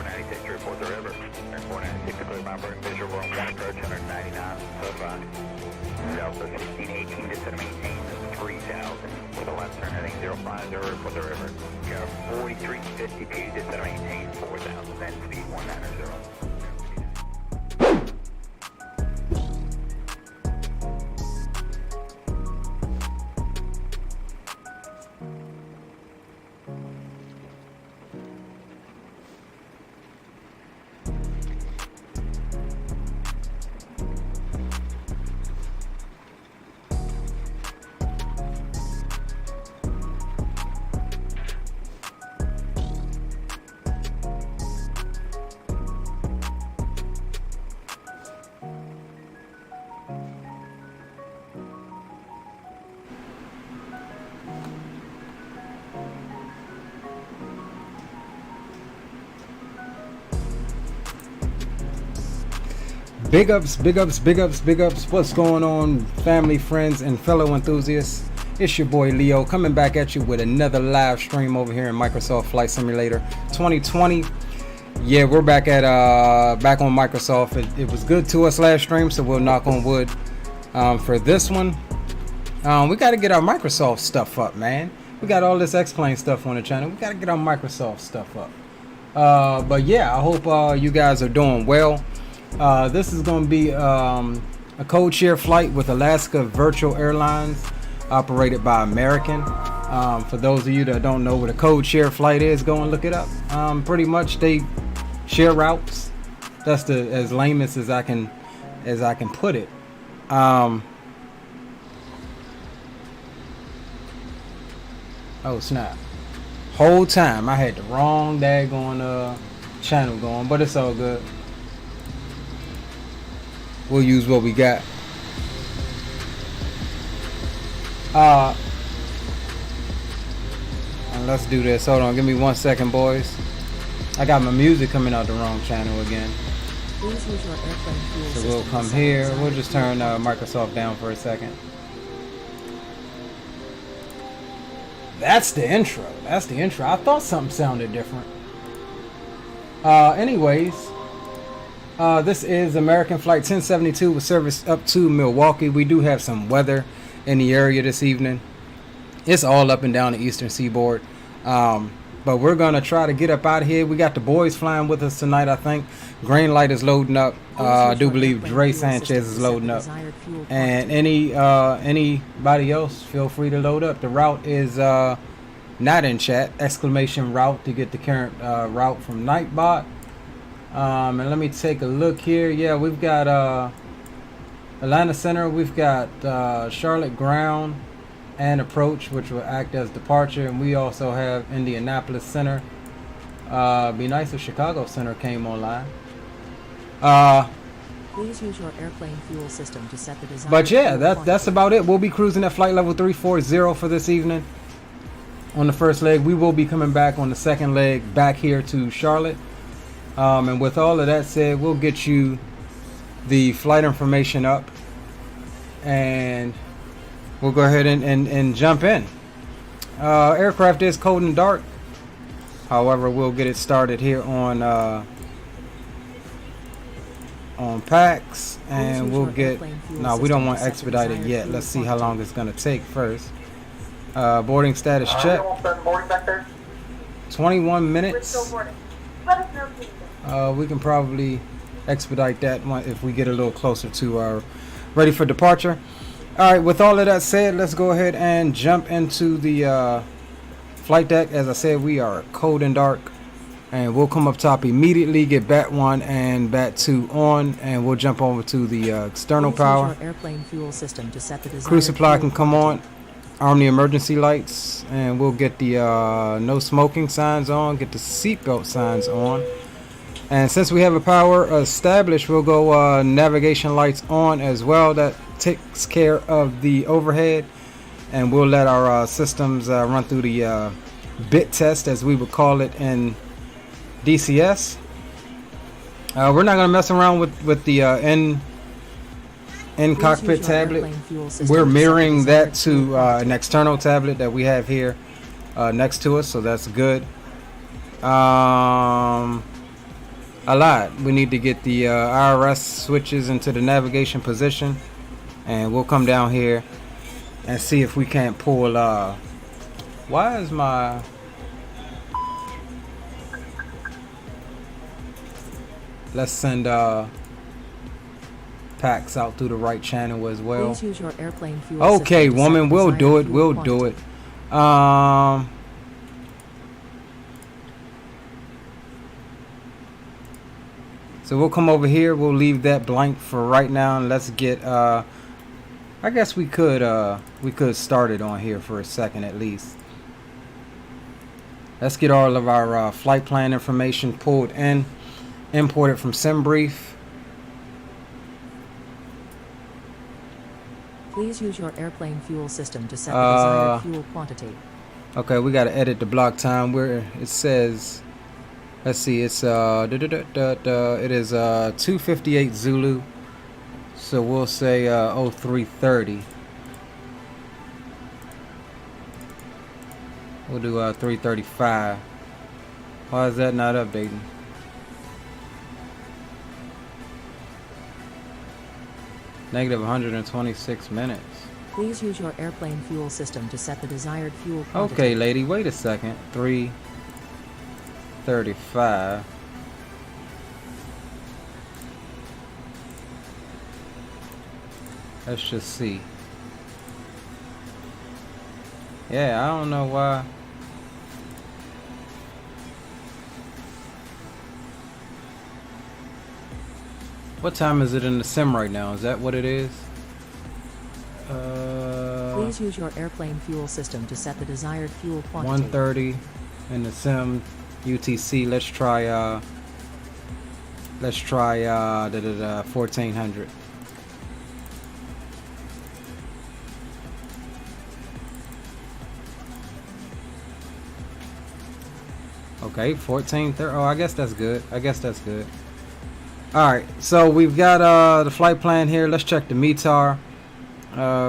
496 to report the river. 496 to clear by burn visual room 1 approach 199, so 5. Delta 1618 to set maintain 3000 with a left turn heading 050 report the river. Go 4352 to set maintain 4000, then speed 190. Big ups, big ups, big ups, big ups. What's going on, family, friends, and fellow enthusiasts? It's your boy Leo coming back at you with another live stream over here in Microsoft Flight Simulator 2020. Yeah, we're back at back on Microsoft. It was good to us last stream, so we'll knock on wood for this one. We got to get our Microsoft stuff up, man. We got all this X-Plane stuff on the channel. We got to get our Microsoft stuff up. But yeah, I hope you guys are doing well. This is going to be a codeshare flight with Alaska Virutal Airlines, operated by American. For those of you that don't know what a codeshare flight is, go and look it up. Pretty much they share routes. That's as lamest as I can put it. Oh snap! Whole time I had the wrong daggone channel going, but it's all good. We'll use what we got. And let's do this. Hold on, give me 1 second, boys. I got my music coming out the wrong channel again. Please use your airplane fuel So we'll come here. We'll just turn Microsoft down for a second. That's the intro. That's the intro. I thought something sounded different. Anyways. This is American Flight 1072 with service up to Milwaukee. We do have some weather in the area this evening. It's all up and down the eastern seaboard. But we're going to try to get up out of here. We got the boys flying with us tonight, I think. Green Light is loading up. I do believe Dre Sanchez is loading up. And anybody else, feel free to load up. The route is not in chat. Exclamation route to get the current route from Nightbot. And let me take a look here. Yeah, we've got Atlanta Center, we've got Charlotte Ground and Approach, which will act as departure, and we also have Indianapolis Center. Be nice if Chicago Center came online. Please use your airplane fuel system to set the desired. But yeah, that's about it. We'll be cruising at flight level 340 for this evening. On the first leg, we will be coming back on the second leg back here to Charlotte. And with all of that said, we'll get you the flight information up and we'll go ahead and jump in. Aircraft is cold and dark. However, we'll get it started here on PAX, and we'll get, no, we don't want to expedite it yet. Let's see how long it's going to take first. Boarding status check. 21 minutes. We can probably expedite that one if we get a little closer to our ready for departure. All right, with all of that said, let's go ahead and jump into the flight deck. As I said, we are cold and dark, and we'll come up top immediately, get BAT 1 and BAT 2 on, and we'll jump over to the external power. Airplane fuel system to set the Crew supply can come on. Arm the emergency lights, and we'll get the no smoking signs on, get the seatbelt signs on. And since we have a power established, we'll go navigation lights on as well. That takes care of the overhead, and we'll let our systems run through the bit test, as we would call it in DCS. We're not going to mess around with the in-cockpit tablet. We're mirroring that to an external tablet that we have here next to us, so that's good. a lot. We need to get the Aorus switches into the navigation position, and we'll come down here and see if we can't pull. Why is my let's send packs out through the right channel as well. Please use your airplane fuel Okay, system to woman, set the we'll do desired it. fuel We'll quantity. do it. So we'll come over here. We'll leave that blank for right now, and let's get. I guess we could start it on here for a second at least. Let's get all of our flight plan information pulled in, imported from SimBrief. Please use your airplane fuel system to set the desired fuel quantity. Okay, we got to edit the block time where it says, let's see, it's it is 258 Zulu, so we'll say 0330. We'll do 335. Why is that not updating? Negative 126 minutes. Please use your airplane fuel system to set the desired fuel quantity. Okay, lady, wait a second. 335. Let's just see. Yeah, I don't know why. What time is it in the sim right now? Is that what it is? Please use your airplane fuel system to set the desired fuel quantity. 1:30 in the sim UTC. Let's try 1400. Okay, 1430. Oh, I guess that's good. Alright, so we've got the flight plan here. Let's check the METAR.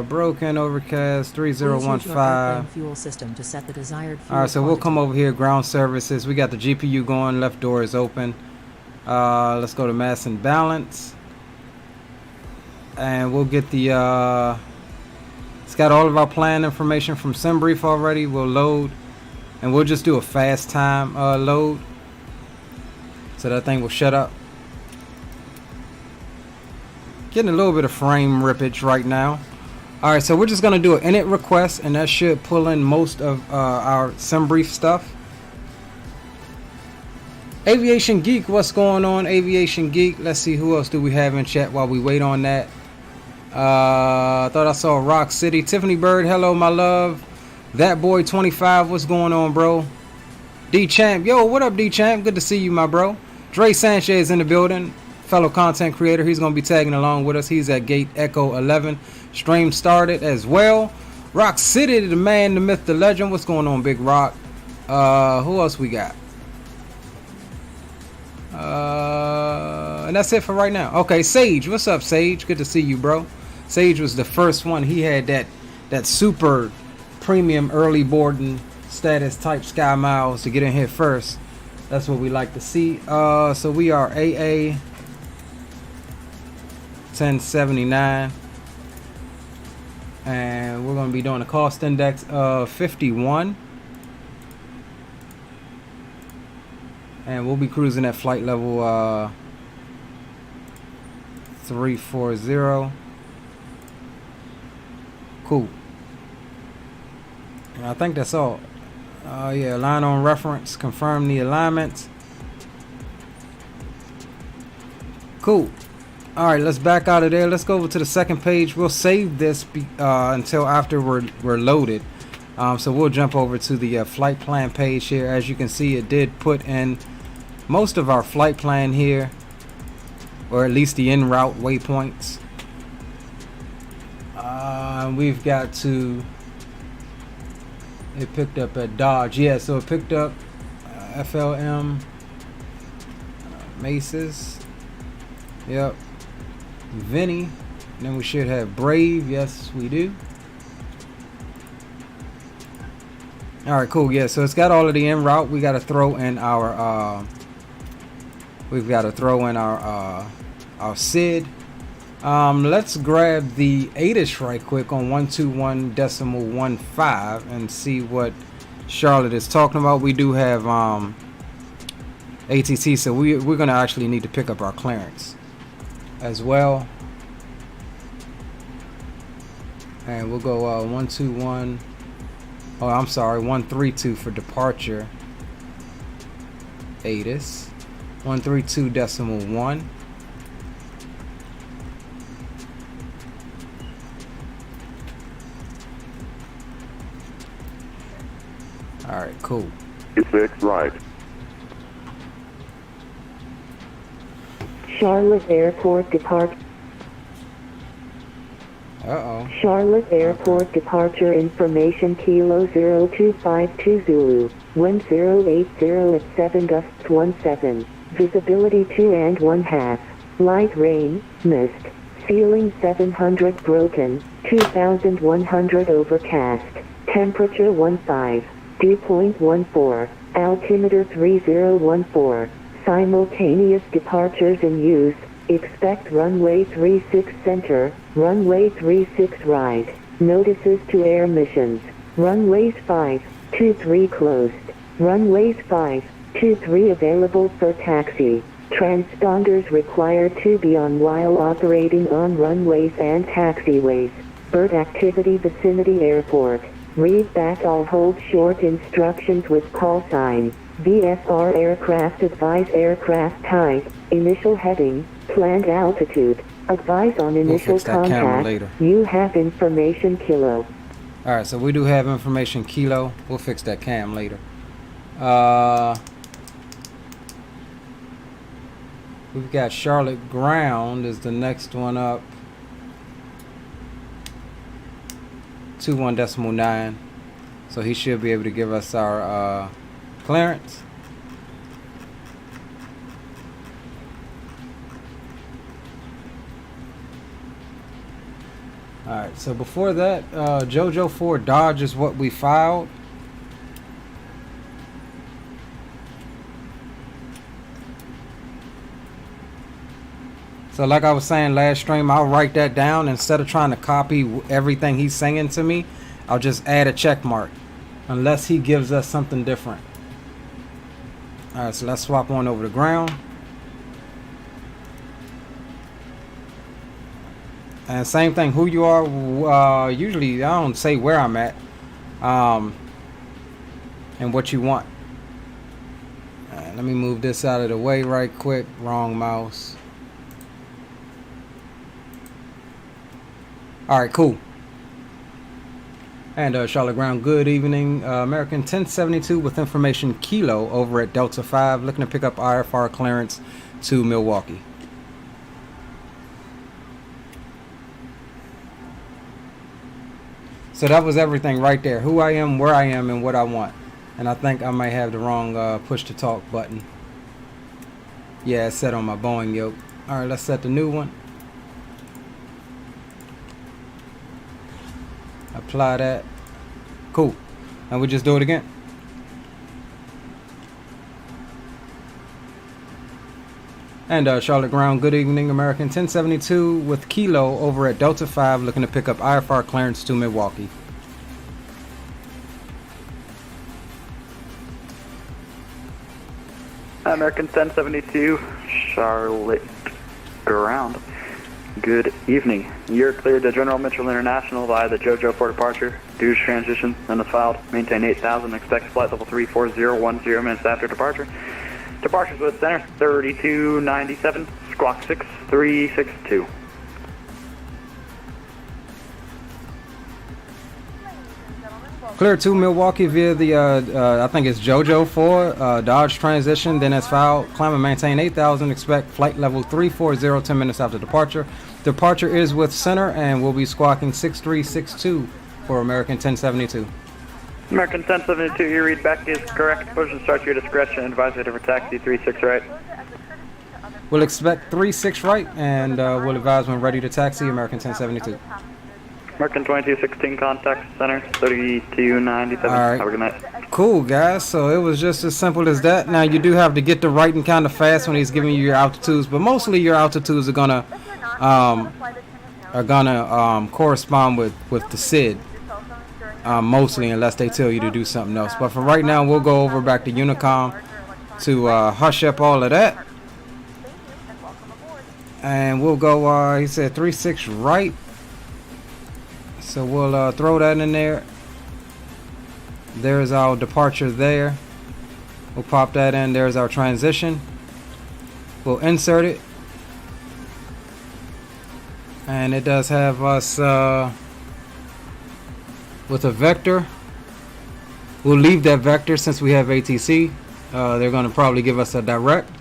Broken, overcast, Please use your airplane 3015. fuel system to set the desired fuel Alright, so we'll come quantity. over here, ground services. We got the GPU going, left door is open. Let's go to mass and balance. And we'll get the it's got all of our plan information from SimBrief already. We'll load, and we'll just do a fast time load, so that thing will shut up. Getting a little bit of frame rippage right now. Alright, so we're just going to do an init request, and that should pull in most of our SimBrief stuff. Aviation Geek, what's going on, Aviation Geek? Let's see, who else do we have in chat while we wait on that. I thought I saw Rock City. Tiffany Bird, hello, my love. That boy 25, what's going on, bro? D Champ, yo, what up, D Champ? Good to see you, my bro. Dre Sanchez in the building. Fellow content creator, he's going to be tagging along with us. He's at Gate Echo 11. Stream started as well. Rock City, the man, the myth, the legend. What's going on, Big Rock? Who else we got? And that's it for right now. Okay, Sage, what's up, Sage? Good to see you, bro. Sage was the first one. He had that super premium early boarding status type Sky Miles to get in here first. That's what we like to see. So we are AA 1079, and we're going to be doing a cost index of 51, and we'll be cruising at flight level 340. Cool. And I think that's all. Yeah, line on reference, confirm the alignment. Cool. Alright, let's back out of there. Let's go over to the second page. We'll save this until after we're loaded. So we'll jump over to the flight plan page here. As you can see, it did put in most of our flight plan here, or at least the en route waypoints. We've got to, it picked up at Dodge. Yeah, so it picked up FLM Maces. Yep. Vinny. And then we should have Brave. Yes, we do. Alright, cool. Yeah, so it's got all of the en route. We got to throw in our We've got to throw in our SID. Let's grab the ATIS right quick on 121.15 and see what Charlotte is talking about. We do have ATC, so we're going to actually need to pick up our clearance as well. And we'll go 121. Oh, I'm sorry, 132 for departure. ATIS 132.1. All right, cool. 6 right. Charlotte Airport departure. Uh-oh. Charlotte Airport departure information Kilo 0252 Zulu, wind 080 at 7 gusts 17, visibility 2 and 1/2, light rain, mist, ceiling 700 broken, 2100 overcast, temperature 15, dew point 14, altimeter 3014, simultaneous departures in use. Expect runway 36 center, runway 36 right, notices to air missions, runways 5, 23 closed, runways 5, 23 available for taxi, transponders required to be on while operating on runways and taxiways, bird activity vicinity airport, read back all hold short instructions with call sign, VFR aircraft advise aircraft type, initial heading, planned altitude, advise on initial contact, you have information Kilo. Alright, so we do have information Kilo. We'll fix that cam later. We've got Charlotte Ground is the next one up. 21.9. So he should be able to give us our clearance. Alright, so before that, JoJo 4 Dodge is what we filed. So like I was saying last stream, I'll write that down. Instead of trying to copy everything he's saying to me, I'll just add a check mark. Unless he gives us something different. Alright, so let's swap on over to ground. And same thing, who you are, usually I don't say where I'm at, and what you want. Alright, let me move this out of the way right quick. Wrong mouse. Alright, cool. And Charlotte Ground, good evening. American 1072 with information Kilo over at Delta 5, looking to pick up IFR clearance to Milwaukee. So that was everything right there. Who I am, where I am, and what I want. And I think I might have the wrong push to talk button. Yeah, it's set on my Boeing yoke. Alright, let's set the new one. Apply that. Cool. And we just do it again. And Charlotte Ground, good evening. American 1072 with Kilo over at Delta 5, looking to pick up IFR clearance to Milwaukee. American 1072, Charlotte Ground, good evening. You're cleared to General Mitchell International via the JoJo for departure. Dues transition and the filed. Maintain 8000. Expect flight level 34010 minutes after departure. Departures with center 3297, squawk 6362. Clear to Milwaukee via the, I think it's JoJo 4, Dodge transition, then it's filed. Climb and maintain 8000. Expect flight level 340 10 minutes after departure. Departure is with center and we'll be squawking 6362 for American 1072. American 1072, your read back is correct. Push and start your discretion. Advisory for taxi 36 right. We'll expect 36 right and we'll advise when ready to taxi American 1072. American 2216, contact center 3297. All right. Have a good night. Cool. cool, guys. So it was just as simple as that. Now you do have to get to writing kind of fast when he's giving you your altitudes, but mostly your altitudes are gonna correspond with the SID. Mostly, unless they tell you to do something else. But for right now, we'll go over back to Unicom to hush up all of that. And we'll go, he said 36 right. So we'll throw that in there. There's our departure there. We'll pop that in. There's our transition. We'll insert it. And it does have us with a vector. We'll leave that vector since we have ATC. They're going to probably give us a direct.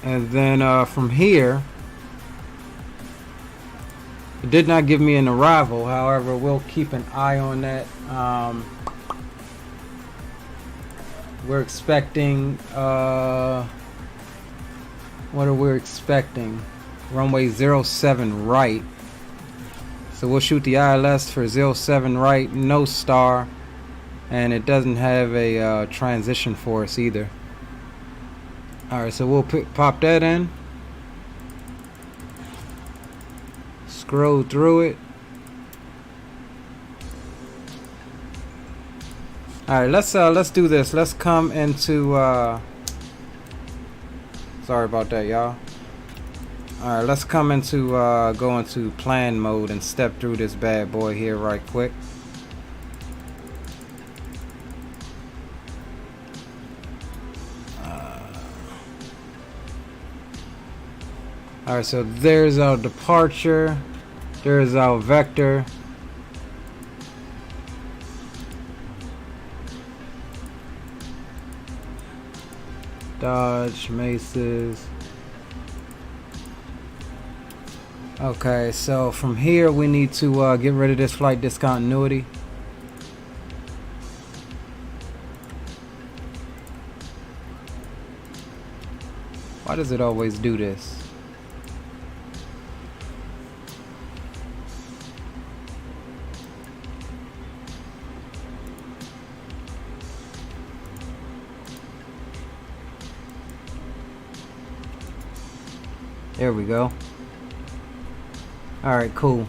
And then from here, it did not give me an arrival. However, we'll keep an eye on that. We're expecting, what are we expecting? Runway 07 right. So we'll shoot the ILS for 07 right, no star. And it doesn't have a transition for us either. Alright, so we'll pop that in. Scroll through it. Alright, let's do this. Let's come into sorry about that, y'all. Alright, let's come into go into plan mode and step through this bad boy here right quick. Alright, so there's our departure. There's our vector. Dodge, Maces. Okay, so from here we need to get rid of this flight discontinuity. Why does it always do this? There we go. Alright, cool.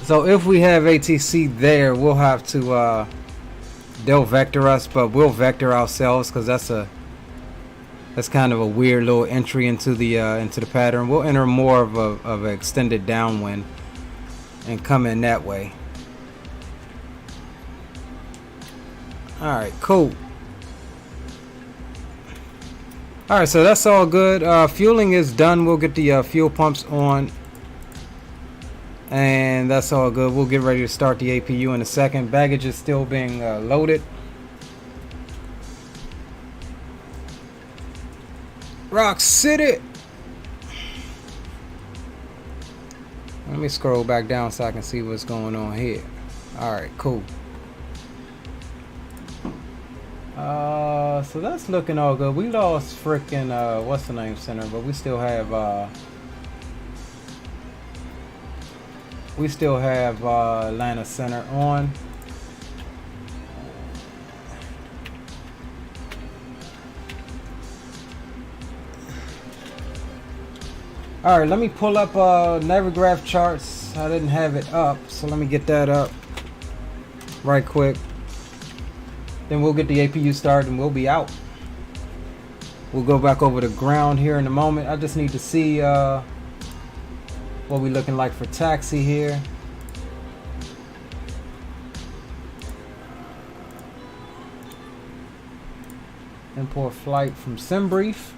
So if we have ATC there, we'll have to they'll vector us, but we'll vector ourselves because that's kind of a weird little entry into the pattern. We'll enter more of an extended downwind and come in that way. Alright, cool. Alright, so that's all good. Fueling is done. We'll get the fuel pumps on. And that's all good. We'll get ready to start the APU in a second. Baggage is still being loaded. Rock City! Let me scroll back down so I can see what's going on here. Alright, cool. So that's looking all good. We lost frickin' what's the name center, but we still have Atlanta Center on. Alright, let me pull up Navigraph charts. I didn't have it up, so let me get that up right quick. Then we'll get the APU started and we'll be out. We'll go back over the ground here in a moment. I just need to see what we looking like for taxi here. Import flight from SimBrief.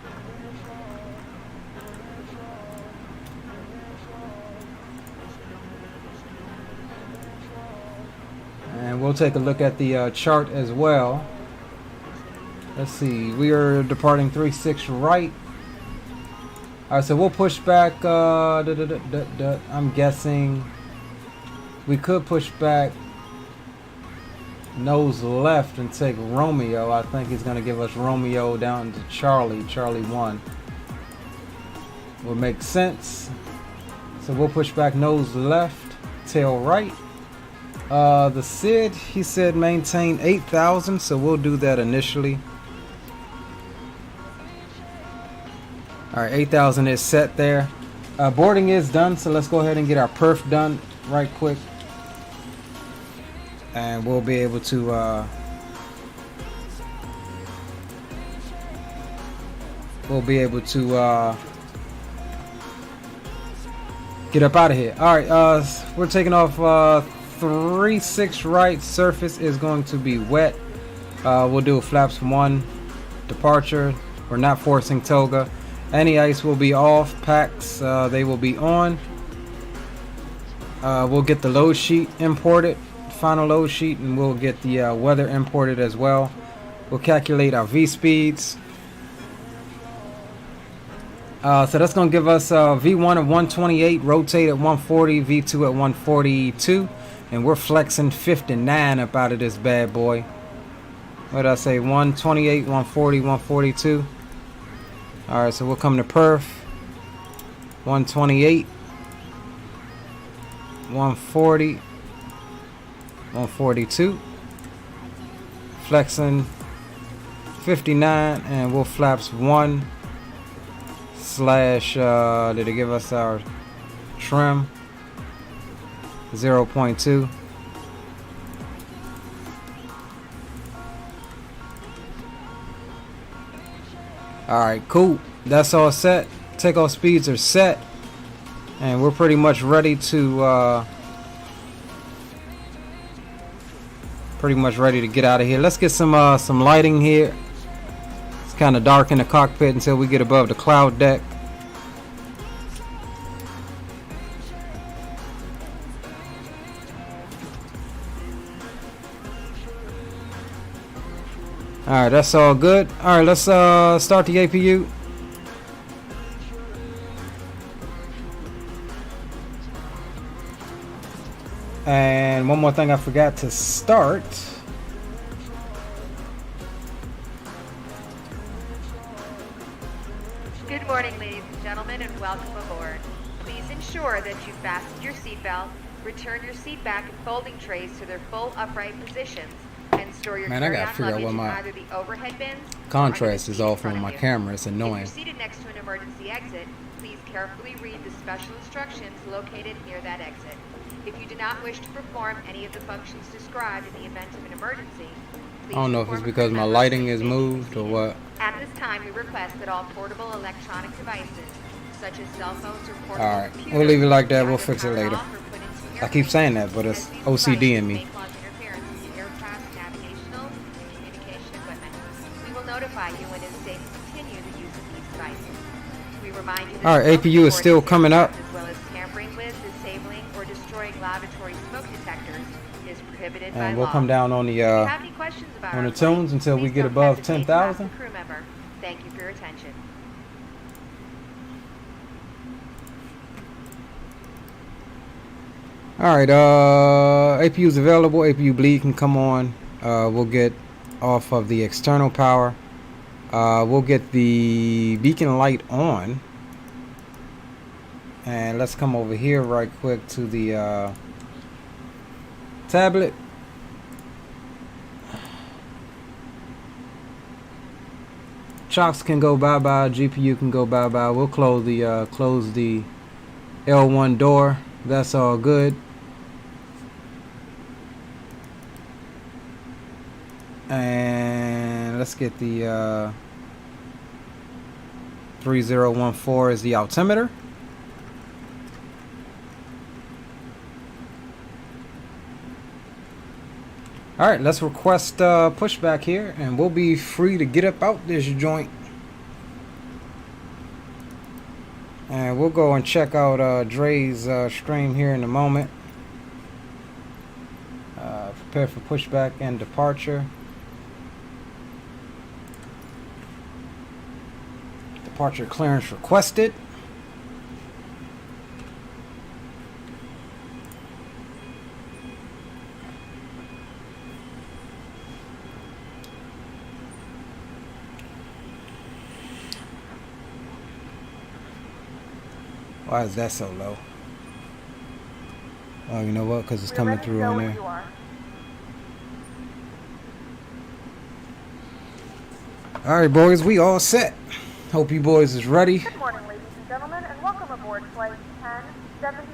And we'll take a look at the chart as well. Let's see, we are departing 36 right. Alright, so we'll push back, I'm guessing we could push back nose left and take Romeo. I think he's going to give us Romeo down to Charlie 1. Will make sense. So we'll push back nose left, tail right. The SID, he said maintain 8,000, so we'll do that initially. Alright, 8,000 is set there. Boarding is done, so let's go ahead and get our perf done right quick. And we'll be able to get up out of here. Alright, we're taking off 3-6 right. Surface is going to be wet. We'll do flaps 1 departure. We're not forcing toga. Any ice will be off. Packs, they will be on. We'll get the load sheet imported, final load sheet, and we'll get the weather imported as well. We'll calculate our V speeds. So that's going to give us V1 at 128, rotate at 140, V2 at 142, and we're flexing 59 up out of this bad boy. What did I say? 128, 140, 142. Alright, so we'll come to perf. 128, 140, 142. Flexing 59, and we'll flaps 1 slash, did it give us our trim? 0.2. Alright, cool. That's all set. Takeoff speeds are set. And we're pretty much ready to get out of here. Let's get some lighting here. It's kind of dark in the cockpit until we get above the cloud deck. Alright, that's all good. Alright, let's start the APU. And one more thing I forgot to start. Good morning, ladies and gentlemen, and welcome aboard. Please ensure that you fasten your seatbelt, return your seat back and folding trays to their full upright positions, and store your carry-on luggage in either the overhead bins. Contrast is off on my camera. It's annoying. If you're seated next to an emergency exit, please carefully read the special instructions located near that exit. If you do not wish to perform any of the functions described in the event of an emergency, please I don't know if it's because my lighting is moved or what. At this time, we request that all portable electronic devices, such as cell phones or portable Alright, computers, we'll leave it like that. We'll be fix it either later. turned off or put into I keep saying that, airplanes, but it's as these OCD in devices me. may cause interference with the aircraft's navigational and communication equipment. We will notify you when it is safe to continue the use of these devices. We remind you that Alright, smoke APU is recording still coming up. as well as tampering with, disabling, or destroying laboratory smoke detectors is prohibited by And we'll law. come down on If you the have any questions about on our the tunes flight, until we please get don't above hesitate to ask 10,000. a crew member. Thank you for your attention. Alright, APU is available. APU bleed can come on. We'll get off of the external power. We'll get the beacon light on. And let's come over here right quick to the tablet. Chocks can go bye-bye. GPU can go bye-bye. We'll close the L1 door. That's all good. And let's get the 3014 is the altimeter. Alright, let's request pushback here, and we'll be free to get up out this joint. And we'll go and check out Dre's stream here in a moment. Prepare for pushback and departure. Departure clearance requested. Why is that so low? Oh, you know what? Because it's We're coming ready to through go on when there. you are. All right, boys, we all set. Hope you boys is ready. Good morning, ladies and gentlemen, and welcome aboard Flight 1072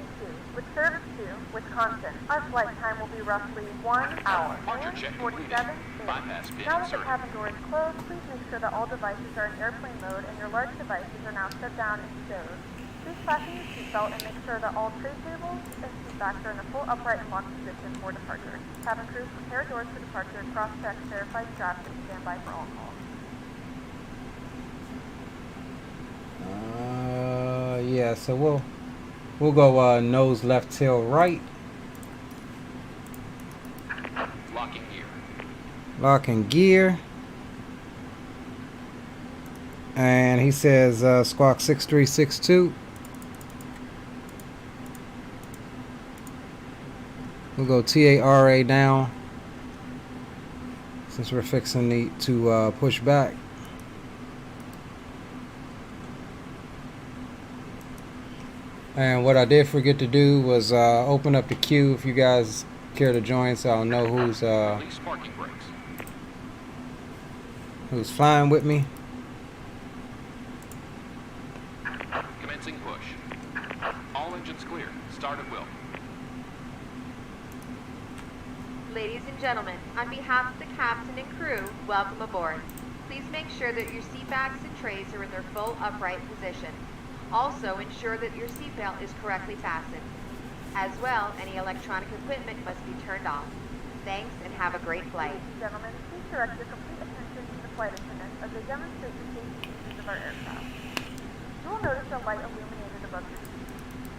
with service to Wisconsin. Our flight time will be roughly 1 hour and 47 minutes. Now that the cabin door is closed, please make sure that all devices are in airplane mode and your large devices are now set down and stowed. Please fasten your seatbelt and make sure that all tray tables and seat backs are in a full upright and locked position for departure. Cabin crew, prepare doors for departure, cross-check, verify straps, and stand by for all calls. Yeah, so we'll go nose left, tail right. Locking gear. Locking gear. And he says squawk 6362. We'll go TARA down since we're fixing to push back. And what I did forget to do was open up the queue if you guys care to join, so I'll know Release parking brakes. who's flying with me. Commencing push. All engines clear. Start at will. Ladies and gentlemen, on behalf of the captain and crew, welcome aboard. Please make sure that your seat backs and trays are in their full upright position. Also, ensure that your seatbelt is correctly fastened. As well, any electronic equipment must be turned off. Thanks, and have a great flight. Ladies and gentlemen, please direct your complete attention to the flight attendants as they demonstrate the safety features of our aircraft. You will notice a light illuminated above your seat.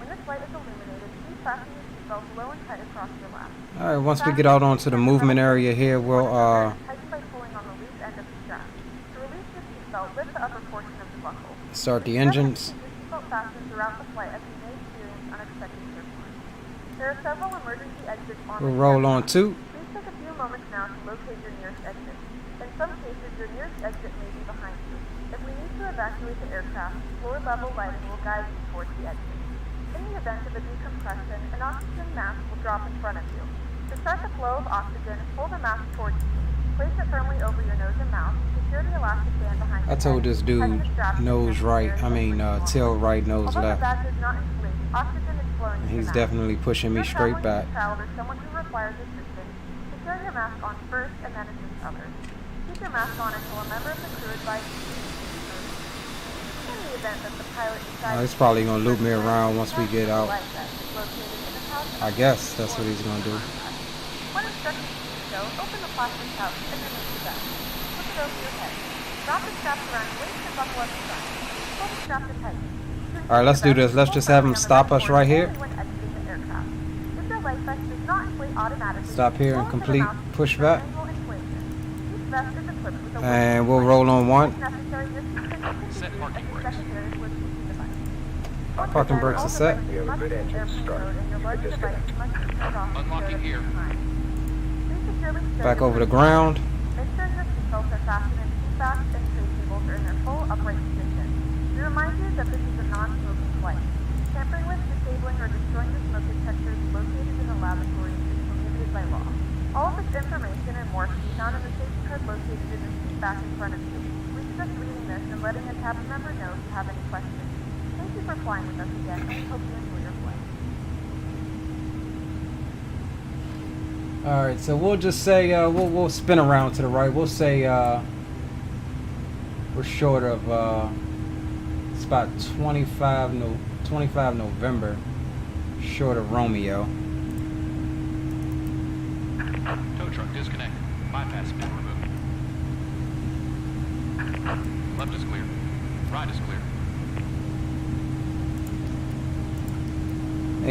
When this light is illuminated, please fasten your seatbelt low and tight across your lap. All right, once we get out onto the movement area here, we'll Tighten by pulling on the loose end of the strap. To release your seatbelt, lift the upper portion of the buckle. start the engines. Fasten throughout the flight as you may experience unexpected turbulence. There are several emergency exits on We'll the roll aircraft. on two. Please take a few moments now to locate your nearest exit. In some cases, your nearest exit may be behind you. If we need to evacuate the aircraft, floor-level lighting will guide you towards the exit. In the event of a decompression, an oxygen mask will drop in front of you. To start the flow of oxygen, pull the mask towards you. Place it firmly over your nose and mouth. Secure the elastic band behind your I told head. this dude Tighten the strap nose to right. the area Tail right, nose Although the left. bag is not inflated, oxygen is flowing And to he's the mask. definitely pushing me If you're straight traveling back. with a child or someone who requires assistance, secure your mask on first and then assist others. Keep your mask on until a member of the crew advises you to move. In the event that the pilot decides He's probably gonna loop me around once we get out. life vest is located in the pouch I guess that's what he's gonna do. When instructed to do so, open the plastic pouch and remove the vest. Flip it over your head. Drop the straps around your waist and buckle up the front. Pull the strap to tighten. All right, let's do this. Let's just have him stop us right here. Stop here and complete pushback. And we'll roll on one. Set parking brakes. Parking brakes are set. Unlocking gear. Back over the ground. Make sure your seatbelts are fastened and seat backs and tray tables are in their full upright position. We remind you that this is a non-smoking flight. Tampering with, disabling, or destroying the smoke detectors located in the laboratory is prohibited by law. All of this information and more can be found in the safety card located in the seat back in front of you. We suggest reading this and letting a cabin member know if you have any questions. Thank you for flying with us again, and we hope you enjoy your flight. All right, so we'll just say we'll spin around to the right. We'll say we're short of it's about 25 November, short of Romeo. Tow truck disconnected. Bypass been removed. Left is clear. Right is clear.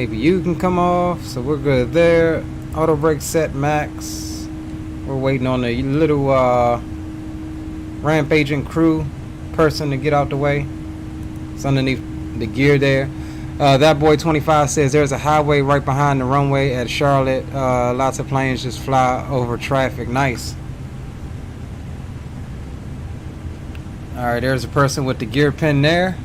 ABU can come off, so we're good there. Auto brake set max. We're waiting on the little rampaging crew person to get out the way. It's underneath the gear there. That boy 25 says there's a highway right behind the runway at Charlotte. Lots of planes just fly over traffic. Nice. All right, there's a person with the gear pin there.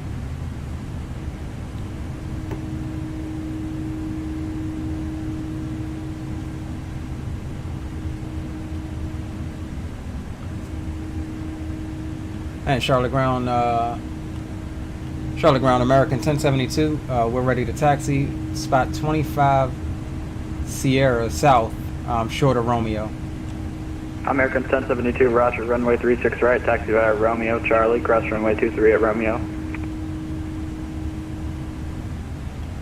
And Charlotte Ground American 1072. We're ready to taxi. Spot 25 Sierra South, short of Romeo. American 1072, roger, runway 36 right, taxi via Romeo, Charlie, cross runway 23 at Romeo.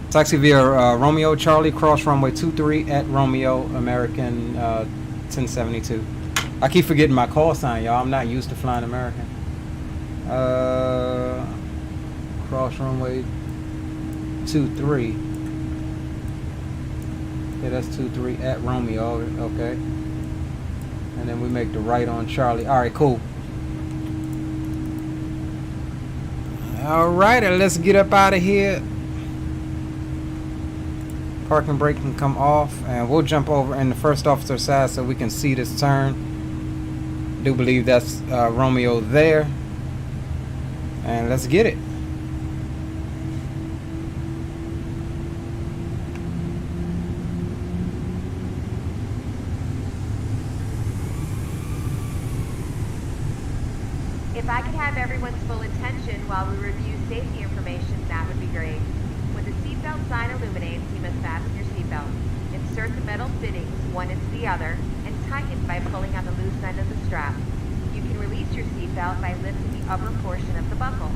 Taxi via Romeo, Charlie, cross runway 23 at Romeo, American 1072. I keep forgetting my call sign, y'all. I'm not used to flying American. Cross runway 23. Yeah, that's 23 at Romeo. Okay. And then we make the right on Charlie. All right, cool. All right, let's get up out of here. Parking brake can come off, and we'll jump over in the first officer side so we can see this turn. Do believe that's Romeo there, and let's get it. If I could have everyone's full attention while we review safety information, that would be great. When the seatbelt sign illuminates, you must fasten your seatbelt. Insert the metal fittings one into the other and tighten by pulling on the loose end of the strap. You can release your seatbelt by lifting the upper portion of the buckle.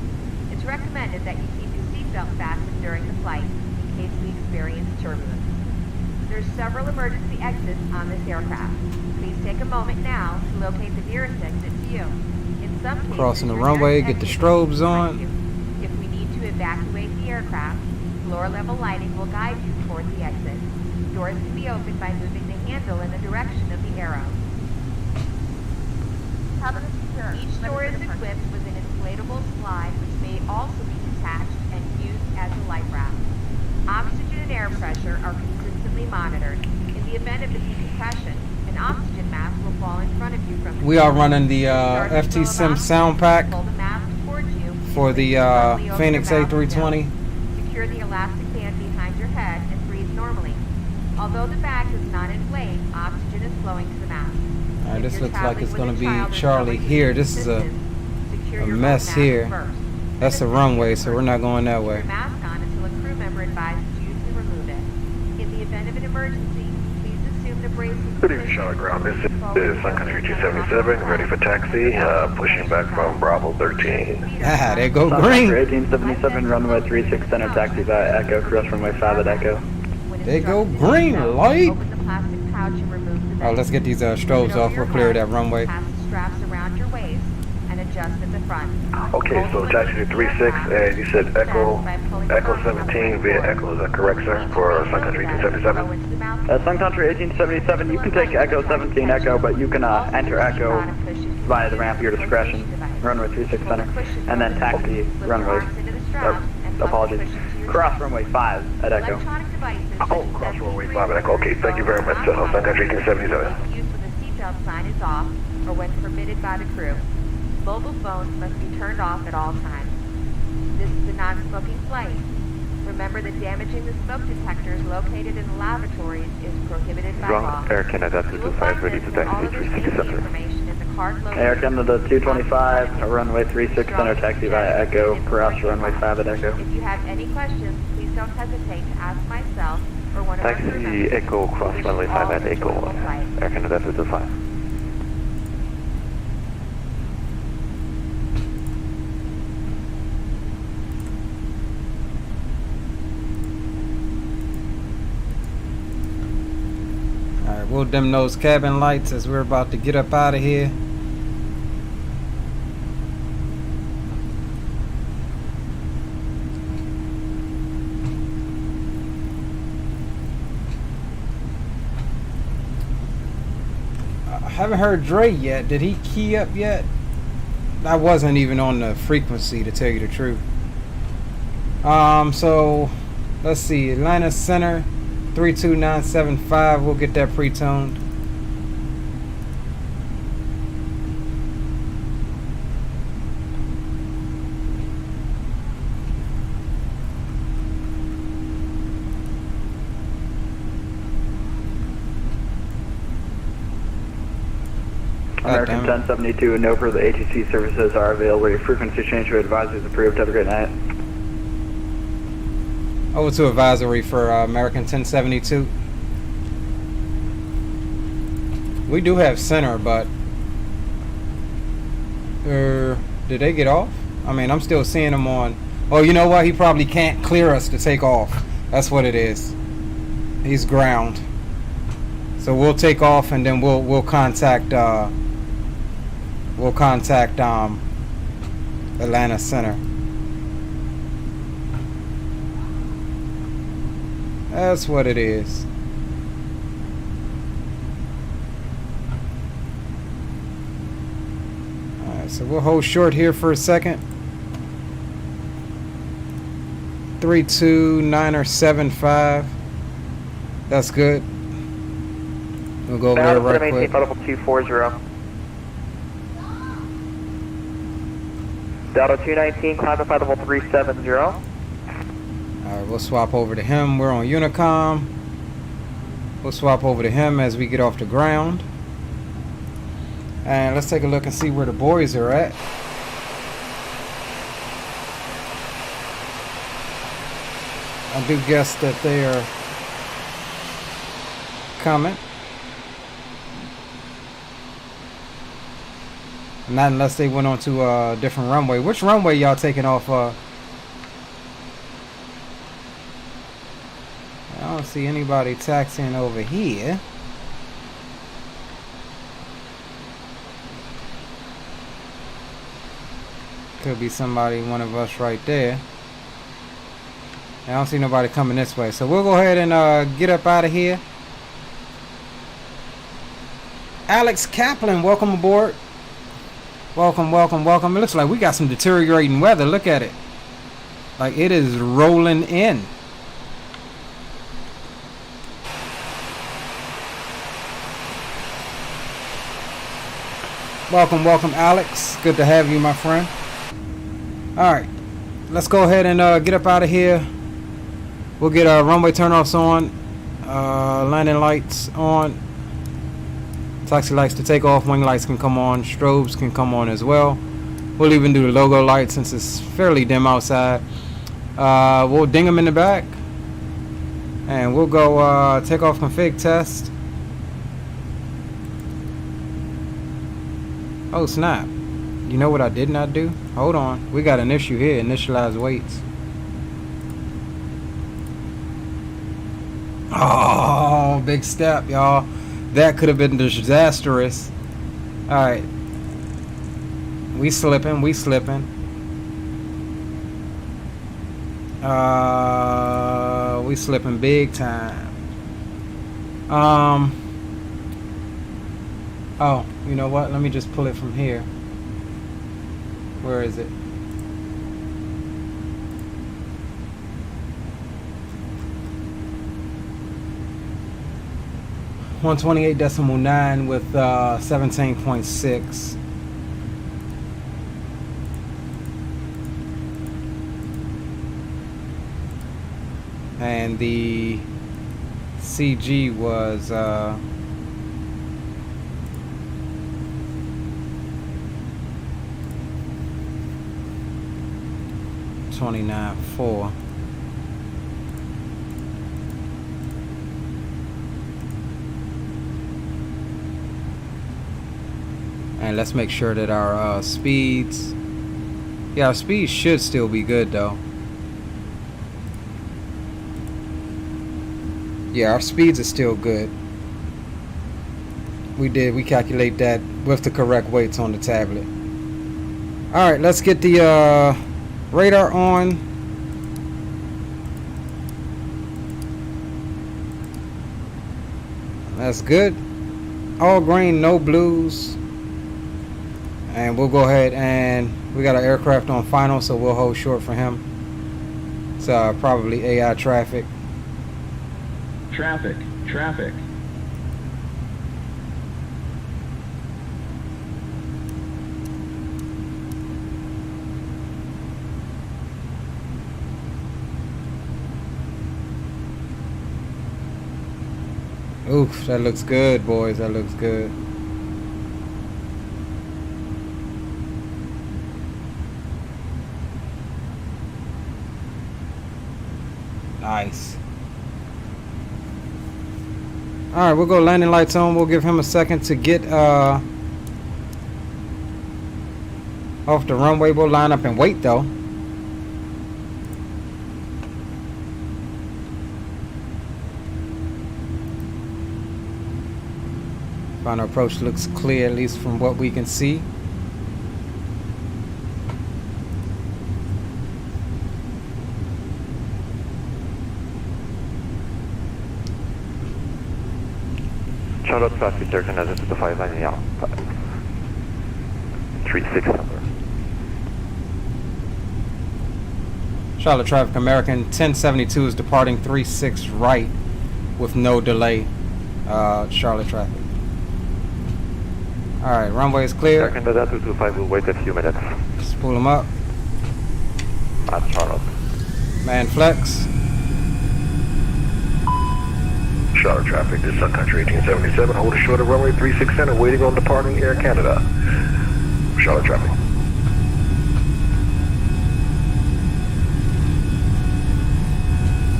It's recommended that you keep your seatbelt fastened during the flight in case we experience turbulence. There's several emergency exits on this aircraft. Please take a moment now to locate the nearest exit to you. In some cases, Crossing the your runway, nearest get the exit strobes is behind on. you. If we need to evacuate the aircraft, floor level lighting will guide you toward the exit. Doors can be opened by moving the handle in the direction of the arrow. Cabin is secure. Each door is equipped with an inflatable slide which may also be detached and used as a life raft. Oxygen and air pressure are consistently monitored. In the event of a decompression, an oxygen mask will fall in front of you from the We are running the FT Sim sound pack Pull the mask towards you for the firmly over FENIX your mouth and A320. nose. Secure the elastic band behind your head and breathe normally. Although the bag does not inflate, oxygen is flowing to the mask. All right, If this you're looks like traveling it's with going a to be child or Charlie someone here. with This is a assistance, secure your mess mask here. first. That's the runway, so we're not going that Keep way. your mask on until a crew member advises you to remove it. In the event of an emergency, please assume the bracing. Good evening, Charlotte Ground. This is Sun Country 277, ready for taxi, pushing back from Bravo 13. Ah, there go Sun green. Country 1877, runway 36 center, taxi via Echo, cross runway 5 at Echo. There go green light. Open the plastic pouch and remove the Oh, let's get these strobes off. We'll clear that runway. Pass the straps around your waist and adjust at the front. Okay, so taxi to 36, and you said Echo 17 via Echo, is that correct, sir, for Sun Country 277? Sun Country 1877, you can take Echo 17 Echo, but you can enter Echo via the ramp at your discretion, runway 36 center, and then taxi runway, apologies, cross runway 5 at Echo. Oh, cross runway 5 at Echo. Okay, thank you very much, Sun Country 1877. Use when the seatbelt sign is off or when permitted by the crew. Mobile phones must be turned off at all times. This is a non-smoking flight. Remember that damaging the smoke detectors located in the lavatories is prohibited by law. Air Canada You will find 225, ready this to and all taxi other 36 safety center. information in the card located. Air Canada 225, runway 36 center, taxi via Echo, cross runway 5 at Echo. If you have any questions, please don't hesitate to ask myself or one of our crew Taxi members. Echo, cross We wish runway you 5 all at an Echo, enjoyable flight. Air Canada 225. Alright, we'll dim those cabin lights as we're about to get up out of here. I haven't heard Dre yet. Did he key up yet? I wasn't even on the frequency, to tell you the truth. So let's see, Atlanta Center 32975. We'll get that pre-toned. American damn it. 1072, no further ATC services are available. Your frequency change to advisory is approved. Have a great night. Over to advisory for American 1072. We do have center, but did they get off? I mean, I'm still seeing them on. Oh, you know what? He probably can't clear us to take off. That's what it is. He's ground. So we'll take off and then we'll contact Atlanta Center. That's what it is. Alright, so we'll hold short here for a second. 32975. That's good. We'll go over there right quick. Delta 240. Delta 219, climb up level 370. Alright, we'll swap over to him. We're on Unicom. We'll swap over to him as we get off the ground. And let's take a look and see where the boys are at. I do guess that they are coming. Not unless they went on to a different runway. Which runway y'all taking off? I don't see anybody taxiing over here. Could be somebody, one of us right there. I don't see nobody coming this way. So we'll go ahead and get up out of here. Alex Kaplan, welcome aboard. Welcome, welcome, welcome. It looks like we got some deteriorating weather. Look at it. Like it is rolling in. Welcome, welcome, Alex. Good to have you, my friend. Alright. Let's go ahead and get up out of here. We'll get our runway turnoffs on. Landing lights on. Taxi lights to take off, wing lights can come on, strobes can come on as well. We'll even do the logo light since it's fairly dim outside. We'll ding them in the back. And we'll go take off config test. Oh snap. You know what I did not do? Hold on. We got an issue here, initialize weights. Oh, big step, y'all. That could have been disastrous. Alright. We slipping. We slipping. We slipping big time. Oh, you know what? Let me just pull it from here. Where is it? .9 with 17.6. And the CG was 29.4. And let's make sure that our speeds, yeah, our speeds should still be good though. Yeah, our speeds are still good. We calculate that with the correct weights on the tablet. Alright, let's get the radar on. That's good. All green, no blues. And we'll go ahead and we got our aircraft on final, so we'll hold short for him. It's probably AI traffic. Traffic. Oof, that looks good, boys. That looks good. ice. Alright, we'll go landing lights on. We'll give him a second to get off the runway. We'll line up and wait though. Final approach looks clear, at least from what we can see. Charlotte traffic Air Canada to the 59 yeah. 3600. Charlotte traffic American 1072 is departing 36 right with no delay. Charlotte traffic. Alright, runway is clear. Air Canada 225 will wait a few minutes. Spool them up. At Charlotte. Man flex. Charlotte traffic, this is Sun Country 1877. Hold a short of runway 36 center, waiting on departing Air Canada. Charlotte traffic.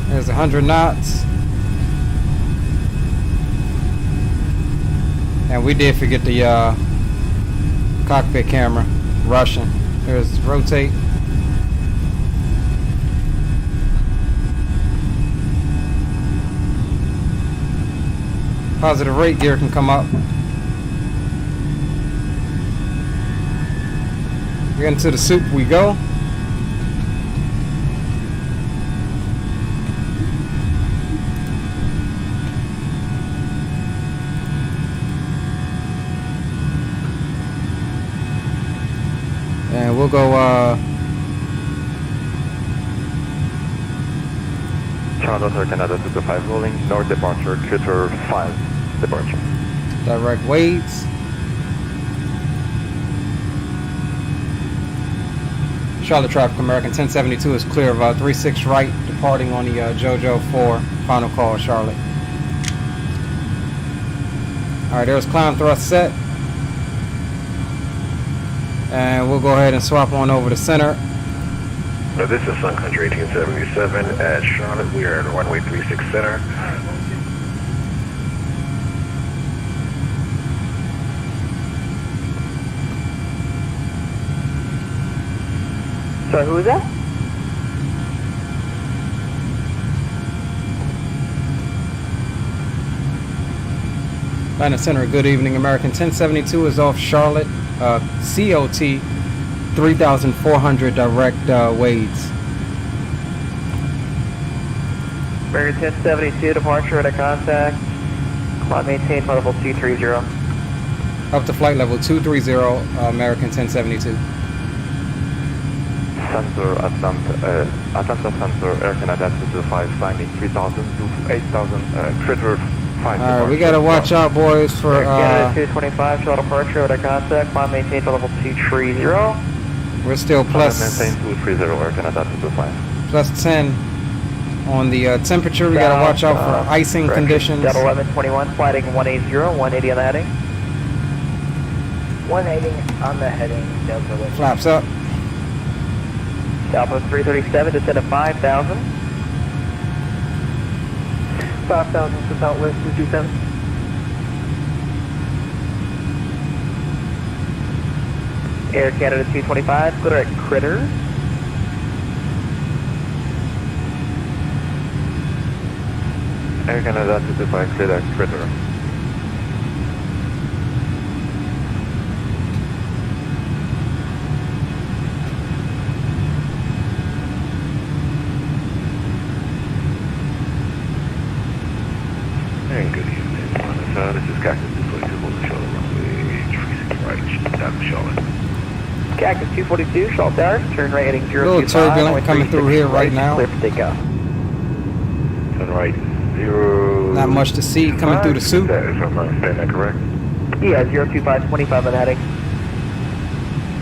There's 100 knots. And we did forget the cockpit camera. Russian. There's rotate. Positive rate gear can come up. Into the soup we go. And we'll go Charlotte Air Canada 225 rolling, north departure, Qatar 5 departure. Direct weights. Charlotte traffic American 1072 is clear of 36 right, departing on the JoJo 4. Final call, Charlotte. Alright, there's climb thrust set. And we'll go ahead and swap on over to center. Now this is Sun Country 1877 at Charlotte. We are at runway 36 center. Sorry, who was that? Landing center, good evening. American 1072 is off Charlotte. COT 3,400 direct wades. American 1072, departure at a contact. Climb maintain flight level 230. Up to flight level 230, American 1072. Center, Atlanta Center, Air Canada 225, climbing 3,000 to 8,000, Critter 5. Alright, we gotta watch out, boys, for Air Canada 225, shuttle departure at a contact. Climb maintain flight level 230. we're still plus Maintain 230, Air Canada 225. plus 10 on the temperature. We gotta watch out for icing conditions. Delta 1121, flighting 180, 180 on the heading. 180 on the heading, Delta 11. Flaps up. Alpha 337, descend to 5,000. 5,000 to southwest 227. Air Canada 225, clear at Critter. Air Canada 225, clear at Critter. And good evening. This is Cactus 242, hold the shuttle runway 36 right, down to Charlotte. Cactus 242, Charlotte Towers, turn right heading 025. A little turbulent coming through here right now. Clear for takeoff. Turn right 0. Not much to see coming through the soup. That is, if I'm understanding that correct. Yeah, 025, 25 on the heading.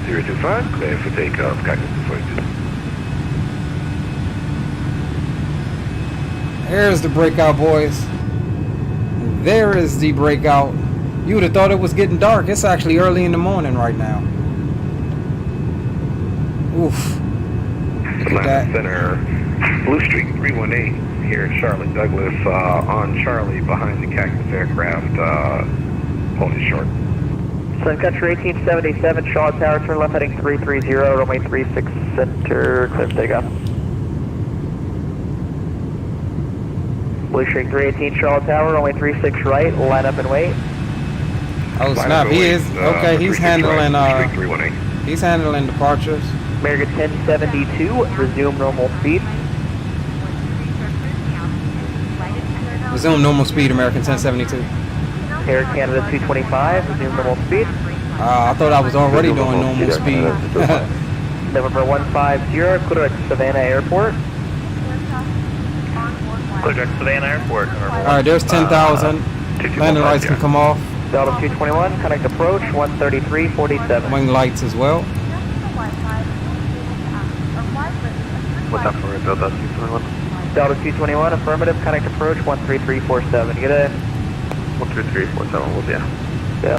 025, clear for takeoff, Cactus 242. There's the breakout, boys. There is the breakout. You would have thought it was getting dark. It's actually early in the morning right now. Oof. Look at that. Center, Blue Street 318. here, Charlotte Douglas, on Charlie behind the Cactus aircraft, holding short. Sun Country 1877, Charlotte Tower, turn left heading 330, runway 36 center, clear for takeoff. Blue Streak 318, Charlotte Tower, runway 36 right, line up and wait. Oh snap, he is, okay, he's handling, he's handling departures. American 1072, resume normal speed. Resume normal speed, American 1072. Air Canada 225, resume normal speed. I thought I was already doing normal speed. November 150, Codeshare Savannah Airport. Codeshare Savannah Airport. Alright, there's 10,000. Landing lights can come off. Delta 221, connect approach, 133.47. Wing lights as well. What's up for Delta 221? Delta 221, affirmative, connect approach, 133.47. Good day. 133.47, will be, yeah. Yeah.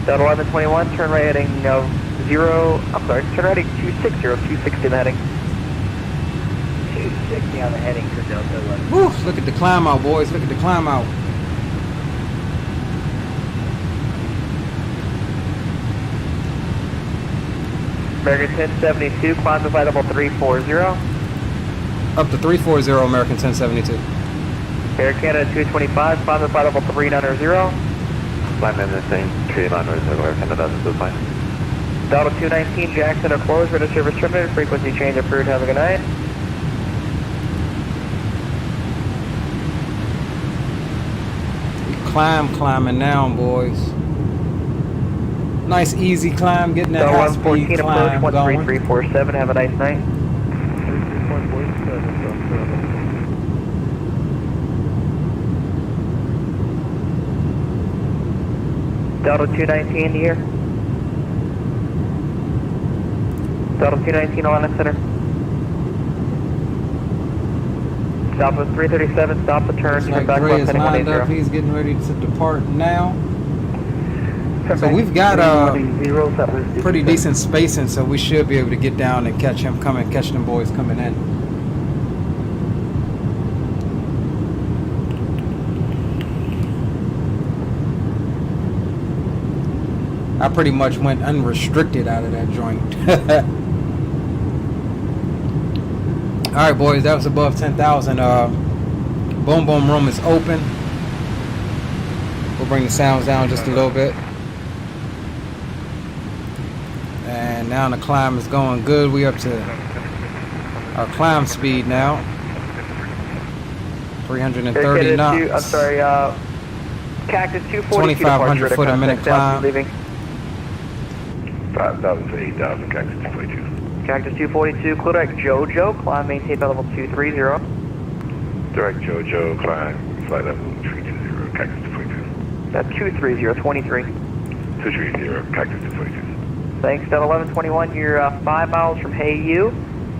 Delta 1121, turn right heading turn right heading 260, 260 in the heading. 260 on the heading for Delta 11. Woo, look at the climb out, boys. Look at the climb out. American 1072, climb to flight level 340. Up to 340, American 1072. Air Canada 225, climb to flight level 390. Climb in the same 390, Air Canada, this is fine. Delta 219, Jackson are closed, radar service terminated, frequency change approved, have a good night. Climbing now, boys. Nice easy climb, getting that high speed climb approach, going. 13347, have a nice night. Delta 219 here. Delta 219 Atlanta Center. Southwest 337, stop the turn, turn back Dre left is heading lined 180. up, he's getting ready to depart now. So we've got pretty decent spacing, so we should be able to get down and catch them boys coming in. I pretty much went unrestricted out of that joint. Alright boys, that was above 10,000. Boom boom room is open. We'll bring the sounds down just a little bit. And now the climb is going good. We up to our climb speed now. 330 knots. I'm sorry, Cactus 242 2,500 foot a minute climb. Leaving. 5,000 to 8,000, Cactus 242. Cactus 242, direct JoJo, climb maintain flight level 230. Direct JoJo, climb, flight level 320, Cactus 242. That's 230, 23. 230, Cactus 242. Thanks, Delta 1121, you're 5 miles from Hayu.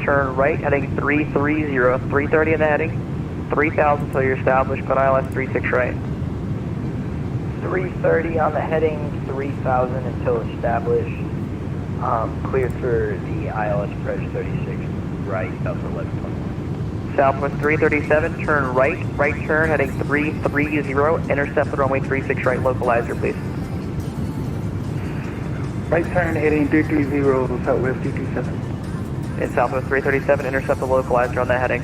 Turn right, heading 330, 330 in the heading. 3,000 until you're established, but ILS 36 right. 330 on the heading, 3,000 until established. Cleared for the ILS approach 36 right, Delta 1121. Southwest 337, turn right, right turn, heading 330, intercept the runway 36 right, localizer please. Right turn heading 330, Southwest 227. In Southwest 337, intercept the localizer on that heading.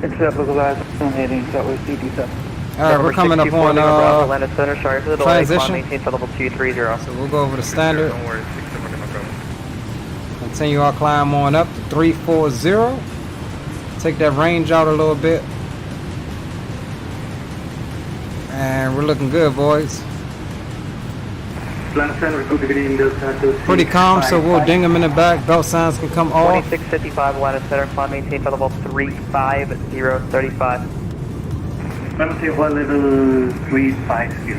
Intercept localizer on heading Southwest 227. Alright, we're coming up on Atlanta Center, sorry for the delay, transition. maintain for level 230. So we'll go over the standard. Don't worry, 600 my brother. Continue our climb on up to 340. Take that range out a little bit. And we're looking good, boys. Pretty calm, so we'll ding them in the back. Belt signs can come off. 2655 Atlanta Center, climb maintain for level 35035. Maintain flight level 350,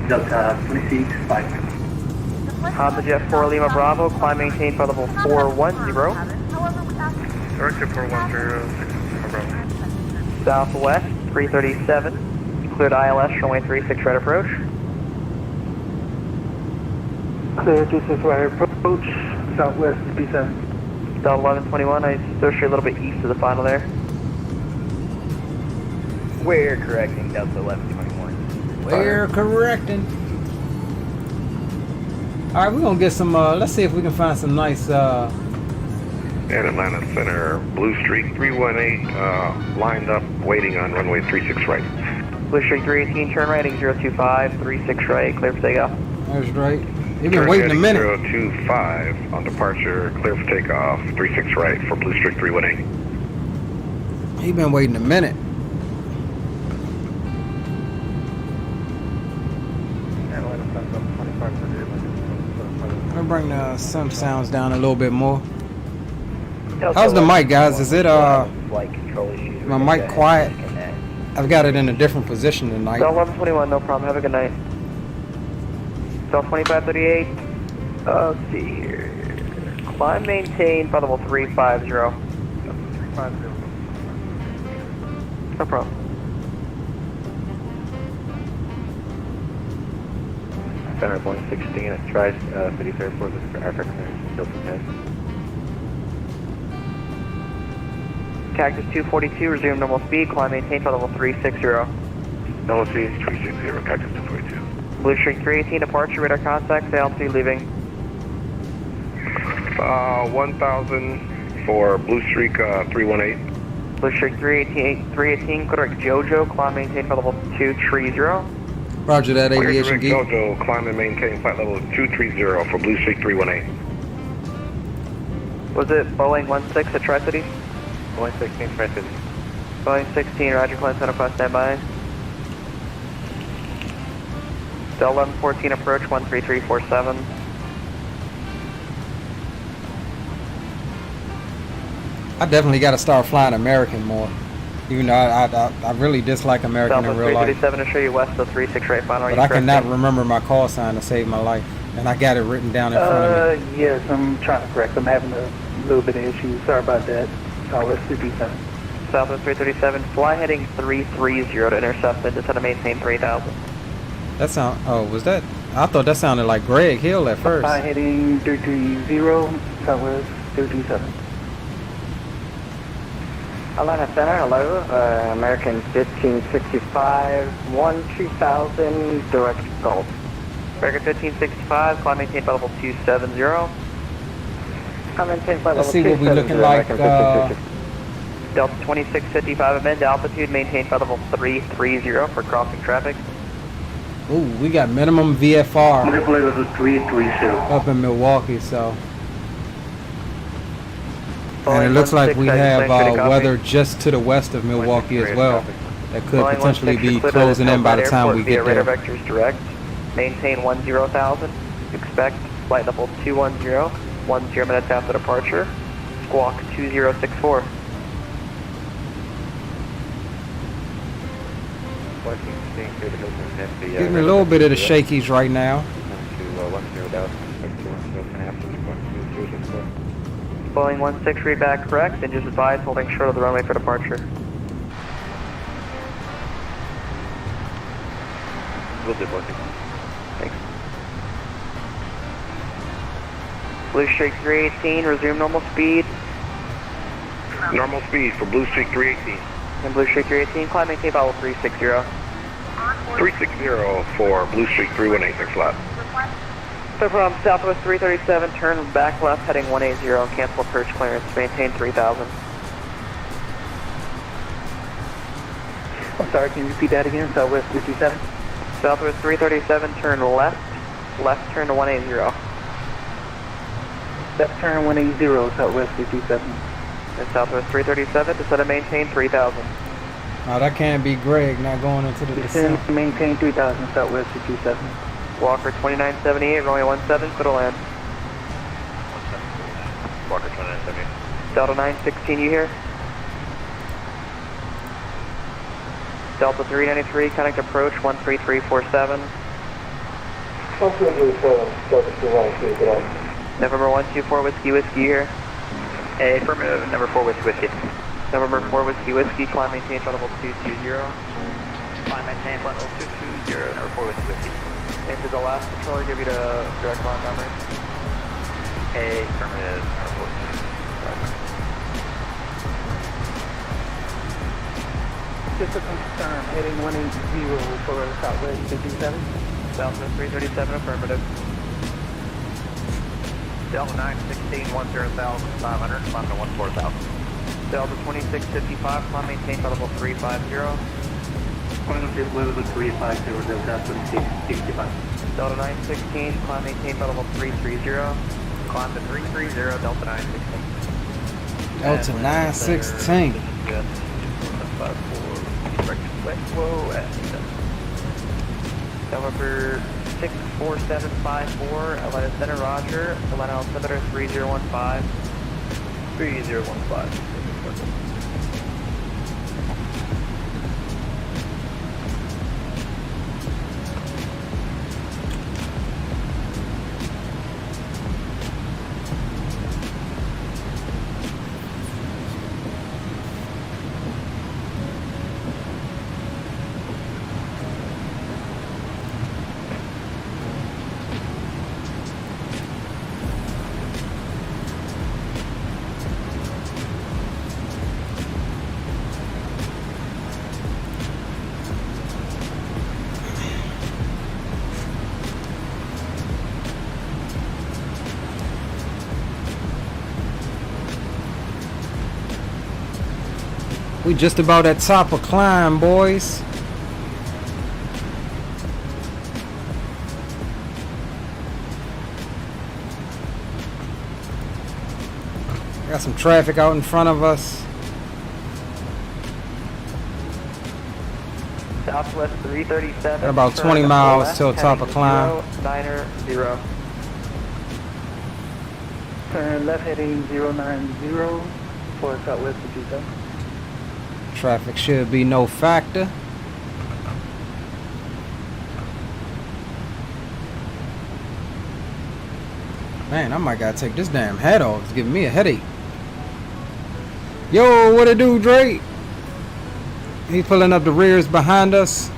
Delta 265. Honda Jet 4 Lima Bravo, climb maintain for level 410. Director 410, 6 Bravo. Southwest 337, cleared ILS, runway 36 right approach. Clear 26 right approach, Southwest 37. Delta 1121, I associate a little bit east of the final there. We're correcting Delta 1121. We're correcting. All right, we're gonna get some. Let's see if we can find some nice. And Atlanta Center, Blue Streak 318, lined up, waiting on runway 36 right. Blue Streak 318, turn right, 025, 36 right, clear for takeoff. That's right. You've been waiting a minute. 025 on departure, clear for takeoff, 36 right for Blue Streak 318. He's been waiting a minute. I'm gonna bring some sounds down a little bit more. How's the mic, guys? Is it my mic quiet? I've got it in a different position tonight. Delta 1121, no problem. Have a good night. Delta 2538. Let's see here. Climb maintain, flight level 350. 350. No problem. Center 116 at Tri City Airport for Africa. Still from head. Cactus 242, resume normal speed, climb maintain for level 360. Normal speed 360, Cactus 242. Blue Streak 318, departure, radar contact, altitude leaving. 1,000 for Blue Streak 318. Blue Streak 318, correct Jojo, climb maintain for level 230. Roger that, aviation geek. Jojo, climb and maintain flight level 230 for Blue Streak 318. Was it Boeing 16 at Tri-City? Boeing 16, Tri-City. Boeing 16, Roger, climb center class standby. Delta 1114, approach 13347. I definitely got to start flying American more. Even though I really dislike American Delta in real life. 337 to show you west of 368 final. But I cannot remember my call sign to save my life. And I got it written down in front of me. Yes, I'm trying to correct. I'm having a little bit of issues. Sorry about that. Southwest 337. Southwest 337, fly heading 330 to intercept and descend to maintain 3000. That sound, oh, was that? I thought that sounded like Greg Hill at first. Fly heading 330, Southwest 337. Atlanta Center, hello, American 1565, 2000, direct Gulf. American 1565, climb maintain by level 270. Climb maintain by level 270. Let's see what we're looking like. Delta 2655 amend altitude, maintain by level 330 for crossing traffic. Ooh, we got minimum VFR Level 330. up in Milwaukee, so. And it looks like we have weather just to the west of Milwaukee as well. That could potentially be closing in by the time we get there. Radar vectors direct. Maintain 10,000. Expect flight level 210. 10 minutes after departure. Squawk 2064. Getting a little bit of the shakies right now. Boeing 16 read back correct, and just advise holding short of the runway for departure. Will do, Boeing. Thanks. Blue Streak 318, resume normal speed. Normal speed for Blue Streak 318. And Blue Streak 318, climb maintain level 360. 360 for Blue Streak 318, next lap. So from Southwest 337, turn back left heading 180, cancel approach clearance, maintain 3000. I'm sorry, can you repeat that again? Southwest 337? Southwest 337, turn left turn to 180. Left turn 180, Southwest 337. And Southwest 337, descend and maintain 3000. Oh, that can't be Greg not going into the descent. Descend, maintain 3000, Southwest 337. Walker 2978, runway 17, clear to land. Walker 2978. Delta 916, you here? Delta 393, connect approach 13347. November 124 Whiskey Whiskey, you here? Hey, affirmative, number 4 Whiskey. November 4 Whiskey Whiskey, climb maintain flight level 220. Climb maintain flight level 220, number 4 Whiskey. And did the last controller give you the direct line number? Hey, affirmative, number 4. Just to confirm, heading 180 for Southwest 57. Southwest 337, affirmative. Delta 916, 10,500, climb to 14,000. Delta 2655, climb maintain by level 350. Final tip level 350, Delta 2665. Delta 916, climb maintain by level 330. Climb to 330, Delta 916. Delta 916. Yes. 54. Whoa, Delta 64754, Atlanta Center, Roger. Atlanta altimeter 3015. 3015. We just about at top of climb, boys. Got some traffic out in front of us. Southwest 337. Got about 20 miles till top of climb. 090. Turn left heading 090 for Southwest 57. Traffic should be no factor. Man, I might gotta take this damn hat off. It's giving me a headache. Yo, what it do, Drake? He pulling up the rears behind us.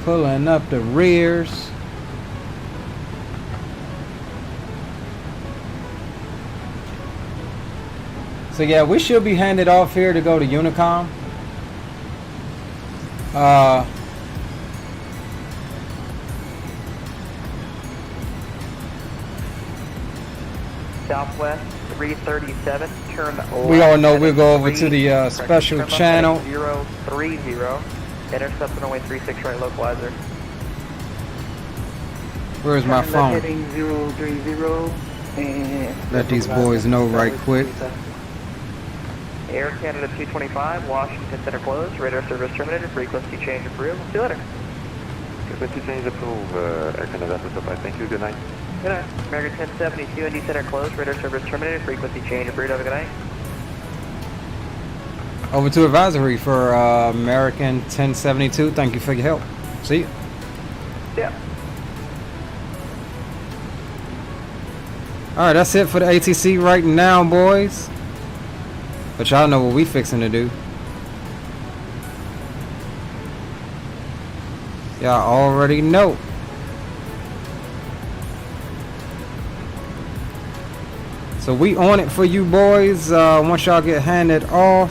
Pulling up the rears. So yeah, we should be handed off here to go to Unicom. Southwest 337, turn left. We all know we'll go over to the special channel. 030, intercept on runway 36 right localizer. Where's my Turn phone? left heading 030 and Let these boys know right quick. Air Canada 225, Washington Center closed, radar service terminated, frequency change approved. See you later. Frequency change approved, Air Canada 225, thank you, good night. Good night. American 1072, ND Center closed, radar service terminated, frequency change approved. Have a good night. Over to advisory for American 1072. Thank you for your help. See you. Yeah. Alright, that's it for the ATC right now, boys. But y'all know what we fixing to do. Y'all already know. So we on it for you boys. Once y'all get handed off.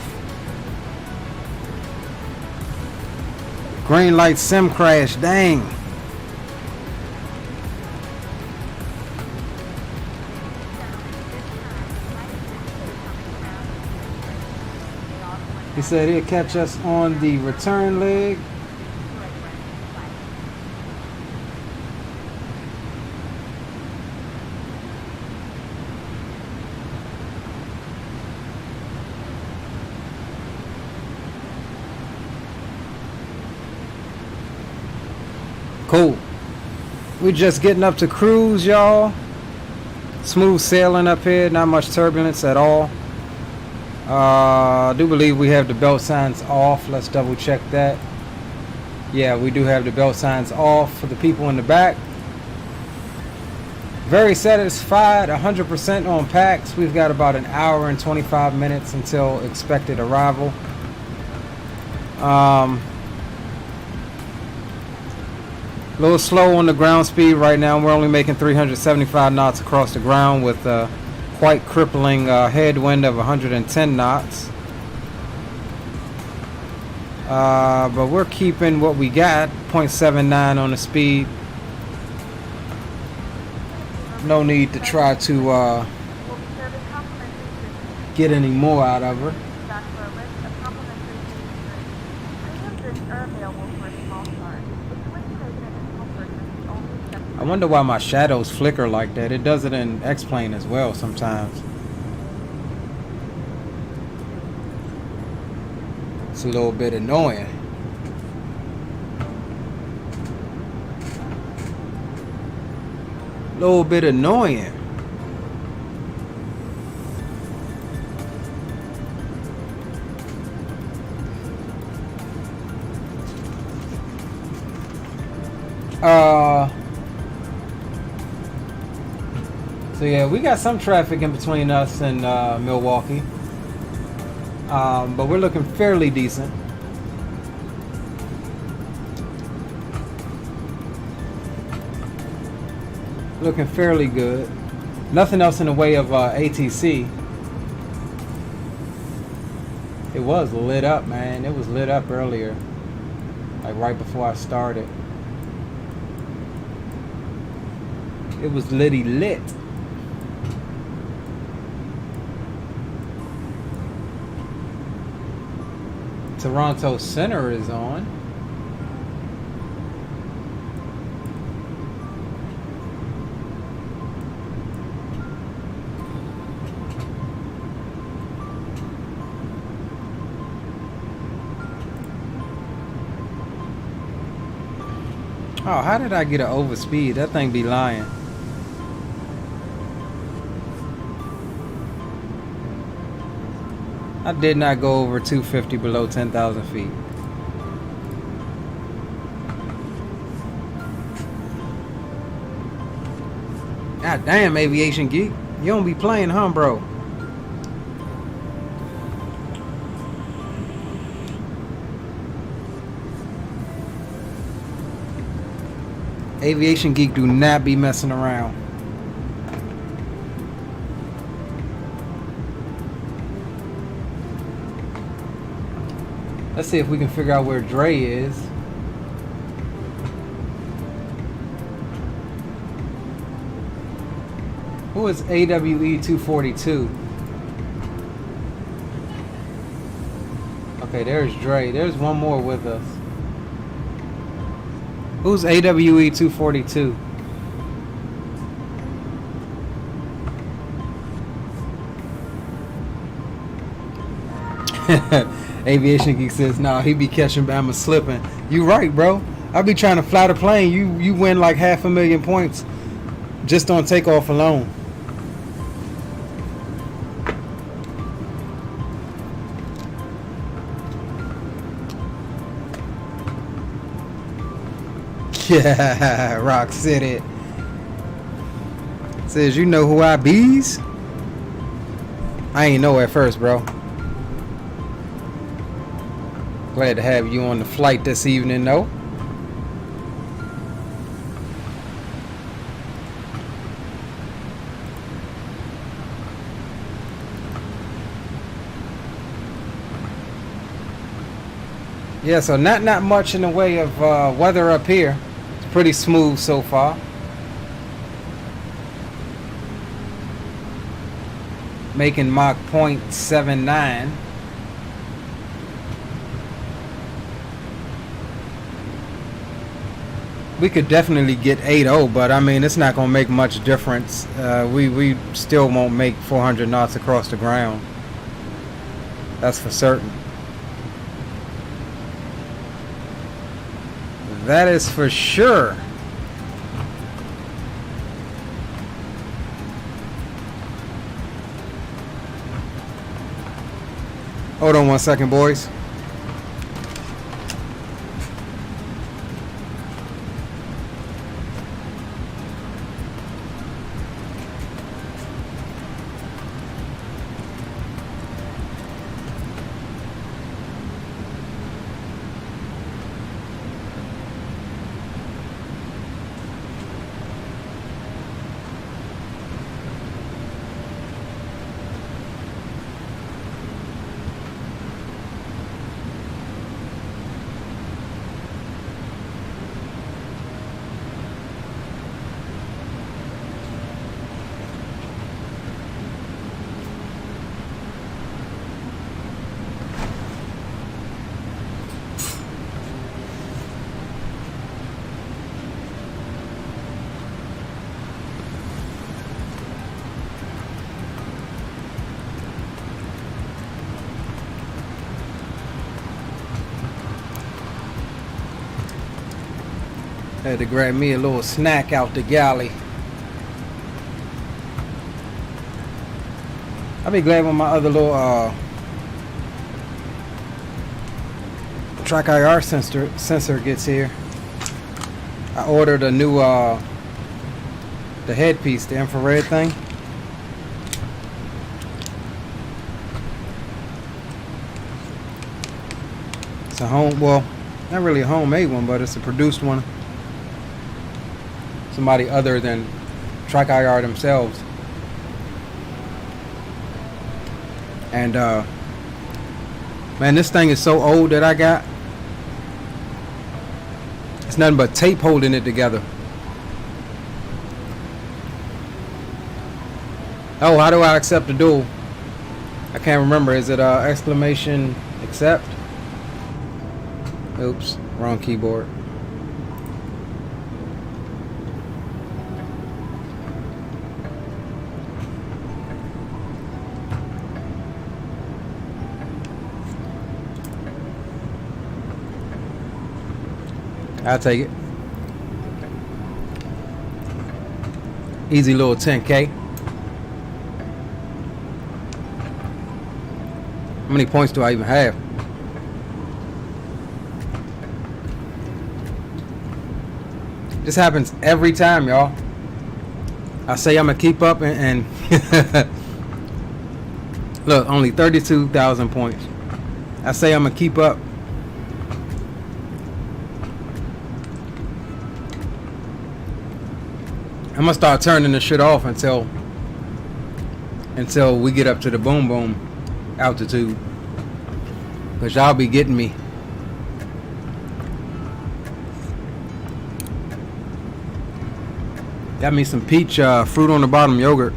Green light sim crash, dang. He said he'll catch us on the return leg. Cool. We just getting up to cruise, y'all. Smooth sailing up here, not much turbulence at all. I do believe we have the belt signs off. Let's double check that. Yeah, we do have the belt signs off for the people in the back. Very satisfied, 100% on packs. We've got about an hour and 25 minutes until expected arrival. A little slow on the ground speed right now. We're only making 375 knots across the ground with a quite crippling headwind of 110 knots. But we're keeping what we got, 0.79 on the speed. No need to try to get any more out of her. I wonder why my shadows flicker like that. It does it in X-Plane as well sometimes. It's a little bit annoying. A little bit annoying. So yeah, we got some traffic in between us and Milwaukee, but we're looking fairly decent. Looking fairly good. Nothing else in the way of ATC. It was lit up, man. It was lit up earlier, like right before I started. It was litty lit. Toronto Center is on. Oh, how did I get an overspeed? That thing be lying. I did not go over 250 below 10,000 feet. God damn, Aviation Geek. You don't be playing, huh, bro? Aviation Geek do not be messing around. Let's see if we can figure out where Dre is. Who is AWE 242? Okay, there's Dre. There's one more with us. Who's AWE 242? Aviation Geek says, nah, he be catching Bama slipping. You right, bro. I be trying to fly the plane. You win like 500,000 points just on takeoff alone. Yeah, Rock City. Says, you know who I bees? I ain't know at first, bro. Glad to have you on the flight this evening, though. Yeah, so not much in the way of weather up here. It's pretty smooth so far. Making Mach 0.79. We could definitely get 8.0, but I mean, it's not going to make much difference. We still won't make 400 knots across the ground. That's for certain. That is for sure. Hold on one second, boys. Had to grab me a little snack out the galley. I'll be glad when my other little track IR sensor gets here. I ordered a new the headpiece, the infrared thing. It's a well, not really a homemade one, but it's a produced one. Somebody other than Track IR themselves. And man, this thing is so old that I got. It's nothing but tape holding it together. Oh, how do I accept the duel? I can't remember. Is it exclamation accept? Oops, wrong keyboard. I'll take it. Easy little 10K. How many points do I even have? This happens every time, y'all. I say I'm gonna keep up and look, only 32,000 points. I say I'm gonna keep up. I'm gonna start turning this shit off until we get up to the boom boom altitude, cause y'all be getting me. Got me some peach fruit on the bottom yogurt.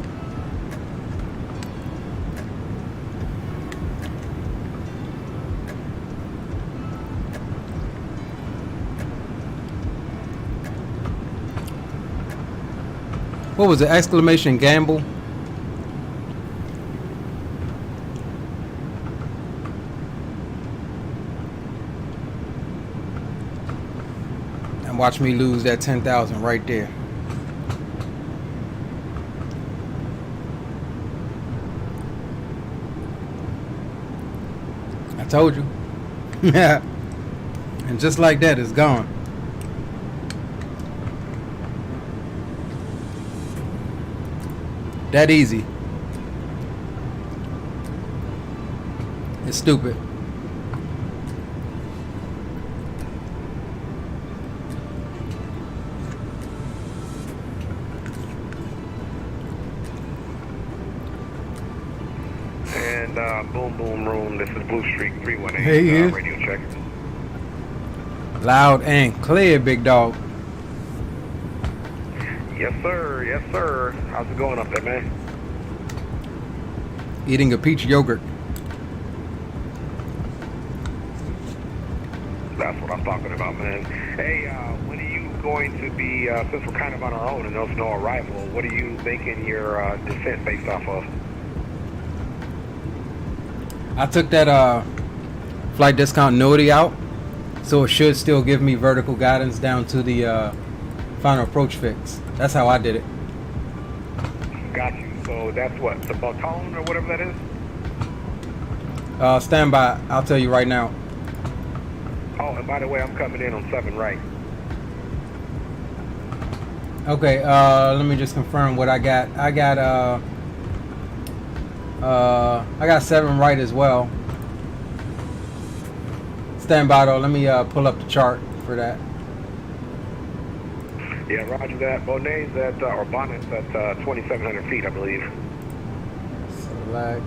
What was it? Exclamation gamble. And watch me lose that 10,000 right there. I told you. Yeah. And just like that, it's gone. That easy. It's stupid. And boom boom room, this is Blue Streak 318. Hey, radio check. Loud and clear, big dog. Yes sir, yes sir. How's it going up there, man? Eating a peach yogurt. That's what I'm talking about, man. Hey, when are you going to be, since we're kind of on our own and there's no arrival, what are you thinking your descent based off of? I took that flight discontinuity out, so it should still give me vertical guidance down to the final approach fix. That's how I did it. Got you. So that's what, the baton or whatever that is? Stand by. I'll tell you right now. Oh, and by the way, I'm coming in on 7 right. Okay, let me just confirm what I got. I got 7 right as well. Stand by though. Let me pull up the chart for that. Yeah, roger that. Bonnet's at, or Bonnet's at 2,700 feet, I believe. Select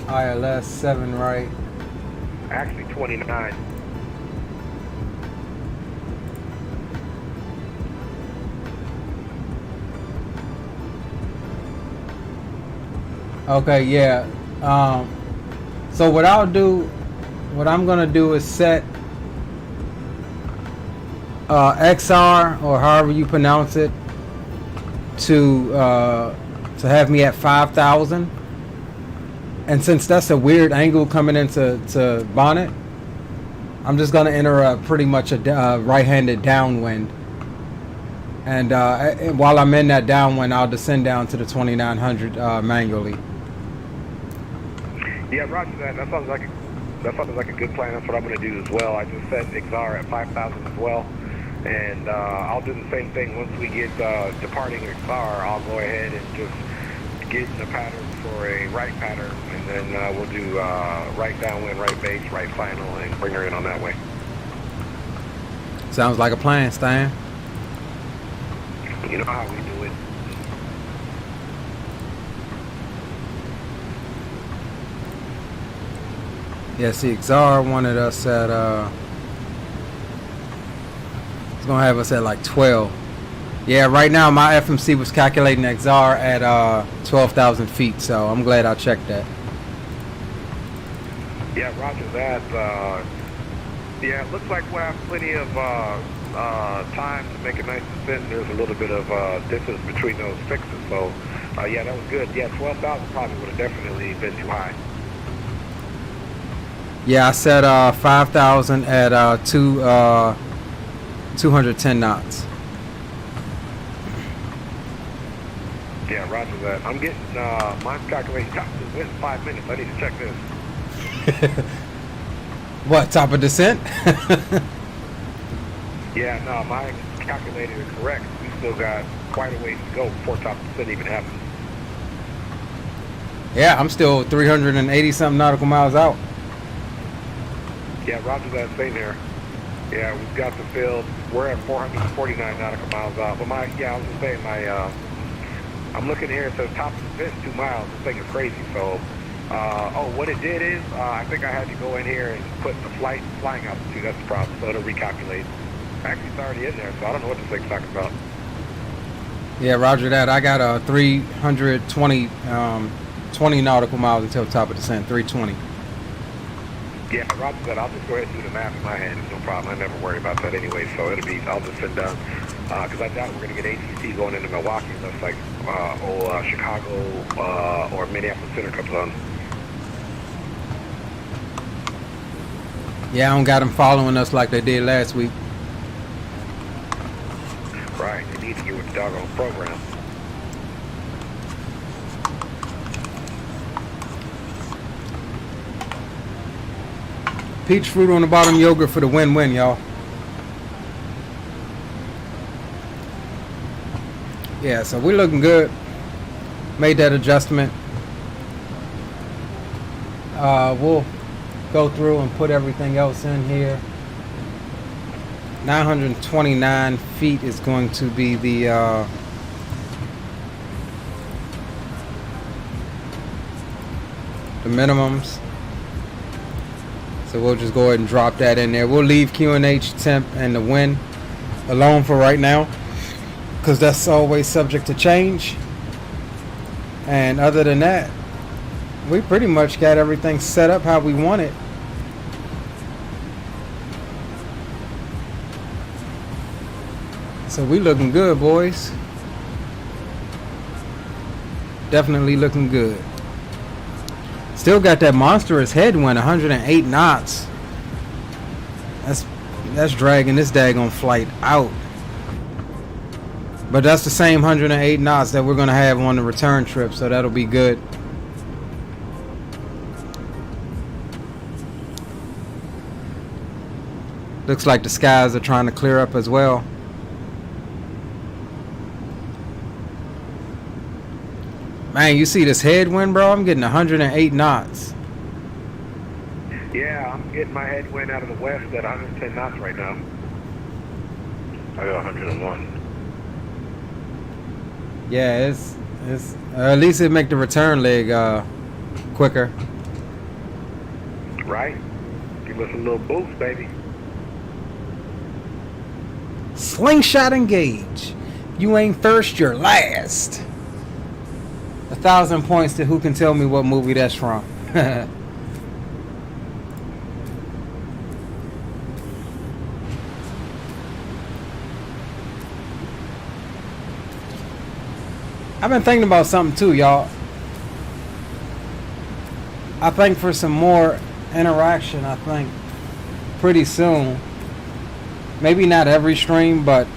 ILS 7 right. Actually 29. Okay, yeah. So what I'm gonna do is set XR, or however you pronounce it, to have me at 5,000. And since that's a weird angle coming into Bonnet, I'm just gonna enter pretty much a right-handed downwind, and while I'm in that downwind, I'll descend down to the 2900 manually. Yeah, roger that. That sounds like a good plan. That's what I'm going to do as well. I just set XR at 5,000 as well, and I'll do the same thing once we get departing XR. I'll go ahead and just get in the pattern for a right pattern, and then we'll do right downwind, right base, right final, and bring her in on that way. Sounds like a plan, Stan. You know how we do it. Yeah, see, XR wanted us at, it's gonna have us at like 12. Yeah, right now my FMC was calculating XR at 12,000 feet, so I'm glad I checked that. Yeah, roger that. Yeah, it looks like we'll have plenty of time to make a nice descent. There's a little bit of distance between those fixes, so yeah, that was good. Yeah, 12,000 probably would have definitely been too high. Yeah, I set 5,000 at 210 knots. Yeah, roger that. I'm getting, mine's calculating top of the 5 minutes. I need to check this. What, top of descent? Yeah, no, my calculator is correct. We still got quite a ways to go before top of descent even happens. Yeah, I'm still 380 something nautical miles out. Yeah, roger that, same here. Yeah, we've got the field. We're at 449 nautical miles out. But I was just saying, I'm looking here, it says top of the descent 2 miles. This thing is crazy. So, what it did is, I think I had to go in here and put the flying altitude. That's the problem. So it'll recalculate. Actually, it's already in there, so I don't know what this thing's talking about. Yeah, roger that. I got 320 20 nautical miles until top of descent, 320. Yeah, roger that. I'll just go ahead and do the math in my head. It's no problem. I never worry about that anyway, so I'll just send down. Because I doubt we're going to get ATC going into Milwaukee unless like Chicago or Minneapolis Center comes on. Yeah, I don't got them following us like they did last week. Right, they need to get with the doggone program. Peach fruit on the bottom, yogurt for the win-win, y'all. Yeah, so we're looking good. Made that adjustment. We'll go through and put everything else in here. 929 feet is going to be the minimums. So we'll just go ahead and drop that in there. We'll leave QNH, temp, and the wind alone for right now, because that's always subject to change. And other than that, we pretty much got everything set up how we want it. So we looking good, boys. Definitely looking good. Still got that monstrous headwind, 108 knots. That's dragging this daggone flight out. But that's the same 108 knots that we're gonna have on the return trip, so that'll be good. Looks like the skies are trying to clear up as well. Man, you see this headwind, bro? I'm getting 108 knots. Yeah, I'm getting my headwind out of the west at 110 knots right now. I got 101. Yeah, it's at least it make the return leg quicker. Right? Give us a little boost, baby. Slingshot engage. You ain't first, you're last. 1,000 points to who can tell me what movie that's from. I've been thinking about something too, y'all. I think for some more interaction, I think pretty soon, maybe not every stream, but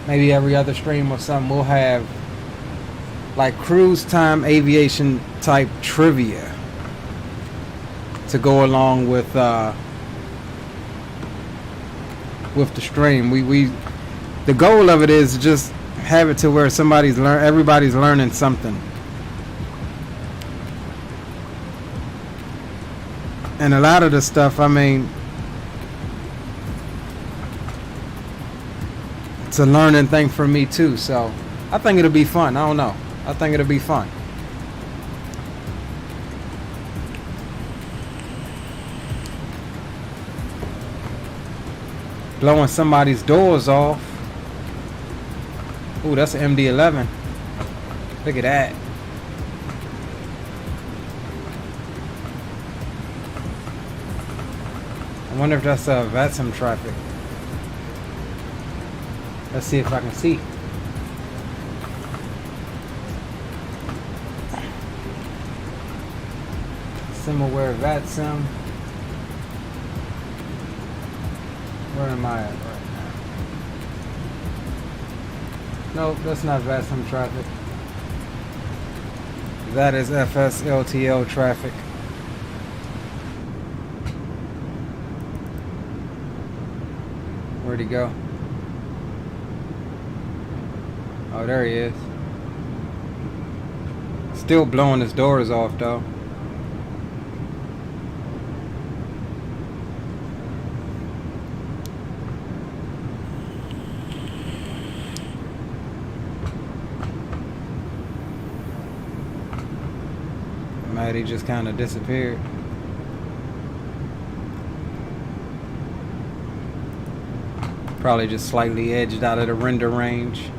maybe every other stream or something, we'll have like cruise time aviation type trivia to go along with the stream. The goal of it is to just have it to where everybody's learning something. And a lot of the stuff, I mean, it's a learning thing for me too, so I think it'll be fun. I don't know. I think it'll be fun. Blowing somebody's doors off. Ooh, that's an MD-11. Look at that. I wonder if that's VATSIM traffic. Let's see if I can see. Similar VATSIM. Where am I at right now? Nope, that's not VATSIM traffic. That is FSLTL traffic. Where'd he go? Oh, there he is. Still blowing his doors off though. He just kind of disappeared. Probably just slightly edged out of the render range.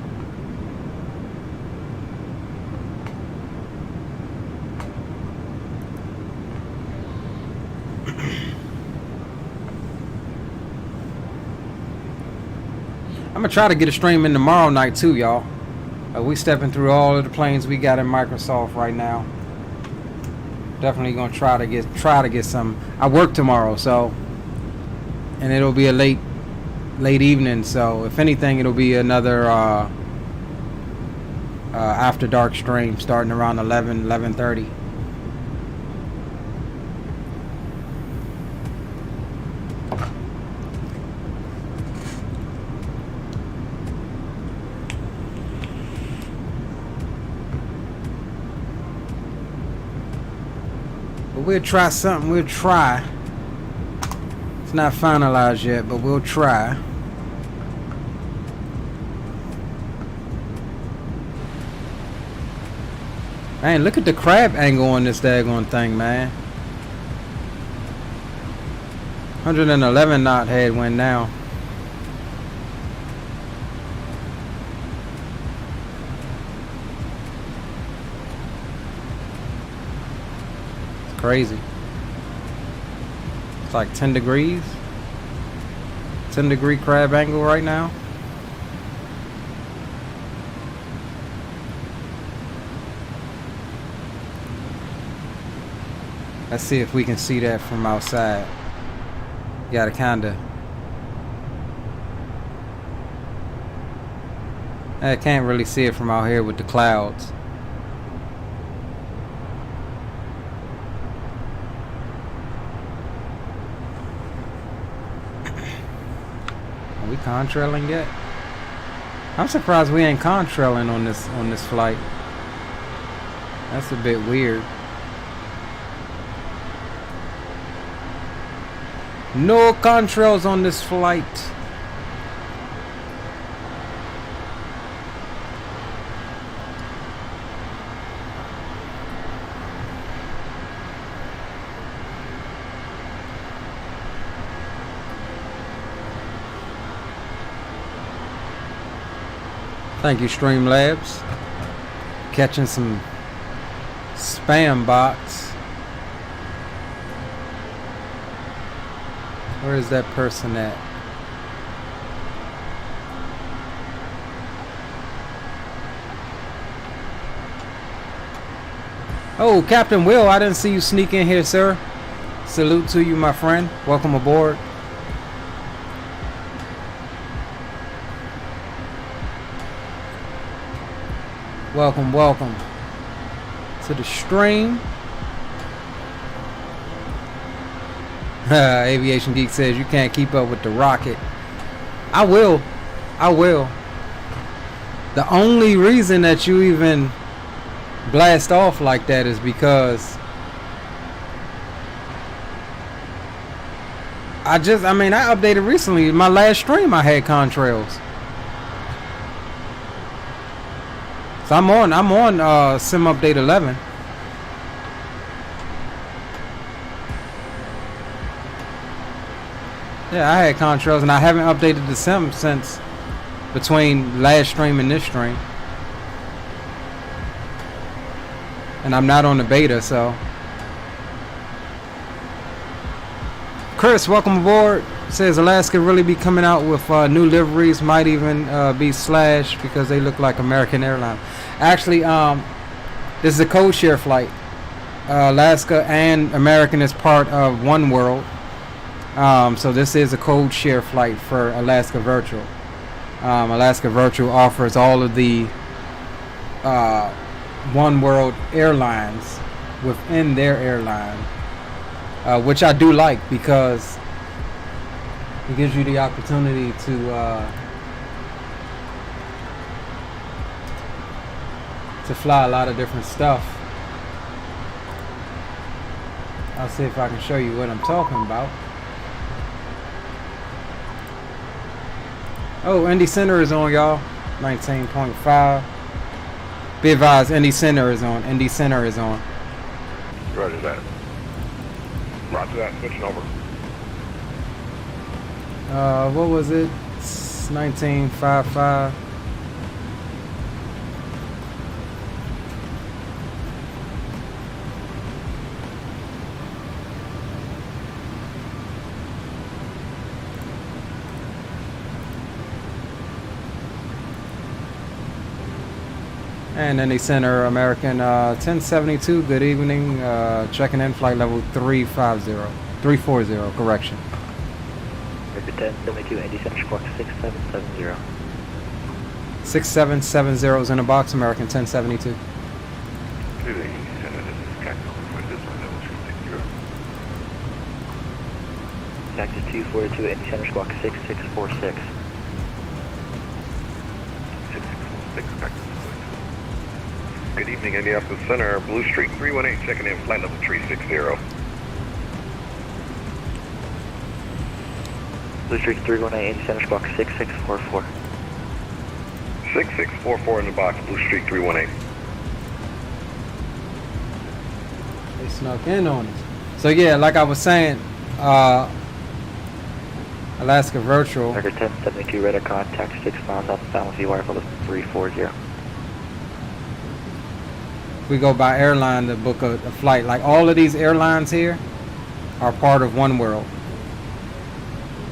I'm gonna try to get a stream in tomorrow night too, y'all. We stepping through all of the planes we got in Microsoft right now. Definitely gonna try to get some. I work tomorrow, so, and it'll be a late evening. So if anything, it'll be another after dark stream starting around 11:30. We'll try something. We'll try. It's not finalized yet, but we'll try. Man, look at the crab angle on this daggone thing, man. 111 knot headwind now. Crazy. It's like 10 degrees. 10-degree crab angle right now. Let's see if we can see that from outside. You gotta kinda. I can't really see it from out here with the clouds. Are we contrailing yet? I'm surprised we ain't contrailing on this flight. That's a bit weird. No contrails on this flight. Thank you, Streamlabs. Catching some spam bots. Where is that person at? Oh, Captain Will, I didn't see you sneak in here, sir. Salute to you, my friend. Welcome aboard. Welcome, welcome to the stream. Aviation Geek says you can't keep up with the rocket. I will. I will. The only reason that you even blast off like that is because I updated recently. My last stream I had contrails. So I'm on sim update 11. Yeah, I had contrails and I haven't updated the sim since between last stream and this stream. And I'm not on the beta, so. Chris, welcome aboard. Says Alaska really be coming out with new liveries, might even be Slash because they look like American Airlines. Actually, this is a codeshare flight. Alaska and American is part of OneWorld. So this is a codeshare flight for Alaska Virtual. Alaska Virtual offers all of the OneWorld airlines within their airline, which I do like because it gives you the opportunity to fly a lot of different stuff. I'll see if I can show you what I'm talking about. Oh, Indy Center is on, y'all. 19.5. Be advised, Indy Center is on. Indy Center is on. Roger that. Roger that. Switching over. What was it? It's 19.55. And Indy Center, American 1072, good evening. Checking in, flight level 340, correction. American 1072, Indy Center, squawk 6770. 6770 is in the box, American 1072. Taxi 242, Indy Center, squawk 6646. 6646, good evening, Indianapolis Center, Blue Street 318, checking in, flight level 360. Blue Street 318, Indy Center, squawk 6644. 6644 in the box, Blue Street 318. They snuck in on us. So yeah, like I was saying, Alaska Virtual. American 1072, radar contact 6 miles off the Falmouth wire for the 340. We go by airline to book a flight. Like all of these airlines here are part of OneWorld.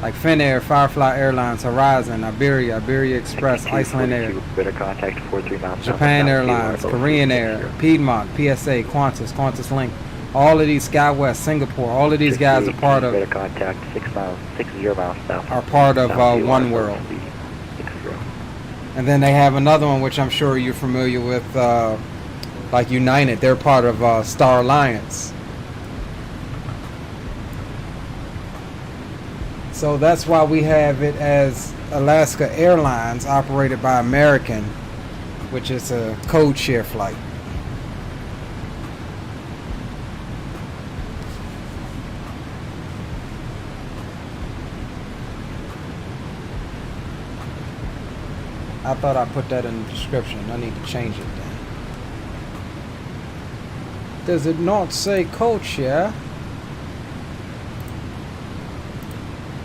Like Finnair, Firefly Airlines, Horizon, Iberia, Iberia Express, Iceland Air, contact 43 miles Japan Airlines, Korean Air, Piedmont, PSA, Qantas Link. All of these, SkyWest, Singapore, all of these guys are part of. Contact 60 miles south. Are part of OneWorld. And then they have another one which I'm sure you're familiar with. Like United, they're part of Star Alliance. So that's why we have it as Alaska Airlines, operated by American, which is a code share flight. I thought I put that in the description. I need to change it then. Does it not say Codeshare?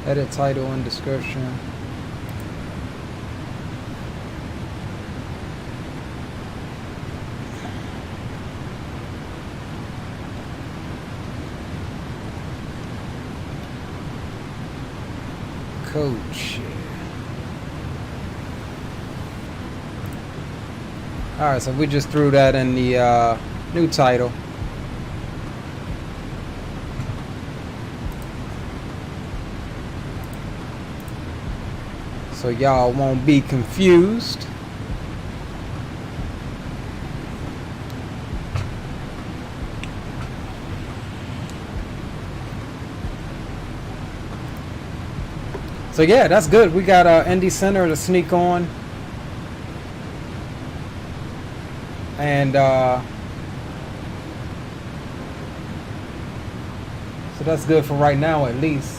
Edit title and description. Codeshare. Alright, so we just threw that in the new title. so y'all won't be confused. So yeah, that's good. We got Indy Center to sneak on, and so that's good for right now, at least.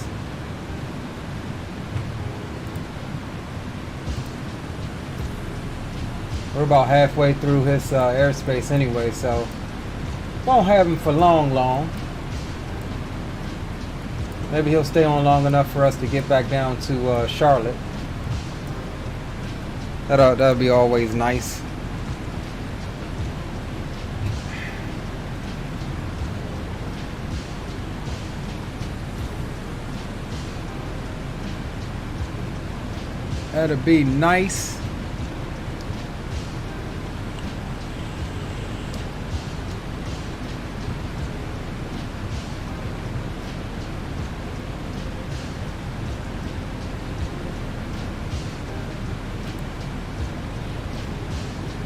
We're about halfway through his airspace anyway, so won't have him for long. Maybe he'll stay on long enough for us to get back down to Charlotte. That'll be always nice. That'll be nice.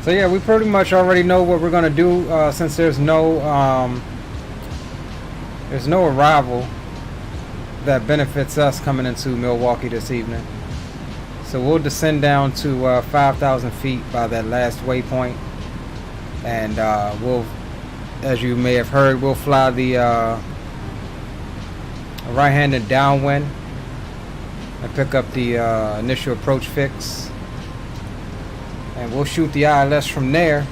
So yeah, we pretty much already know what we're gonna do since there's no arrival that benefits us coming into Milwaukee this evening. So we'll descend down to 5,000 feet by that last waypoint, and we'll, as you may have heard, we'll fly the right-handed downwind and pick up the initial approach fix. And we'll shoot the ILS from there.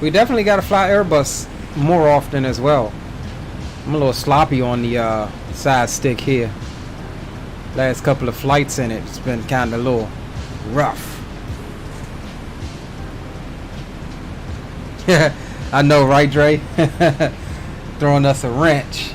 We definitely got to fly Airbus more often as well. I'm a little sloppy on the side stick here. Last couple of flights in it, it's been kind of a little rough. I know, right, Dre? Throwing us a wrench.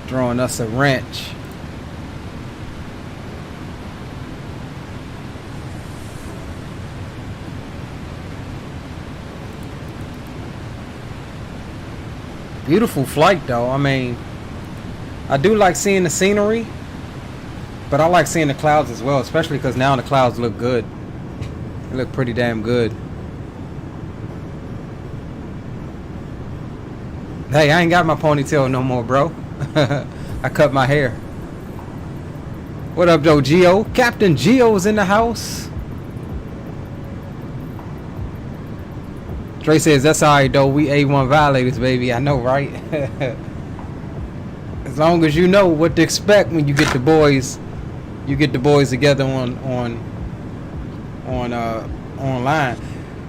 Throwing us a wrench. Beautiful flight though. I mean, I do like seeing the scenery, but I like seeing the clouds as well, especially because now the clouds look good. They look pretty damn good. Hey, I ain't got my ponytail no more, bro. I cut my hair. What up, though, Geo? Captain Geo's in the house. Dre says, that's alright, though. We A1 violators, baby. I know, right? As long as you know what to expect when you get the boys, together online.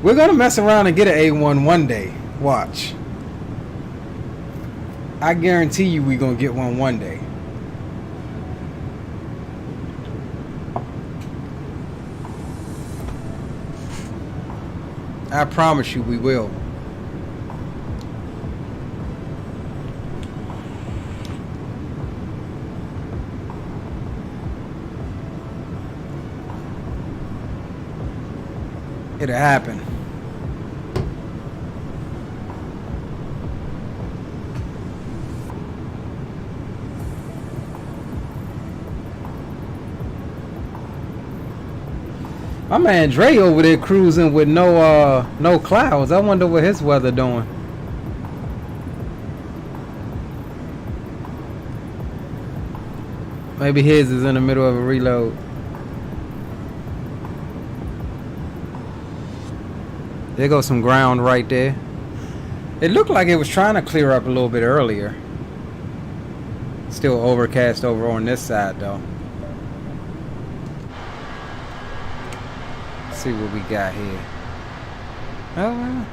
We're gonna mess around and get an A1 one day. Watch. I guarantee you we're gonna get one day. I promise you we will. It'll happen. My man Dre over there cruising with no clouds. I wonder what his weather doing. Maybe his is in the middle of a reload. There goes some ground right there. It looked like it was trying to clear up a little bit earlier. Still overcast over on this side though. See what we got here. Oh well.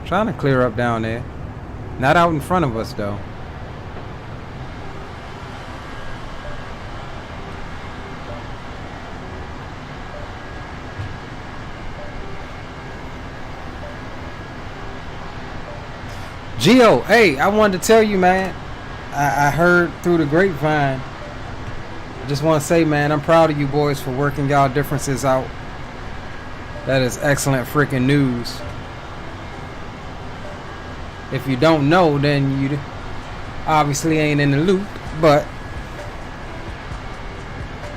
Trying to clear up down there. Not out in front of us though. Gio, hey, I wanted to tell you, man. I heard through the grapevine. I just want to say, man, I'm proud of you boys for working y'all differences out. That is excellent freaking news. If you don't know, then you obviously ain't in the loop. But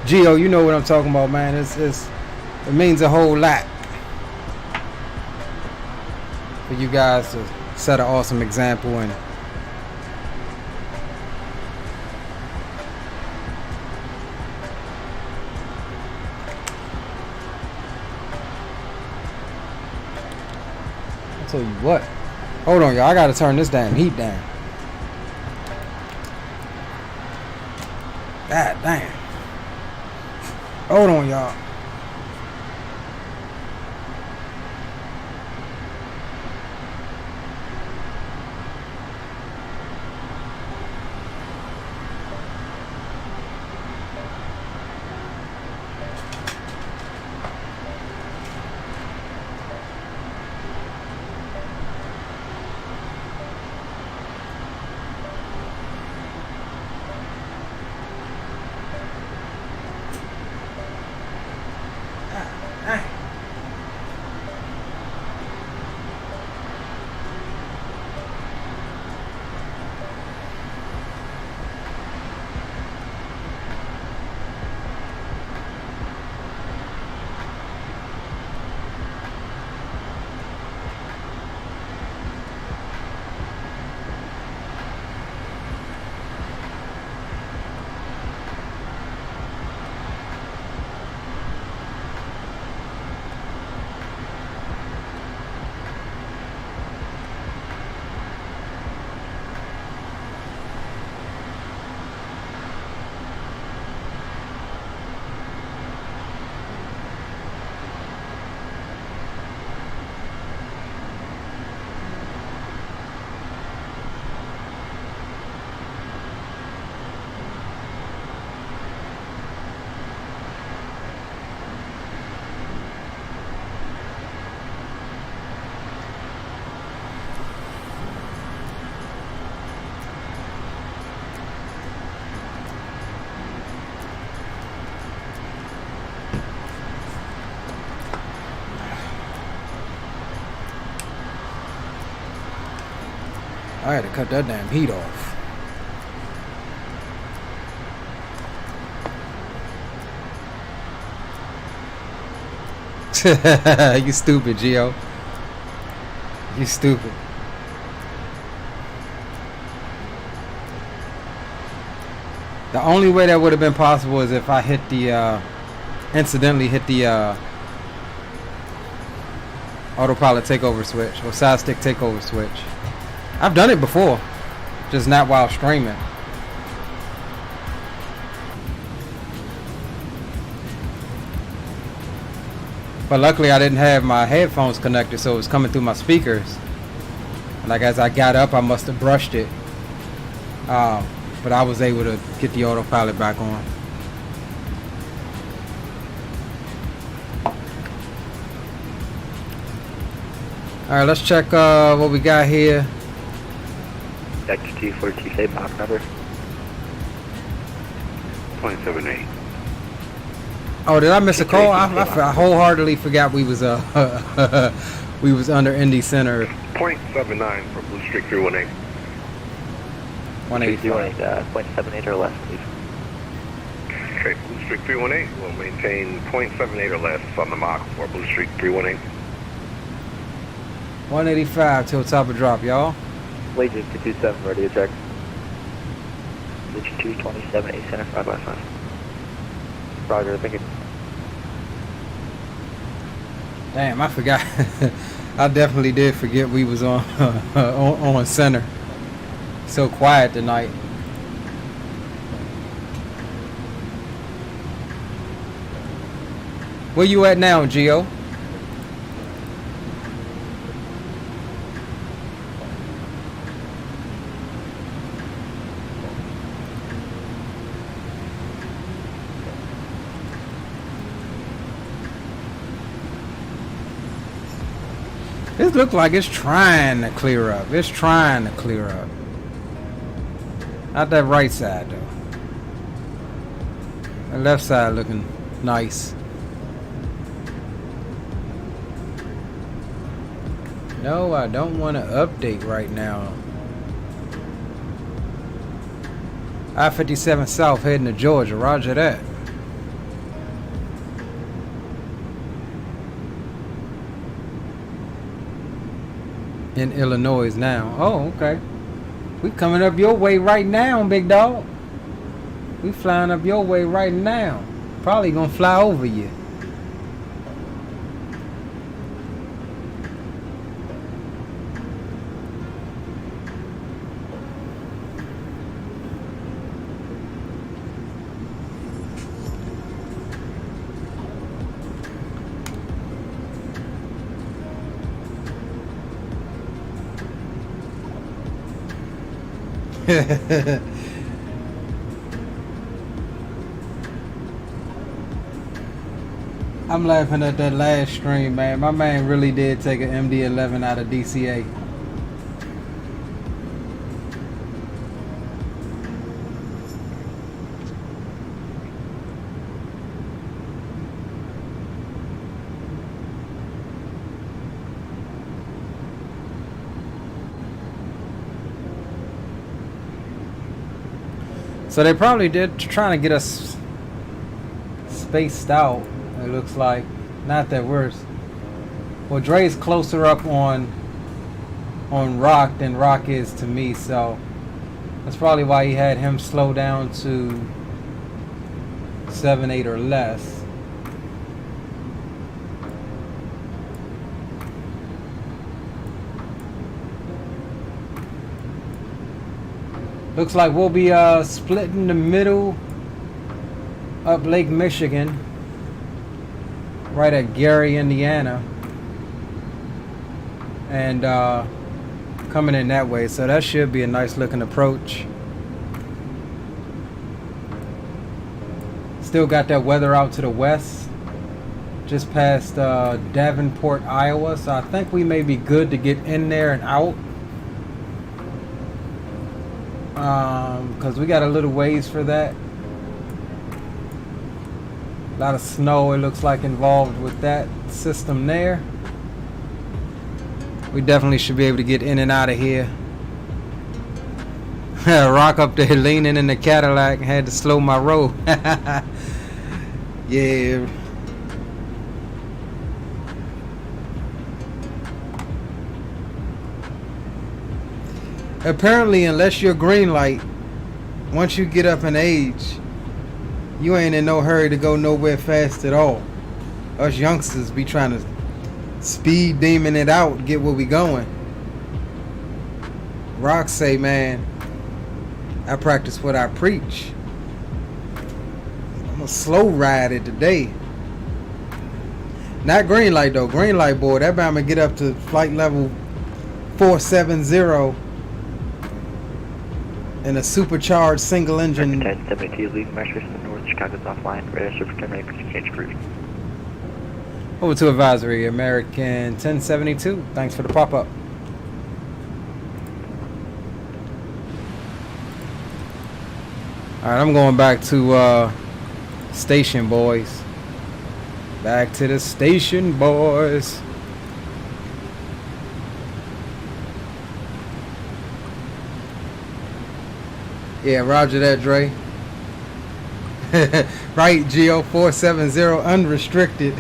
Gio, you know what I'm talking about, man. It means a whole lot for you guys to set an awesome example. And I'll tell you what. Hold on, y'all. I gotta turn this damn heat down. God damn. Hold on, y'all. I had to cut that damn heat off. You stupid, Gio. You stupid. The only way that would have been possible is if I hit the, incidentally hit the, autopilot takeover switch or side stick takeover switch. I've done it before, just not while streaming. But luckily I didn't have my headphones connected, so it was coming through my speakers. And like as I got up, I must have brushed it. But I was able to get the autopilot back on. Alright, let's check what we got here. XT42, say Mach number. 0.78. Oh, did I miss a call? I wholeheartedly forgot we was we was under Indy Center. 0.79 for Blue Streak 318. 185. 0.78 or less, please. Okay, Blue Streak 318 will maintain 0.78 or less on the Mach for Blue Streak 318. 185 till top of drop, y'all. Legion 227, ready to check. Legion 227, 8 center, 5 by 5. Roger, thank you. Damn, I forgot. I definitely did forget we was on on center. So quiet tonight. Where you at now, Gio? This looks like it's trying to clear up. It's trying to clear up. Not that right side though. The left side looking nice. No, I don't want to update right now. I-57 South heading to Georgia. Roger that. In Illinois now. Oh, okay. We coming up your way right now, big dog. We flying up your way right now. Probably gonna fly over you. I'm laughing at that last stream, man. My man really did take an MD-11 out of DCA. So they probably did trying to get us spaced out. It looks like, not that worse. Well, Dre's closer up on Rock than Rock is to me, so that's probably why he had him slow down to 7-8 or less. Looks like we'll be splitting the middle up Lake Michigan, right at Gary, Indiana, and coming in that way. So that should be a nice looking approach. Still got that weather out to the west, just past Davenport, Iowa. So I think we may be good to get in there and out. Because we got a little ways for that. A lot of snow, it looks like, involved with that system there. We definitely should be able to get in and out of here. Rock up there leaning in the Cadillac, had to slow my roll. Yeah. Apparently, unless you're green light, once you get up in age, you ain't in no hurry to go nowhere fast at all. Us youngsters be trying to speed demon it out, get where we going. Rock say, man, I practice what I preach. I'm gonna slow ride it today. Not green light though. Green light, boy, that bound to get up to flight level 470 in a supercharged single engine. 1072, leave measures to north, Chicago's offline, radar for terminate, exchange cruise. Over to advisory, American 1072. Thanks for the pop-up. Alright, I'm going back to station, boys. Back to the station, boys. Yeah, roger that, Dre. Right, GO470 unrestricted.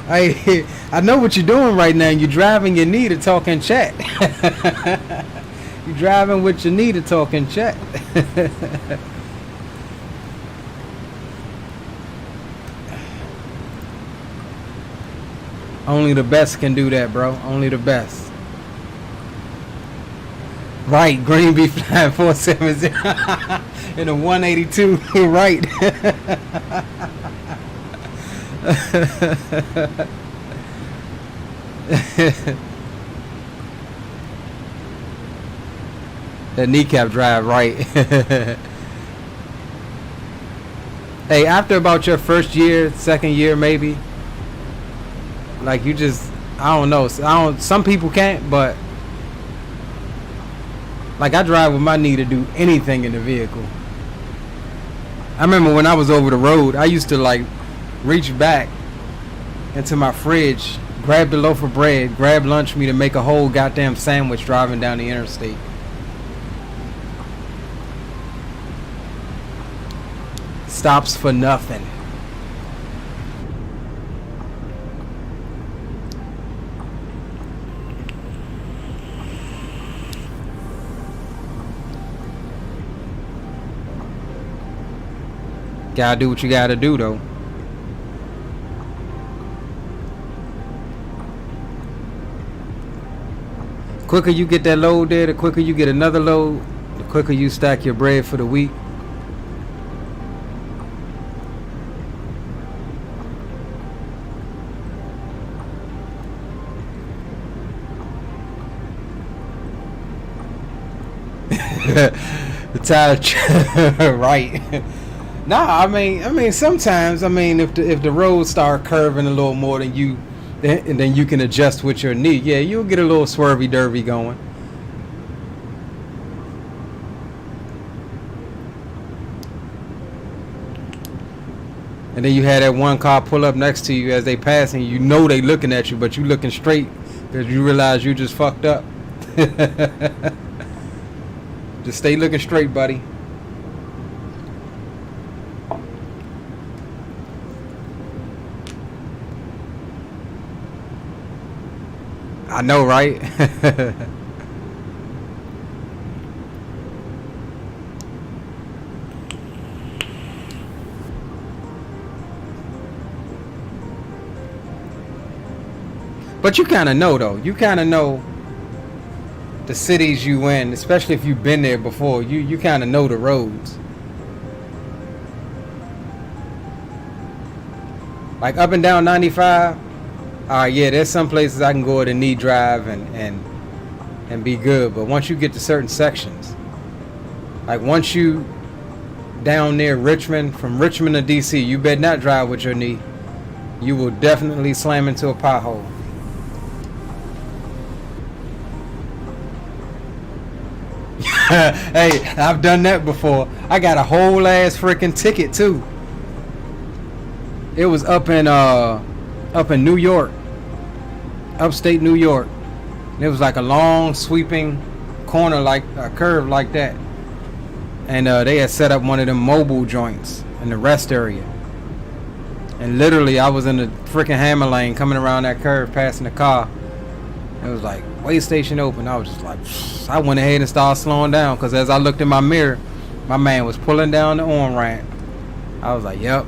I know what you're doing right now. You're driving your knee to talk in chat. You're driving with your knee to talk in chat. Only the best can do that, bro. Only the best. Right, Green Bee flying 470 in a 182. Right. That kneecap drive, right. Hey, after about your first year, second year maybe, like you just, I don't know. Some people can't, but like I drive with my knee to do anything in the vehicle. I remember when I was over the road, I used to like reach back into my fridge, grab the loaf of bread, grab lunch meat, and make a whole goddamn sandwich driving down the interstate. Stops for nothing. Gotta do what you gotta do, though. Quicker you get that load there, the quicker you get another load, the quicker you stack your bread for the week. The tire, right? Nah, I mean, sometimes, if the roads start curving a little more than you, and then you can adjust with your knee. Yeah, you'll get a little swervy dervy going. And then you had that one car pull up next to you as they passing. You know they looking at you, but you looking straight because you realize you just fucked up. Just stay looking straight, buddy. I know, right? But you kind of know, though. You kind of know the cities you in, especially if you've been there before. You kind of know the roads. Like up and down 95. Yeah, there's some places I can go at a knee drive and be good. But once you get to certain sections, like once you down near Richmond, from Richmond to DC, you better not drive with your knee. You will definitely slam into a pothole. Hey, I've done that before. I got a whole ass freaking ticket too. It was up in New York, upstate New York. And it was like a long sweeping corner, like a curve like that. And they had set up one of them mobile joints in the rest area. And literally, I was in the freaking hammer lane coming around that curve, passing the car. It was like, way station open. I was just like, I went ahead and started slowing down because as I looked in my mirror, my man was pulling down the on ramp. I was like, yep,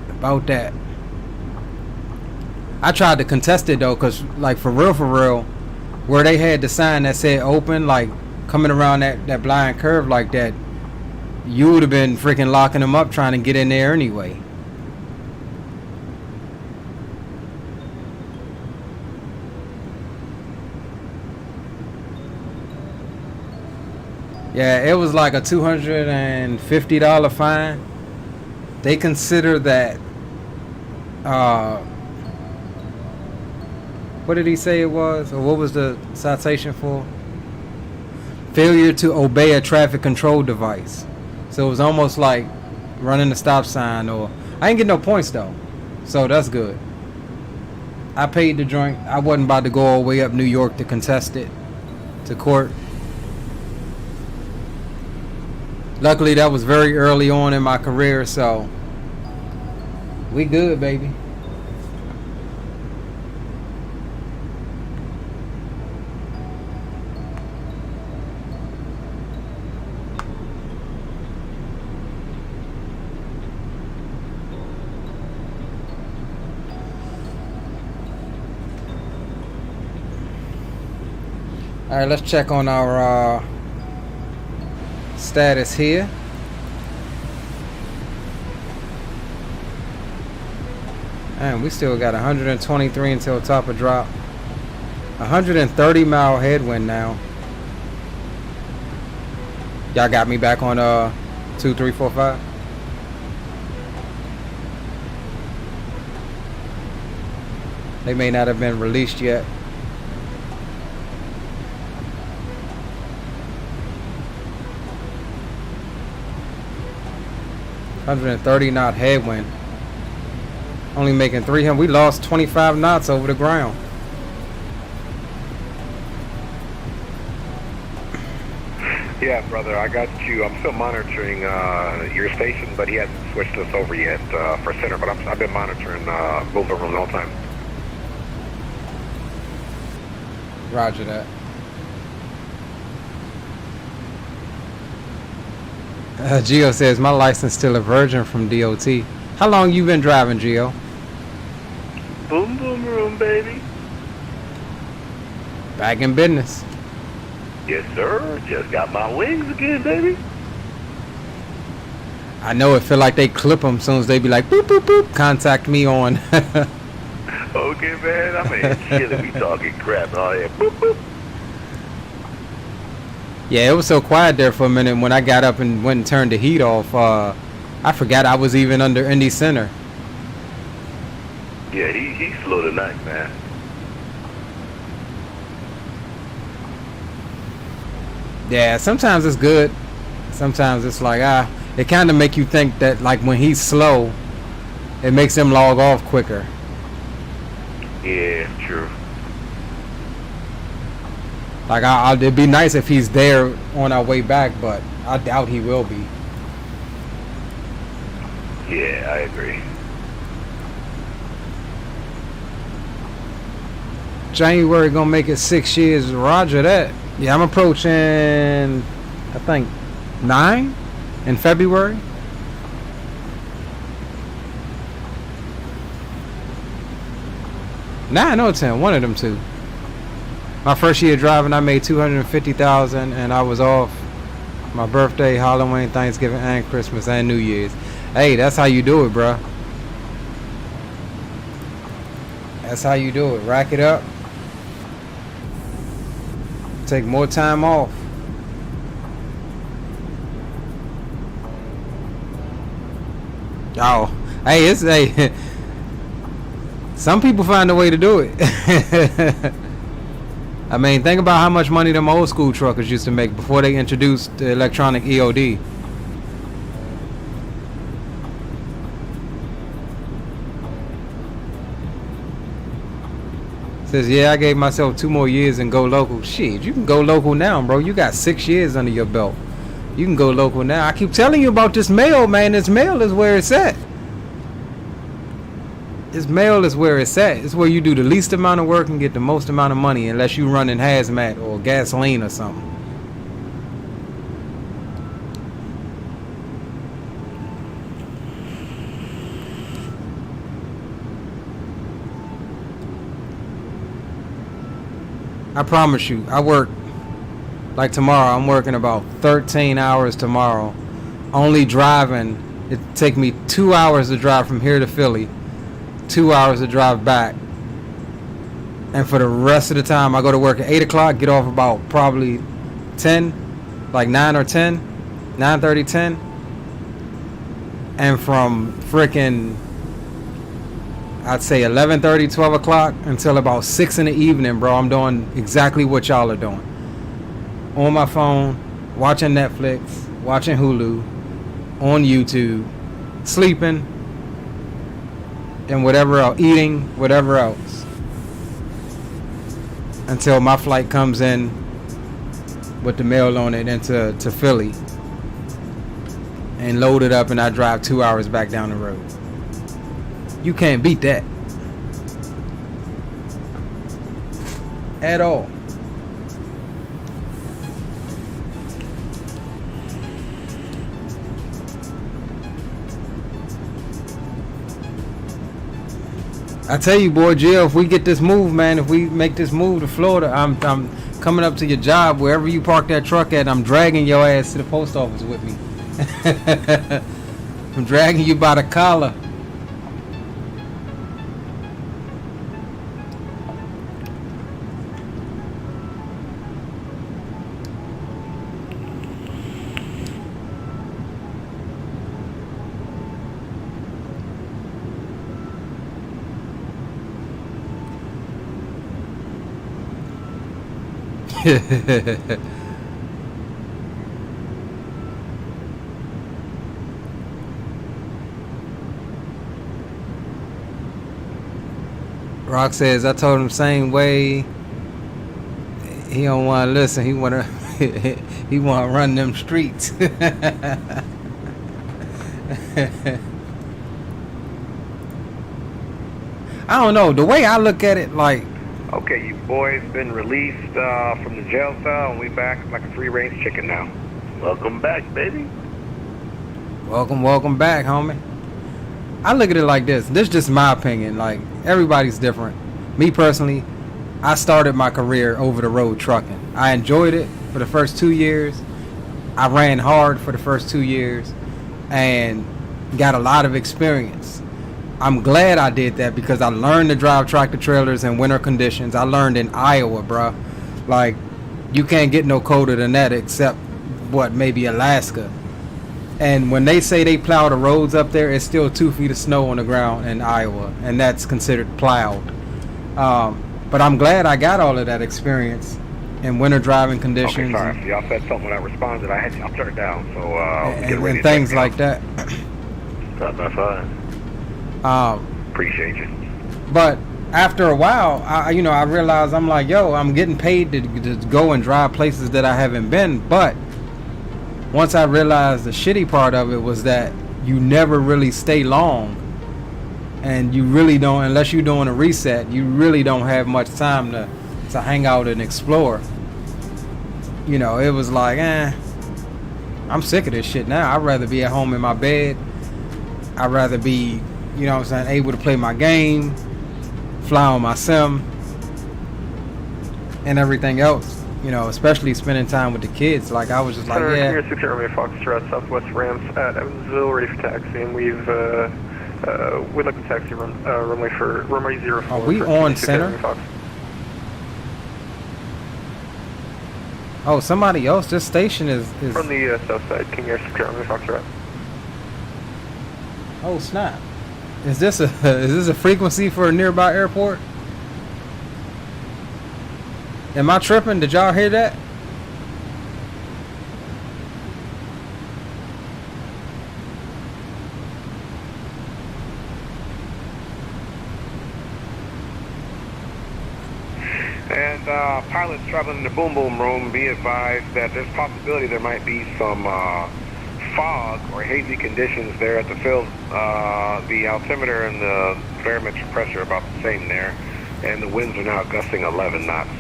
about that. I tried to contest it though, because like for real, where they had the sign that said open, like coming around that blind curve like that, you would have been freaking locking them up trying to get in there anyway. Yeah, it was like a $250 fine. They consider that, what did he say it was? Or what was the citation for? Failure to obey a traffic control device. So it was almost like running the stop sign, or I ain't get no points though. So that's good. I paid the joint. I wasn't about to go all the way up New York to contest it to court. Luckily, that was very early on in my career, so we good, baby. All right, let's check on our status here. And we still got 123 until top of drop. 130 mile headwind now. Y'all got me back on 2, 3, 4, 5. They may not have been released yet. $130 knot headwind. Only making 300. We lost 25 knots over the ground. Yeah, brother, I got you. I'm still monitoring your station, but he hasn't switched us over yet for center. But I've been monitoring both of them the whole time. Roger that. Gio says my license still a virgin from DOT. How long you been driving, Gio? Boom boom room, baby. Back in business. Yes, sir. Just got my wings again, baby. I know it feel like they clip them soon as they be like, boop, boop, boop, contact me on. Okay, man. I mean, shit, we talking crap and all that. Boop, boop. Yeah, it was so quiet there for a minute. When I got up and went and turned the heat off, I forgot I was even under Indy Center. Yeah, he's slow tonight, man. Yeah, sometimes it's good. Sometimes it's like, it kind of make you think that, like, when he's slow, it makes him log off quicker. Yeah, true. Like, it'd be nice if he's there on our way back, but I doubt he will be. Yeah, I agree. January gonna make it 6 years. Roger that. Yeah, I'm approaching, I think, 9 in February. Nah, no 10. One of them two. My first year driving, I made $250,000, and I was off my birthday, Halloween, Thanksgiving, and Christmas, and New Year's. Hey, that's how you do it, bro. That's how you do it. Rack it up. Take more time off. Oh, hey, it's some people find a way to do it. I mean, think about how much money them old school truckers used to make before they introduced the electronic EOD. Says, yeah, I gave myself 2 more years and go local. Shit, you can go local now, bro. You got 6 years under your belt. You can go local now. I keep telling you about this mail, man. This mail is where it's at. This mail is where it's at. It's where you do the least amount of work and get the most amount of money, unless you run in hazmat or gasoline or something. I promise you, I work, like tomorrow, I'm working about 13 hours tomorrow. Only driving, it take me 2 hours to drive from here to Philly, 2 hours to drive back. And for the rest of the time, I go to work at 8 o'clock, get off about probably 10, like 9 or 10, 9:30, 10. And from freaking, I'd say 11:30, 12 o'clock until about 6 in the evening, bro, I'm doing exactly what y'all are doing. On my phone, watching Netflix, watching Hulu, on YouTube, sleeping, and whatever else, eating, whatever else. Until my flight comes in with the mail on it into Philly. And load it up, and I drive 2 hours back down the road. You can't beat that at all. I tell you, boy, Jill, if we get this move, man, if we make this move to Florida, I'm coming up to your job, wherever you park that truck at, I'm dragging your ass to the post office with me. I'm dragging you by the collar. Rock says, I told him same way. He don't want to listen. He want to he want to run them streets. I don't know. The way I look at it, like, Okay, you boys been released from the jail cell, and we back like a free-range chicken now. Welcome back, baby. welcome back, homie. I look at it like this. This is just my opinion. Like, everybody's different. Me personally, I started my career over the road trucking. I enjoyed it for the first 2 years. I ran hard for the first 2 years and got a lot of experience. I'm glad I did that because I learned to drive tractor trailers in winter conditions. I learned in Iowa, bro. Like, you can't get no colder than that except, what, maybe Alaska. And when they say they plow the roads up there, it's still 2 feet of snow on the ground in Iowa, and that's considered plowed. But I'm glad I got all of that experience in winter driving conditions. Okay, sorry. So y'all said something when I responded. I'll turn it down. So and things like that. That's fine. Appreciate you. But after a while, I realized, I'm like, yo, I'm getting paid to go and drive places that I haven't been. But once I realized the shitty part of it was that you never really stay long. And you really don't, unless you're doing a reset, you really don't have much time to hang out and explore. You know, it was like, I'm sick of this shit now. I'd rather be at home in my bed. I'd rather be, you know what I'm saying, able to play my game, fly on my sim, and everything else. You know, especially spending time with the kids. Like, I was just like, yeah. Here, 6 Army Foxtrot, Southwest Rams at Evansville, ready for taxi, and we'd like the taxi runway 04. Are we on center? Oh, somebody else. This station is from the south side. King Air 6 Army Foxtrot. Oh snap! Is this a frequency for a nearby airport? Am I tripping? Did y'all hear that? And pilots traveling in the boom boom room, be advised that there's possibility there might be some fog or hazy conditions there at the field. The altimeter and the barometric pressure are about the same there, and the winds are now gusting 11 knots.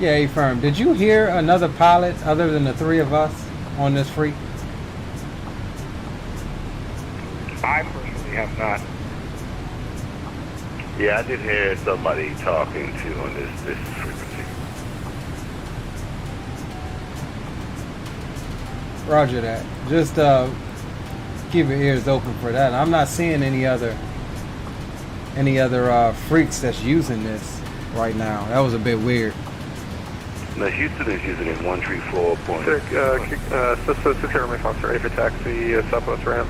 Yeah, A-Firm. Did you hear another pilot other than the three of us on this freak? I personally have not. Yeah, I did hear somebody talking to on this frequency. Roger that. Just keep your ears open for that. I'm not seeing any other freaks that's using this right now. That was a bit weird. No, Houston is using it 134. 6 Army Fox ready for taxi, Southwest Ramp.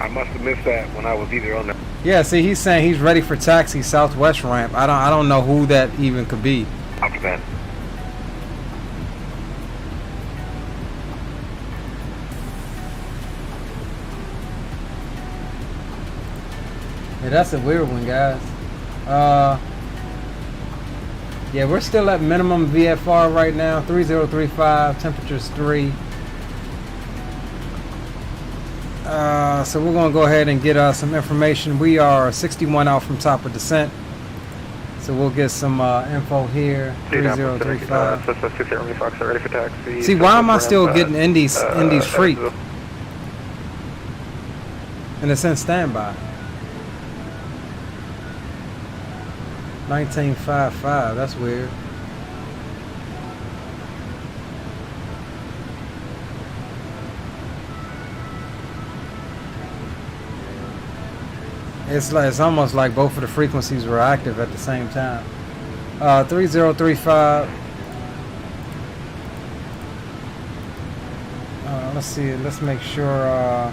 I must have missed that when I was either on the... Yeah, see, he's saying he's ready for taxi Southwest Ramp. I don't know who that even could be. After that. Yeah, that's a weird one, guys. Yeah, we're still at minimum VFR right now, 3035, temperature's 3. So we're going to go ahead and get some information. We are 61 out from top of descent. So we'll get some info here. 3035. Ready for taxi. See, why am I still getting Indy's freak? And it's in standby. 1955, that's weird. It's almost like both of the frequencies were active at the same time. 3035. Let's see. Let's make sure.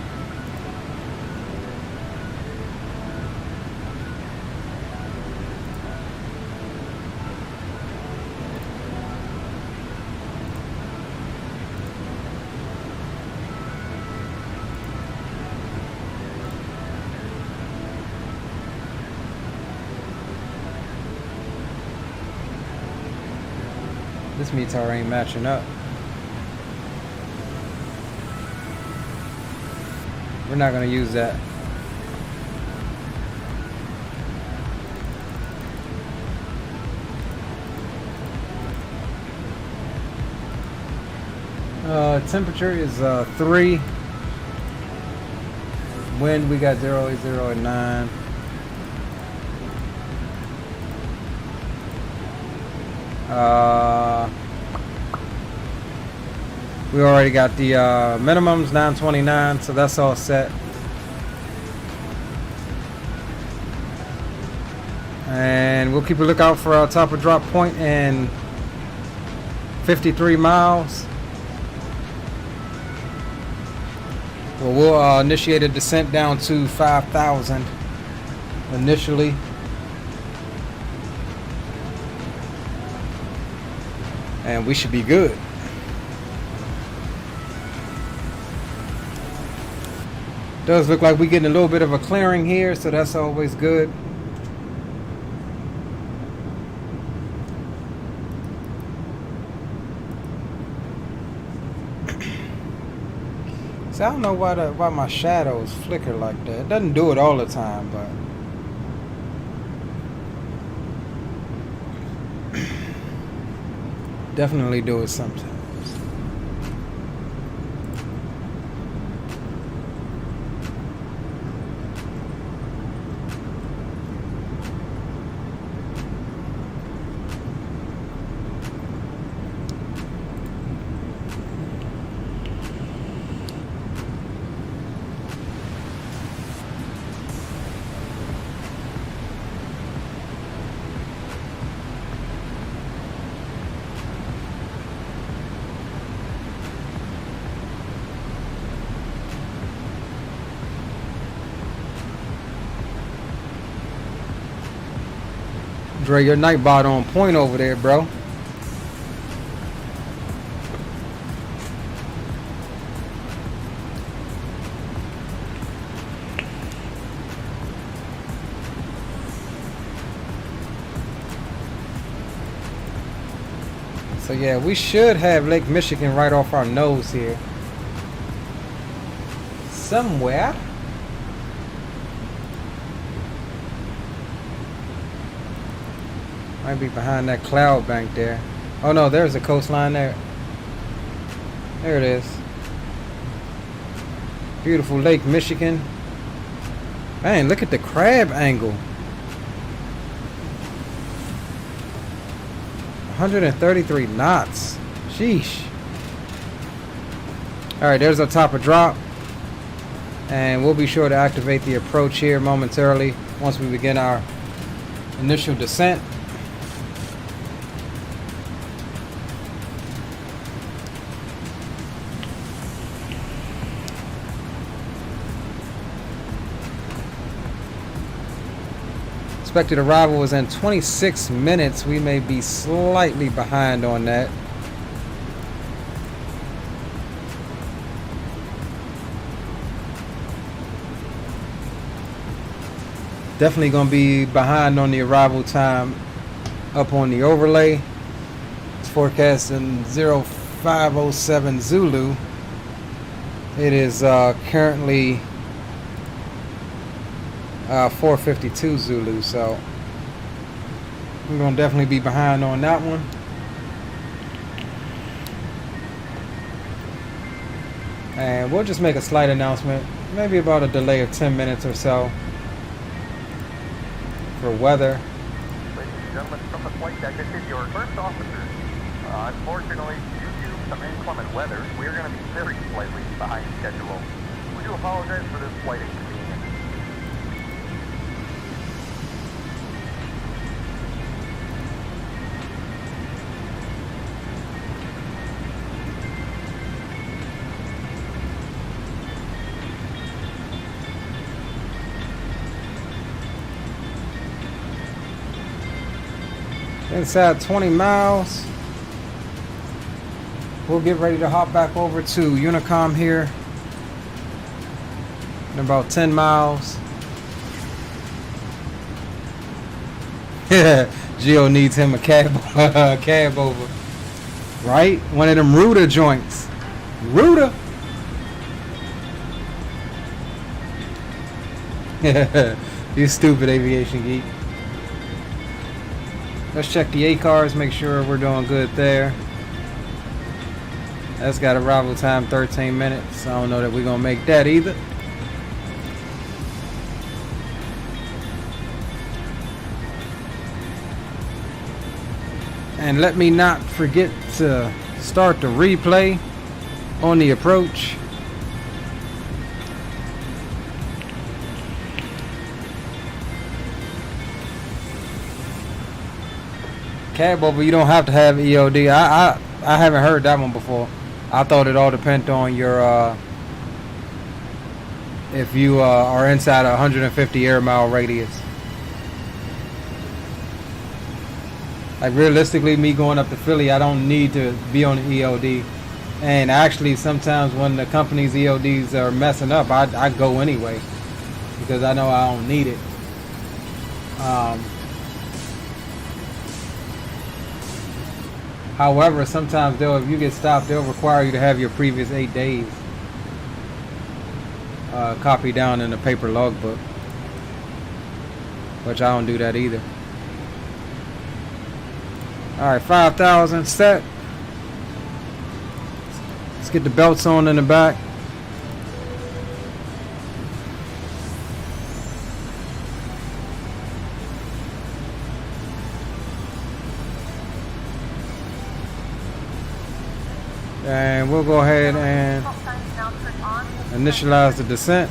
This METAR ain't matching up. We're not gonna use that. Temperature is 3. Wind we got 0, 0 and 9. We already got the minimums 929, so that's all set. And we'll keep a lookout for our top of drop point in 53 miles. Well, we'll initiate a descent down to 5,000 initially. And we should be good. Does look like we're getting a little bit of a clearing here, so that's always good. So I don't know why my shadows flicker like that. It doesn't do it all the time, but definitely do it sometimes. Dre, your nightbot on point over there, bro. So yeah, we should have Lake Michigan right off our nose here. Somewhere. Might be behind that cloud bank there. Oh no, there's a coastline there. There it is. Beautiful Lake Michigan. Man, look at the crab angle. 133 knots. Sheesh. Alright, there's our top of drop. And we'll be sure to activate the approach here momentarily once we begin our initial descent. Expected arrival is in 26 minutes. We may be slightly behind on that. Definitely going to be behind on the arrival time up on the overlay. It's forecasting 0507 Zulu. It is currently 452 Zulu, so we're gonna definitely be behind on that one. And we'll just make a slight announcement, maybe about a delay of 10 minutes or so for weather. Ladies and gentlemen, from the flight deck, this is your first officer. Unfortunately, due to some inclement weather, we're going to be very slightly behind schedule. We do apologize for this flight inconvenience. Inside 20 miles, we'll get ready to hop back over to Unicom here in about 10 miles. Gio needs him a cab over. Right? One of them Ruta joints. Ruta. You stupid aviation geek. Let's check the A cars, make sure we're doing good there. That's got arrival time 13 minutes. I don't know that we're gonna make that either. And let me not forget to start the replay on the approach. Cab over, you don't have to have EOD. I haven't heard that one before. I thought it all depended on your if you are inside a 150 air mile radius. Like realistically, me going up to Philly, I don't need to be on the EOD. And actually, sometimes when the company's EODs are messing up, I go anyway because I know I don't need it. However, sometimes if you get stopped, they'll require you to have your previous 8 days copied down in a paper logbook, which I don't do that either. All right, 5,000 set. Let's get the belts on in the back. And we'll go ahead and initialize the descent.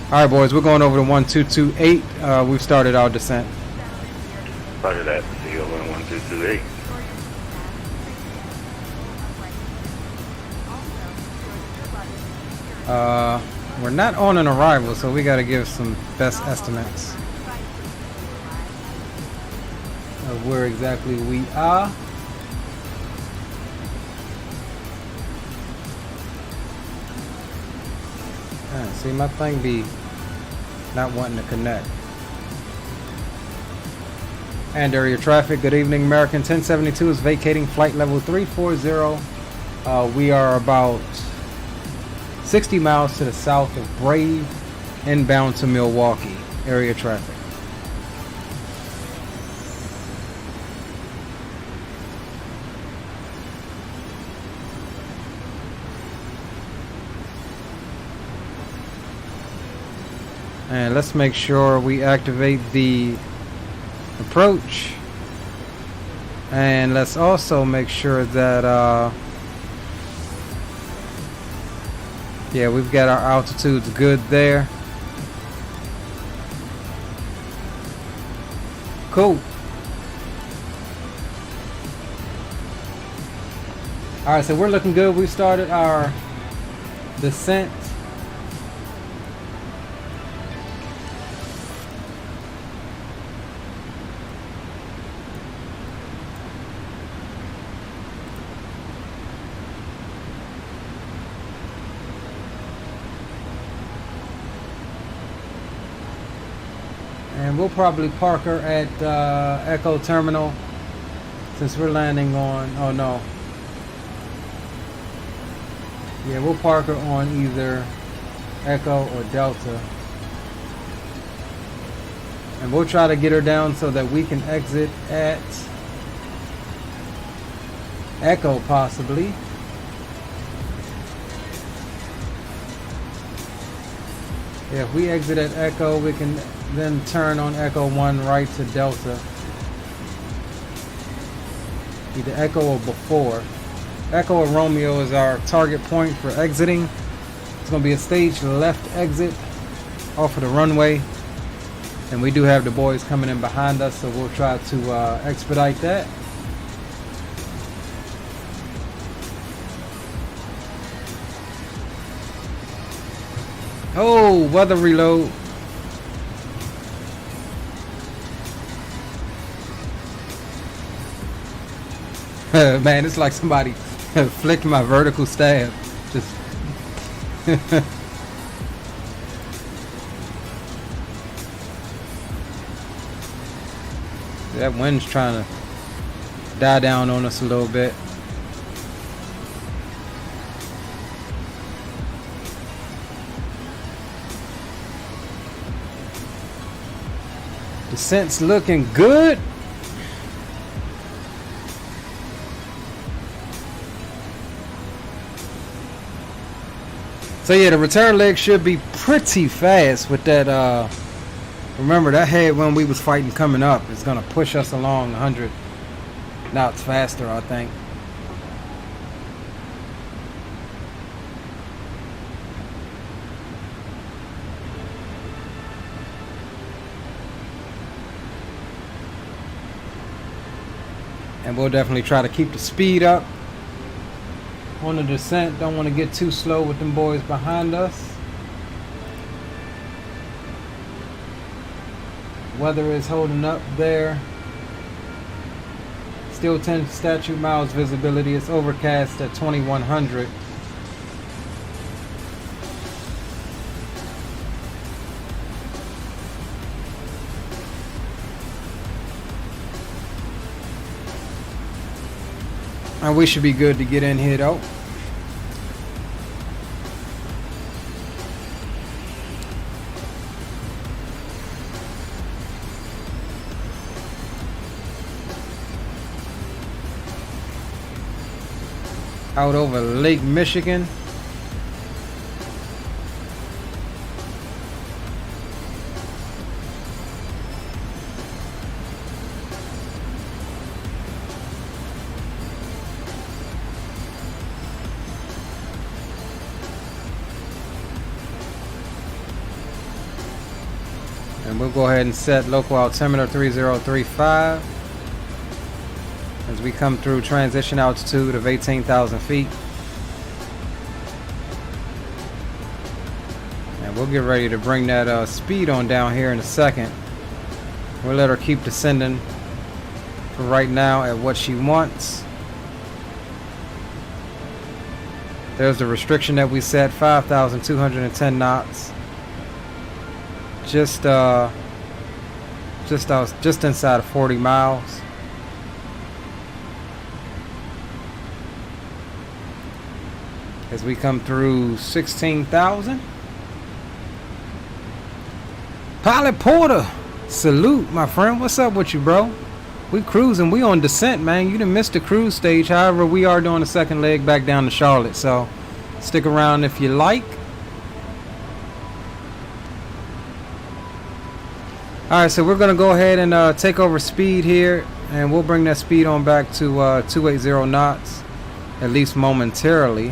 All right, boys, we're going over to 1228. We've started our descent. Roger that. See you over in 1228. We're not on an arrival, so we got to give some best estimates of where exactly we are. See, my thing be not wanting to connect. And area traffic, good evening. American 1072 is vacating flight level 340. We are about 60 miles to the south of Brave, inbound to Milwaukee. Area traffic. And let's make sure we activate the approach. And let's also make sure that yeah, we've got our altitudes good there. Cool. Alright, so we're looking good. We started our descent. And we'll probably park her at Echo Terminal since we're landing on, oh no. Yeah, we'll park her on either Echo or Delta. And we'll try to get her down so that we can exit at Echo possibly. Yeah, if we exit at Echo, we can then turn on Echo 1 right to Delta. Either Echo or before. Echo or Romeo is our target point for exiting. It's going to be a stage left exit off of the runway. And we do have the boys coming in behind us, so we'll try to expedite that. Oh, weather reload. Man, it's like somebody flicked my vertical stab. Just that wind's trying to die down on us a little bit. Descent's looking good. So yeah, the return leg should be pretty fast with that. Remember that headwind we was fighting coming up is gonna push us along 100 knots faster, I think. And we'll definitely try to keep the speed up on the descent. Don't want to get too slow with them boys behind us. Weather is holding up there. Still 10 statute miles visibility. It's overcast at 2100. And we should be good to get in here though. Out over Lake Michigan. And we'll go ahead and set local altimeter 3035 as we come through transition altitude of 18,000 feet. And we'll get ready to bring that speed on down here in a second. We'll let her keep descending for right now at what she wants. There's the restriction that we set, 5,210 knots. Just inside of 40 miles. As we come through 16,000. Pilot Porter, salute my friend. What's up with you, bro? We cruising. We on descent, man. You done missed the cruise stage. However, we are doing the second leg back down to Charlotte. So stick around if you like. Alright, so we're going to go ahead and take over speed here, and we'll bring that speed on back to 280 knots, at least momentarily.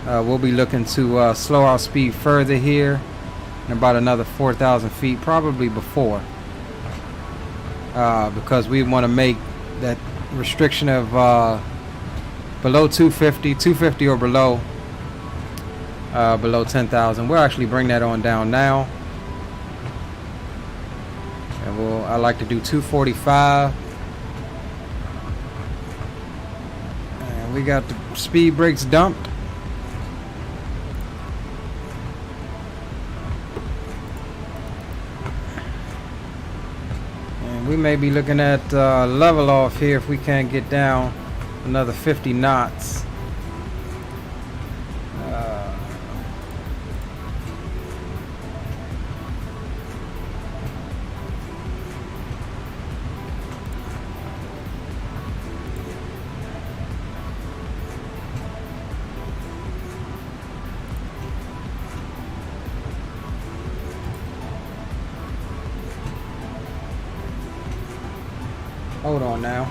We'll be looking to slow our speed further here in about another 4,000 feet, probably before, because we want to make that restriction of below 250 or below 10,000. We'll actually bring that on down now. And I like to do 245. And we got the speed brakes dumped. And we may be looking at level off here if we can't get down another 50 knots. Hold on now.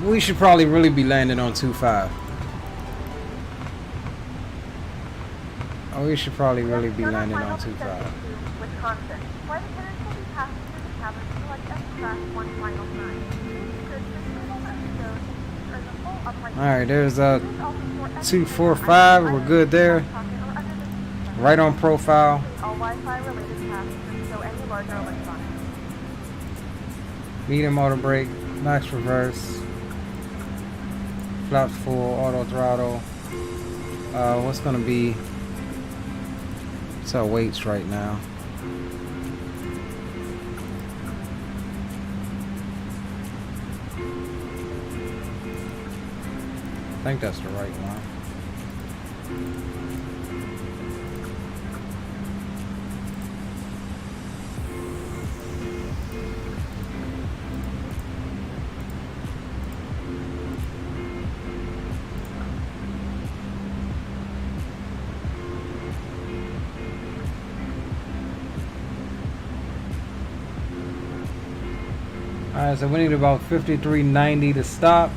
We should probably really be landing on 2.5. Oh, we should probably really be landing on 2.5. Wisconsin. Flight attendants will be passing through the cabin to select extract one final time. Alright, there's 245. We're good there. Right on profile. All Wi-Fi related tasks and show any larger electronics. Medium auto brake, max reverse, flaps full, auto throttle. What's gonna be? What's our weights right now? I think that's the right one. Alright, so we need about 5390 to stop.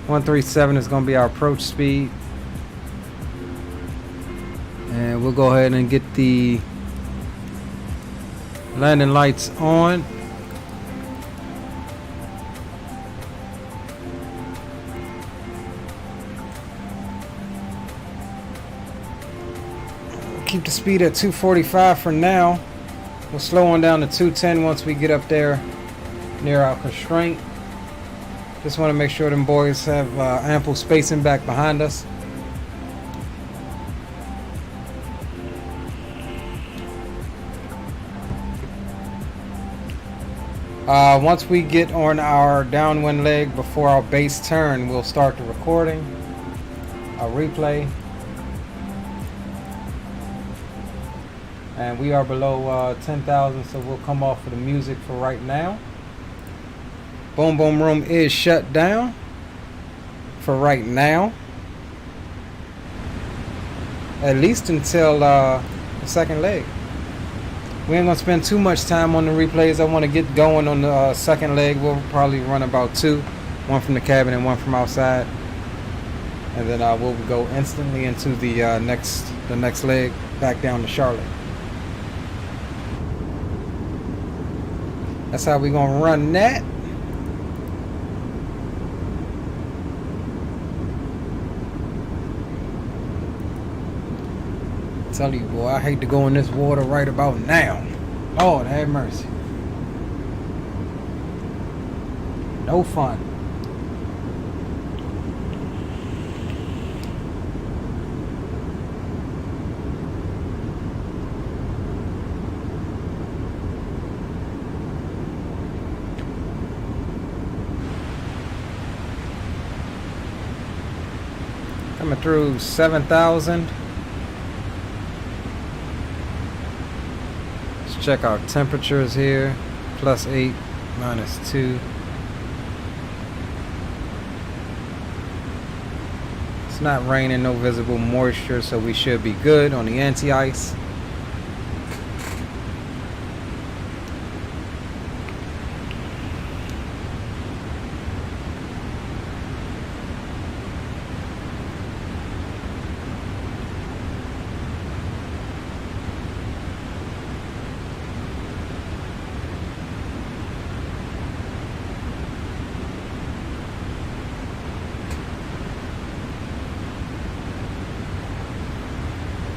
.137 is going to be our approach speed. And we'll go ahead and get the landing lights on. Keep the speed at 245 for now. We'll slow on down to 210 once we get up there near our constraint. Just want to make sure them boys have ample spacing back behind us. Once we get on our downwind leg before our base turn, we'll start the recording, our replay. And we are below 10,000, so we'll come off of the music for right now. Boom Boom Room is shut down for right now. At least until the second leg. We ain't gonna spend too much time on the replays. I want to get going on the second leg. We'll probably run about two. One from the cabin and one from outside. And then we'll go instantly into the next leg back down to Charlotte. That's how we gonna run that. Tell you, boy, I hate to go in this water right about now. Lord have mercy. No fun. Coming through 7,000. Let's check our temperatures here. +8, -2. It's not raining, no visible moisture, so we should be good on the anti-ice.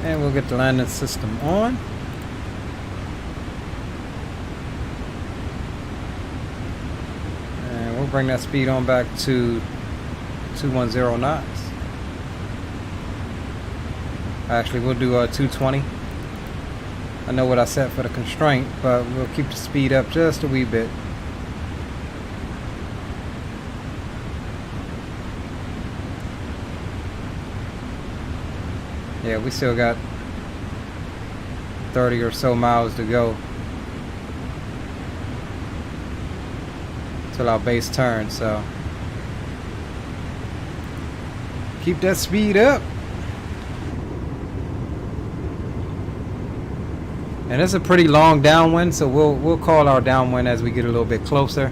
And we'll get the landing system on. And we'll bring that speed on back to 210 knots. Actually, we'll do 220. I know what I set for the constraint, but we'll keep the speed up just a wee bit. Yeah, we still got 30 or so miles to go till our base turn, so keep that speed up. And it's a pretty long downwind, so we'll call our downwind as we get a little bit closer.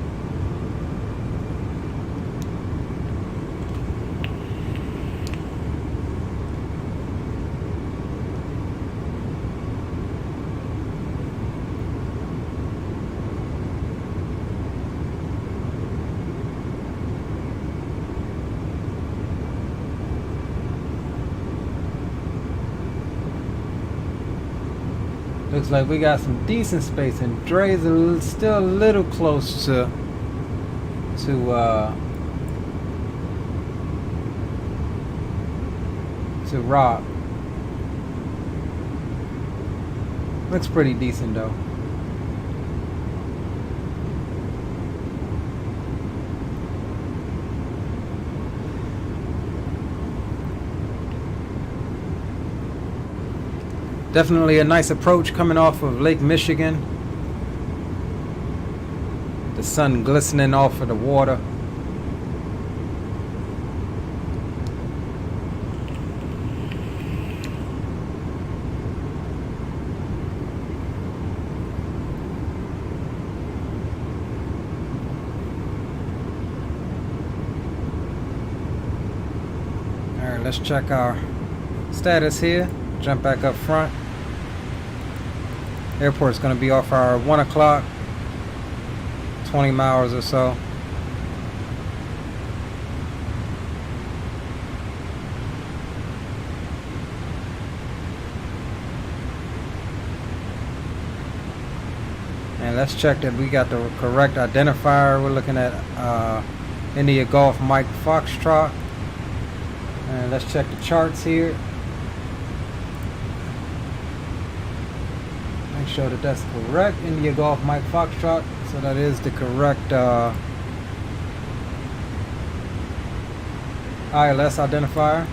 Looks like we got some decent space, and Dre's still a little close to to Rob. Looks pretty decent though. Definitely a nice approach coming off of Lake Michigan. The sun glistening off of the water. Alright, let's check our status here. Jump back up front. Airport's going to be off our 1 o'clock, 20 miles or so. And let's check that we got the correct identifier. We're looking at India Golf Mike Foxtrot. And let's check the charts here. Make sure that that's correct. India Golf Mike Foxtrot. So that is the correct ILS identifier.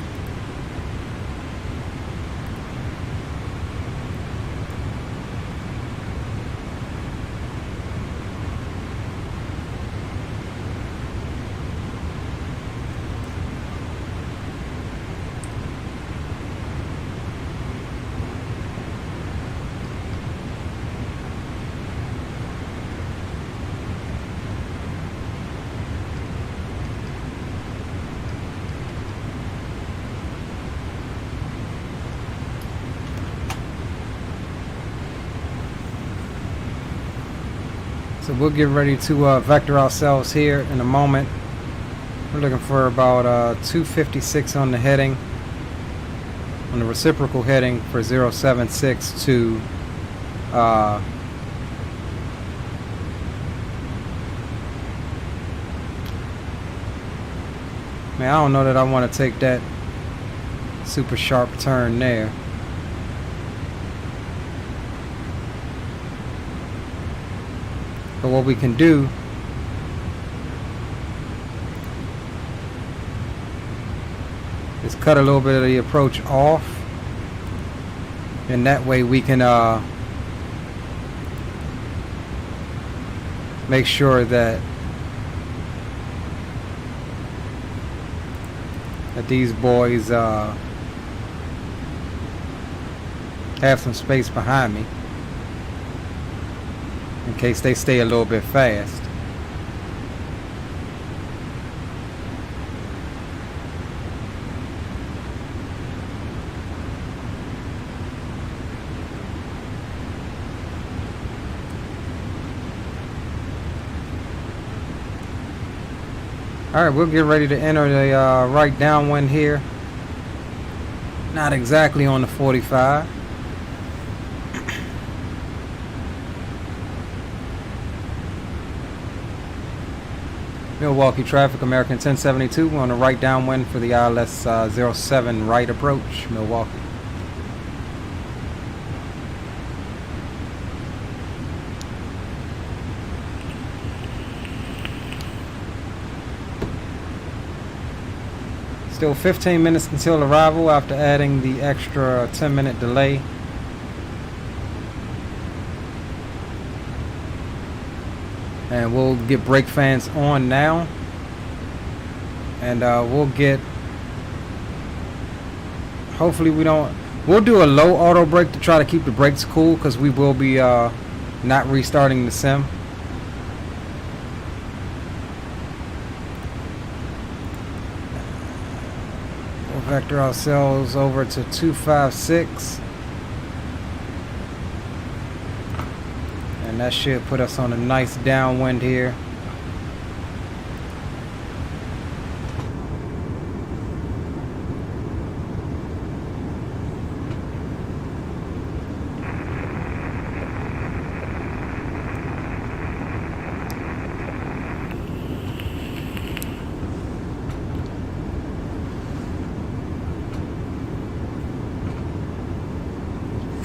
So we'll get ready to vector ourselves here in a moment. We're looking for about 256 on the heading, on the reciprocal heading for 076 to man, I don't know that I want to take that super sharp turn there. But what we can do is cut a little bit of the approach off, and that way we can make sure that these boys have some space behind me, in case they stay a little bit fast. Alright, we'll get ready to enter the right downwind here. Not exactly on the 45. Milwaukee traffic, American 1072. We're on the right downwind for the ILS 07 right approach, Milwaukee. Still 15 minutes until arrival after adding the extra 10-minute delay. And we'll get brake fans on now. And we'll get, hopefully we don't, we'll do a low auto brake to try to keep the brakes cool, because we will be not restarting the sim. We'll vector ourselves over to 256. And that should put us on a nice downwind here.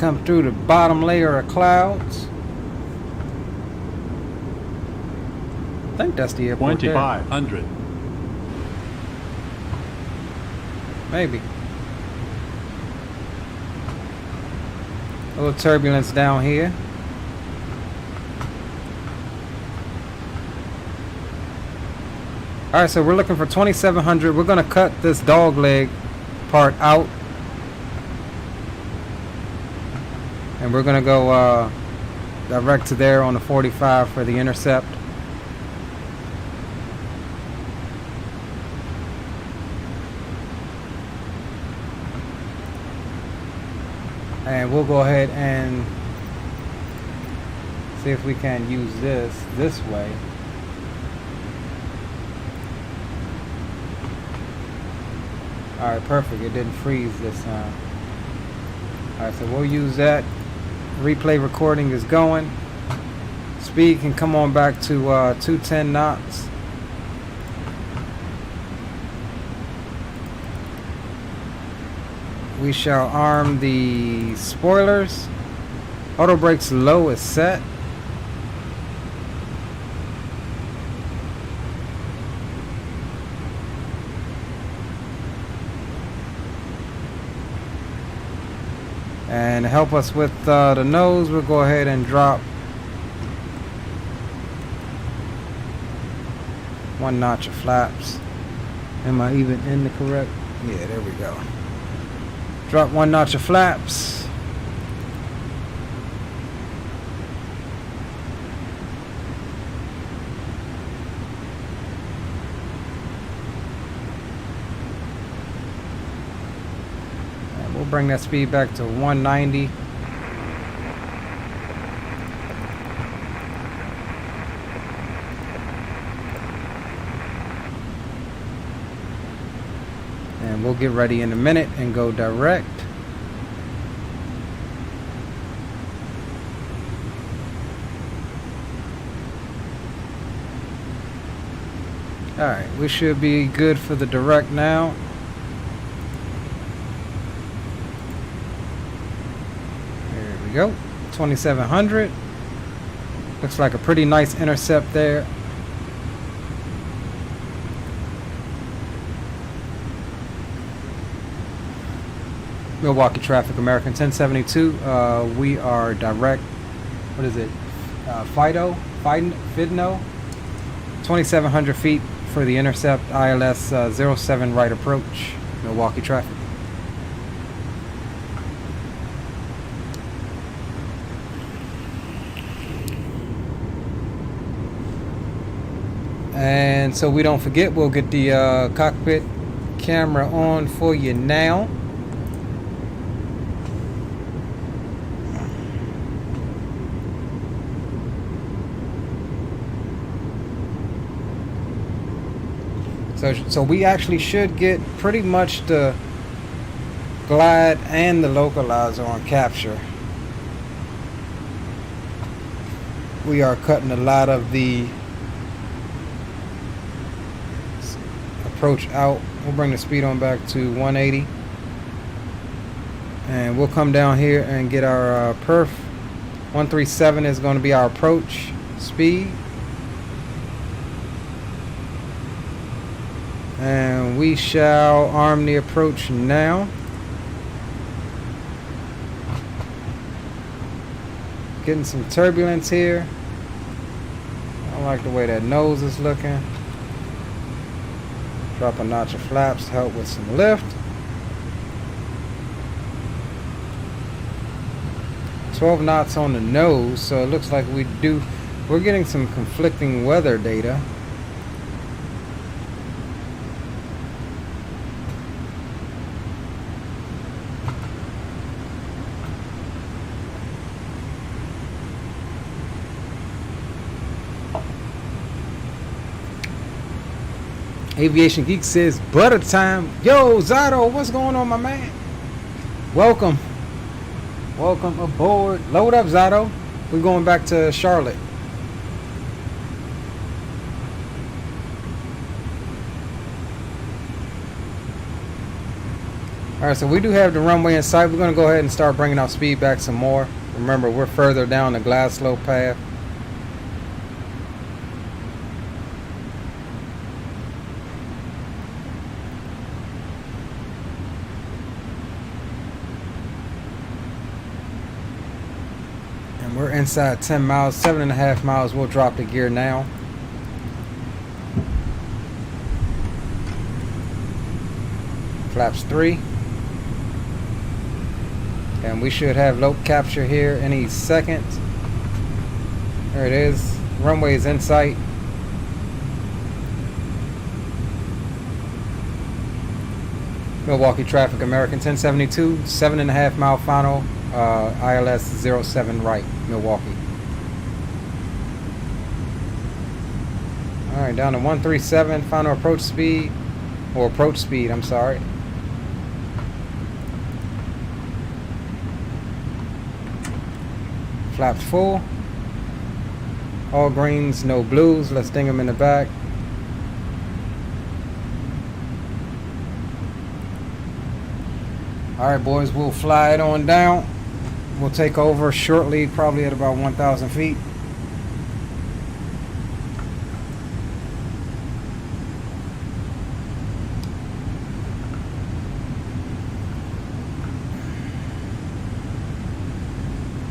come through the bottom layer of clouds. I think that's the airport. 2500. Maybe. A little turbulence down here. Alright, so we're looking for 2700. We're going to cut this dog leg part out. And we're going to go direct to there on the 45 for the intercept. And we'll go ahead and see if we can use this way. Alright, perfect. It didn't freeze this time. Alright, so we'll use that. Replay recording is going. Speed can come on back to 210 knots. We shall arm the spoilers. Auto brakes low is set. And to help us with the nose, we'll go ahead and drop 1 notch of flaps. Am I even in the correct? Yeah, there we go. Drop 1 notch of flaps. And we'll bring that speed back to 190. And we'll get ready in a minute and go direct. Alright, we should be good for the direct now. There we go. 2700. Looks like a pretty nice intercept there. Milwaukee traffic, American 1072. We are direct. What is it? Fidno. 2,700 feet for the intercept. ILS 07 right approach. Milwaukee traffic. And so we don't forget, we'll get the cockpit camera on for you now. So we actually should get pretty much the glide and the localizer on capture. We are cutting a lot of the approach out. We'll bring the speed on back to 180. And we'll come down here and get our perf. 137 is going to be our approach speed. And we shall arm the approach now. Getting some turbulence here. I don't like the way that nose is looking. Drop a notch of flaps to help with some lift. 12 knots on the nose, so it looks like we're getting some conflicting weather data. Aviation Geek says butter time. Yo, Zato, what's going on, my man? Welcome. Welcome aboard. Load up, Zato. We're going back to Charlotte. Alright, so we do have the runway in sight. We're going to go ahead and start bringing our speed back some more. Remember, we're further down the glass slope path. And we're inside 10 miles, 7.5 miles. We'll drop the gear now. Flaps 3. And we should have lope capture here any second. There it is. Runway is in sight. Milwaukee traffic, American 1072, 7.5 mile final, ILS 07 right, Milwaukee. Alright, down to 137, final approach speed, or approach speed, I'm sorry. Flaps full. All greens, no blues. Let's ding them in the back. Alright boys, we'll fly it on down. We'll take over shortly, probably at about 1,000 feet.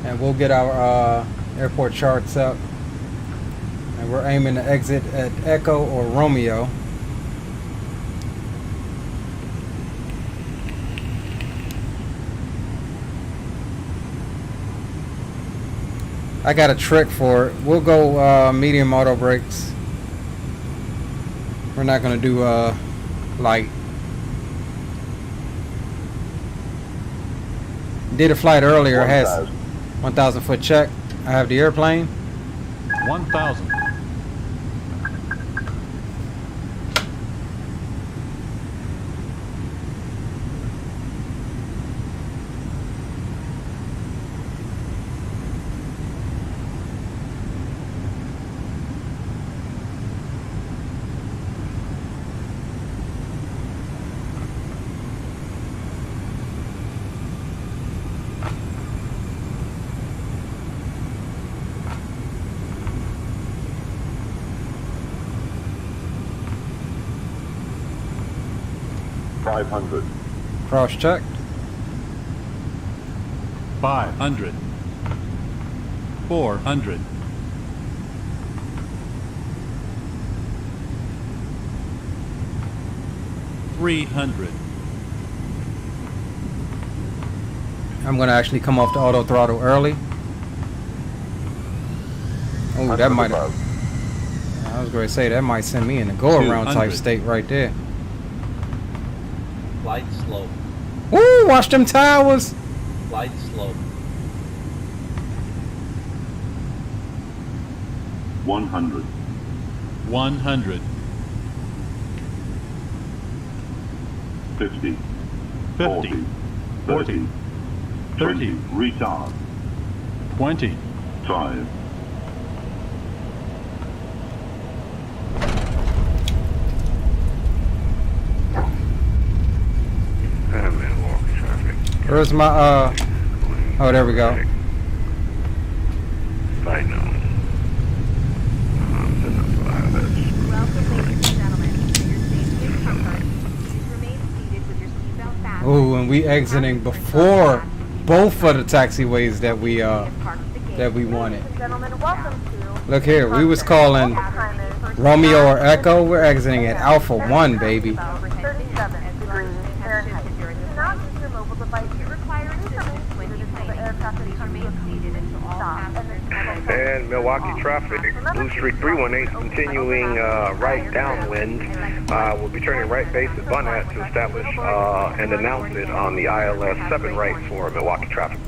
And we'll get our airport charts up. And we're aiming to exit at Echo or Romeo. I got a trick for it. We'll go medium auto brakes. We're not going to do light. Did a flight earlier. It has 1,000 foot check. I have the airplane. 1,000. Cross checked. 500. 400. 300. I'm going to actually come off the auto throttle early. Oh, that might have... I was going to say, that might send me in a go-around type state right there. Flight slope. Woo! Watch them towers! Flight slope. 100. 100. 50. 50. 40. 30. Retard. 20. 5. Where's my oh, there we go. I know. Welcome, ladies and gentlemen. For your safety and comfort, please remain seated with your seatbelt fastened. Oh, and we exiting before both of the taxiways that we wanted. Gentlemen, welcome to Look here, we was calling Romeo or Echo. We're exiting at Alpha 1, baby. 37 degrees Fahrenheit. Do not use your mobile device. You require assistance when you fly the aircraft is remain seated until all passengers And Milwaukee traffic, Blue Streak 318 continuing right downwind. We'll be turning right base at Bunhat to establish and announce it on the ILS 7 right for Milwaukee traffic.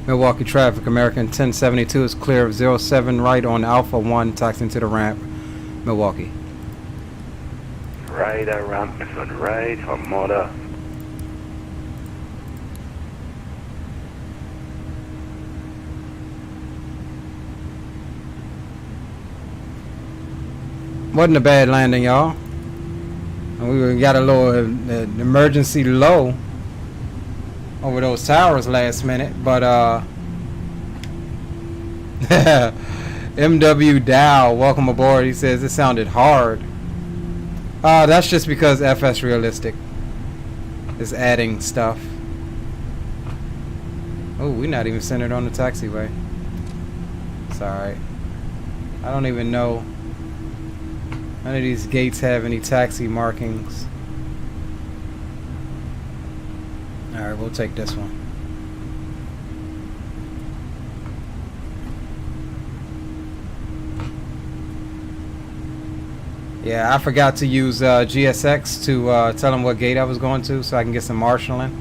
Milwaukee traffic, American 1072 is clear of 07 right on Alpha 1, taxiing to the ramp, Milwaukee. Right ramp is on right for motor. Wasn't a bad landing, y'all. And We got a little emergency low over those towers last minute, but MW Dow, welcome aboard. He says it sounded hard. That's just because FS Realistic is adding stuff. Oh, we're not even centered on the taxiway. It's alright. I don't even know. None of these gates have any taxi markings. Alright, we'll take this one. Yeah, I forgot to use GSX to tell them what gate I was going to so I can get some marshalling.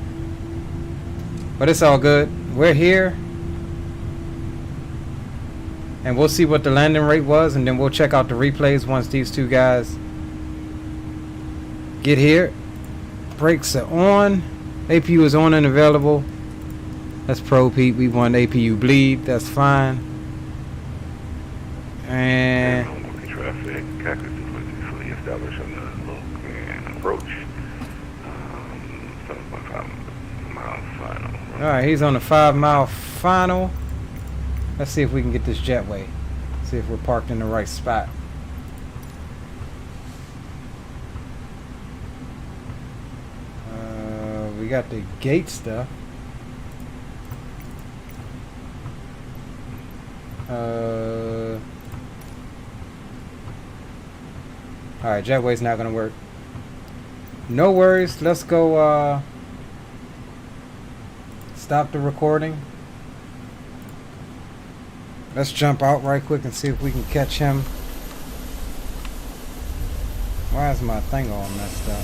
But it's all good. We're here. And we'll see what the landing rate was, and then we'll check out the replays once these two guys get here. Brakes are on. APU is on and available. That's Pro Pete. We want APU bleed. That's fine. And traffic, cactus is fully established on the look and approach. 7.5 miles final. Alright, he's on the 5-mile final. Let's see if we can get this jetway. See if we're parked in the right spot. We got the gate stuff. Alright, jetway's not gonna work. No worries, let's go stop the recording. Let's jump out right quick and see if we can catch him. Why is my thing all messed up?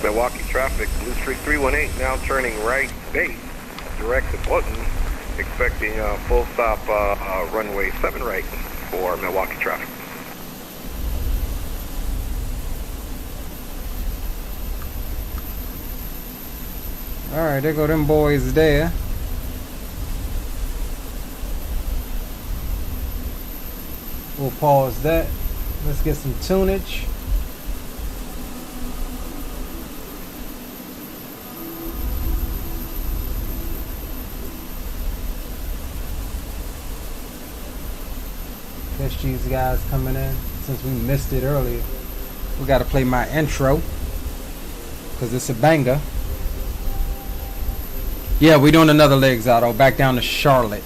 Milwaukee traffic, Blue Streak 318, now turning right base, direct to Button, expecting a full stop runway 7 right for Milwaukee traffic. Alright, there go them boys there. We'll pause that. Let's get some tunage. Catch these guys coming in. Since we missed it earlier, we got to play my intro because it's a banger. Yeah, we doing another legs auto back down to Charlotte.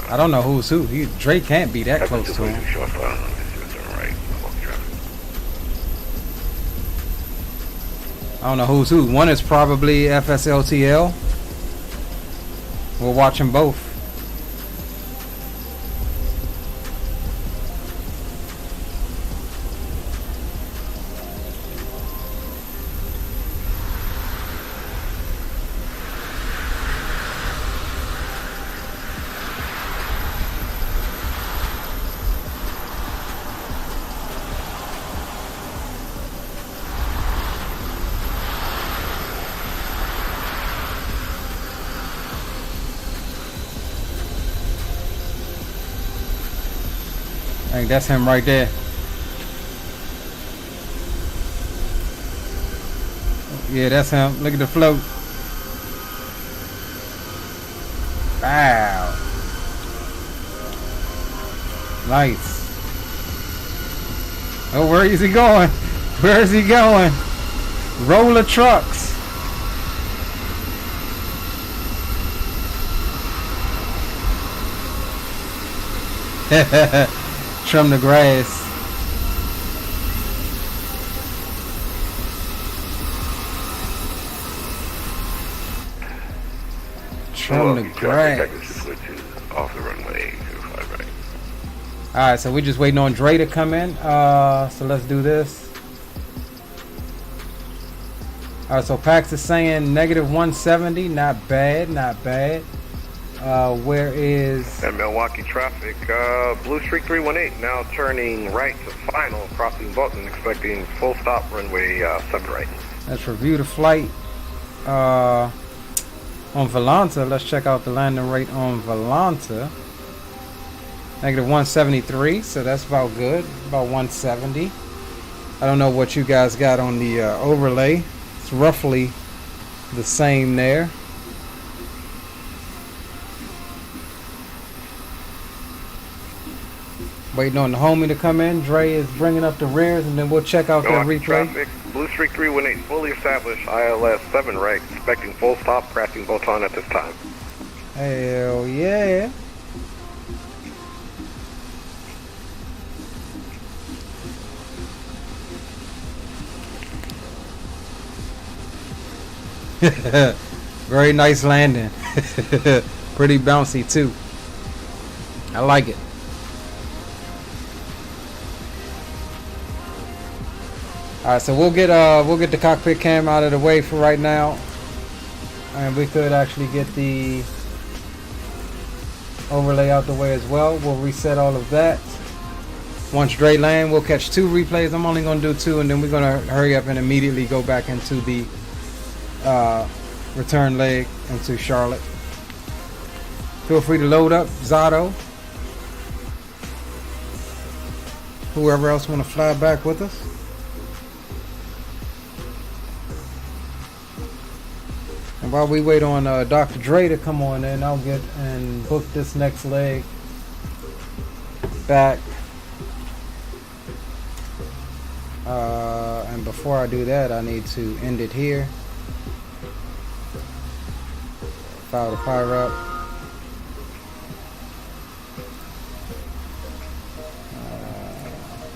I don't know who's who. Drake can't be that close to him. I don't know who's who. One is probably FSLTL. We're watching both. I think that's him right there. Yeah, that's him. Look at the float. Wow. Nice. Oh, where is he going? Where is he going? Roller trucks. Trim the grass. Trim the grass. Off the runway 05 right. Alright, so we're just waiting on Dre to come in. So let's do this. Alright, so Pax is saying -170. Not bad, not bad. Where is... And Milwaukee traffic, Blue Streak 318, now turning right to final, crossing Button, expecting full stop runway 7 right. Let's review the flight on Volanta. Let's check out the landing rate on Volanta. Negative 173, so that's about good. About 170. I don't know what you guys got on the overlay. It's roughly the same there. Waiting on the homie to come in. Dre is bringing up the rears, and then we'll check out that replay. Traffic, Blue Streak 318 fully established, ILS 7 right, expecting full stop, crashing bolt on at this time. Hell yeah. Very nice landing. Pretty bouncy too. I like it. Alright, so we'll get the cockpit cam out of the way for right now. And we could actually get the overlay out the way as well. We'll reset all of that. Once Dre land, we'll catch 2 replays. I'm only going to do 2, and then we're going to hurry up and immediately go back into the return leg into Charlotte. Feel free to load up Zato. Whoever else want to fly back with us. And while we wait on Dr. Dre to come on in, I'll get and book this next leg back. And before I do that, I need to end it here. File the fire up.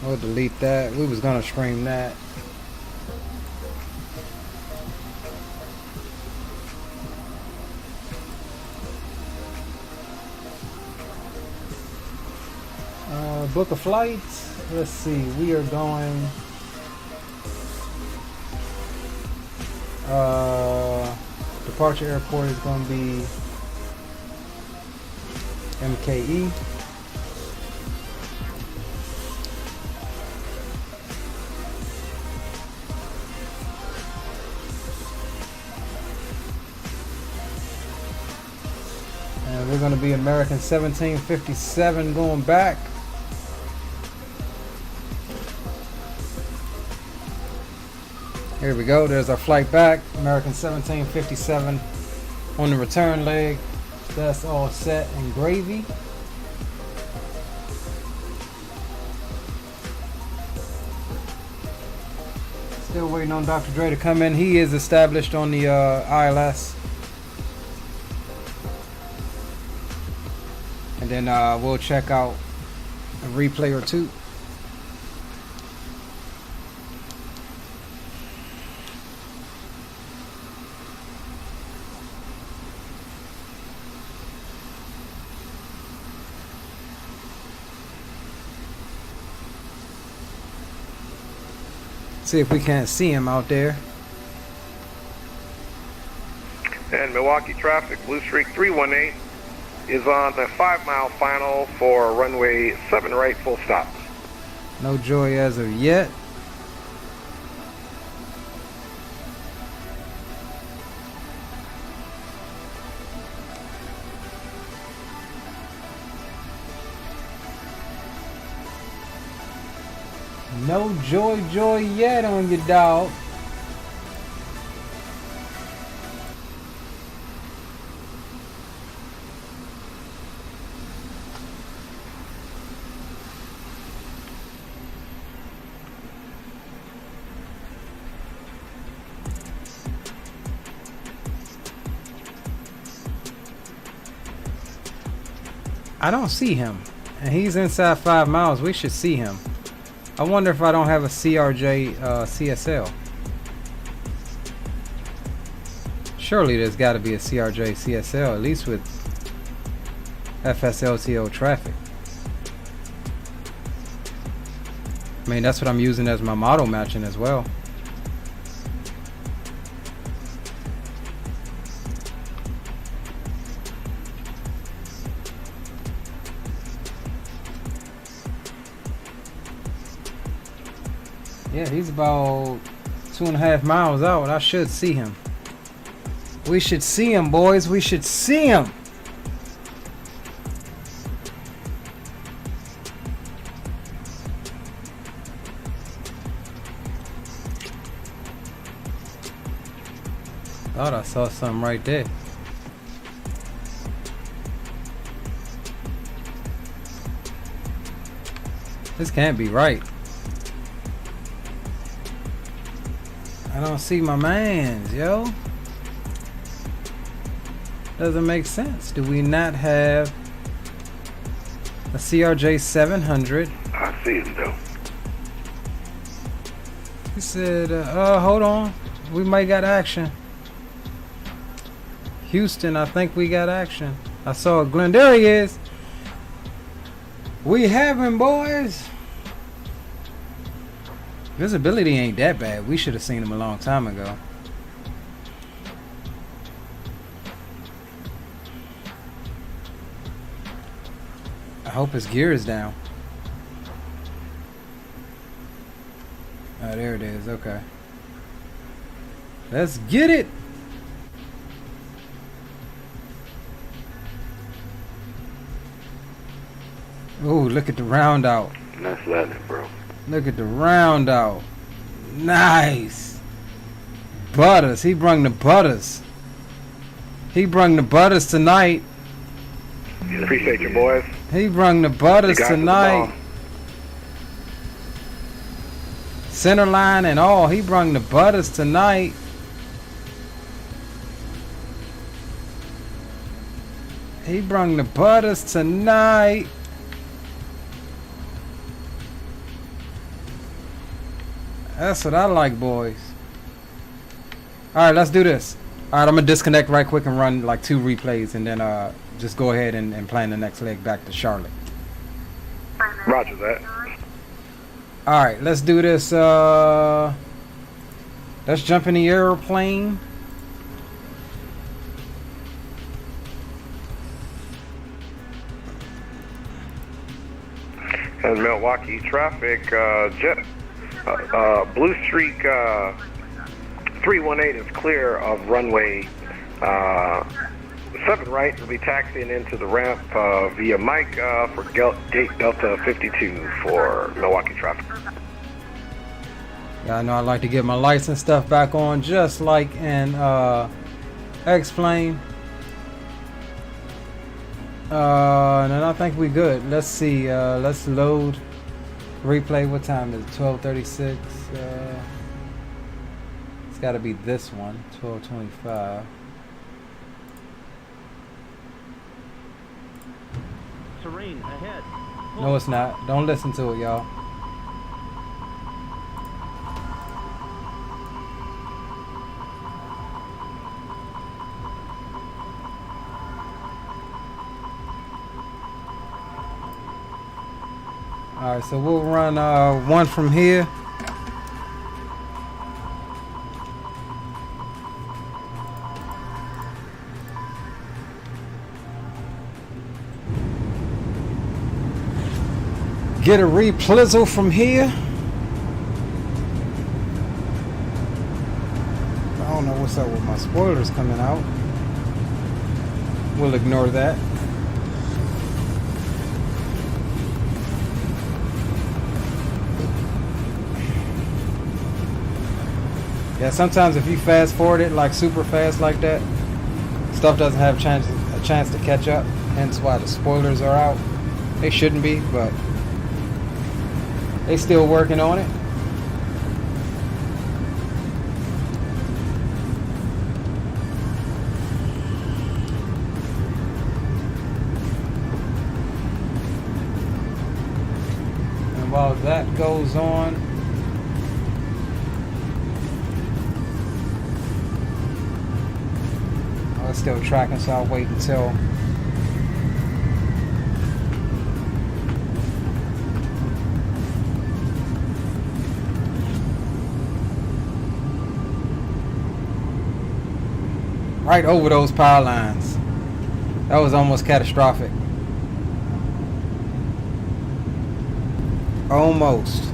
We'll delete that. We was gonna stream that. Book a flight. Let's see. We are going. Departure airport is going to be MKE. And we're going to be American 1757 going back. Here we go. There's our flight back. American 1757 on the return leg. That's all set and gravy. Still waiting on Dr. Dre to come in. He is established on the ILS. And then we'll check out a replay or 2. See if we can't see him out there. And Milwaukee traffic, Blue Streak 318 is on the 5-mile final for runway 7 right, full stop. No joy as of yet. No joy yet on your dog. I don't see him. And he's inside 5 miles. We should see him. I wonder if I don't have a CRJ CSL. Surely there's got to be a CRJ CSL, at least with FSLTO traffic. I mean, that's what I'm using as my model matching as well. Yeah, he's about 2.5 miles out. I should see him. We should see him, boys. We should see him. Thought I saw something right there. This can't be right. I don't see my mans, yo. Doesn't make sense. Do we not have a CRJ 700? I see him though. He said, hold on. We might got action. Houston, I think we got action. I saw a Glen. There he is. We have him, boys. Visibility ain't that bad. We should have seen him a long time ago. I hope his gear is down. Oh, there it is. Okay. Let's get it. Ooh, look at the round out. Nice landing, bro. Look at the round out. Nice. Butters. He brung the butters. He brung the butters tonight. Appreciate you, boys. He brung the butters You guys tonight. Center line and all. He brung the butters tonight. He brung the butters tonight. That's what I like, boys. Alright, let's do this. Alright, I'm gonna disconnect right quick and run like 2 replays and then just go ahead and plan the next leg back to Charlotte. Roger that. Alright, let's do this. Let's jump in the airplane. And Milwaukee traffic, jet, Blue Streak 318 is clear of runway 7 right. We'll be taxiing into the ramp via Mike for gate Delta 52 for Milwaukee traffic. Yeah, I know I like to get my lights and stuff back on just like in X-Plane. And I think we good. Let's see. Let's load replay. What time is it? 12:36. It's got to be this one. 12:25. Terrain ahead. No, it's not. Don't listen to it, y'all. Alright, so we'll run one from here. Get a replizzle from here. I don't know what's up with my spoilers coming out. We'll ignore that. Yeah, sometimes if you fast forward it like super fast like that, stuff doesn't have a chance to catch up. Hence why the spoilers are out. They shouldn't be, but they still working on it. And while that goes on, it's still tracking, so I'll wait until right over those power lines. That was almost catastrophic. Almost.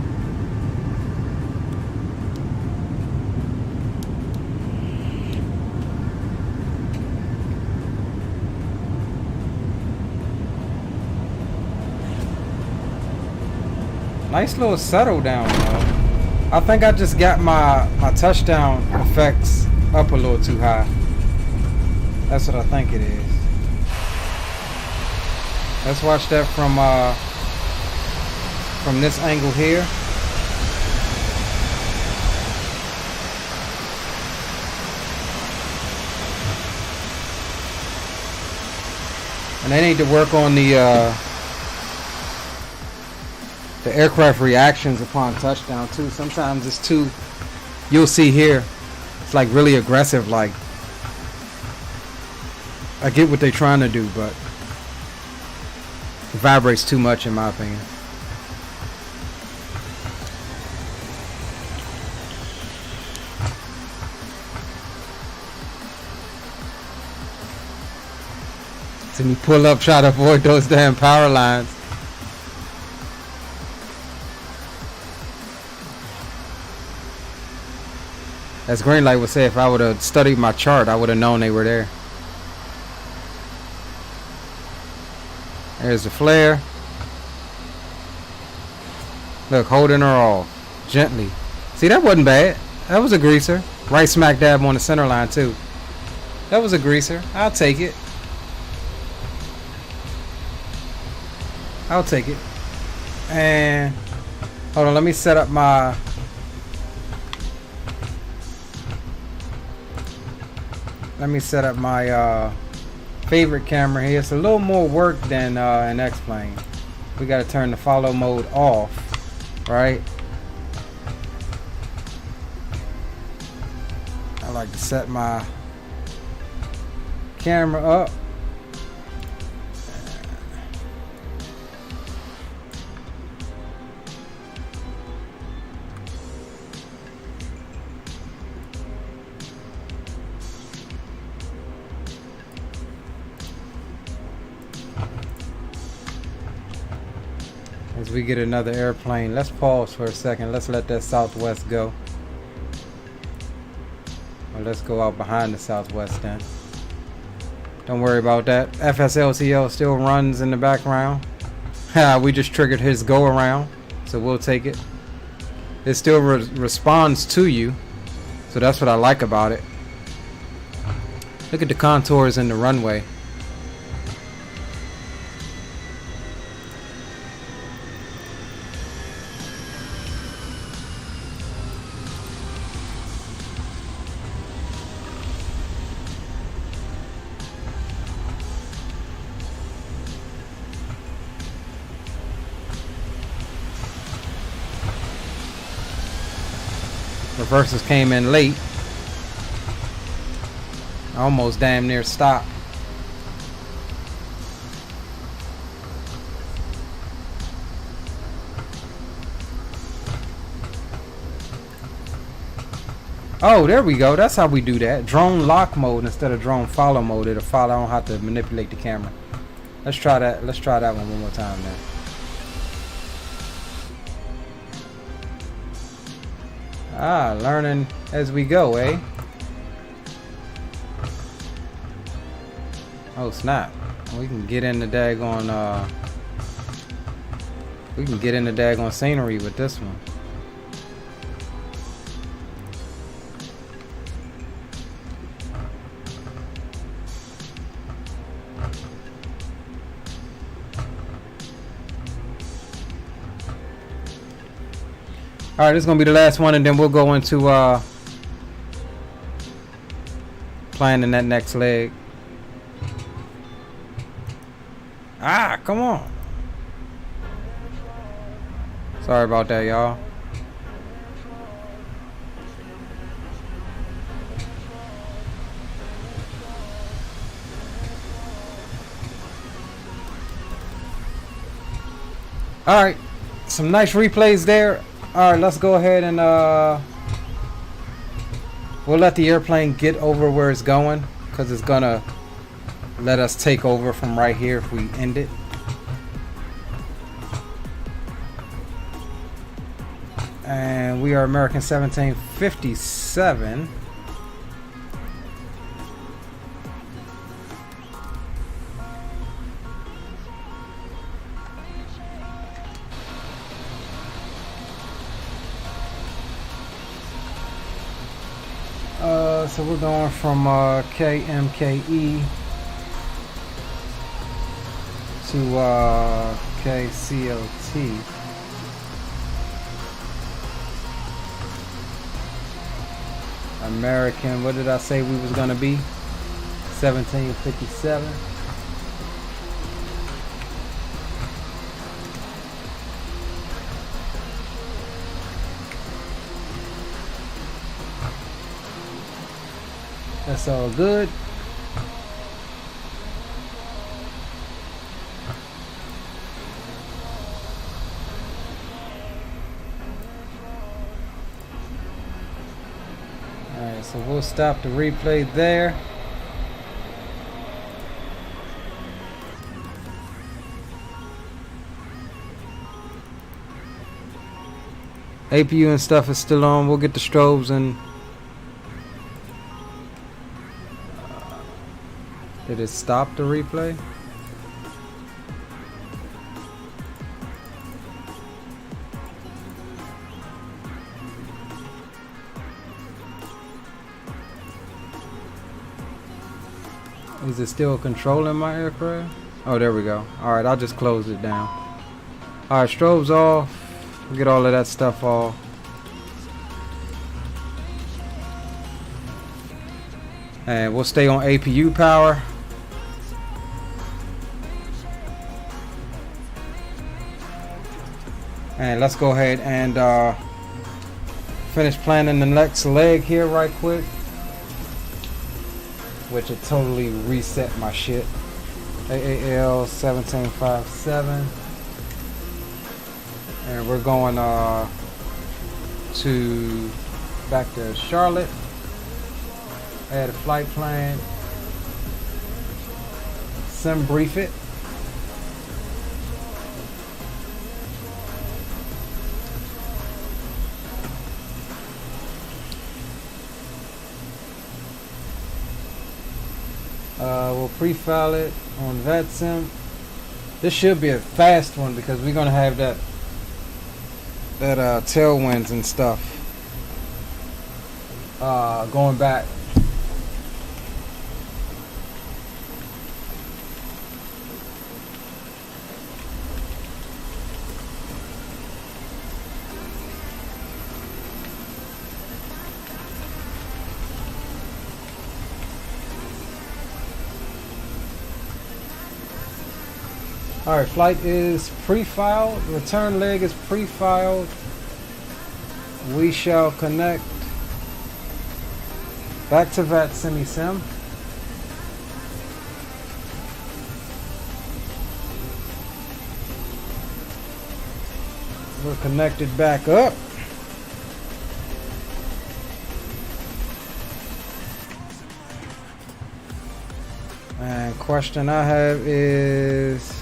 Nice little settle down though. I think I just got my touchdown effects up a little too high. That's what I think it is. Let's watch that from this angle here. And they need to work on the aircraft reactions upon touchdown too. Sometimes it's too, you'll see here, it's like really aggressive. Like, I get what they're trying to do, but it vibrates too much in my opinion. So you pull up, try to avoid those damn power lines. As Greenlight would say, if I would have studied my chart, I would have known they were there. There's the flare. Look, holding her off. Gently. See, that wasn't bad. That was a greaser. Right smack dab on the center line, too. That was a greaser. I'll take it. I'll take it. And hold on, let me set up my favorite camera here. It's a little more work than an X-Plane. We got to turn the follow mode off, right? I like to set my camera up. As we get another airplane, let's pause for a second. Let's let that Southwest go. Or let's go out behind the Southwest then. Don't worry about that. FSLTL still runs in the background. We just triggered his go around, so we'll take it. It still responds to you, so that's what I like about it. Look at the contours in the runway. Reverses came in late. Almost damn near stopped. Oh, there we go. That's how we do that. Drone lock mode instead of drone follow mode. It'll follow. I don't have to manipulate the camera. Let's try that. Let's try that one more time then. Ah, learning as we go, eh? Oh snap! We can get in the daggone. We can get in the daggone scenery with this one. Alright, this is going to be the last one, and then we'll go into planning that next leg. Ah, come on. Sorry about that, y'all. Alright, some nice replays there. Alright, let's go ahead and we'll let the airplane get over where it's going, because it's gonna let us take over from right here if we end it. And we are American 1757. So we're going from KMKE to KCOT. American, what did I say we was gonna be? 1757. That's all good. Alright, so we'll stop the replay there. APU and stuff is still on. We'll get the strobes and did it stop the replay? Is it still controlling my aircraft? Oh, there we go. Alright, I'll just close it down. Alright, strobes off. We'll get all of that stuff off. And we'll stay on APU power. And let's go ahead and finish planning the next leg here right quick. Which it totally reset my shit. AAL 1757. And we're going to back to Charlotte. Add a flight plan. Sim brief it. We'll pre-file it on VATSIM. This should be a fast one because we're gonna have that tailwinds and stuff going back. Alright, flight is pre-filed, return leg is pre-filed. We shall connect back to VATSIM sim. We're connected back up. And question I have is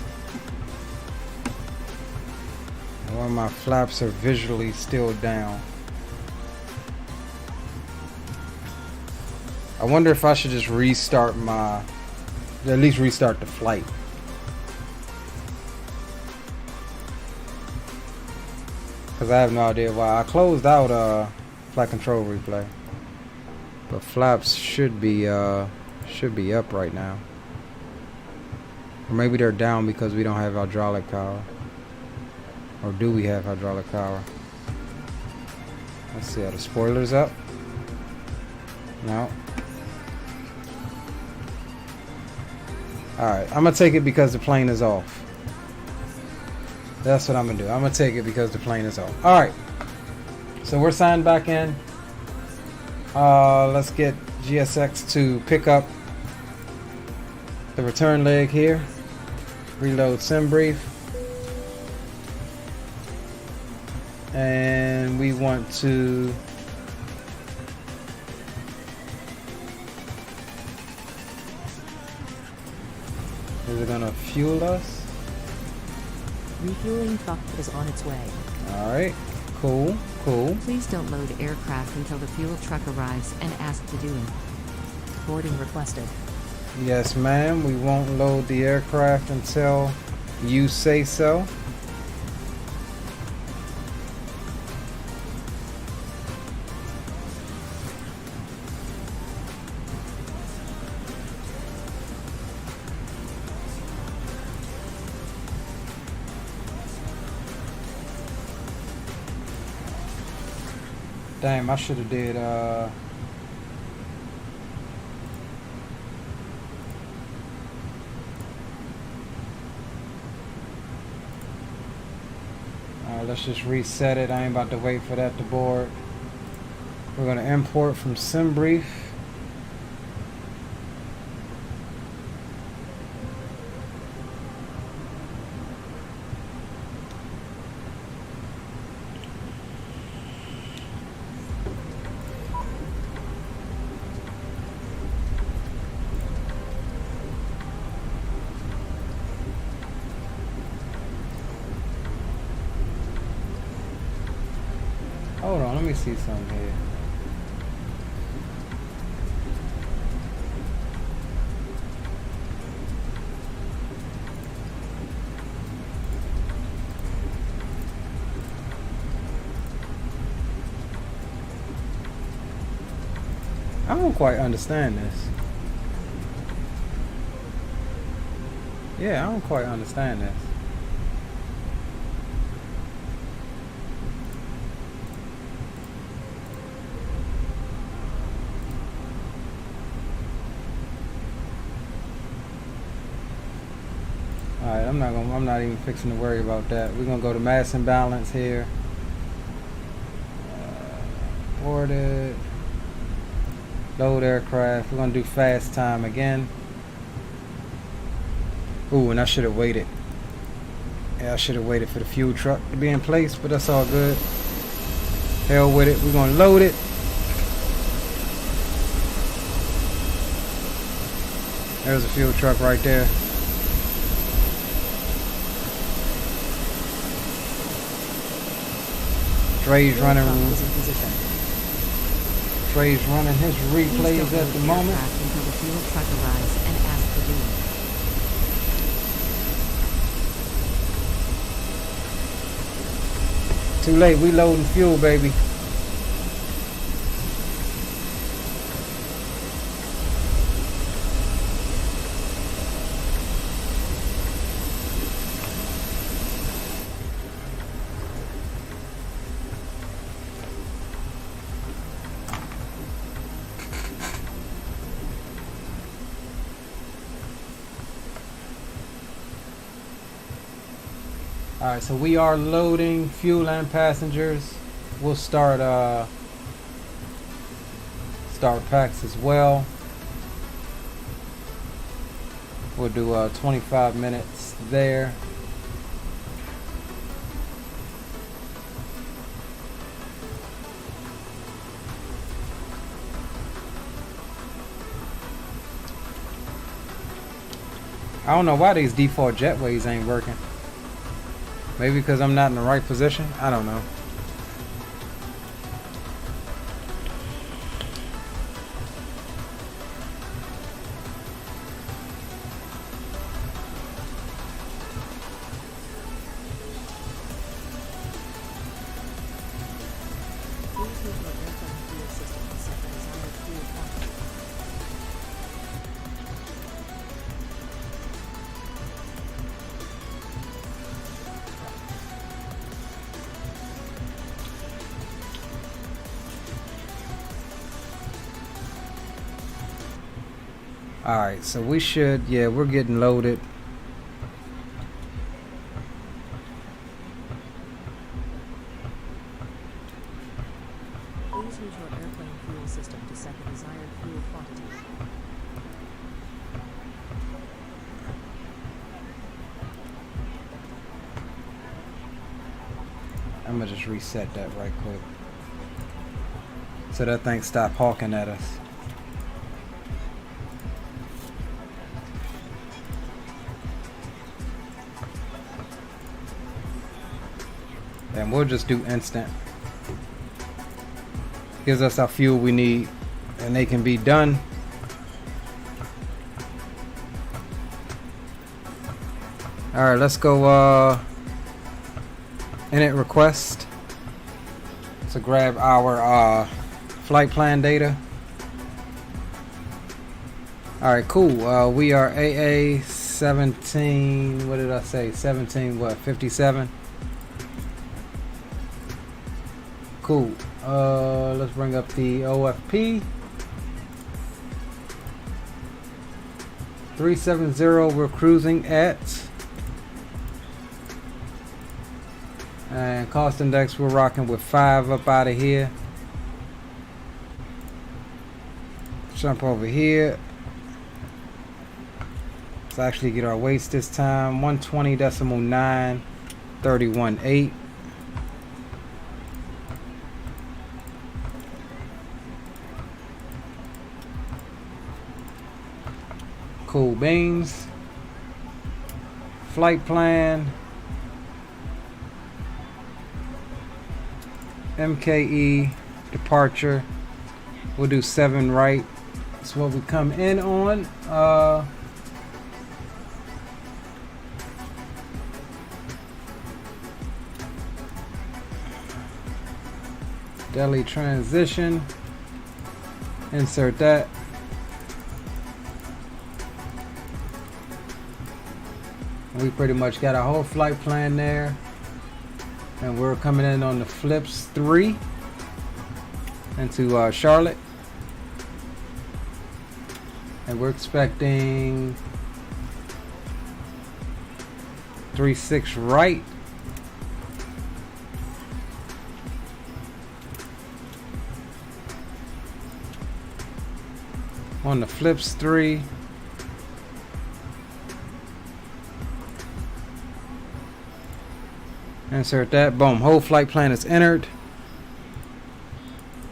why my flaps are visually still down. I wonder if I should just restart at least restart the flight. Cause I have no idea why. I closed out flight control replay. But flaps should be up right now. Or maybe they're down because we don't have hydraulic power. Or do we have hydraulic power? Let's see, are the spoilers up? No. Alright, I'm gonna take it because the plane is off. That's what I'm gonna do. I'm gonna take it because the plane is off. Alright. So we're signed back in. Let's get GSX to pick up the return leg here. Reload sim brief. And we want to is it gonna fuel us? Refueling truck is on its way. Alright, cool. Please don't load aircraft until the fuel truck arrives and ask to do it. Boarding requested. Yes, ma'am. We won't load the aircraft until you say so. Damn, I should have did alright, let's just reset it. I ain't about to wait for that to board. We're gonna import from SimBrief. Hold on, let me see something here. I don't quite understand this. Yeah, I don't quite understand this. Alright, I'm not even fixing to worry about that. We're gonna go to mass imbalance here. Boarded. Load aircraft. We're gonna do fast time again. Ooh, and I should have waited. Yeah, I should have waited for the fuel truck to be in place, but that's all good. Hell with it. We're gonna load it. There's a fuel truck right there. Dre's running his replays at the moment. Until the fuel truck arrives and ask for doing. Too late, we loading fuel, baby. Alright, so we are loading fuel and passengers. We'll start packs as well. We'll do 25 minutes there. I don't know why these default jetways ain't working. Maybe because I'm not in the right position? I don't know. Alright, so we should, yeah, we're getting loaded. Please use your airplane fuel system to set the desired fuel quantity. I'm gonna just reset that right quick. So that thing stopped hawking at us. And we'll just do instant. Gives us our fuel we need, and they can be done. Alright, let's go init request to grab our flight plan data. Alright, cool. We are AA 17, what did I say? 17 what? 57? Cool. Let's bring up the OFP. 370 we're cruising at. And cost index we're rocking with 5 up out of here. Jump over here. Let's actually get our weights this time. 120.9, 31.8. Cool beans. Flight plan. MKE departure. We'll do 7 right. That's what we come in on. Delhi transition. Insert that. We pretty much got a whole flight plan there. And we're coming in on the flips 3 into Charlotte. And we're expecting 36 right. On the flips 3. Insert that. Boom. Whole flight plan is entered.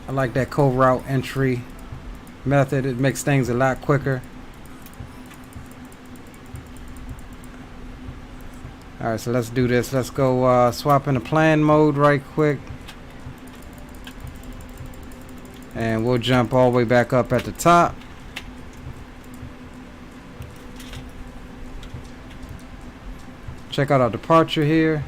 I like that co-route entry method. It makes things a lot quicker. Alright, so let's do this. Let's go swap into plan mode right quick. And we'll jump all the way back up at the top. Check out our departure here.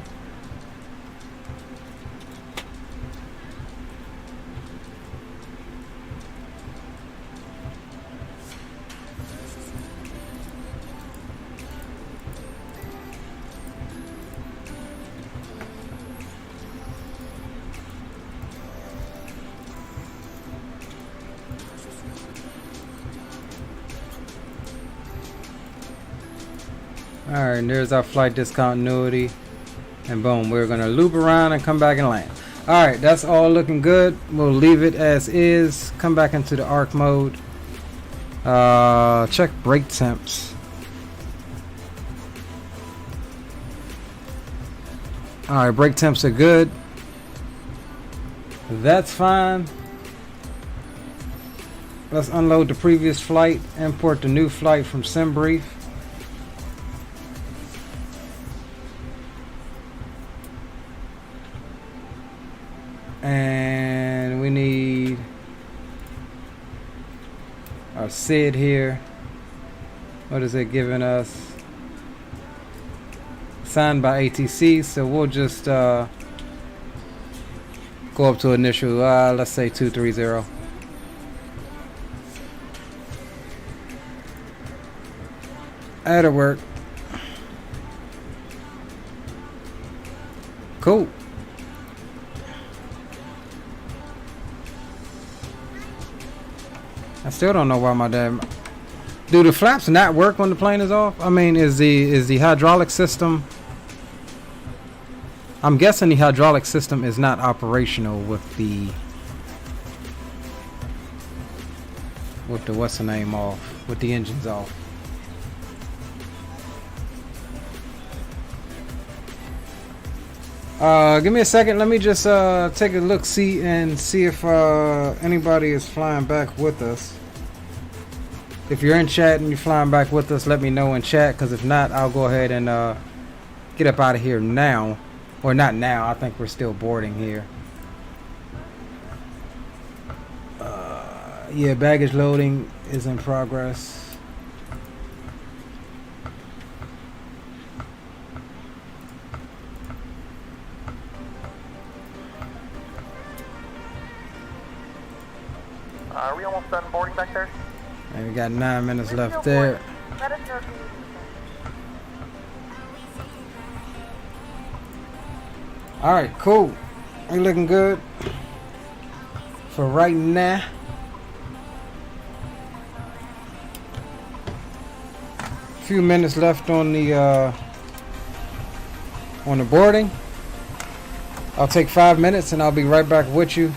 Alright, and there's our flight discontinuity. And boom, we're going to loop around and come back and land. Alright, that's all looking good. We'll leave it as is. Come back into the arc mode. Check brake temps. Alright, brake temps are good. That's fine. Let's unload the previous flight. Import the new flight from SimBrief. And we need our SID here. What is it giving us? Signed by ATC, so we'll just go up to initial, let's say 230. That'll work. Cool. I still don't know why my damn. Do the flaps not work when the plane is off? I mean, is the hydraulic system? I'm guessing the hydraulic system is not operational with the what's the name off, with the engines off. Give me a second. Let me just take a look, see if anybody is flying back with us. If you're in chat and you're flying back with us, let me know in chat. Because if not, I'll go ahead and get up out of here now, or not now. I think we're still boarding here. Yeah, baggage loading is in progress. Are we almost done boarding back there? And we got 9 minutes left there. Let us know if you need anything. Alright, cool. We looking good. for right now. Few minutes left on the boarding. I'll take 5 minutes and I'll be right back with you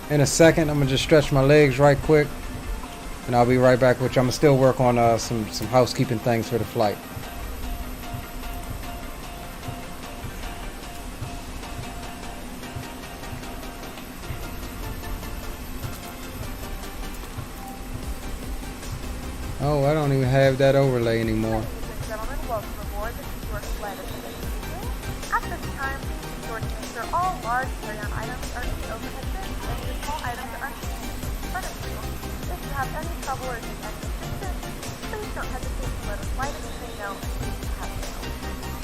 in a second. I'm gonna just stretch my legs right quick and I'll be right back with you. I'm gonna still work on some housekeeping things for the flight. Oh, I don't even have that overlay anymore. Ladies and gentlemen, welcome aboard. This is your flight attendant speaking. At this time, please be sure to make sure all large carry-on items are in the overhead bin and any small items are underneath in front of you. If you have any trouble or need any assistance, please don't hesitate to let a flight attendant know and we can help you.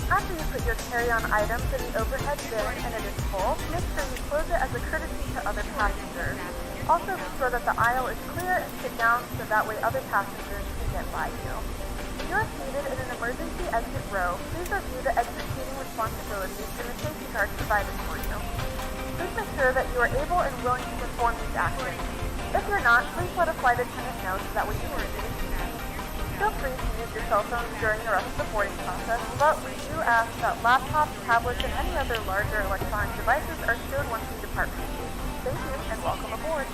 After you put your carry-on items in the overhead bin and it is full, make sure you close it as a courtesy to other passengers. Also be sure that the aisle is clear and sit down so that way other passengers can get by you. If you are seated in an emergency exit row, please review the exit seating responsibilities and the safety cards provided for you. Please make sure that you are able and willing to perform these actions. If you're not, please let a flight attendant know so that way you are able to use. Feel free to use your cell phone during the rest of the boarding process, but we do ask that laptops, tablets, and any other larger electronic devices are stowed once you depart from the gate. Thank you and welcome aboard.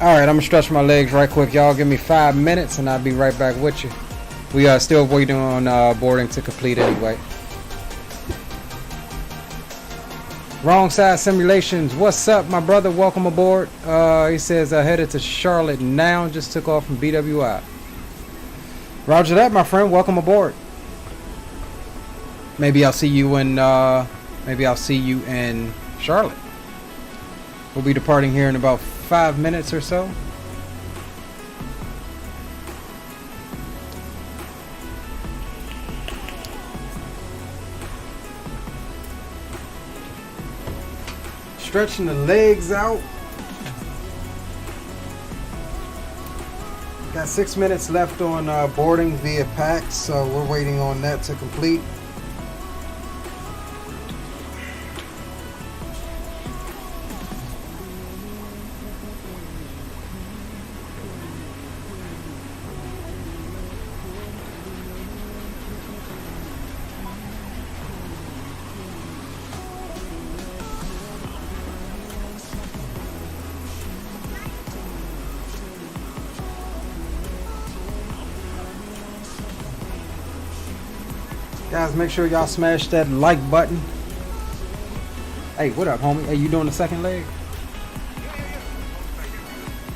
Alright, I'm gonna stretch my legs right quick. Y'all give me 5 minutes and I'll be right back with you. We are still waiting on boarding to complete anyway. Wrong Side Simulations, what's up my brother? Welcome aboard. He says headed to Charlotte now, just took off from BWI. Roger that my friend, welcome aboard. Maybe I'll see you in Charlotte. We'll be departing here in about 5 minutes or so. Stretching the legs out. Got 6 minutes left on boarding via PAX, so we're waiting on that to complete. Guys, make sure y'all smash that like button. Hey, what up, homie? Hey, you doing the second leg?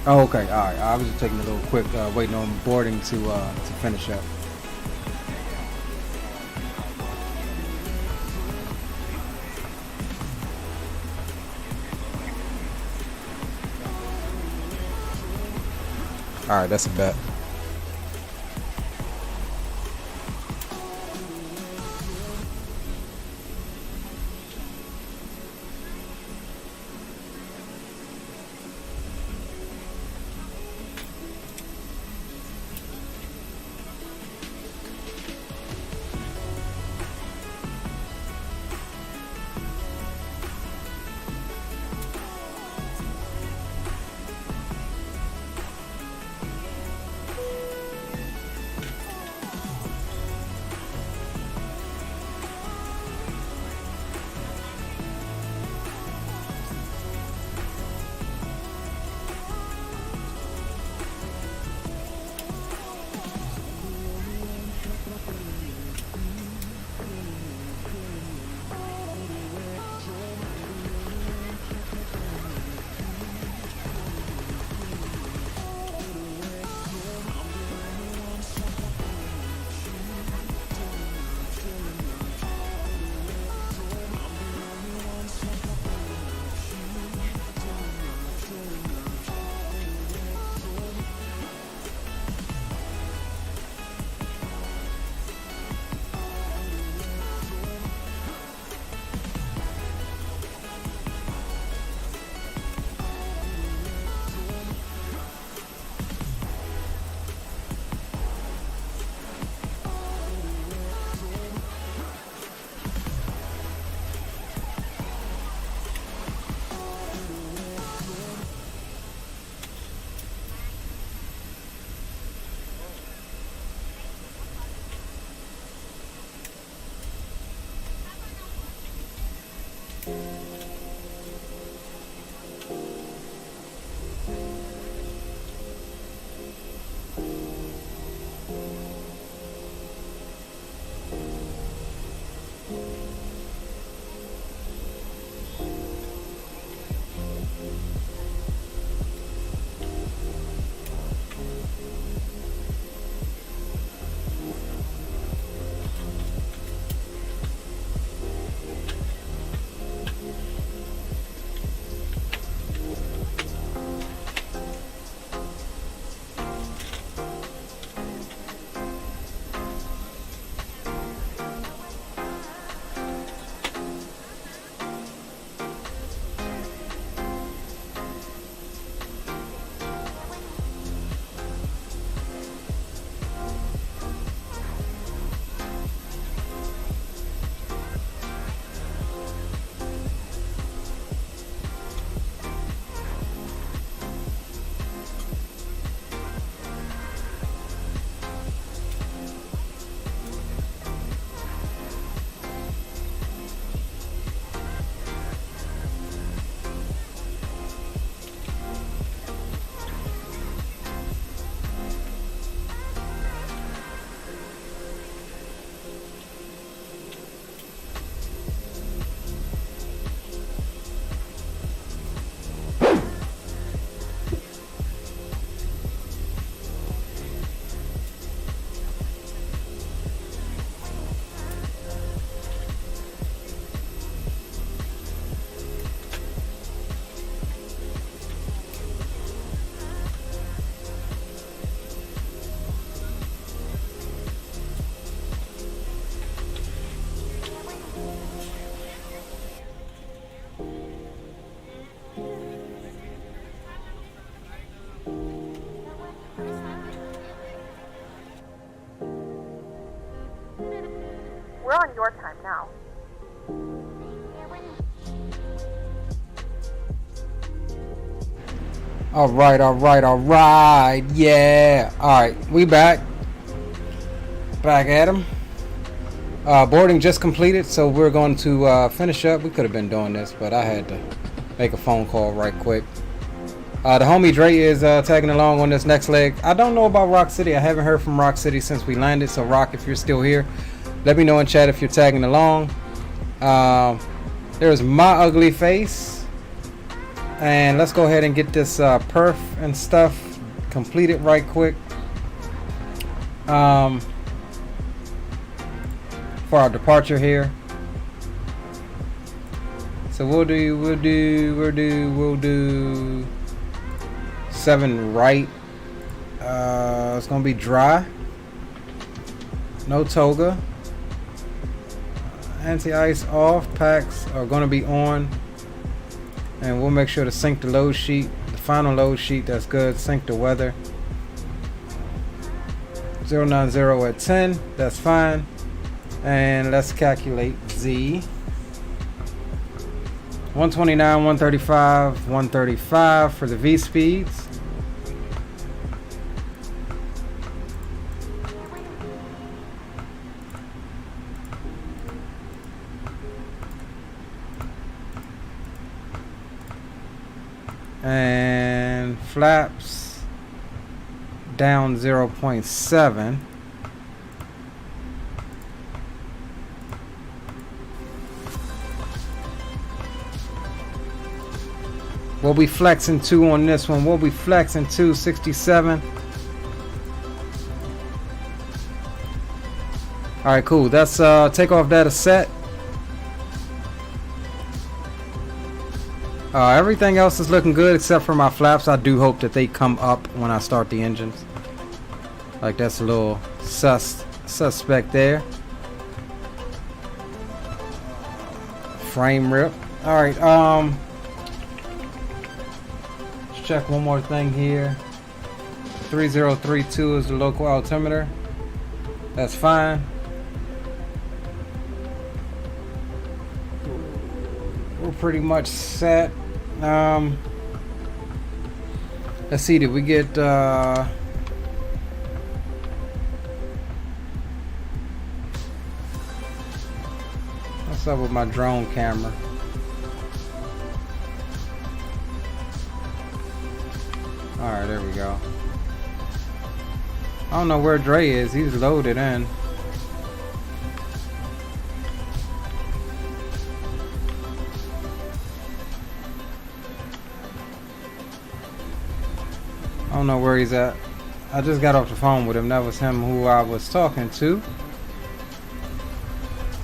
Oh, okay. All right. I was just taking a little quick, waiting on boarding to finish up. All right, that's a bet. We're on your time now. All right. Yeah. All right, we back at him. Boarding just completed, so we're going to finish up. We could have been doing this, but I had to make a phone call right quick. The homie Dre is tagging along on this next leg. I don't know about Rock City. I haven't heard from Rock City since we landed, so Rock, if you're still here, let me know in chat if you're tagging along. There's my ugly face. And let's go ahead and get this perf and stuff completed right quick. For our departure here. So we'll do 7 right. It's gonna be dry. No toga. Anti-ice off. Packs are gonna be on. And we'll make sure to sync the load sheet, the final load sheet. That's good. Sync the weather. 090 at 10. That's fine. And let's calculate Z. 129, 135, 135 for the V speeds. And flaps down 0.7. We'll be flexing 2 on this one. We'll be flexing 267. All right, cool. That's takeoff data set. Everything else is looking good except for my flaps. I do hope that they come up when I start the engines. Like, that's a little suspect there. Frame rip. All right. Let's check one more thing here. 3032 is the local altimeter. That's fine. We're pretty much set. Let's see, did we get what's up with my drone camera? Alright, there we go. I don't know where Dre is. He's loaded in. I don't know where he's at. I just got off the phone with him. That was him who I was talking to.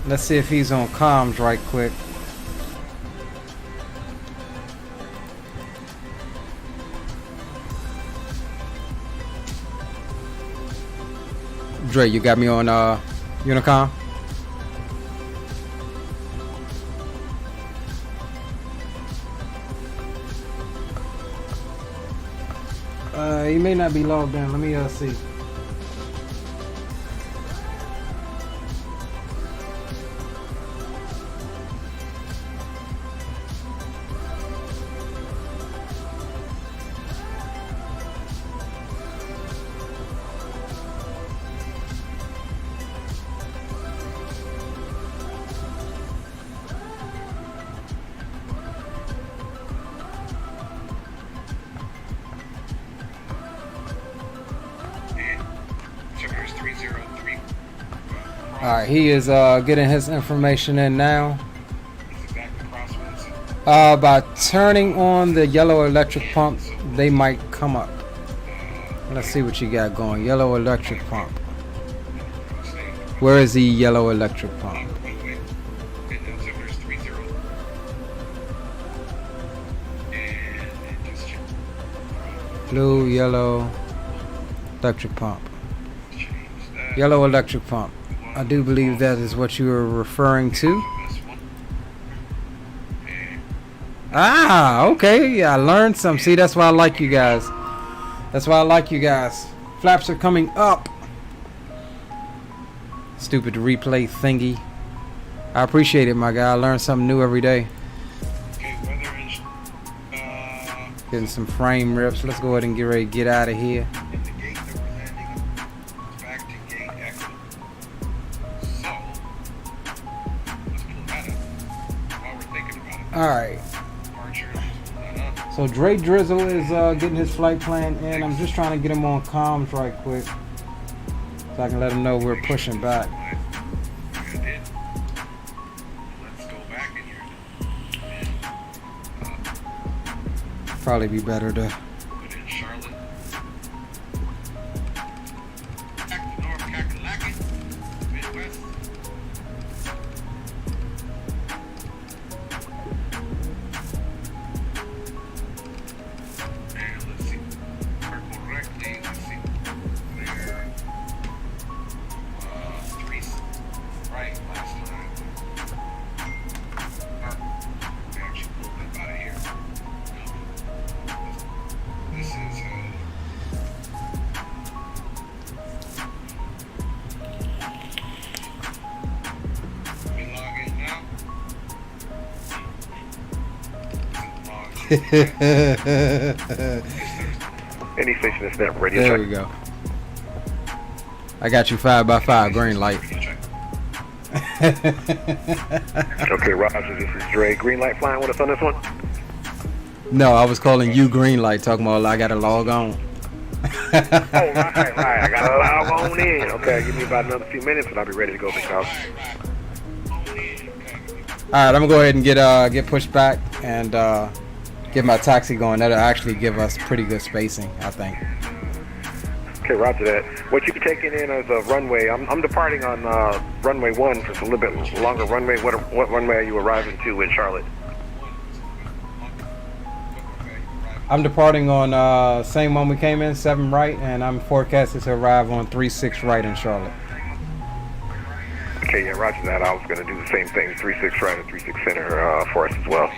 Let's see if he's on comms right quick. Dre, you got me on Unicom? He may not be logged in. Let me see. Alright, he is getting his information in now. By turning on the yellow electric pump, they might come up. Let's see what you got going. Yellow electric pump. Where is the yellow electric pump? Blue, yellow, electric pump. Yellow electric pump. I do believe that is what you were referring to. Ah, okay. I learned some. See, that's why I like you guys. That's why I like you guys. Flaps are coming up. Stupid replay thingy. I appreciate it, my guy. I learn something new every day. Okay, weather is Getting some frame rips. Let's go ahead and get ready to get out of here. in the gate that we're landing on. Back to gate exit. So, let's pull that up while we're thinking about it. All right. Departure, pull that up. So Dre Drizzle is getting his flight plan in. I'm just trying to get him on comms right quick, so I can let him know we're pushing back. Let's go back in here. Probably be better to. Put in Charlotte. Back to North Kakalaki, Midwest. And let's see. Mark correctly. Let's see. There. 3 right last time. We actually pulled that out of here. This is let me log in now. Any station is net radio There check. we go. I got you 5x5 green light. Okay, Roger, this is Dre. Green light flying with us on this one? No, I was calling you green light, talking about I gotta log on. Oh, right. I got to log on in. Okay, give me about another few minutes and I'll be ready to go, big dog. All right, I'm gonna go ahead and get pushed back and get my taxi going. That'll actually give us pretty good spacing, I think. Okay, roger that. What you taking in as a runway? I'm departing on runway 1 for a little bit longer runway. What runway are you arriving to in Charlotte? I'm departing on same one we came in, 7 right, and I'm forecasted to arrive on 36 right in Charlotte. Okay, yeah, roger that. I was going to do the same thing, 36 right and 36 center for us as well.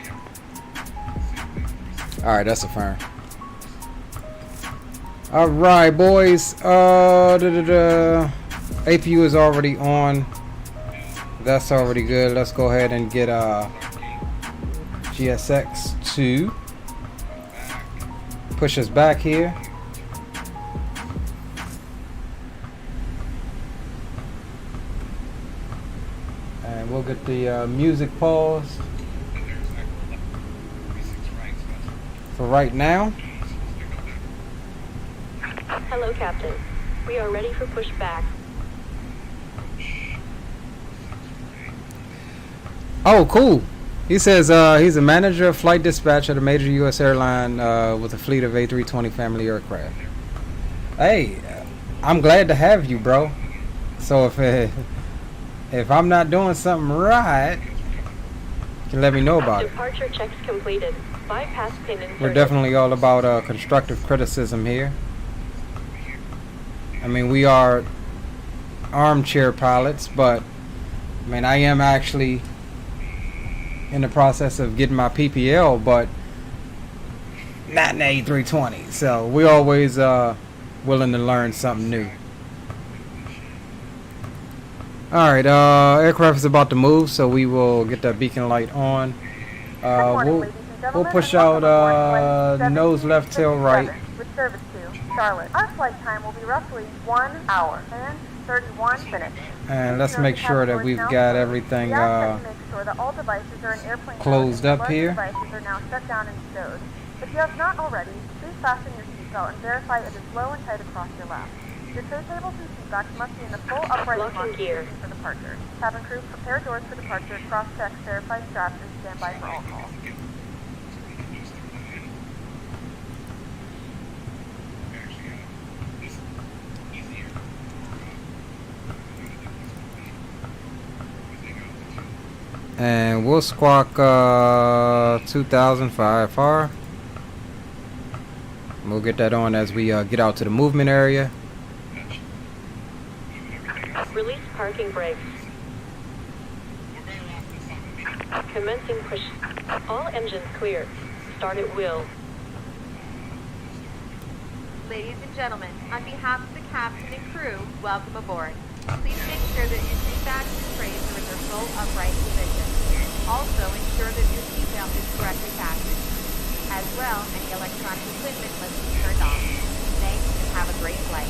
All right, that's a firm. All right, boys. APU is already on. That's already good. Let's go ahead and get GSX to push us back here. And we'll get the music paused for right now. Hello, Captain. We are ready for pushback. Oh, cool. He says he's a manager of flight dispatch at a major U.S. airline with a fleet of A320 family aircraft. Hey, I'm glad to have you, bro. So if I'm not doing something right, you can let me know about it. Departure checks completed. Bypass pin inserted. We're definitely all about constructive criticism here. I mean, we are armchair pilots, but I mean, I am actually in the process of getting my PPL, but not an A320. So we always willing to learn something new. All right, aircraft is about to move, so we will get that beacon light on. We'll push out nose left, tail right. With service to Charlotte. Our flight time will be roughly 1 hour and 31 minutes. And let's make sure that we've got everything closed up here. Devices are now shut down and stowed. If you have not already, please fasten your seatbelt and verify it is low and tight across your lap. Your tray tables and seatbacks must be in the full upright position for departure. Cabin crew, prepare doors for departure, cross-check, verify straps, and stand by for all calls. And we'll squawk 2005 far. We'll get that on as we get out to the movement area. Release parking brakes. Commencing push. All engines clear. Start at will. Ladies and gentlemen, on behalf of the captain and crew, welcome aboard. Please make sure that your seat bags and trays are in their full upright position. Also, ensure that your seatbelt is correctly fastened. As well, any electronic equipment must be turned off. Thanks, and have a great flight.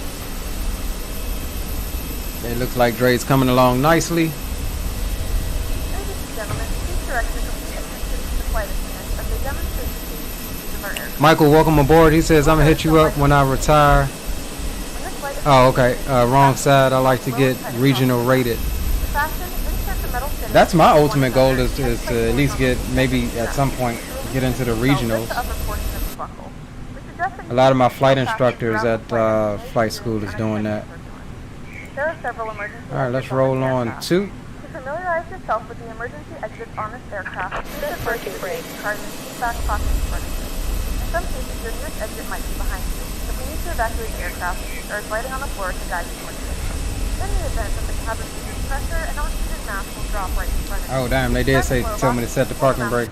It looks like Dre's coming along nicely. Ladies and gentlemen, please direct your complete attention to the flight attendants as they demonstrate the safety of our aircraft. Michael, welcome aboard. He says, I'm going to hit you up when I retire. Oh, okay. Wrong side. I like to get regional rated. That's my ultimate goal is to at least get, maybe at some point, get into the regionals. A lot of my flight instructors at flight school is doing that. There are several emergency All right, let's roll on two. To familiarize yourself with the emergency exits on this aircraft, use the first brake card and seatback pocket furniture. In some cases, your nearest exit might be behind you. If we need to evacuate the aircraft, there is lighting on the floor to guide you towards it. In the event that the cabin loses pressure, an oxygen mask will drop right in front of you. Oh, damn, they did tell me to set the parking brake.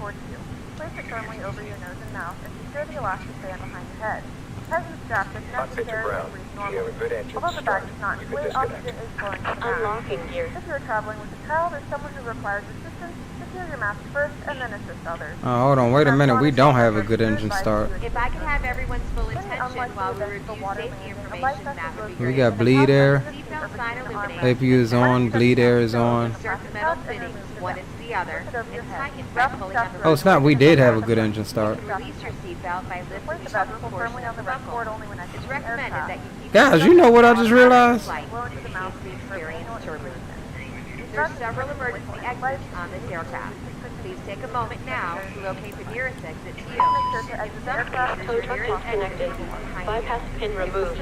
Place it firmly over your nose and mouth and secure the elastic band behind your head. Tighten the strap if necessary and breathe normally. Although the bag does not inflate, oxygen is flowing to the mask. Unlocking gear. If you are traveling with a child or someone who requires assistance, secure your mask first and then assist others. Oh, hold on, wait a minute. We don't have a good engine start. If I could have everyone's full attention while we review safety information, that would be great. We got bleed air. Seatbelt sign illuminated. APU is on. Bleed air is on. Insert the metal fittings, one into the other, and tighten carefully on the Oh, it's not. We did have a good engine start. Release your seatbelt by lifting the upper portion of the buckle. It's recommended that you keep Guys, you know what I just realized? There are several emergency exits on this aircraft. Please take a moment now to locate the nearest exit to you. In some cases, your nearest exit is behind Bypass pin removed.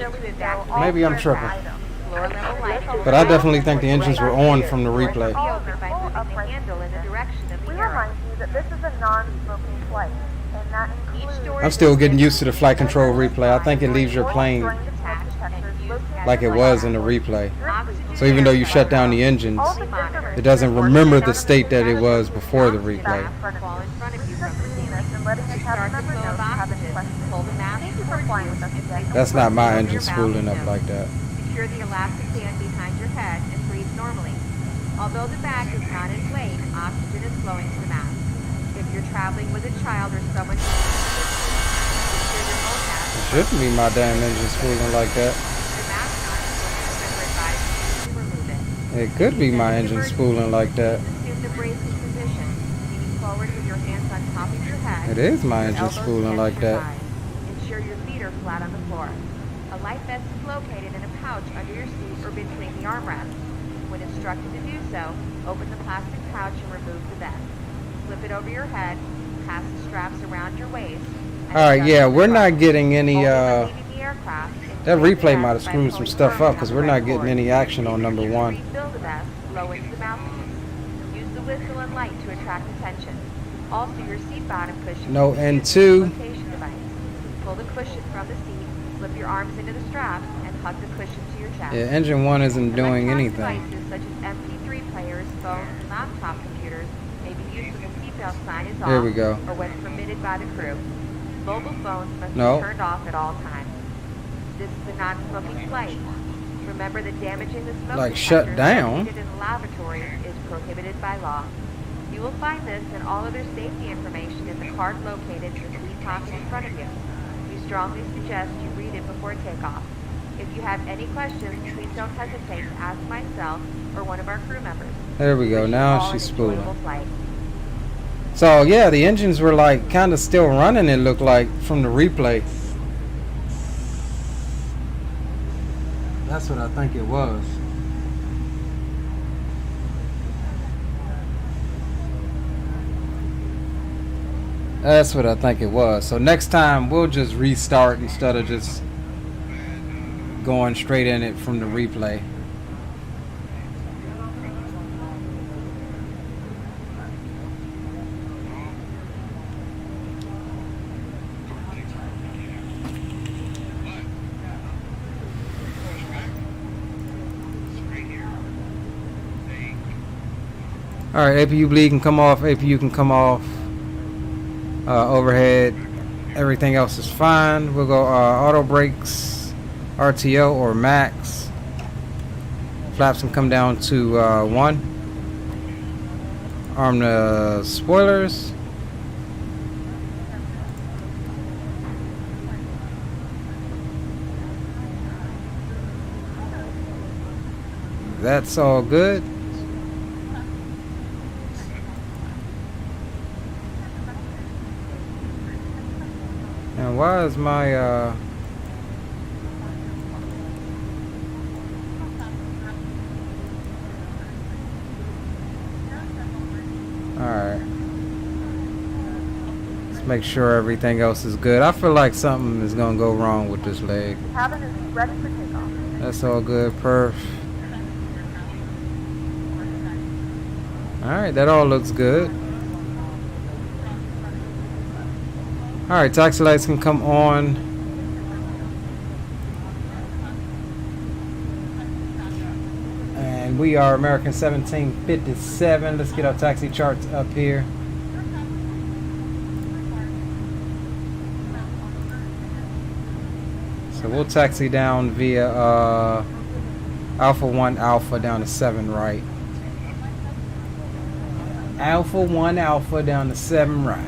Maybe I'm tripping. Floor level lights. But I definitely think the engines were on from the replay. We remind you that this is a non-smoking flight, and that includes... I'm still getting used to the flight control replay. I think it leaves your plane like it was in the replay. So even though you shut down the engines, it doesn't remember the state that it was before the replay. That's not my engine spooling up like that. Secure the elastic band behind your head and breathe normally. Although the bag does not inflate, oxygen is flowing to the mask. If you're traveling with a child or someone who needs assistance, secure your own mask. It shouldn't be my damn engine spooling like that. It could be my engine spooling like that. Assume the bracing position, leaning forward with your hands on top of your head. It is my engine spooling like that. Ensure your feet are flat on the floor. A life vest is located in a pouch under your seat or between the armrests. When instructed to do so, open the plastic pouch and remove the vest. Slip it over your head, pass the straps around your waist. Alright, yeah, we're not getting any, that replay might have screwed some stuff up because we're not getting any action on number one. Refill the vest, low into the mouthpiece. Use the whistle and light to attract attention. Also, your seat bottom cushion. No, and two. Pull the cushion from the seat, slip your arms into the straps, and hug the cushion to your chest. Yeah, engine one isn't doing anything. Devices such as MP3 players, phones, and laptop computers may be used when the seatbelt sign is off There we go. or when permitted by the crew. Mobile phones must No. be turned off at all times. This is a non-smoking flight. Remember that damaging the smoke Like shut detectors down? located in the lavatory is prohibited by law. You will find this and all other safety information in the card located in the seat pocket in front of you. We strongly suggest you read it before takeoff. If you have any questions, please don't hesitate to ask myself or one of our crew members. There we go. Wish you Now all she's an enjoyable spooling. flight. So yeah, the engines were like kind of still running, it looked like, from the replay. That's what I think it was. That's what I think it was. So next time we'll just restart instead of just going straight in it from the replay. Alright, APU bleed can come off, APU can come off. Overhead, everything else is fine. We'll go auto brakes, RTO or max. Flaps can come down to 1. Arm the spoilers. That's all good. And why is my alright. Let's make sure everything else is good. I feel like something is gonna go wrong with this leg. Cabin is ready for takeoff. That's all good, perf. Alright, that all looks good. Alright, taxi lights can come on. And we are American 1757. Let's get our taxi charts up here. So we'll taxi down via Alpha 1 Alpha down to 7 right. Alpha 1 Alpha down to 7 right.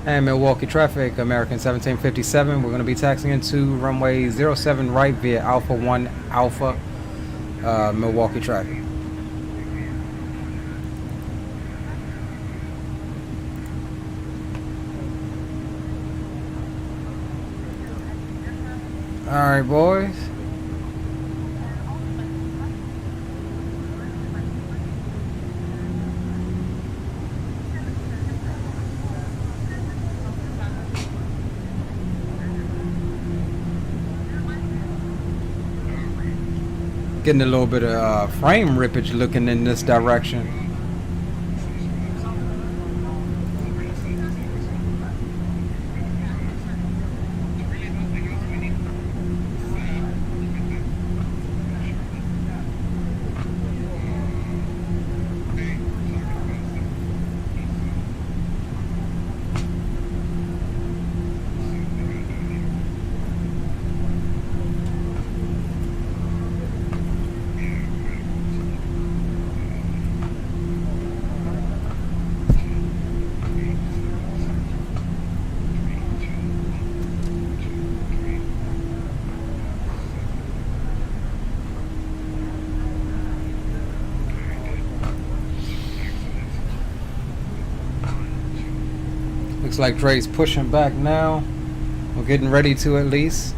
And Milwaukee traffic, American 1757. We're going to be taxiing into runway 07 right via Alpha 1 Alpha, Milwaukee traffic. Alright, boys. Getting a little bit of frame rippage looking in this direction. Looks like Dre's pushing back now. We're getting ready to at least.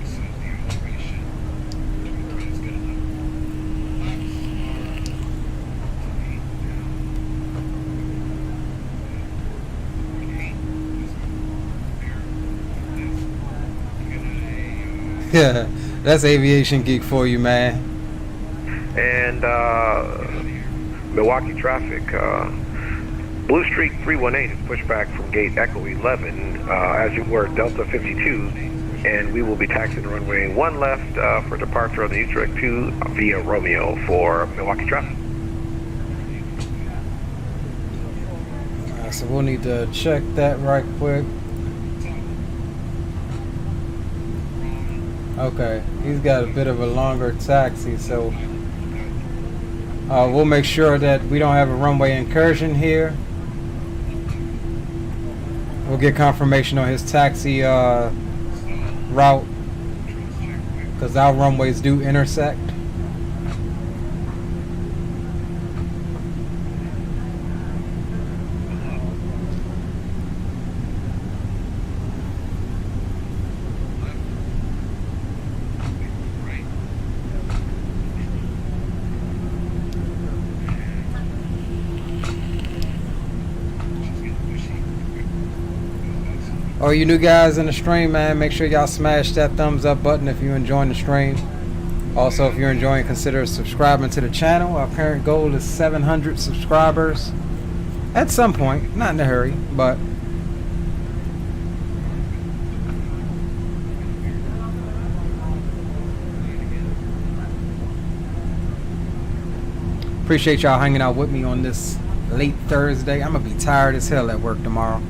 Yeah, that's aviation geek for you, man. And Milwaukee traffic, Blue Streak 318 is pushed back from gate Echo 11, as you were Delta 52, and we will be taxiing runway 1 left for departure on the Utrecht 2 via Romeo for Milwaukee traffic. So we'll need to check that right quick. Okay, he's got a bit of a longer taxi, so we'll make sure that we don't have a runway incursion here. We'll get confirmation on his taxi route, because our runways do intersect. Oh, you new guys in the stream, man, make sure y'all smash that thumbs up button if you're enjoying the stream. Also, if you're enjoying, consider subscribing to the channel. Our current goal is 700 subscribers at some point, not in a hurry, but appreciate y'all hanging out with me on this late Thursday. I'm gonna be tired as hell at work tomorrow.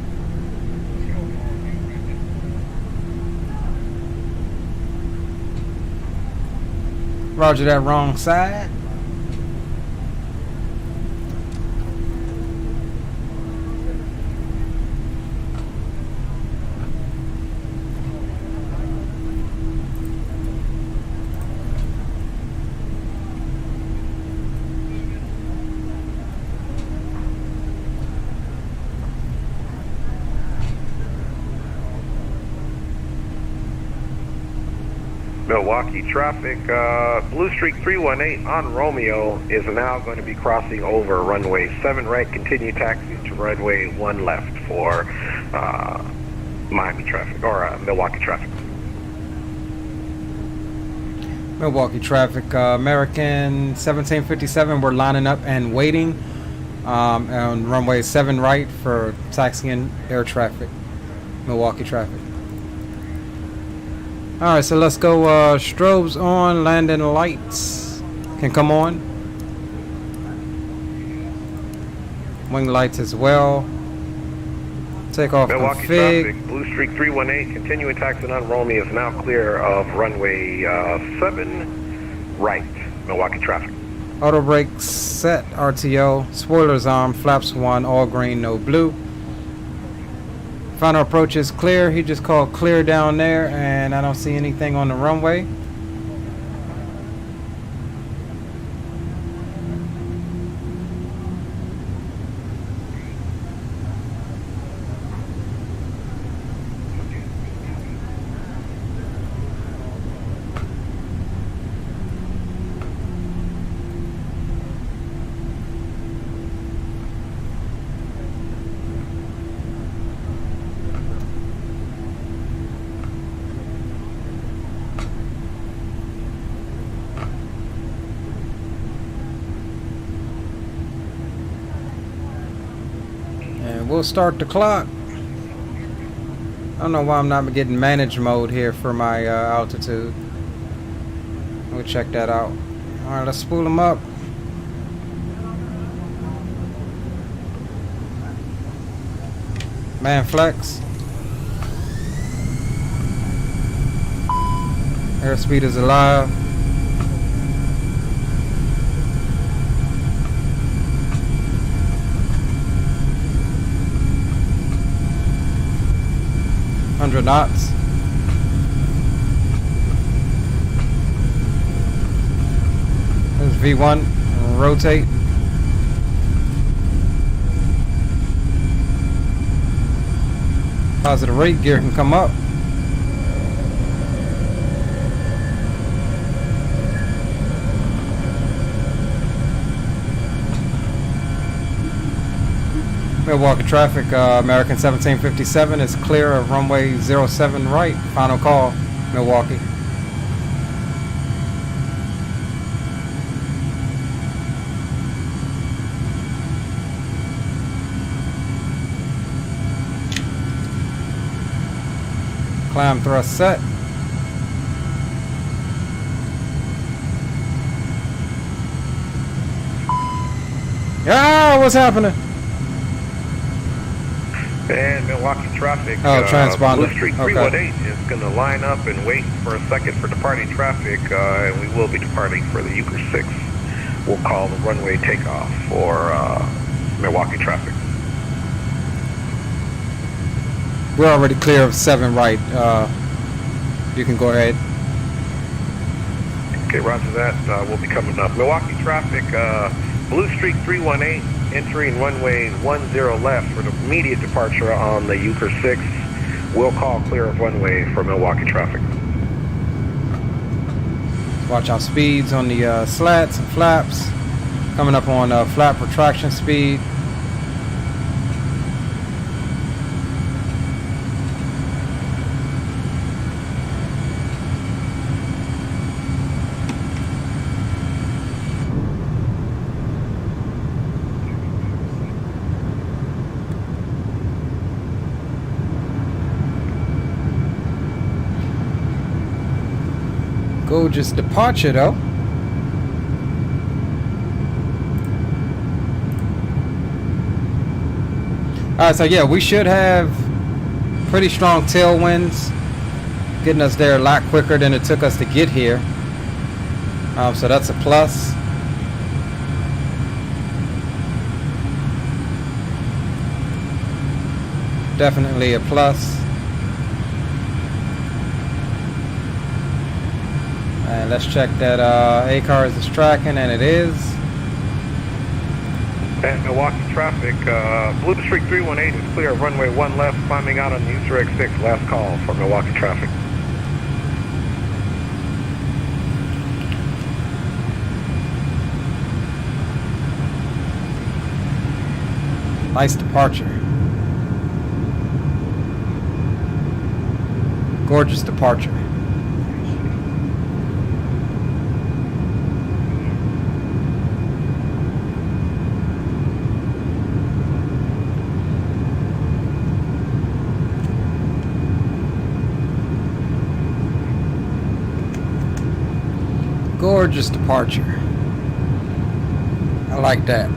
Roger that, wrong side. Milwaukee traffic. Blue Streak 318 on Romeo is now going to be crossing over runway 7 right. Continue taxi to runway 1 left for Miami traffic, or Milwaukee traffic. Milwaukee traffic, American 1757, we're lining up and waiting on runway 7 right for taxiing air traffic, Milwaukee traffic. Alright, so let's go, strobes on, landing lights can come on. Wing lights as well. Take off Milwaukee config. traffic, Blue Streak 318, continuing taxiing on Romeo is now clear of runway 7 right, Milwaukee traffic. Auto brakes set, RTO, spoilers on, flaps 1, all green, no blue. Final approach is clear. He just called clear down there, and I don't see anything on the runway. We'll start the clock. I don't know why I'm not getting manage mode here for my altitude. We'll check that out. Alright, let's spool them up. Man flex. Airspeed is alive. Knots. There's V1. Rotate. Positive rate gear can come up. Milwaukee traffic, American 1757 is clear of runway 07 right. Final call, Milwaukee. Climb thrust set. Yeah, what's happening? And Milwaukee traffic, transponder. Blue Streak 318 is going to line up and wait for a second for departing traffic, and we will be departing for the Euchre 6. We'll call the runway takeoff for Milwaukee traffic. We're already clear of 7 right. You can go ahead. Okay, roger that. We'll be coming up. Milwaukee traffic, Blue Streak 318. Entering runway 10 left for the immediate departure on the Euchre 6. We'll call clear of runway for Milwaukee traffic. Watch our speeds on the slats and flaps. Coming up on flap retraction speed. Gorgeous departure though. Alright, so yeah, we should have pretty strong tailwinds getting us there a lot quicker than it took us to get here. So that's a plus. Definitely a plus. And let's check that A-Cars is tracking, and it is. And Milwaukee traffic, Blue Streak 318 is clear of runway 1 left, climbing out on the Euchre X6. Last call for Milwaukee traffic. Nice departure. Gorgeous departure. Gorgeous departure. I like that.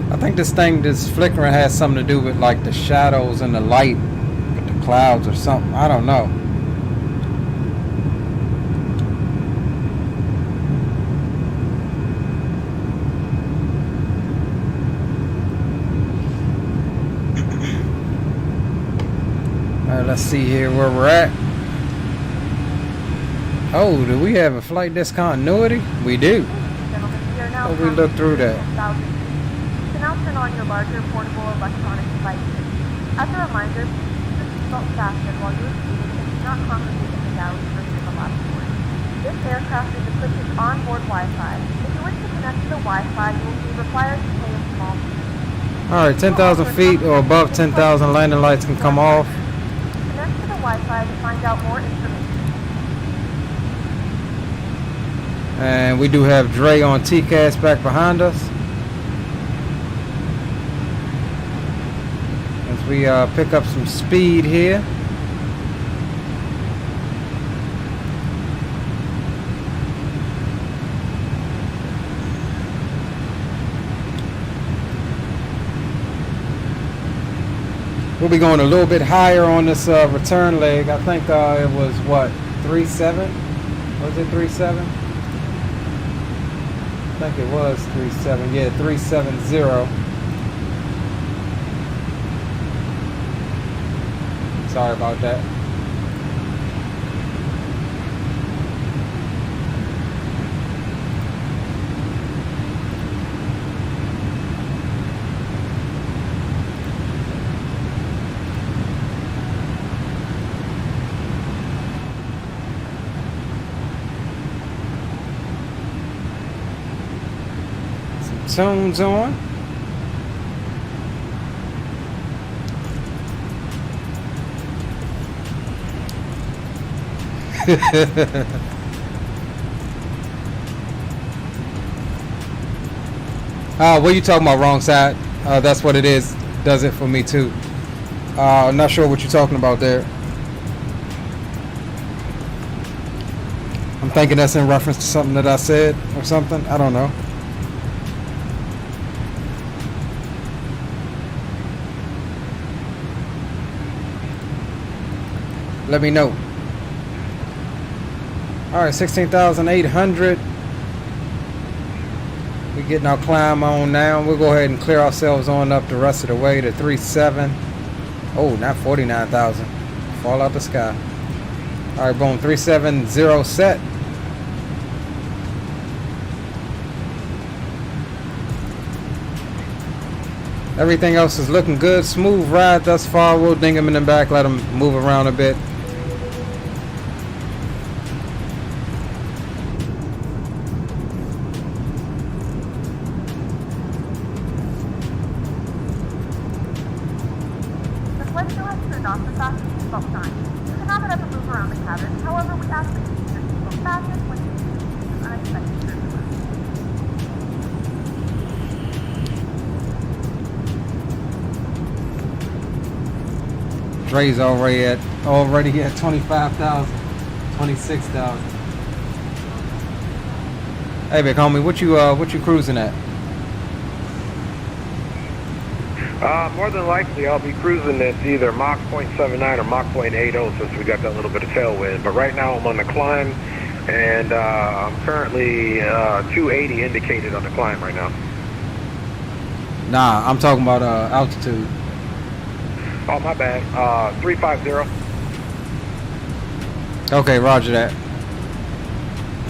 I think this flickering has something to do with like the shadows and the light with the clouds or something. I don't know. All right, let's see here where we're at. Oh, do we have a flight discontinuity? We do. Oh, we look through that. Now turn on your larger portable electronic devices. As a reminder, please keep the seatbelt fastened while you are seated and do not congregate in the galley for the last port. This aircraft is equipped with onboard Wi-Fi. If you wish to connect to the Wi-Fi, you will be required to pay a small fee. Alright, 10,000 feet or above 10,000 landing lights can come off. Connect to the Wi-Fi to find out more information. And we do have Dre on TCAS back behind us. We pick up some speed here. We'll be going a little bit higher on this return leg. I think it was what, 3.7? Was it 3.7? I think it was 3.7. Yeah, 3.70. Sorry about that. Some tunes on. What are you talking about? Wrong side. That's what it is. Does it for me too. I'm not sure what you're talking about there. I'm thinking that's in reference to something that I said or something. I don't know. Let me know. Alright, 16,800. We're getting our climb on now. We'll go ahead and clear ourselves on up the rest of the way to 37. Oh, not 49,000. Fall out the sky. Alright, boom. 370 set. Everything else is looking good. Smooth ride thus far. We'll ding him in the back, let him move around a bit. Dre's already at 25,000, 26,000. Hey, big homie, what you cruising at? More than likely, I'll be cruising at either Mach 0.79 or Mach 0.80 since we got that little bit of tailwind. But right now, I'm on the climb, and I'm currently 280 indicated on the climb right now. Nah, I'm talking about altitude. Oh, my bad. 350. Okay, roger that.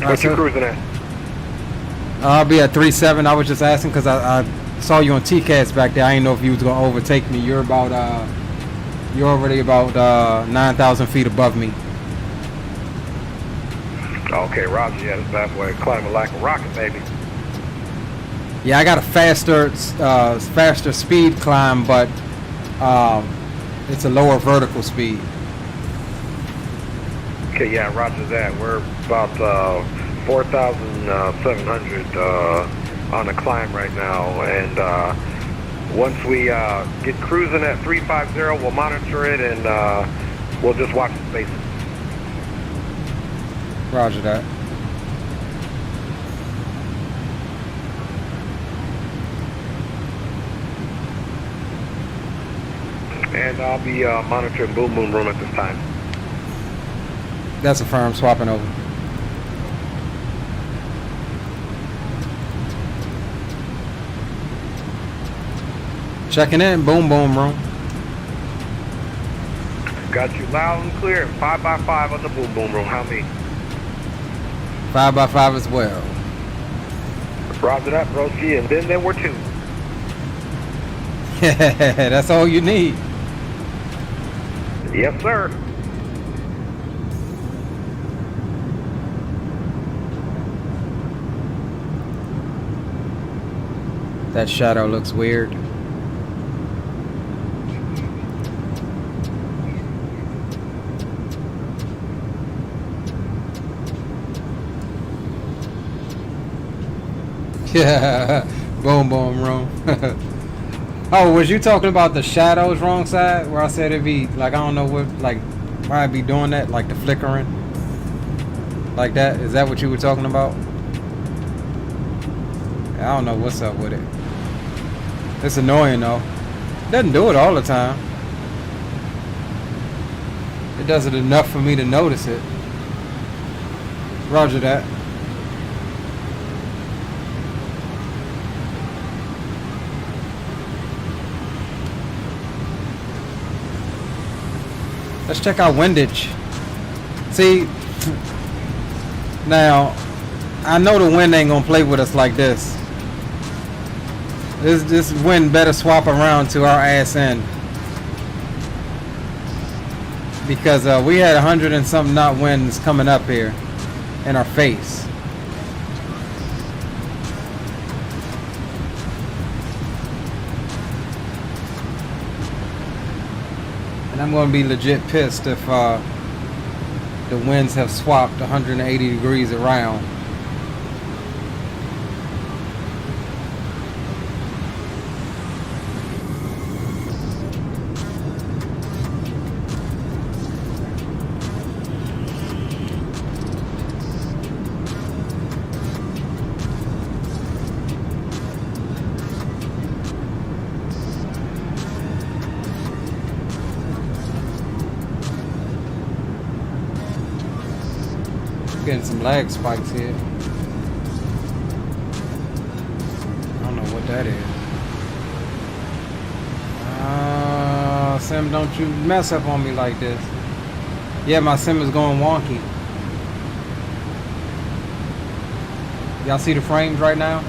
What you cruising at? I'll be at 3.7. I was just asking because I saw you on TCAS back there. I didn't know if you was gonna overtake me. You're already about 9,000 feet above me. Okay, Roger. Yeah, this bad boy climbing like a rocket, baby. Yeah, I got a faster speed climb, but it's a lower vertical speed. Okay, yeah, Roger that. We're about 4,700 on the climb right now, and once we get cruising at 350, we'll monitor it and we'll just watch the spaces. Roger that. And I'll be monitoring Boom Boom Room at this time. That's a firm swapping over. Checking in, Boom Boom Room. Got you loud and clear. 5x5 on the Boom Boom Room. How many? 5x5 as well. Roger that, broski. And then there were 2. That's all you need. Yes, sir. That shadow looks weird. Yeah, Boom Boom Room. Oh, was you talking about the shadows wrong side? Where I said it'd be like, I don't know what, like, why I'd be doing that, like the flickering, like that. Is that what you were talking about? I don't know what's up with it. It's annoying though. It doesn't do it all the time. It does it enough for me to notice it. Roger that. Let's check out windage. See, now, I know the wind ain't gonna play with us like this. This wind better swap around to our ass end. Because we had 100 and something knot winds coming up here in our face. And I'm going to be legit pissed if the winds have swapped 180 degrees around. Getting some lag spikes here. I don't know what that is. Sim, don't you mess up on me like this. Yeah, my sim is going wonky. Y'all see the frames right now?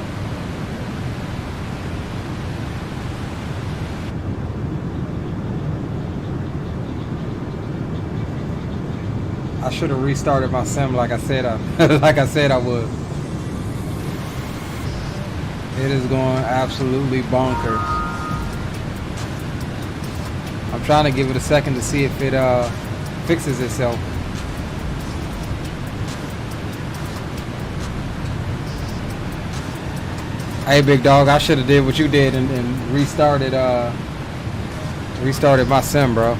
I should have restarted my sim like I said I would. It is going absolutely bonkers. I'm trying to give it a second to see if it fixes itself. Hey big dog, I should have did what you did and restarted my sim, bro.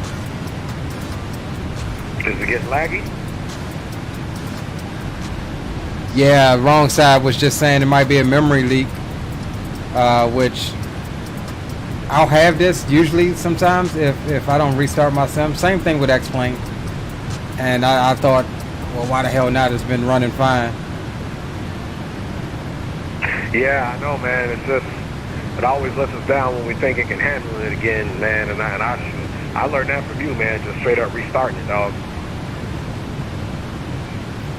Does it get laggy? Yeah, wrong side was just saying it might be a memory leak, which I'll have this usually sometimes if I don't restart my sim. Same thing with X-Plane. And I thought, well, why the hell not? It's been running fine. Yeah, I know, man. It's just, it always lets us down when we think it can handle it again, man. And I learned that from you, man. Just straight up restarting it, dog.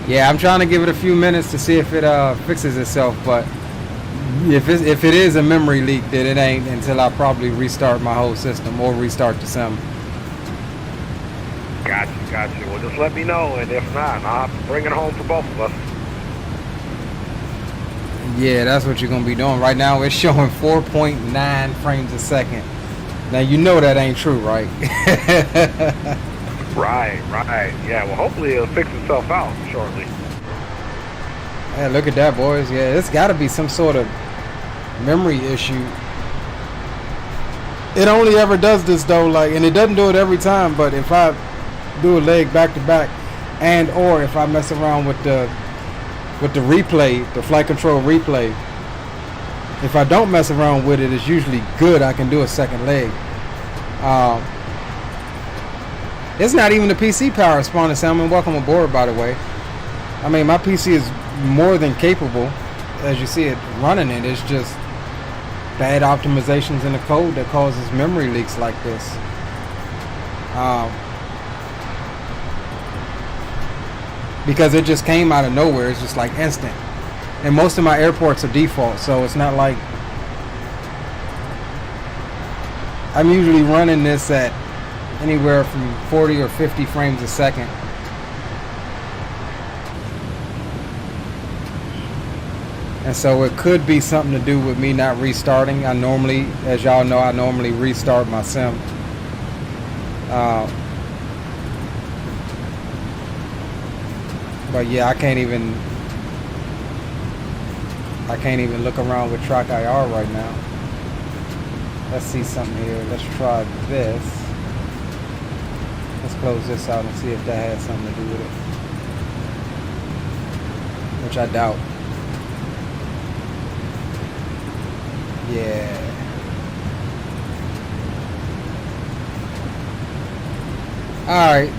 Yeah, I'm trying to give it a few minutes to see if it fixes itself, but if it is a memory leak, then it ain't until I probably restart my whole system or restart the sim. Gotcha. Well, just let me know, and if not, I'll have to bring it home for both of us. Yeah, that's what you're gonna be doing. Right now it's showing 4.9 frames a second. Now you know that ain't true, right? Right. Yeah, well, hopefully it'll fix itself out shortly. Yeah, look at that, boys. Yeah, it's got to be some sort of memory issue. It only ever does this though, like, and it doesn't do it every time. But if I do a leg back to back, and or if I mess around with the replay, the flight control replay, if I don't mess around with it, it's usually good. I can do a second leg. It's not even the PC power, Spawn and Salmon. Welcome aboard, by the way. I mean, my PC is more than capable, as you see it running it. It's just bad optimizations in the code that causes memory leaks like this. Because it just came out of nowhere. It's just like instant. And most of my airports are default, so it's not like I'm usually running this at anywhere from 40 or 50 frames a second. And so it could be something to do with me not restarting. I normally, as y'all know, I normally restart my sim. But yeah, I can't even look around with Track IR right now. Let's see something here. Let's try this. Let's close this out and see if that has something to do with it. Which I doubt. Yeah. Alright.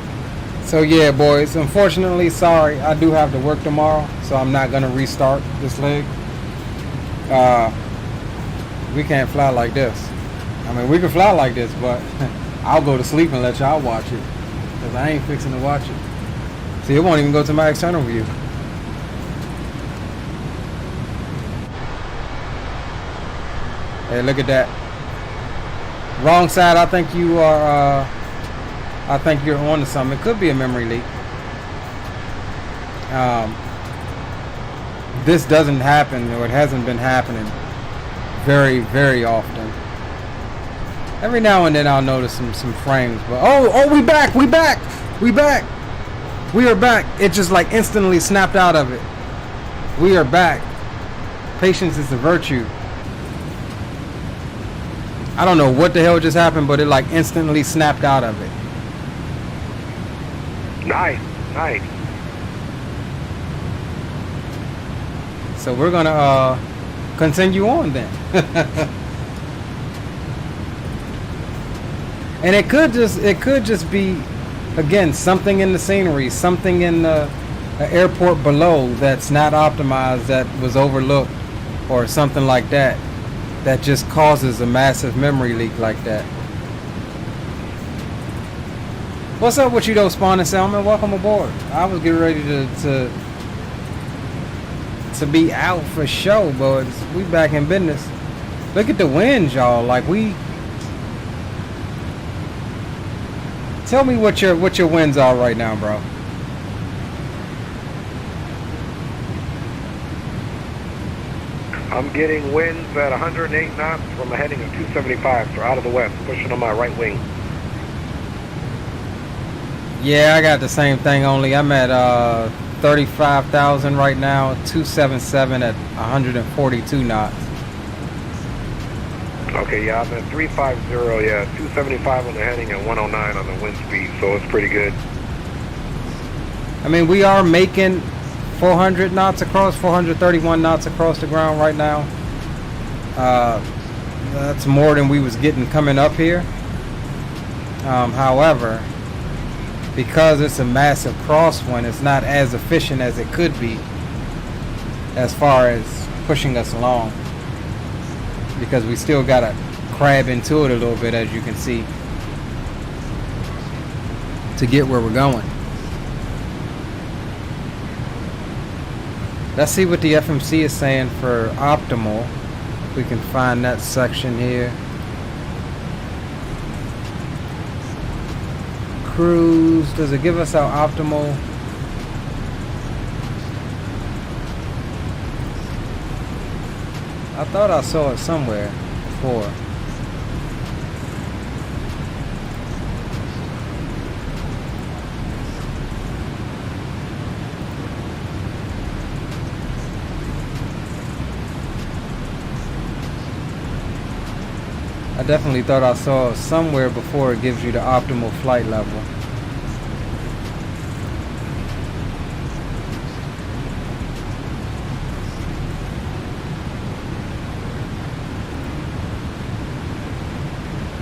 So yeah, boys. Unfortunately, sorry. I do have to work tomorrow. So I'm not going to restart this leg. We can't fly like this. I mean, we can fly like this, but I'll go to sleep and let y'all watch it. Because I ain't fixing to watch it. See, it won't even go to my external view. Hey, look at that. Wrong side. I think you are, I think you're on to something. It could be a memory leak. This doesn't happen, or it hasn't been happening very, very often. Every now and then I'll notice some frames, but oh, we back. We are back. It just like instantly snapped out of it. We are back. Patience is a virtue. I don't know what the hell just happened, but it like instantly snapped out of it. Nice. So we're gonna continue on then. And it could just be, again, something in the scenery, something in the airport below that's not optimized, that was overlooked, or something like that, that just causes a massive memory leak like that. What's up with you though, Spawn and Salmon? Welcome aboard. I was getting ready to be out for show, but we back in business. Look at the winds, y'all. Like tell me what your winds are right now, bro. I'm getting winds at 108 knots from a heading of 275, so out of the west, pushing on my right wing. Yeah, I got the same thing, only I'm at 35,000 right now, 277 at 142 knots. Okay, yeah, I'm at 350, yeah, 275 on the heading and 109 on the wind speed, so it's pretty good. I mean, we are making 400 knots across, 431 knots across the ground right now. That's more than we was getting coming up here. However, because it's a massive crosswind, it's not as efficient as it could be as far as pushing us along, because we still gotta crab into it a little bit, as you can see, to get where we're going. Let's see what the FMC is saying for optimal. If we can find that section here. Cruise, does it give us our optimal? I thought I saw it somewhere before. I definitely thought I saw it somewhere before it gives you the optimal flight level.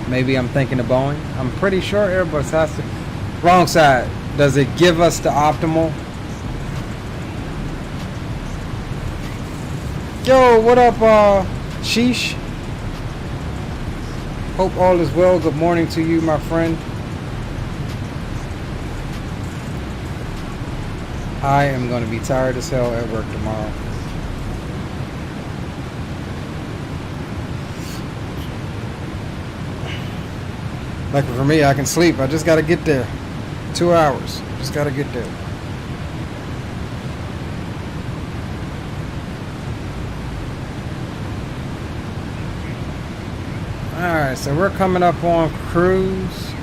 Maybe I'm thinking of Boeing. I'm pretty sure Airbus has to. Wrong side. Does it give us the optimal? Yo, what up, Sheesh? Hope all is well. Good morning to you, my friend. I am going to be tired as hell at work tomorrow. Like for me, I can sleep. I just got to get there. 2 hours. Just got to get there. Alright, so we're coming up on cruise.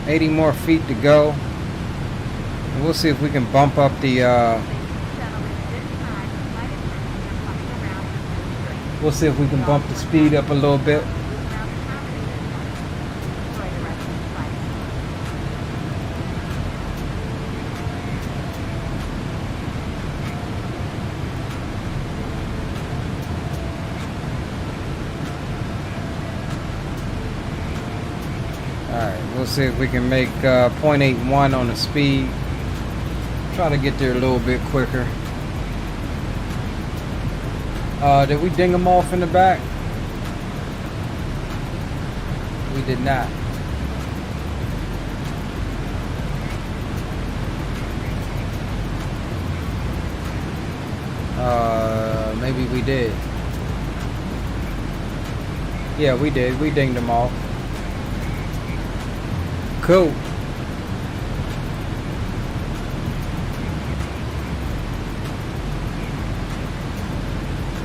80 more feet to go. And we'll see if we can bump up the we'll see if we can bump the speed up a little bit. We'll see if we can make 0.81 on the speed. Try to get there a little bit quicker. Did we ding them off in the back? We did not. Maybe we did. Yeah, we did. We dinged them off. Cool.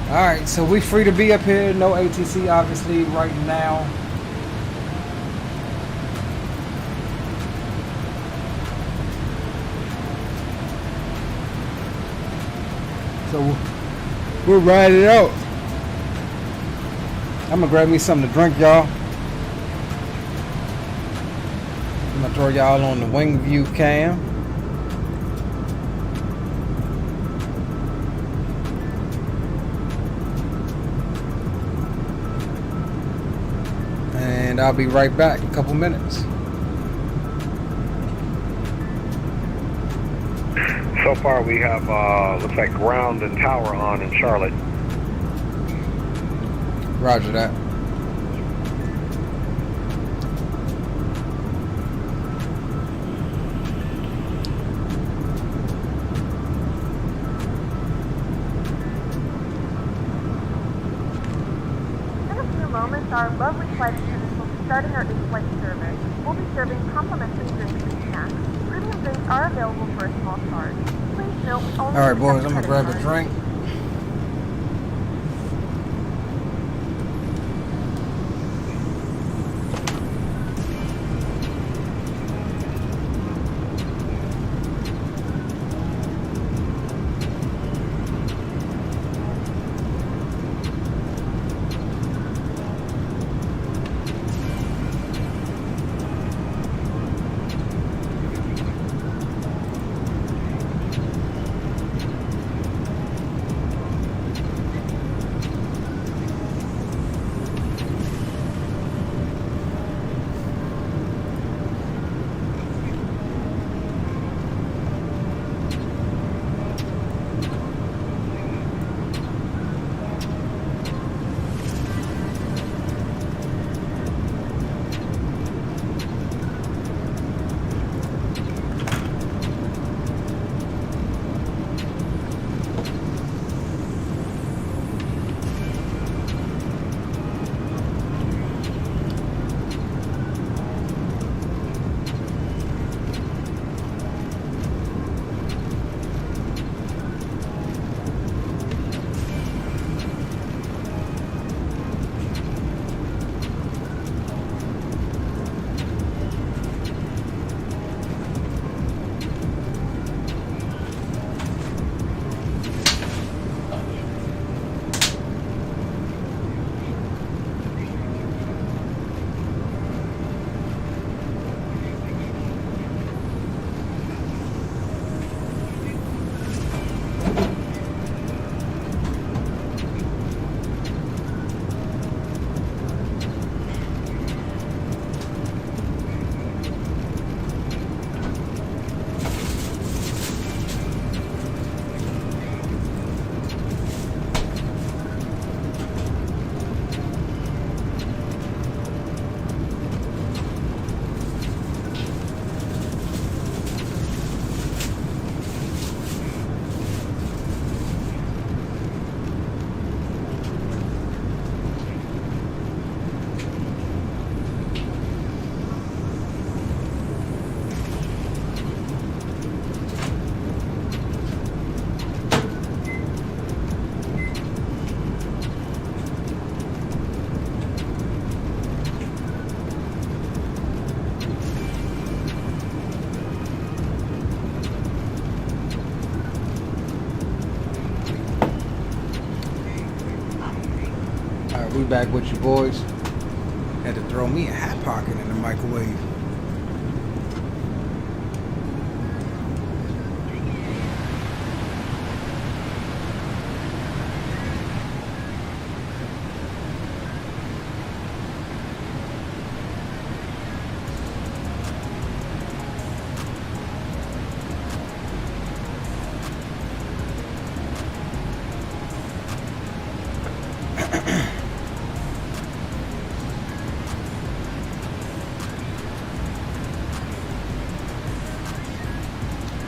Alright, so we free to be up here. No ATC obviously right now. So we're riding it out. I'm gonna grab me something to drink, y'all. I'm gonna throw y'all on the wing view cam. And I'll be right back in a couple minutes. So far we have, looks like ground and tower on in Charlotte. Roger that. Our lovely flight attendants will be starting our in-flight service. We'll be serving complimentary drinks and snacks. Premium drinks are available for a small charge. Please note we only. Alright, boys, I'm gonna grab a drink. We back with you boys. Had to throw me a hat pocket in the microwave.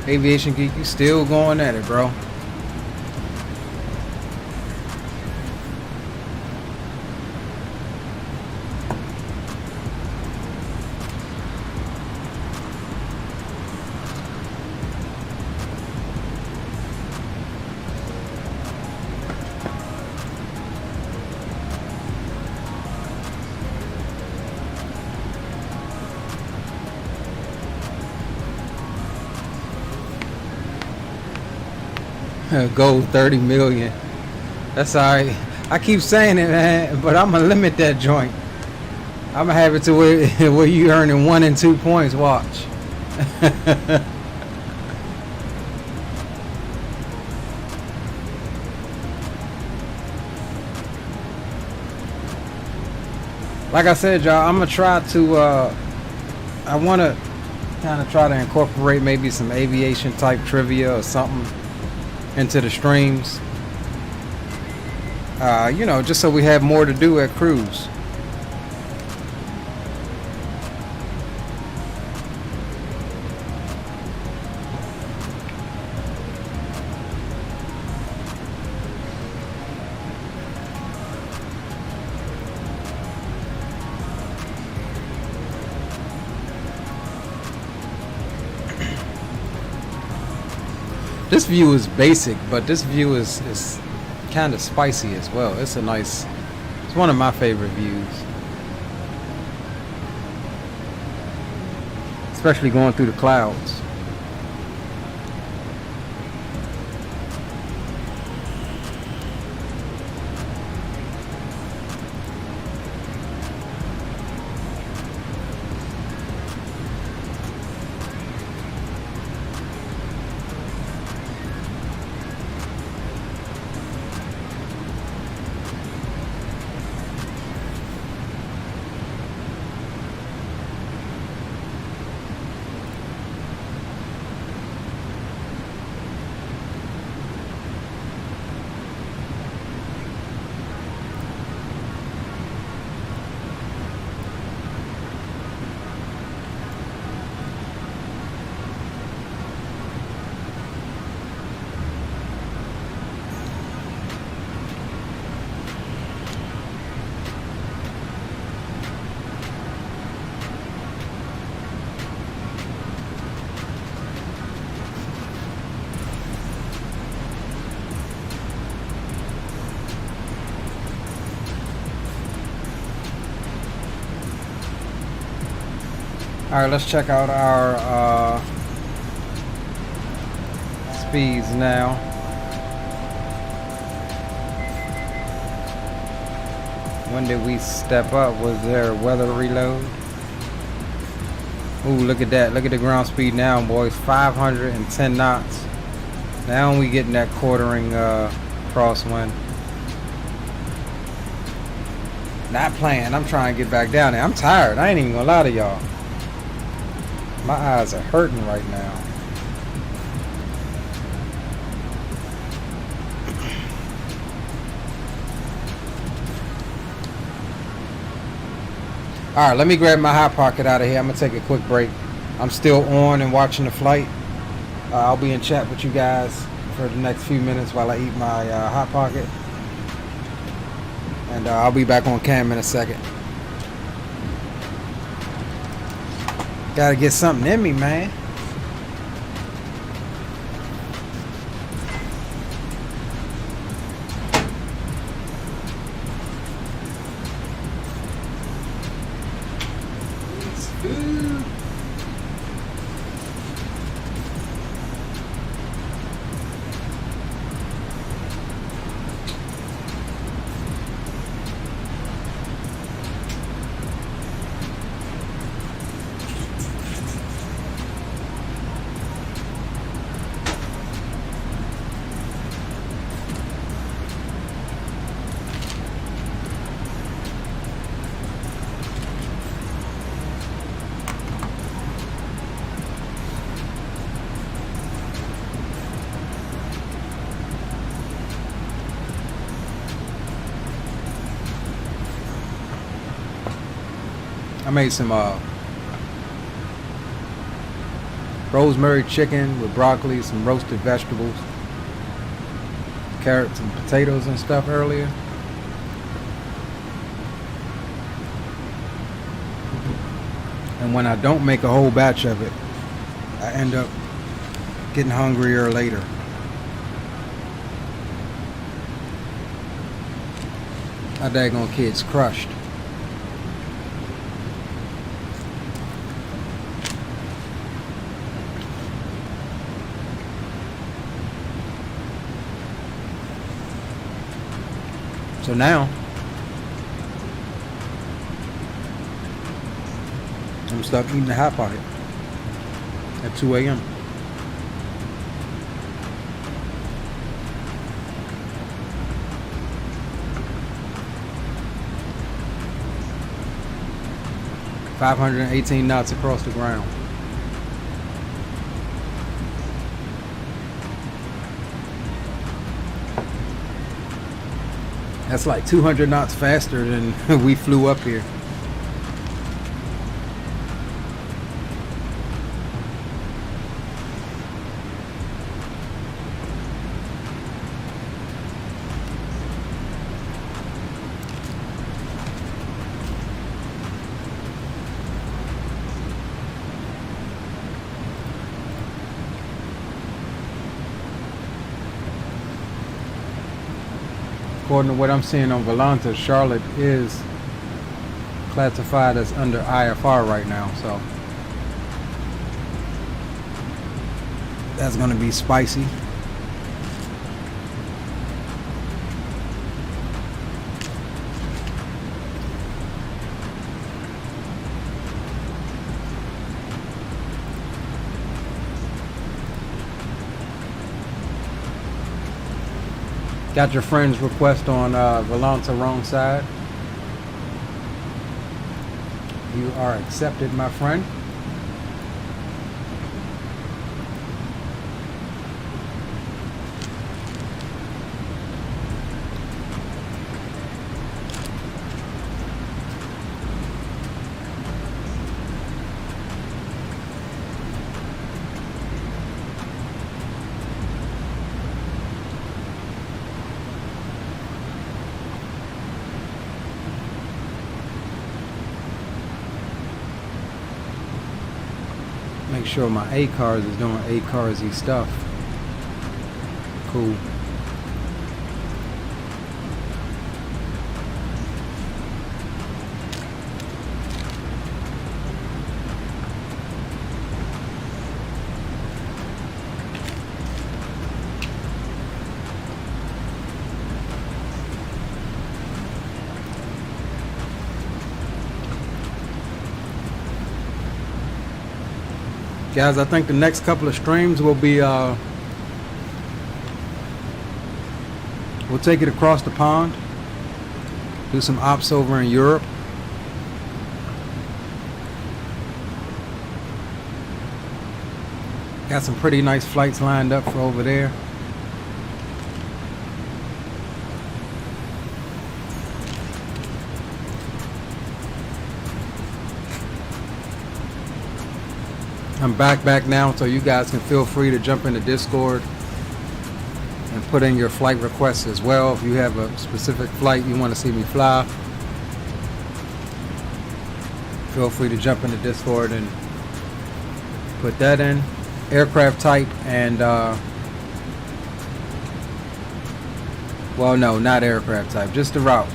Aviation Geek, you still going at it, bro. Gold 30 million. That's alright. I keep saying it, man, but I'm gonna limit that joint. I'm gonna have it to where you earning 1 and 2 points. Watch. Like I said, y'all, I'm gonna try to. I want to kind of try to incorporate maybe some aviation type trivia or something into the streams, you know, just so we have more to do at cruise. This view is basic, but this view is kind of spicy as well. It's a nice, it's one of my favorite views. Especially going through the clouds. Alright, let's check out our speeds now. When did we step up? Was there a weather reload? Ooh, look at that. Look at the ground speed now, boys. 510 knots. Now we getting that quartering crosswind. Not playing. I'm trying to get back down there. I'm tired. I ain't even gonna lie to y'all. My eyes are hurting right now. Alright, let me grab my hot pocket out of here. I'm going to take a quick break. I'm still on and watching the flight. I'll be in chat with you guys for the next few minutes while I eat my hot pocket. And I'll be back on cam in a second. Gotta get something in me, man. I made some rosemary chicken with broccoli, some roasted vegetables, carrots and potatoes and stuff earlier. And when I don't make a whole batch of it, I end up getting hungrier later. My daggone kid's crushed. So now I'm stuck eating the Hot Pocket at 2 a.m. .518 knots across the ground. That's like 200 knots faster than we flew up here. According to what I'm seeing on Volanta, Charlotte is classified as under IFR right now, so that's going to be spicy. Got your friend's request on Volanta wrong side. You are accepted, my friend. Make sure my A-Cars is doing A-Carsy stuff. Cool. Guys, I think the next couple of streams will be, we'll take it across the pond, do some ops over in Europe. Got some pretty nice flights lined up for over there. I'm back now, so you guys can feel free to jump into Discord and put in your flight requests as well. If you have a specific flight you want to see me fly, feel free to jump into Discord and put that in. Aircraft type and well, no, not aircraft type, just the route.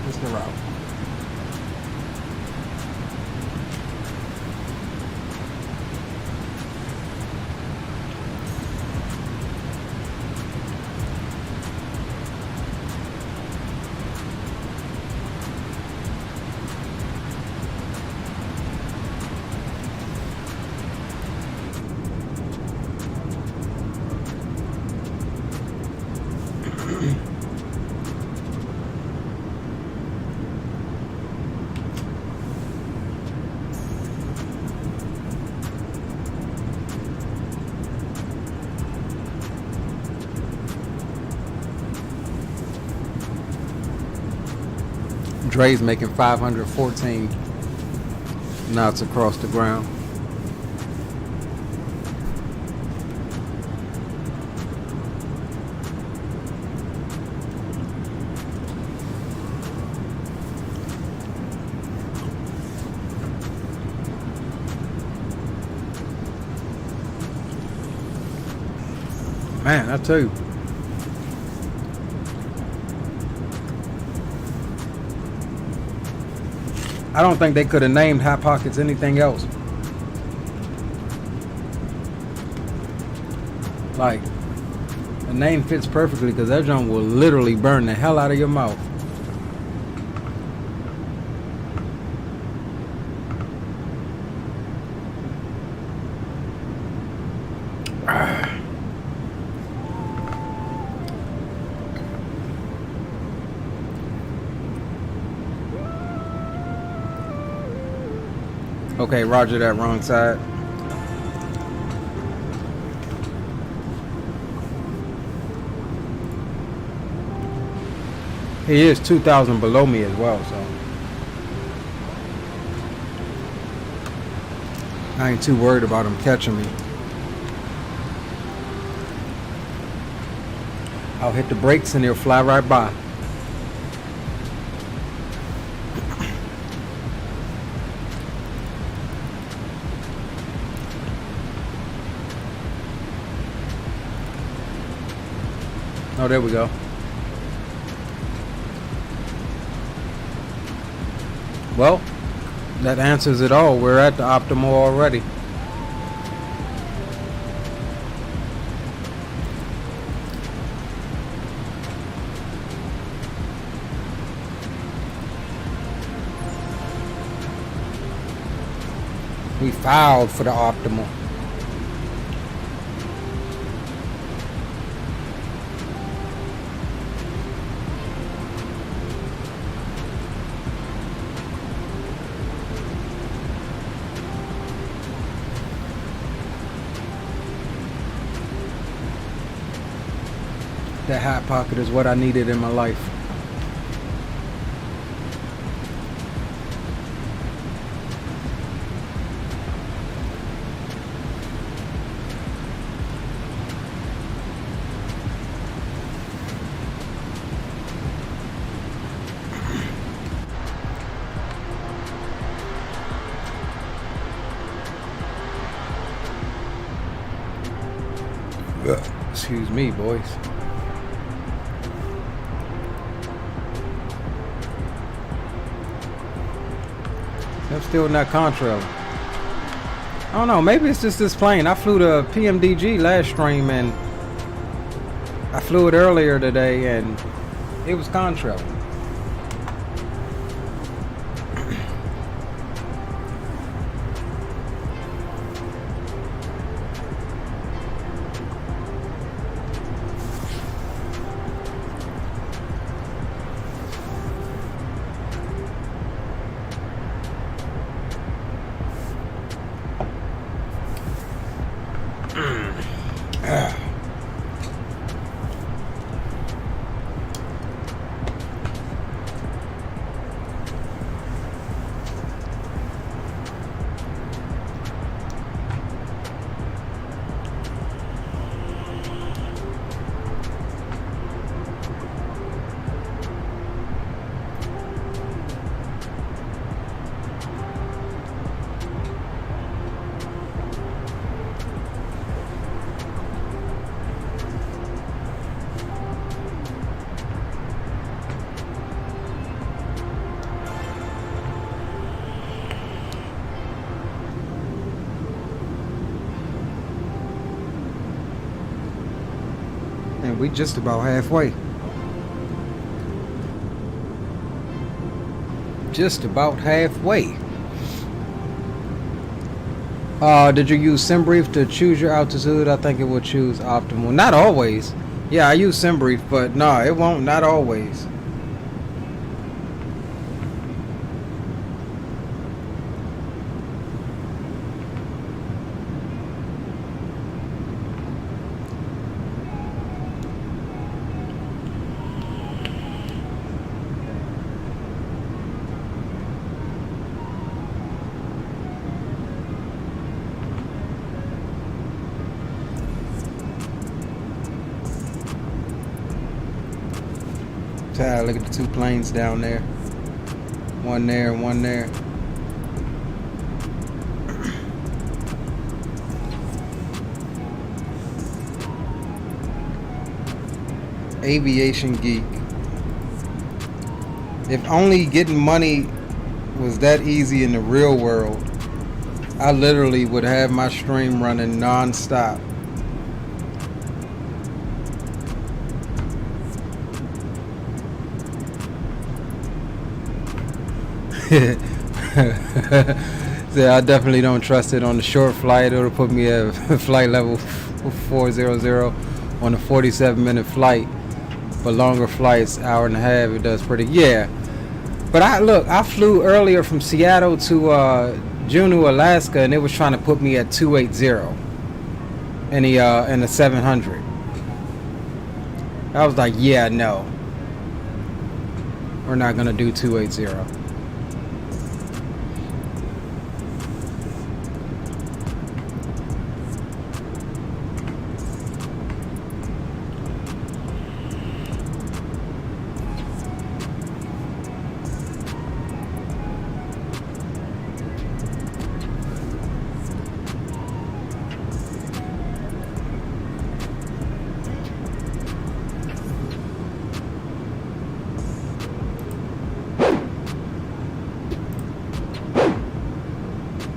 Just the route. Dre's making 514 knots across the ground. Man, I tell you. I don't think they could have named Hot Pockets anything else. Like, the name fits perfectly because that junk will literally burn the hell out of your mouth. Okay, roger that, wrong side. He is 2,000 below me as well, so I ain't too worried about him catching me. I'll hit the brakes and he'll fly right by. Oh, there we go. Well, that answers it all. We're at the optimal already. We filed for the optimal. That hot pocket is what I needed in my life. Excuse me, boys. I'm still not contrailing. I don't know, maybe it's just this plane. I flew the PMDG last stream and I flew it earlier today and it was contrailing. And we just about halfway. Just about halfway. Did you use SimBrief to choose your altitude? I think it will choose optimal. Not always. Yeah, I use SimBrief, but no, it won't. Not always. Ah, look at the 2 planes down there. One there and one there. Aviation geek. If only getting money was that easy in the real world, I literally would have my stream running non-stop. So I definitely don't trust it on the short flight. It'll put me at flight level 400 on a 47-minute flight. For longer flights, hour and a half, it does pretty. Yeah, but I flew earlier from Seattle to Juneau, Alaska, and it was trying to put me at 280 in the 700. I was like, yeah, no, we're not gonna do 280.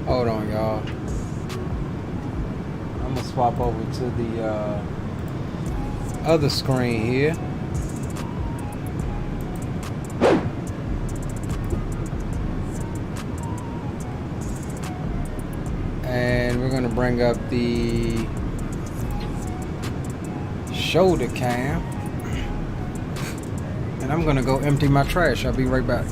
Hold on, y'all. I'm gonna swap over to the other screen here. And we're gonna bring up the shoulder cam. And I'm gonna go empty my trash. I'll be right back.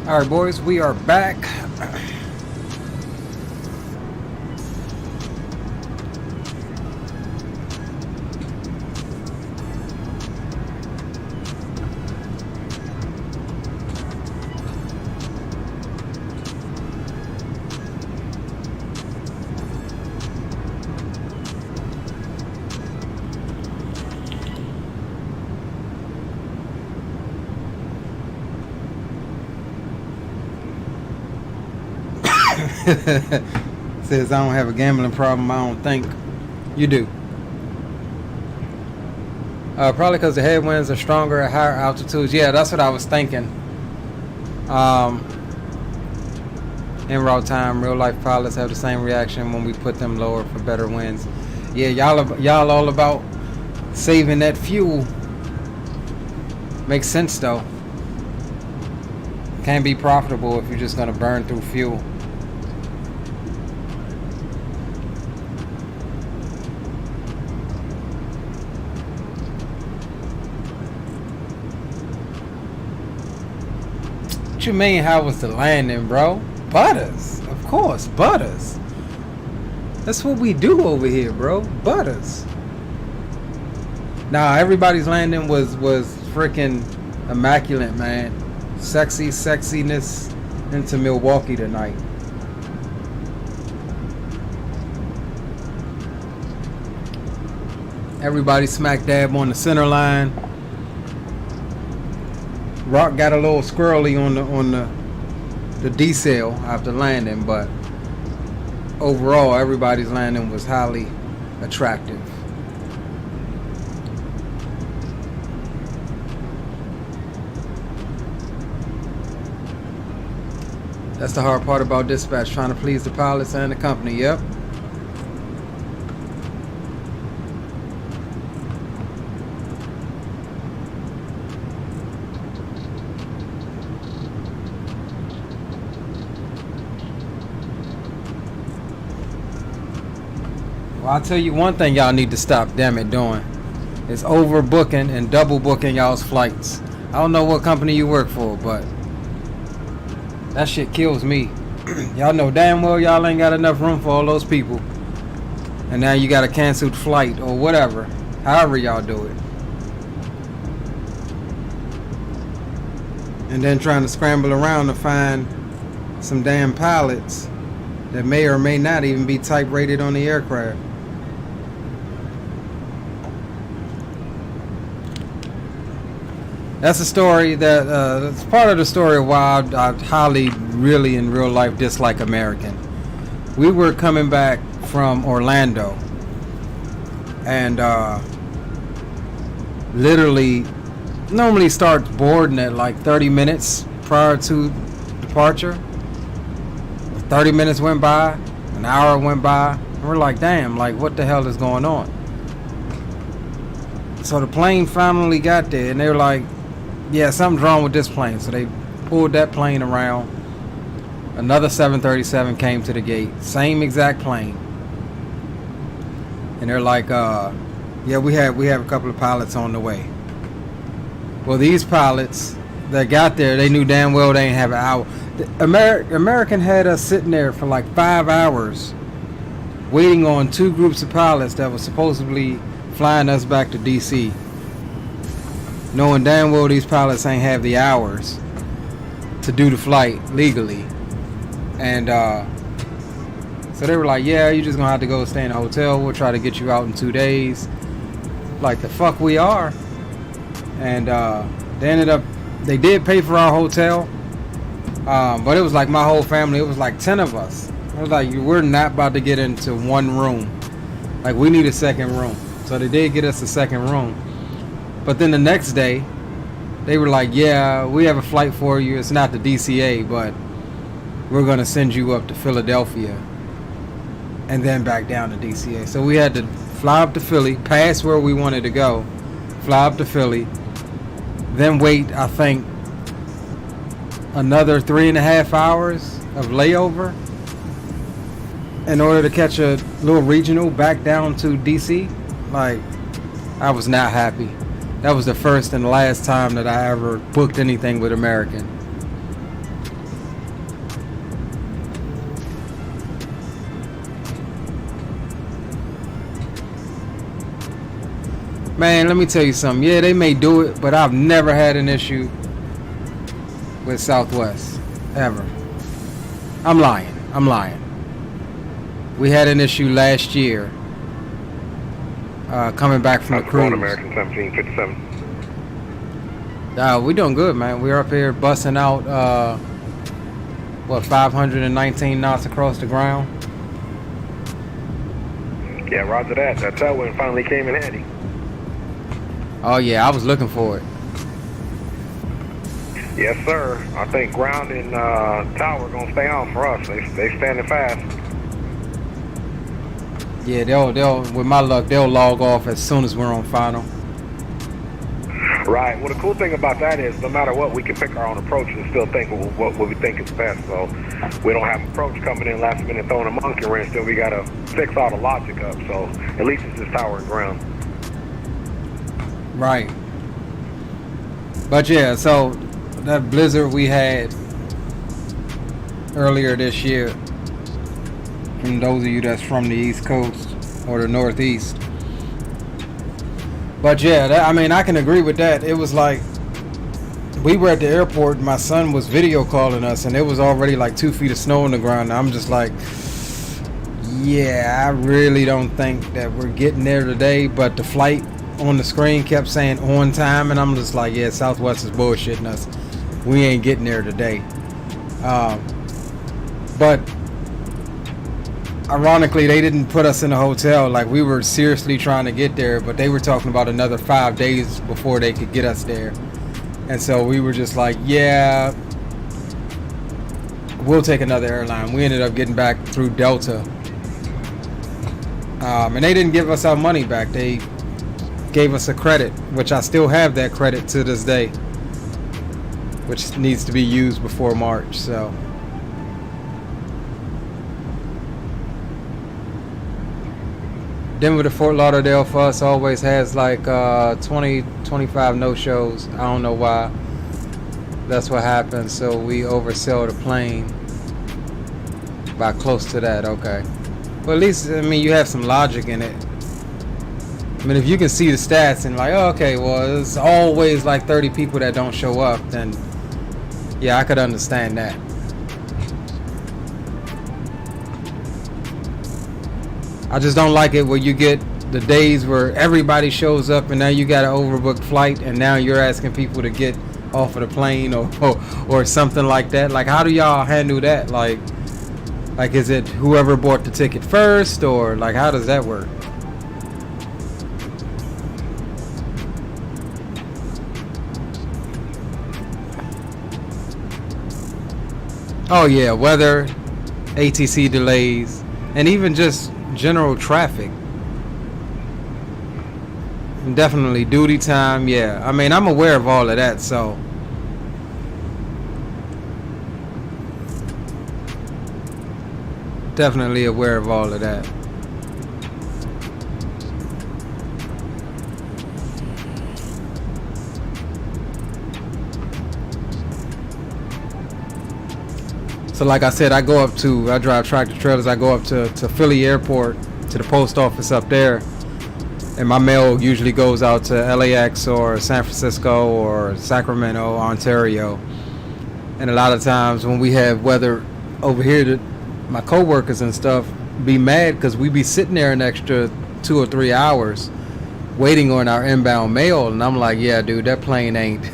All right, boys, we are back. Says I don't have a gambling problem. I don't think you do. Probably because the headwinds are stronger at higher altitudes. Yeah, that's what I was thinking. En route time, real life pilots have the same reaction when we put them lower for better winds. Yeah, y'all all about saving that fuel. Makes sense though. Can't be profitable if you're just gonna burn through fuel. What you mean, how was the landing, bro? Butters, of course, butters. That's what we do over here, bro. Butters. Nah, everybody's landing was freaking immaculate, man. Sexiness into Milwaukee tonight. Everybody smack dab on the center line. Rock got a little squirrely on the decel after landing, but overall everybody's landing was highly attractive. That's the hard part about dispatch, trying to please the pilots and the company. Yep. Well, I'll tell you one thing y'all need to stop, damn it, doing. Is overbooking and double booking y'all's flights. I don't know what company you work for, but that shit kills me. Y'all know damn well y'all ain't got enough room for all those people. And now you got a canceled flight or whatever. However y'all do it. And then trying to scramble around to find some damn pilots that may or may not even be type rated on the aircraft. That's a story that that's part of the story of why I highly, really in real life dislike American. We were coming back from Orlando, and literally normally starts boarding at like 30 minutes prior to departure. 30 minutes went by, an hour went by, and we're like, damn, like what the hell is going on? So the plane finally got there, and they were like, yeah, something's wrong with this plane. So they pulled that plane around. Another 737 came to the gate, same exact plane. And they're like, yeah, we have a couple of pilots on the way. Well, these pilots that got there, they knew damn well they ain't have an hour. American had us sitting there for like 5 hours waiting on two groups of pilots that were supposedly flying us back to DC, knowing damn well these pilots ain't have the hours to do the flight legally. And so they were like, yeah, you're just gonna have to go stay in a hotel, we'll try to get you out in 2 days. Like, the fuck we are. And they did pay for our hotel, but it was like my whole family. It was like 10 of us. It was like, we're not about to get into one room. Like, we need a second room. So they did get us a second room. But then the next day, they were like, yeah, we have a flight for you. It's not the DCA, but we're going to send you up to Philadelphia and then back down to DCA. So we had to fly up to Philly, pass where we wanted to go, fly up to Philly, then wait, I think, another 3.5 hours of layover in order to catch a little regional back down to DC. Like, I was not happy. That was the first and last time that I ever booked anything with American. Man, let me tell you something. Yeah, they may do it, but I've never had an issue with Southwest. Ever. I'm lying. We had an issue last year coming back from the cruise. American 1757. We doing good, man. We're up here busting out what, 519 knots across the ground. Yeah, roger that. That tailwind finally came in handy. Oh yeah, I was looking for it. Yes, sir. I think ground and tower gonna stay on for us. They standing fast. Yeah, they'll with my luck, they'll log off as soon as we're on final. Right. Well, the cool thing about that is no matter what, we can pick our own approach and still think of what we think is best. So we don't have approach coming in last minute throwing a monkey wrench. Then we got to fix all the logic up. So at least it's just tower and ground. Right. But yeah, so that blizzard we had earlier this year, from those of you that's from the East Coast or the Northeast. But yeah, I mean, I can agree with that. It was like, we were at the airport, my son was video calling us, and it was already like 2 feet of snow on the ground. I'm just like, yeah, I really don't think that we're getting there today. But the flight on the screen kept saying on time, and I'm just like, yeah, Southwest is bullshitting us. We ain't getting there today. But ironically, they didn't put us in a hotel. Like, we were seriously trying to get there, but they were talking about another 5 days before they could get us there. And so we were just like, yeah, we'll take another airline. We ended up getting back through Delta. And they didn't give us our money back. They gave us a credit, which I still have that credit to this day, which needs to be used before March. So Denver to Fort Lauderdale for us always has like 20-25 no-shows. I don't know why. That's what happens. So we oversell the plane by close to that. Okay. Well, at least, I mean, you have some logic in it. I mean, if you can see the stats and like, oh, okay, well, there's always like 30 people that don't show up, then yeah, I could understand that. I just don't like it where you get the days where everybody shows up and now you got an overbooked flight and now you're asking people to get off of the plane or something like that. Like, how do y'all handle that? Like is it whoever bought the ticket first, or like, how does that work? Oh yeah, weather, ATC delays, and even just general traffic. And definitely duty time. Yeah, I mean, I'm aware of all of that, so definitely aware of all of that. So like I said, I drive tractor trailers. I go up to Philly Airport, to the post office up there, and my mail usually goes out to LAX or San Francisco or Sacramento, Ontario. And a lot of times when we have weather over here, my coworkers and stuff be mad because we be sitting there an extra 2 or 3 hours waiting on our inbound mail, and I'm like, yeah, dude, that plane ain't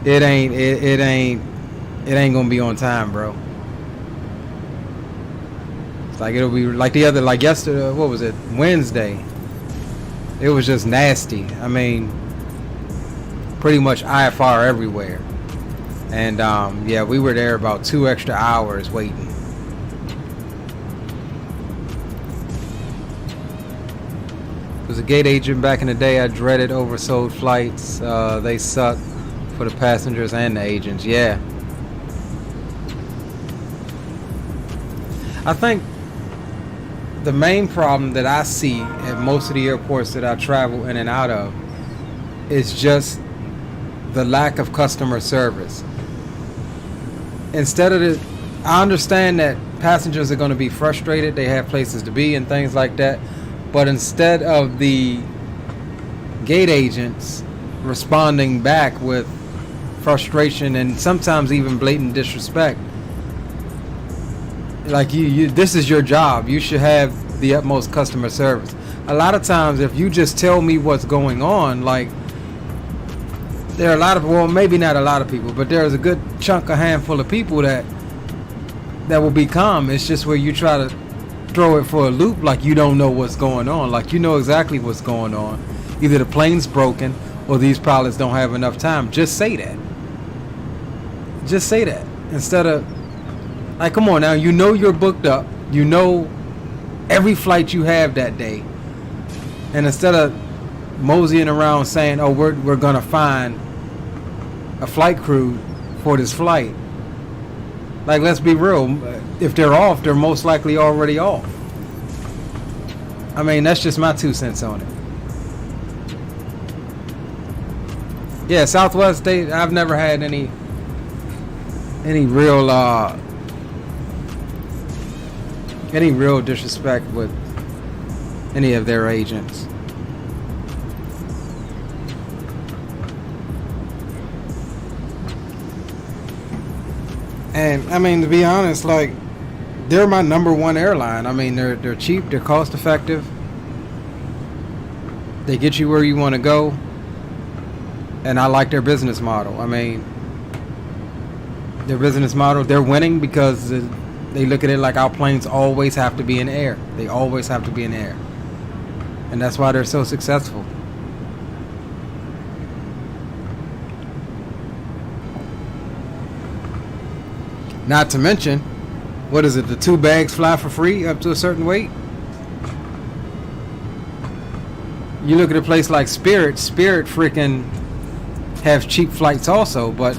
it ain't gonna be on time, bro. It's like, it'll be like like yesterday, what was it, Wednesday? It was just nasty. I mean, pretty much IFR everywhere. And yeah, we were there about 2 extra hours waiting. Was a gate agent back in the day. I dreaded oversold flights. They suck for the passengers and the agents. Yeah. I think the main problem that I see at most of the airports that I travel in and out of is just the lack of customer service. Instead of I understand that passengers are going to be frustrated, they have places to be and things like that, but instead of the gate agents responding back with frustration and sometimes even blatant disrespect, like you this is your job, you should have the utmost customer service. A lot of times if you just tell me what's going on, like, there are a lot of, well, maybe not a lot of people, but there's a good handful of people that that will be calm. It's just where you try to throw it for a loop like you don't know what's going on. Like you know exactly what's going on. Either the plane's broken or these pilots don't have enough time. Just say that. Just say that. Instead of, like, come on now, you know you're booked up. You know every flight you have that day. And instead of moseying around saying, oh, we're going to find a flight crew for this flight. Like, let's be real. If they're off, they're most likely already off. I mean, that's just my 2 cents on it. Yeah, Southwest, I've never had any real disrespect with any of their agents. And I mean, to be honest, like, they're my #1 airline. I mean, they're cheap, they're cost effective. They get you where you want to go. And I like their business model. I mean, their business model, they're winning because they look at it like our planes always have to be in the air. They always have to be in the air. And that's why they're so successful. Not to mention, what is it, the 2 bags fly for free up to a certain weight? You look at a place like Spirit freaking have cheap flights also, but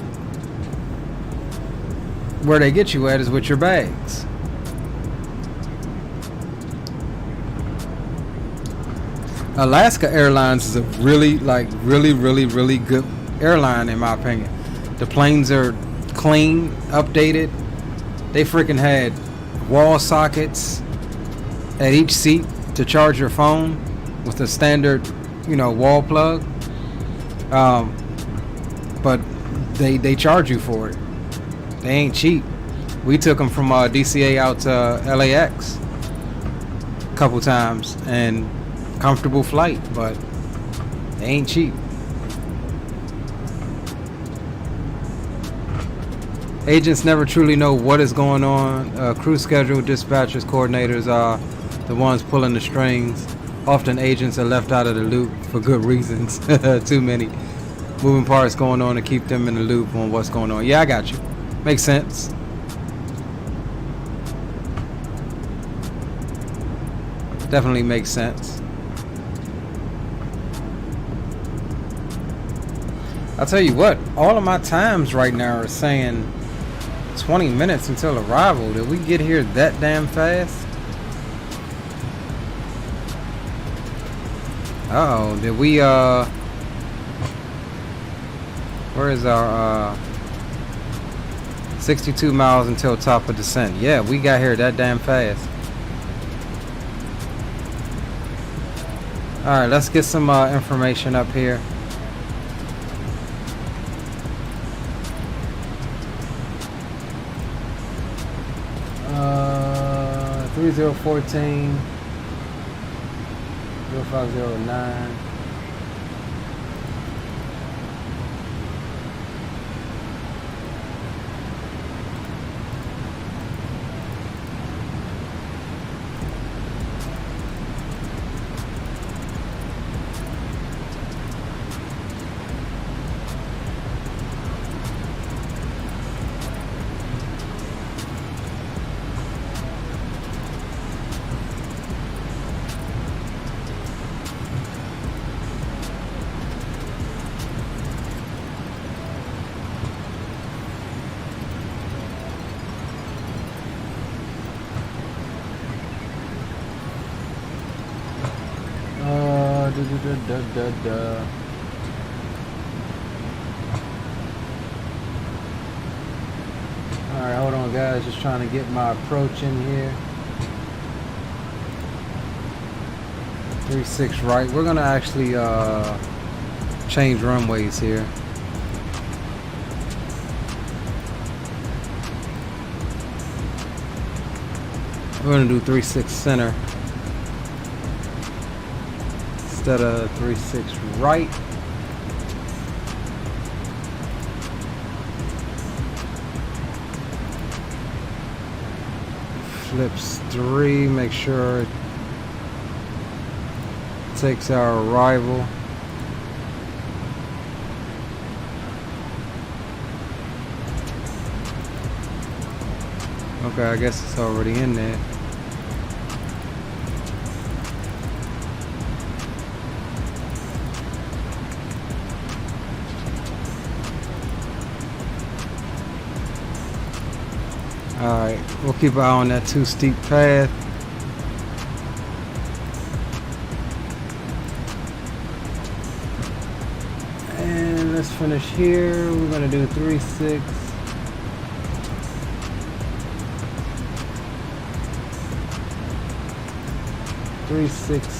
where they get you at is with your bags. Alaska Airlines is a really good airline in my opinion. The planes are clean, updated. They freaking had wall sockets at each seat to charge your phone with a standard, wall plug. But they charge you for it. They ain't cheap. We took them from DCA out to LAX a couple times, and comfortable flight, but they ain't cheap. Agents never truly know what is going on. Crew schedule, dispatchers, coordinators are the ones pulling the strings. Often agents are left out of the loop for good reasons. Too many moving parts going on to keep them in the loop on what's going on. Yeah, I got you. Makes sense. Definitely makes sense. I'll tell you what, all of my times right now are saying 20 minutes until arrival. Did we get here that damn fast? Uh-oh, did we, where is our, 62 miles until top of descent. Yeah, we got here that damn fast. Alright, let's get some information up here. Uh, 3014 0509. Alright, hold on guys, just trying to get my approach in here. 36 right. We're gonna actually change runways here. We're gonna do 36 center instead of 36 right. flips 3, make sure it takes our arrival. Okay, I guess it's already in there. Alright, we'll keep an eye on that too steep path. And let's finish here. We're gonna do 3-6.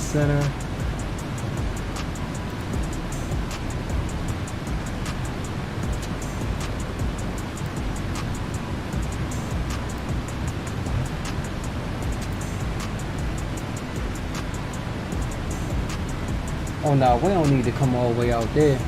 Center. Oh no, we don't need to come all the way out there.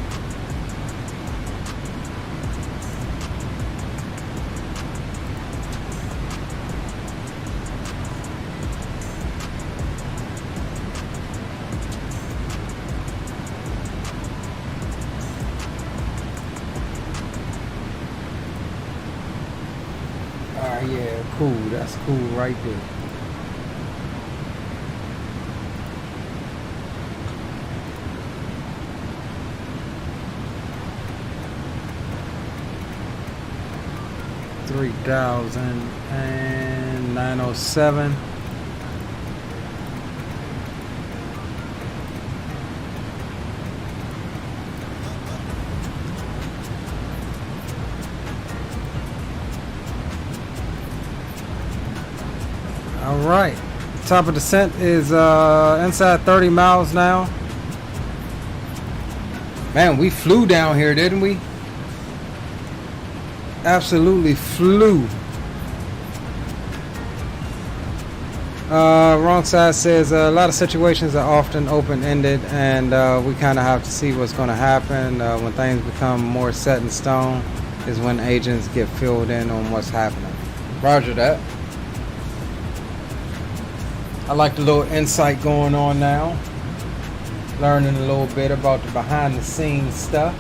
Yeah, cool. That's cool right there. $3,907. All right, top of descent is inside 30 miles now. Man, we flew down here, didn't we? Absolutely flew. Wrong side says a lot of situations are often open-ended, and we kind of have to see what's going to happen. When things become more set in stone is when agents get filled in on what's happening. Roger that. I like the little insight going on now. Learning a little bit about the behind the scenes stuff.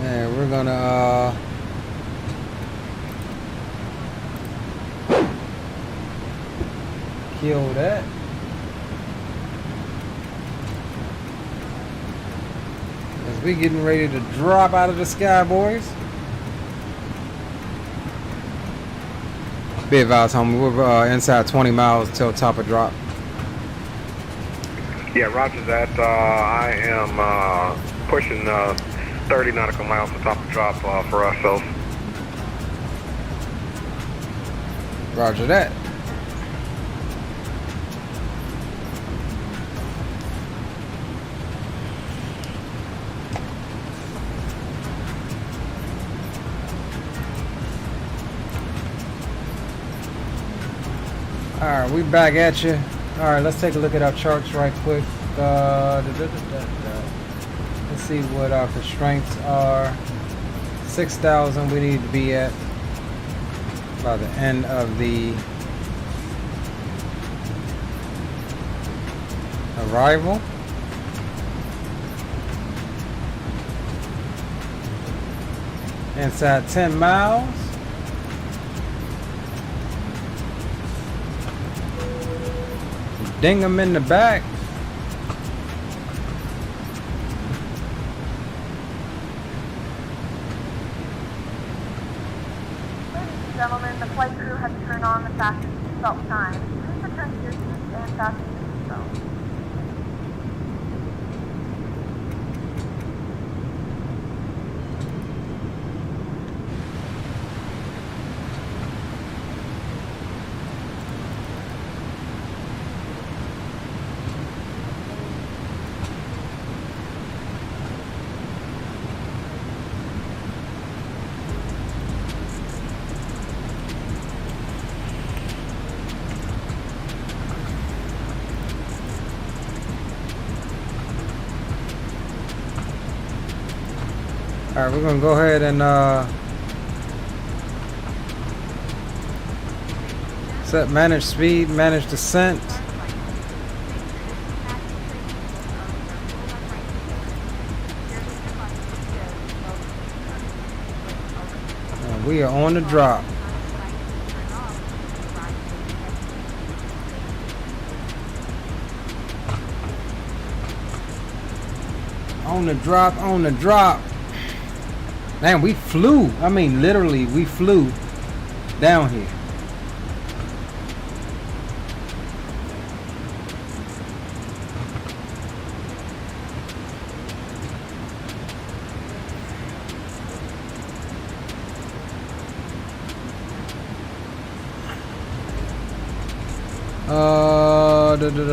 And we're gonna kill that. As we getting ready to drop out of the sky, boys. Be advised, homie, we're inside 20 miles till top of drop. Yeah, roger that. I am pushing 30 nautical miles to top of drop for ourselves. Roger that. Alright, we back at you. Alright, let's take a look at our charts right quick. Let's see what our constraints are. 6,000 we need to be at by the end of the arrival. Inside 10 miles. Ding them in the back. Ladies and gentlemen, the flight crew has turned on the fasten seatbelt sign. Please return to your seats and fasten your seatbelt. Alright, we're gonna go ahead and set manage speed, manage descent. And we are on the drop. On the drop, on the drop. Man, we flew. I mean, literally, we flew down here.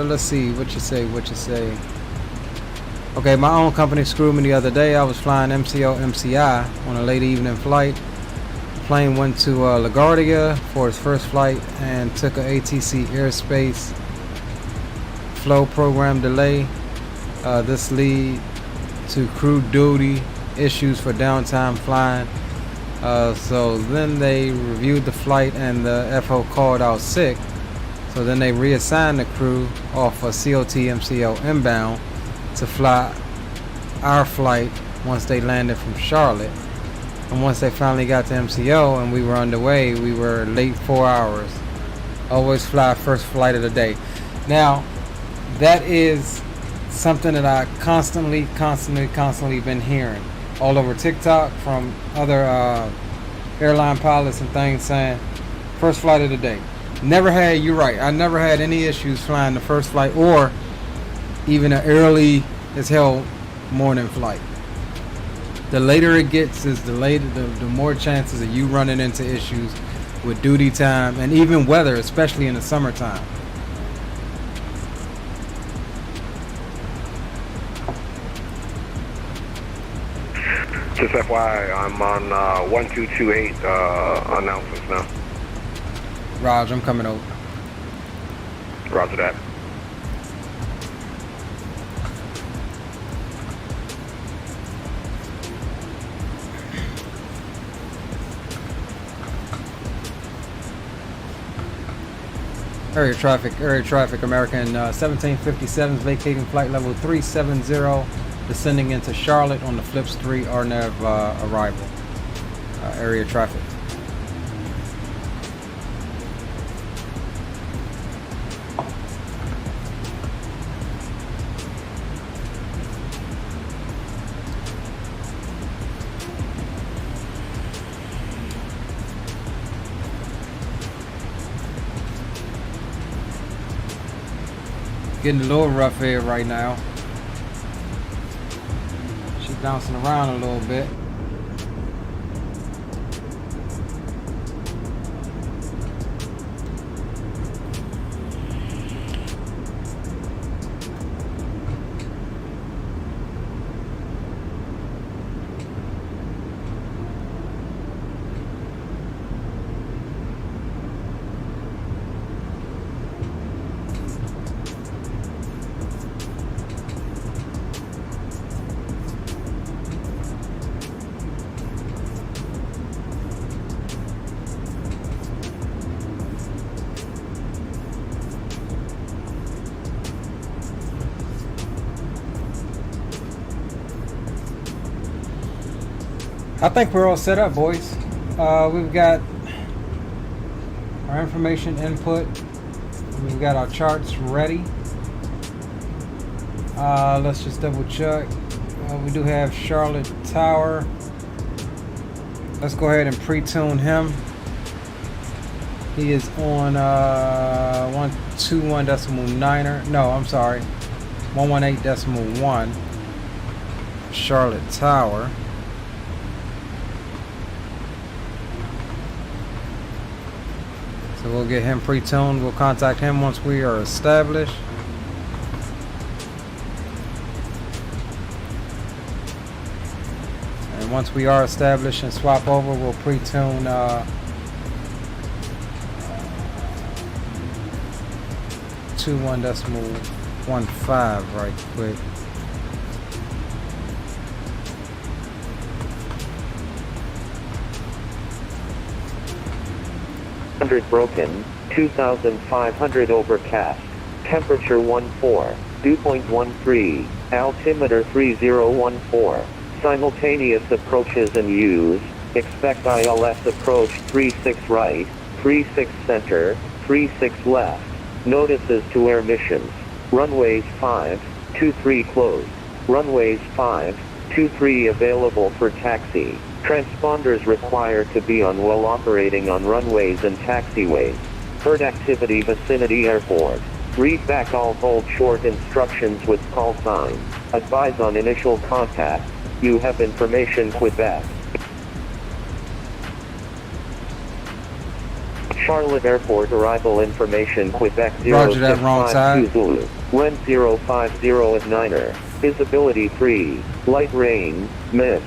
Let's see. What you say? What you say? Okay, my own company screwed me the other day. I was flying MCO MCI on a late evening flight. The plane went to LaGuardia for its first flight and took a ATC airspace flow program delay. This lead to crew duty issues for downtime flying. So then they reviewed the flight and the FO called out sick. So then they reassigned the crew off a COT MCO inbound to fly our flight once they landed from Charlotte. And once they finally got to MCO and we were underway, we were late 4 hours. Always fly first flight of the day. Now, that is something that I constantly been hearing all over TikTok from other airline pilots and things saying first flight of the day. Never had, you're right, I never had any issues flying the first flight or even an early as hell morning flight. The later it gets is the more chances of you running into issues with duty time and even weather, especially in the summertime. Just FYI, I'm on 1228 announcements now. Raj, I'm coming over. Roger that. Area traffic, American 1757 is vacating flight level 370, descending into Charlotte on the Flips 3 RNAV arrival. Area traffic. Getting a little rough here right now. She's bouncing around a little bit. I think we're all set up, boys. We've got our information input. We've got our charts ready. Let's just double check. We do have Charlotte Tower. Let's go ahead and pre-tune him. He is on 121.9er. No, I'm sorry. 118.1. Charlotte Tower. So we'll get him pre-tuned. We'll contact him once we are established. And once we are established and swap over, we'll pre-tune 21.15 right quick. 500 broken, 2,500 overcast. Temperature 14, dew point 13, altimeter 3014. Simultaneous approaches and use. Expect ILS approach 36 right, 36 center, 36 left. Notices to air missions. Runways 5, 23 closed. Runways 5, 23 available for taxi. Transponders required to be on while operating on runways and taxiways. Herd activity vicinity airport. Read back all hold short instructions with call sign. Advise on initial contact. You have information Quebec. Charlotte Airport arrival information Quebec 0652 Zulu. Wind 050 at Niner. Visibility 3. Light rain. Mist.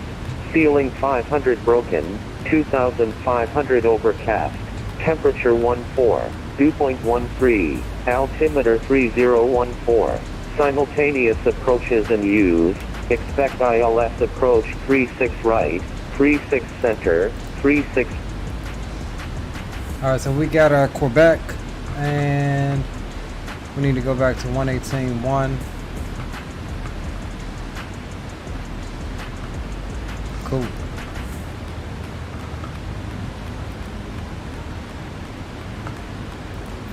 Ceiling 500 broken. 2,500 overcast. Temperature 14. Dew point 13. Altimeter 3014. Simultaneous approaches and use. Expect ILS approach 36 right, 36 center, 36. Alright, so we got Quebec, and we need to go back to 118.1. Cool.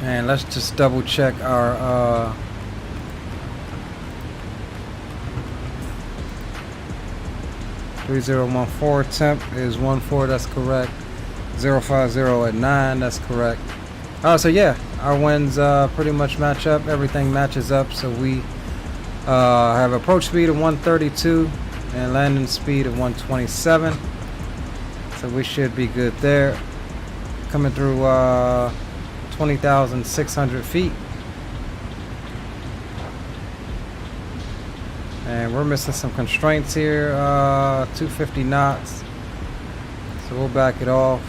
And let's just double check our 3014 temp is 14, that's correct. 050 at 9, that's correct. So yeah, our winds pretty much match up. Everything matches up. So we have approach speed of 132 and landing speed of 127. So we should be good there. Coming through 20,600 feet. And we're missing some constraints here. 250 knots. So we'll back it off.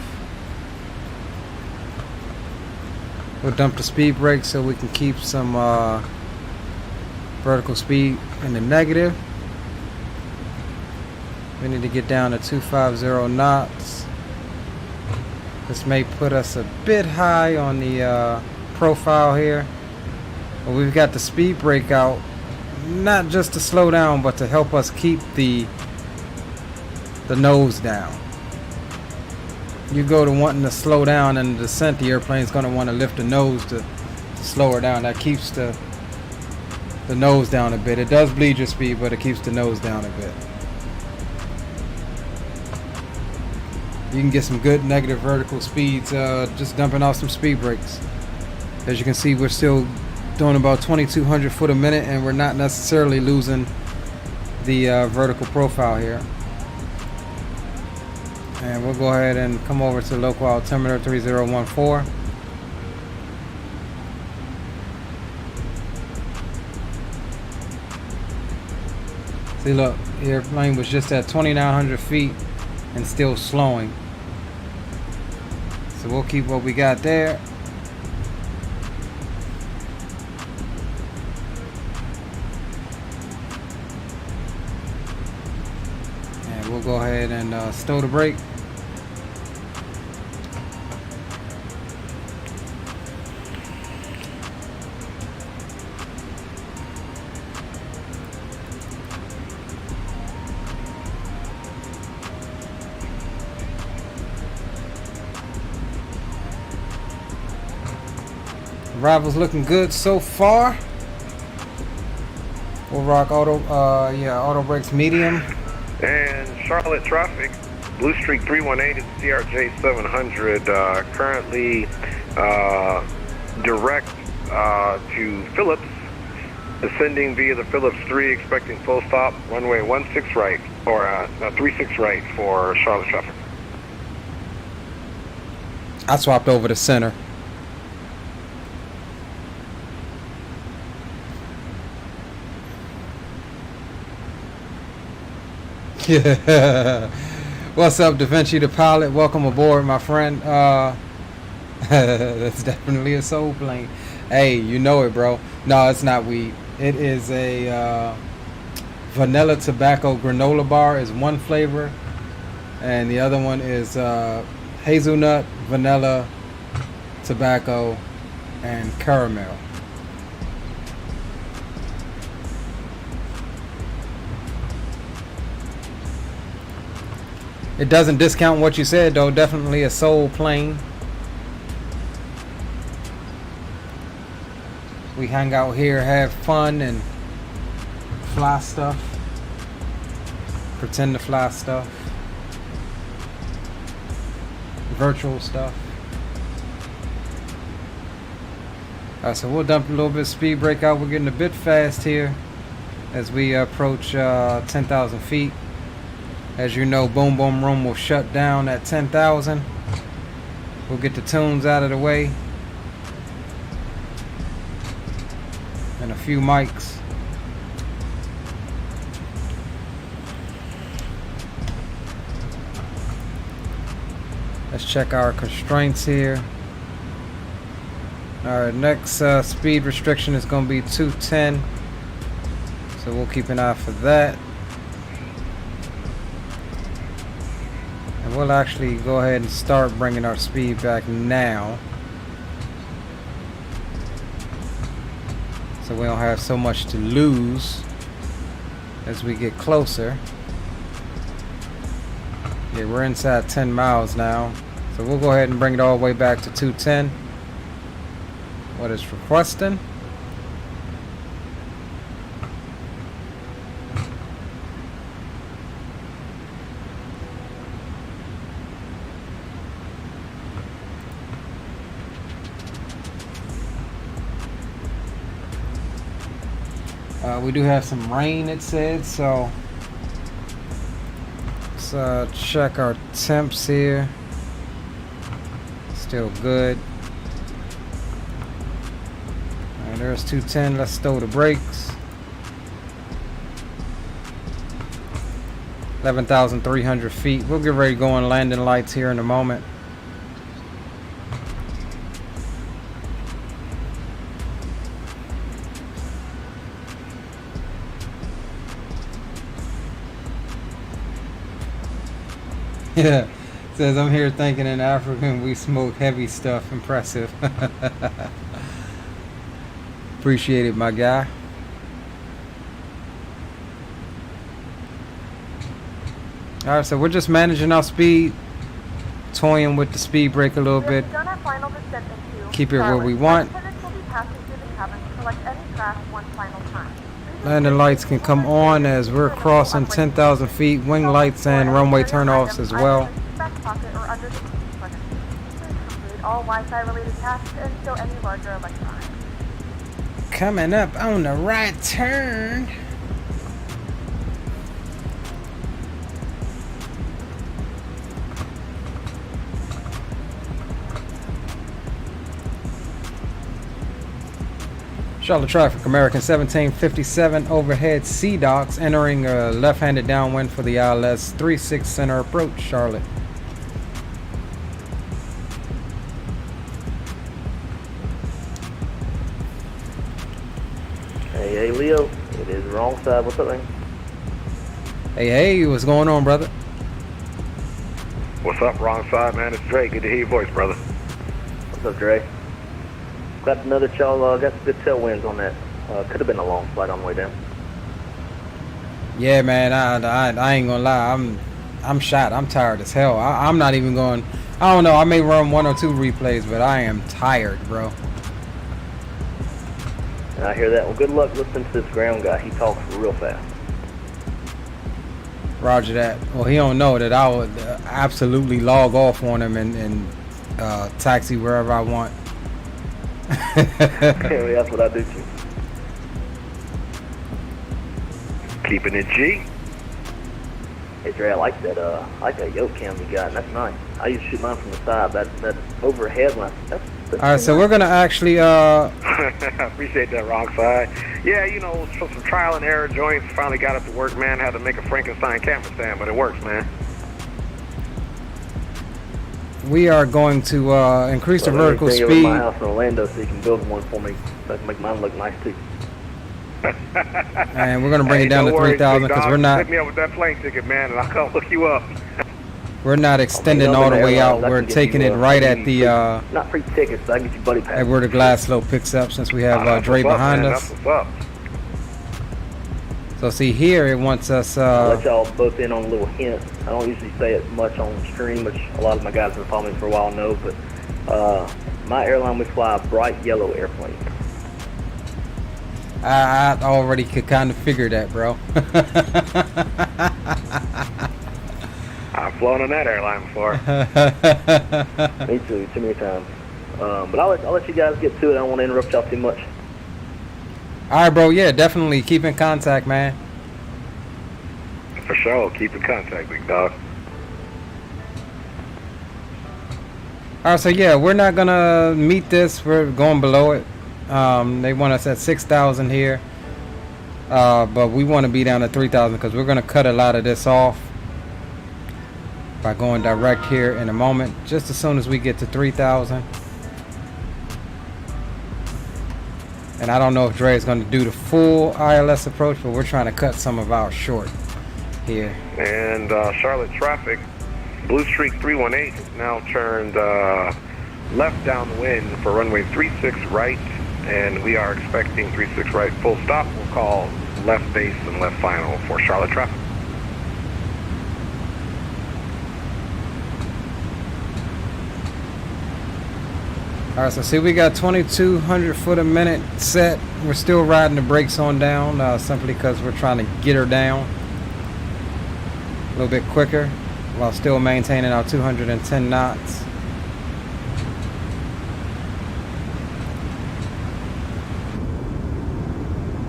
We'll dump the speed brake so we can keep some vertical speed in the negative. We need to get down to 250 knots. This may put us a bit high on the profile here. But we've got the speed brake out, not just to slow down, but to help us keep the nose down. You go to wanting to slow down in the descent, the airplane's going to want to lift the nose to slow her down. That keeps the nose down a bit. It does bleed your speed, but it keeps the nose down a bit. You can get some good negative vertical speeds just dumping off some speed brakes. As you can see, we're still doing about 2,200 foot a minute, and we're not necessarily losing the vertical profile here. And we'll go ahead and come over to local altimeter 3014. See, look, the airplane was just at 2,900 feet and still slowing. So we'll keep what we got there. And we'll go ahead and stow the brake. Arrival's looking good so far. We'll rock auto brakes medium. And Charlotte traffic, Blue Streak 318 is CRJ 700, currently direct to Phillips, ascending via the Phillips 3, expecting full stop, runway 16 right, or 36 right for Charlotte traffic. I swapped over to center. Yeah. What's up, Da Vinci the pilot? Welcome aboard, my friend. That's definitely a soul plane. Hey, you know it, bro. No, it's not weed. It is a vanilla tobacco granola bar is one flavor, and the other one is hazelnut vanilla tobacco, and caramel. It doesn't discount what you said though. Definitely a soul plane. We hang out here, have fun, and fly stuff. Pretend to fly stuff. Virtual stuff. Alright, so we'll dump a little bit of speed brake out. We're getting a bit fast here as we approach 10,000 feet. As you know, Boom Boom Room will shut down at 10,000. We'll get the tunes out of the way. And a few mics. Let's check our constraints here. Alright, next speed restriction is going to be 210. So we'll keep an eye for that. And we'll actually go ahead and start bringing our speed back now. So we don't have so much to lose as we get closer. Yeah, we're inside 10 miles now. So we'll go ahead and bring it all the way back to 210. What is requesting? We do have some rain, it said, so let's check our temps here. Still good. Alright, there's 210. Let's stow the brakes. 11,300 feet. We'll get ready to go on landing lights here in a moment. Yeah, says I'm here thinking in Africa we smoke heavy stuff. Impressive. Appreciate it, my guy. Alright, so we're just managing our speed, toying with the speed brake a little bit. Keep it where we want. Landing lights can come on as we're crossing 10,000 feet. Wing lights and runway turnoffs as well. All Wi-Fi related tasks and show any larger electronics. Coming up on the right turn. Charlotte traffic, American 1757 overhead sea docks, entering a left-handed downwind for the ILS 36 center approach, Charlotte. Hey, Leo, it is wrong side. What's up, man? Hey, what's going on, brother? What's up, wrong side, man? It's Dre. Good to hear your voice, brother. What's up, Dre? Glad to know that y'all got some good tailwinds on that. Could have been a long flight on the way down. Yeah, man, I ain't gonna lie. I'm shot. I'm tired as hell. I'm not even going. I don't know. I may run 1 or 2 replays, but I am tired, bro. I hear that. Well, good luck listening to this ground guy. He talks real fast. Roger that. Well, he don't know that I would absolutely log off on him and taxi wherever I want. That's what I do too. Keeping it G. Hey Dre, I like that yoke cam you got. That's nice. I used to shoot mine from the side. That overhead one. That's all right, so we're gonna actually appreciate that, wrong side. Yeah, you know, some trial and error joints. Finally got it to work, man. Had to make a Frankenstein camera stand, but it works, man. We are going to increase the vertical speed. Over my house in Orlando, so you can build one for me. That can make mine look nice too. And we're gonna bring it down to 3,000 because we're not. Hit me up with that plane ticket, man, and I'll come look you up. We're not extending all the way out. We're taking it right at the not free tickets, but I can get you buddy pass. at where the glass slope picks up, since we have Dre behind us. That's what's up. So see here, it wants us. I'll let y'all both in on a little hint. I don't usually say it much on stream, which a lot of my guys that have followed me for a while know, but my airline, we fly a bright yellow airplane. I already could kind of figure that, bro. I've flown on that airline before. Me too, too many times. But I'll let you guys get to it. I don't want to interrupt y'all too much. All right, bro. Yeah, definitely keep in contact, man. For sure. Keep in contact, big dog. All right, so yeah, we're not gonna meet this. We're going below it. They want us at 6,000 here, but we want to be down at 3,000 because we're gonna cut a lot of this off by going direct here in a moment. Just as soon as we get to 3,000. And I don't know if Dre is going to do the full ILS approach, but we're trying to cut some of ours short here. And Charlotte traffic, Blue Streak 318 is now turned left downwind for runway 36 right, and we are expecting 36 right full stop. We'll call left base and left final for Charlotte traffic. Alright, so see, we got 2,200 foot a minute set. We're still riding the brakes on down, simply because we're trying to get her down a little bit quicker while still maintaining our 210 knots.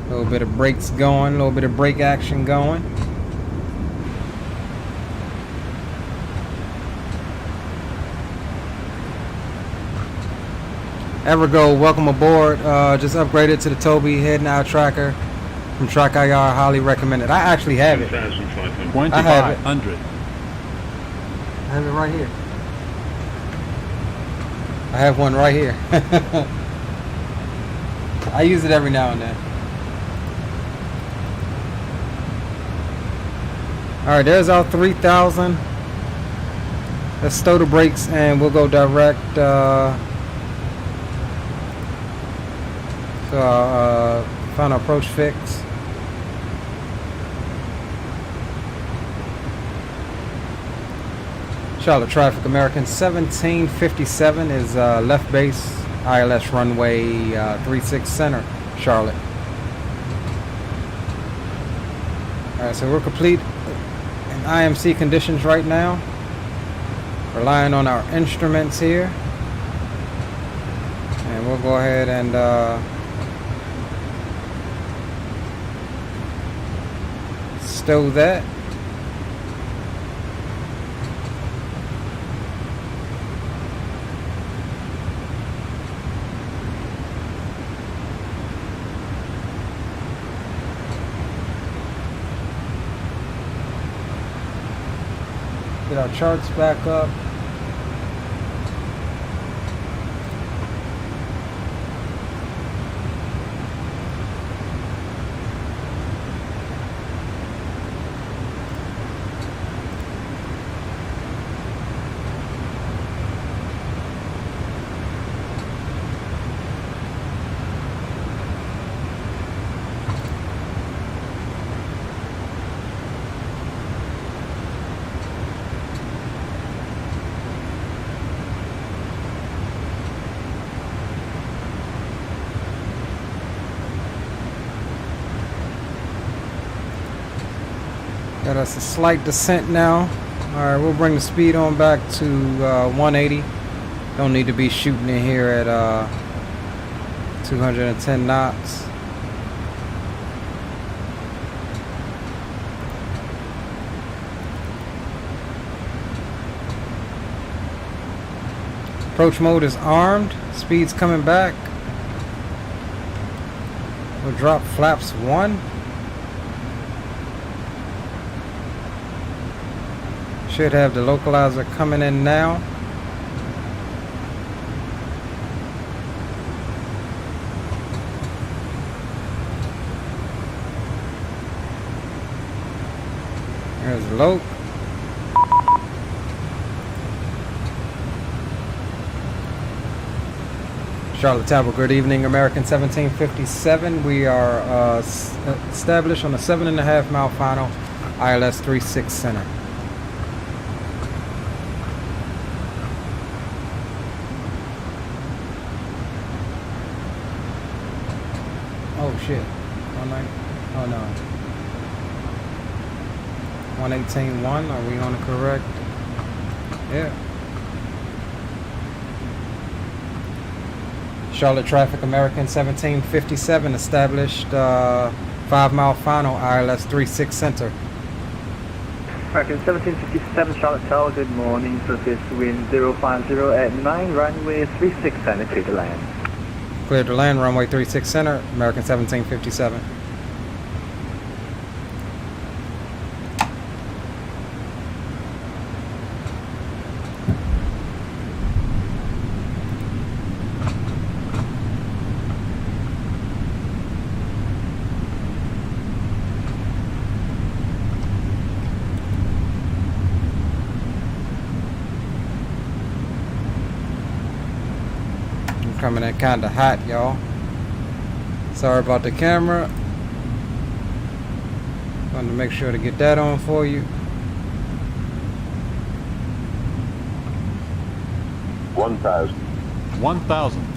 A little bit of brakes going, a little bit of brake action going. Evergo, welcome aboard. Just upgraded to the Toby head and eye tracker from Track IR. Highly recommended. I actually have it. I have it. 2,500. I have it right here. I have one right here. I use it every now and then. Alright, there's our 3,000. Let's stow the brakes and we'll go direct. So final approach fix. Charlotte traffic, American 1757 is left base, ILS runway 36 center, Charlotte. Alright, so we're complete in IMC conditions right now. Relying on our instruments here. And we'll go ahead and stow that. Get our charts back up. Got us a slight descent now. Alright, we'll bring the speed on back to 180. Don't need to be shooting in here at 210 knots. Approach mode is armed. Speed's coming back. We'll drop flaps 1. Should have the localizer coming in now. There's the loc. Charlotte Tower, good evening, American 1757. We are established on a 7.5 mile final, ILS 36 center. Oh shit. Oh no. 118.1, are we on the correct? Yeah. Charlotte traffic, American 1757, established 5 mile final, ILS 36 center. American 1757, Charlotte Tower, good morning. Surface wind 050 at 9, runway 36 center, clear to land. Clear to land, runway 36 center, American 1757. Coming in kind of hot, y'all. Sorry about the camera. Wanted to make sure to get that on for you. 1,000. 1,000.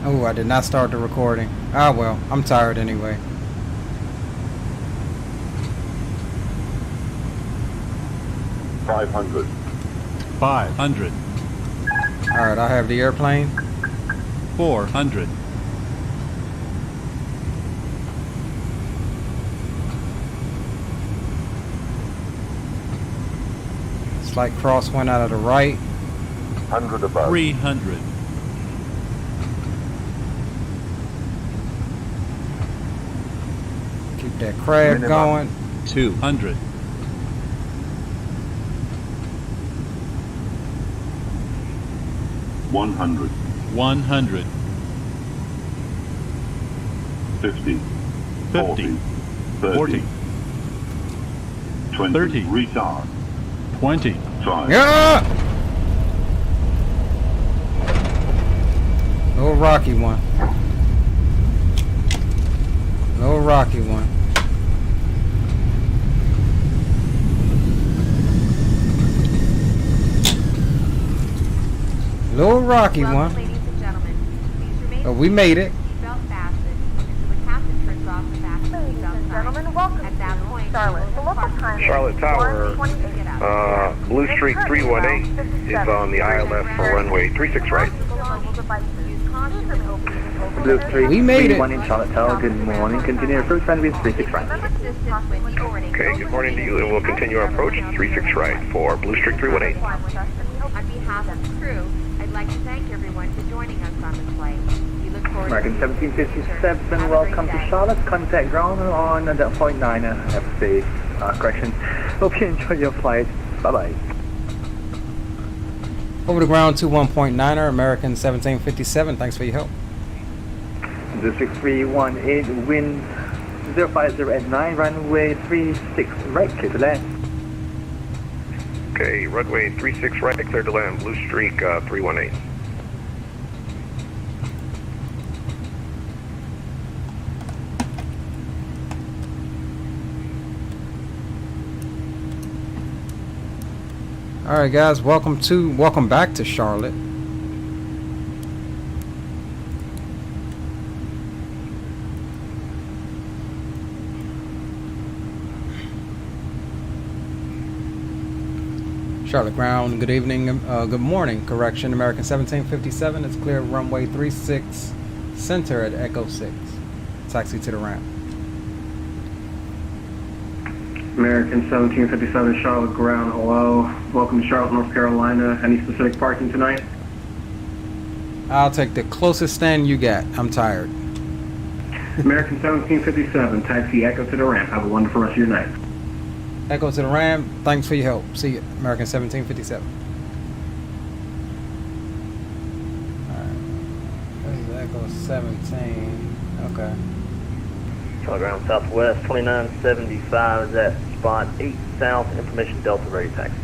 Oh, I did not start the recording. Ah, well, I'm tired anyway. $500. 500. All right, I have the airplane. 400. Slight crosswind out of the right. 100 above. 300. Keep that crab Minimum. going. 200. 100. 100. 50. 50. 40. 20. 30. Retard. 20. 5. Yeah! Little rocky one. Little rocky one. Little rocky Welcome, one. ladies and gentlemen. Please remain But we made it. seatbelt fastened until the captain turns off the fasten Ladies seatbelt and sign. gentlemen, welcome At that to point, Charlotte. The local time is Charlotte Tower, 1:28. Blue Streak 318 is on the ILS for runway 36 right. Blue Streak We made it. 31 in Charlotte Tower, good morning. Continue approach runway 36 right. Okay, good morning to you, and we'll continue our approach 36 right for Blue Streak 318. On behalf of the crew, I'd like to thank everyone for joining us on this flight. We look forward American to seeing you in the future. 1757, Have a welcome great to day. Charlotte. Contact ground on the 0.9 FSA. Correction. Hope you enjoy your flight. Bye-bye. Over the ground 21.9er, American 1757. Thanks for your help. District 318, wind 050 at 9, runway 36 right, clear to land. Okay, runway 36 right, clear to land, Blue Streak 318. All right, guys, welcome back to Charlotte. Charlotte ground, good evening, good morning, correction, American 1757, it's clear runway 36, center at Echo 6, taxi to the ramp. American 1757, Charlotte ground, hello. Welcome to Charlotte, North Carolina. Any specific parking tonight? I'll take the closest stand you got, I'm tired. American 1757, taxi Echo to the ramp. Have a wonderful rest of your night. Echo to the Ram. Thanks for your help. See you. American 1757. Alright. This is Echo 17. Okay. Telegram Southwest 2975 is at spot 8 South. Information Delta ready taxi.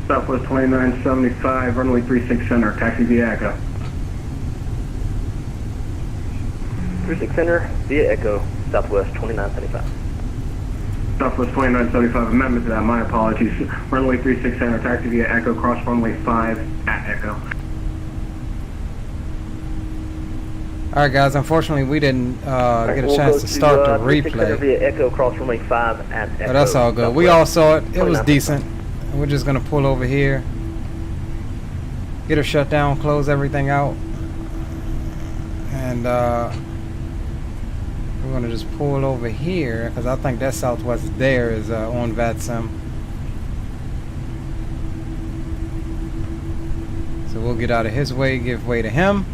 Southwest 2975, runway 36 center, taxi via Echo. 36 center via Echo, Southwest 2975. Southwest 2975, amendment to that, my apologies. Runway 36 center, taxi via Echo, cross runway 5 at Echo. Alright guys, unfortunately we didn't get a chance to start the 36 center replay. via Echo, cross runway 5 at Echo. But that's all good. We Southwest all saw it. It was 2975. decent. We're just gonna pull over here, get her shut down, close everything out, and we're gonna just pull over here because I think that Southwest there is on VATSIM. So we'll get out of his way, give way to him,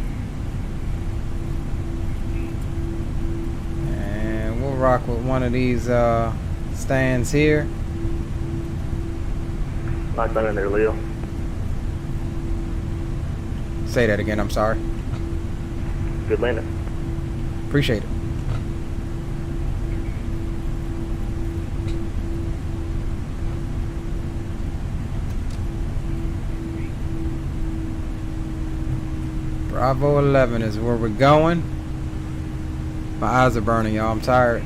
and we'll rock with one of these stands here. Lock that in there, Leo. Say that again, I'm sorry. Good landing. Appreciate it. Bravo 11 is where we're going. My eyes are burning, y'all. I'm tired.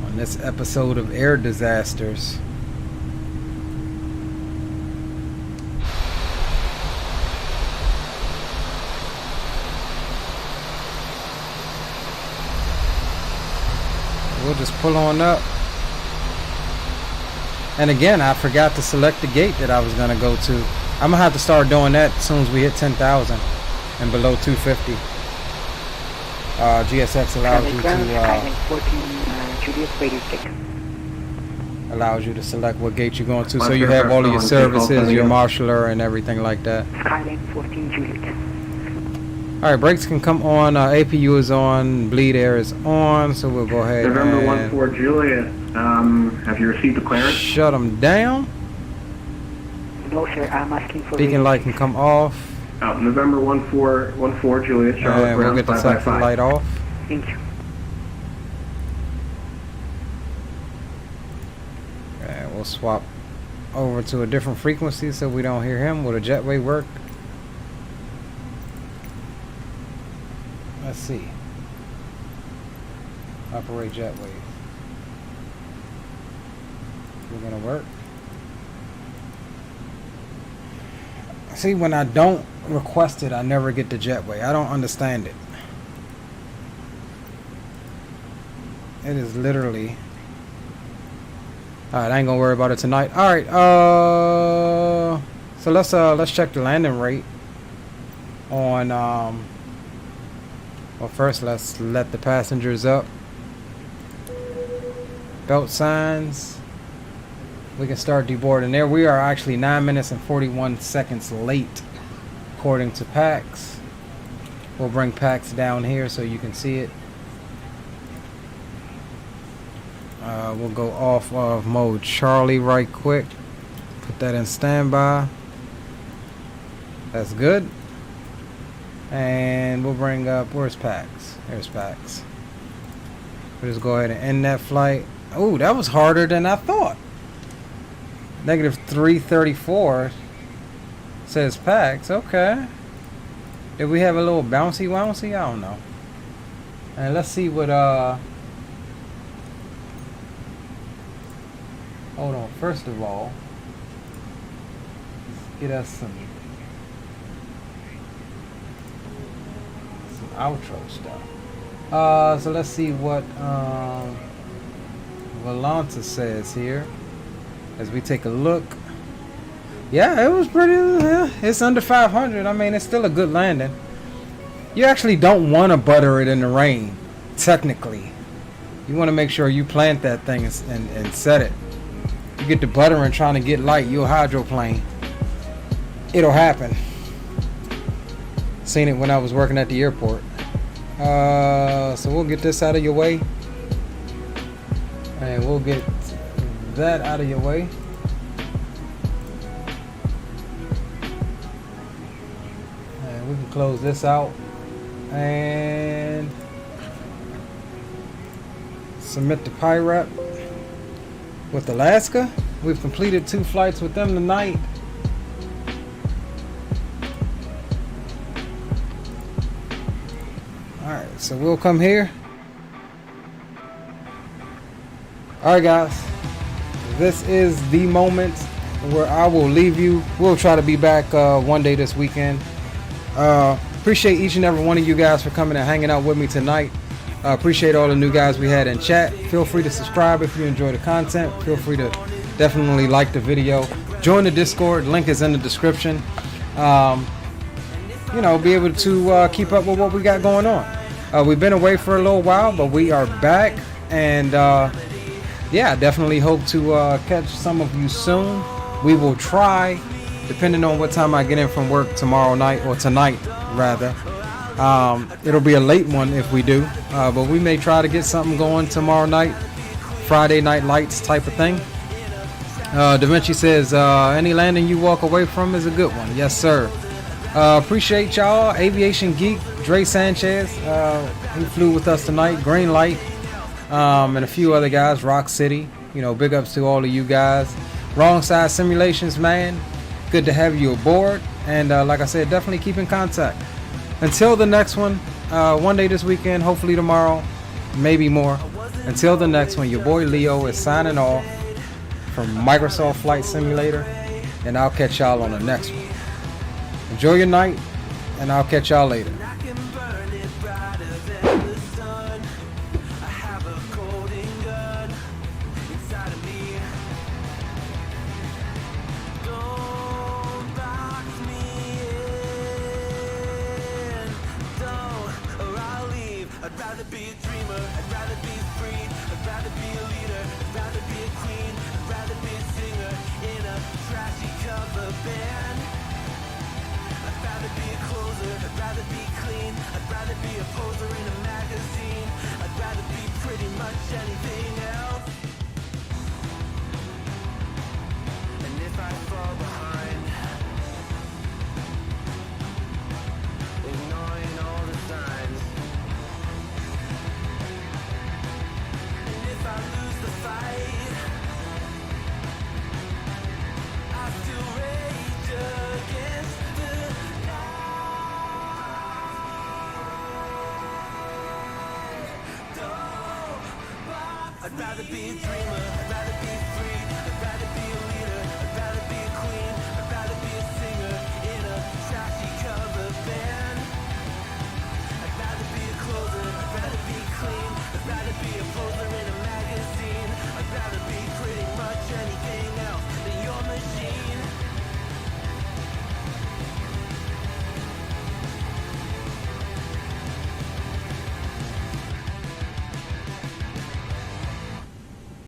On this episode of Air Disasters. We'll just pull on up. And again, I forgot to select the gate that I was going to go to. I'm going to have to start doing that as soon as we hit 10,000 and below 250. GSX allows you to allows you to select what gate you're going to, so you have all of your services, your marshaller, and everything like that. Skyline 14 Juliet. All right, brakes can come on. APU is on. Bleed air is on. So we'll go ahead. November 14 Juliet. Have you received the clearance? Shut them down. No, sir. I'm asking for. Beacon light can come off. November 14 Juliet. Charlotte And we'll get the second light off. Thank you. And we'll swap over to a different frequency so we don't hear him. Will the jetway work? Let's see. Operate jetway. We're gonna work. See, when I don't request it, I never get the jetway. I don't understand it. It is literally. Alright, I ain't gonna worry about it tonight. Alright, so let's check the landing rate on well, first let's let the passengers up. Belt signs. We can start deboarding there. We are actually 9 minutes and 41 seconds late, according to PAX. We'll bring PAX down here so you can see it. We'll go off of mode Charlie right quick. Put that in standby. That's good. And we'll bring up, where's PAX? There's PAX. We'll just go ahead and end that flight. Oh, that was harder than I thought. Negative 334 says PAX. Okay. Did we have a little bouncy wouncy? I don't know. And let's see what hold on. First of all, let's get us some outro stuff. So let's see what Volanta says here as we take a look. Yeah, it was pretty. Yeah, it's under 500. I mean, it's still a good landing. You actually don't want to butter it in the rain, technically. You want to make sure you plant that thing and set it. You get the buttering trying to get light, you'll hydroplane. It'll happen. Seen it when I was working at the airport. So we'll get this out of your way. And we'll get that out of your way. And we can close this out. And submit the PIREP with Alaska. We've completed 2 flights with them tonight. Alright, so we'll come here. Alright guys, this is the moment where I will leave you. We'll try to be back one day this weekend. Appreciate each and every one of you guys for coming and hanging out with me tonight. Appreciate all the new guys we had in chat. Feel free to subscribe if you enjoy the content. Feel free to definitely like the video. Join the Discord, link is in the description. You know, be able to keep up with what we got going on. We've been away for a little while, but we are back. And yeah, definitely hope to catch some of you soon. We will try, depending on what time I get in from work tomorrow night, or tonight rather. It'll be a late one if we do, but we may try to get something going tomorrow night, Friday night lights type of thing. Da Vinci says, any landing you walk away from is a good one. Yes, sir. Appreciate y'all. Aviation Geek, Dre Sanchez, he flew with us tonight. Green Light, and a few other guys. Rock City, you know, big ups to all of you guys. Wrong Side Simulations, man, good to have you aboard. And like I said, definitely keep in contact. Until the next one, one day this weekend, hopefully tomorrow, maybe more. Until the next one, your boy Leo is signing off from Microsoft Flight Simulator, and I'll catch y'all on the next one. Enjoy your night, and I'll catch y'all later. I'd rather be a dreamer, I'd rather be free, I'd rather be a leader, I'd rather be a queen, I'd rather be a singer in a trashy cover band. I'd rather be a closer, I'd rather be clean, I'd rather be a poser in a magazine, I'd rather be pretty much anything else. And if I fall behind, ignoring all the signs, if I lose the fight, I still rage against the night. I'd rather be a dreamer, I'd rather be free, I'd rather be a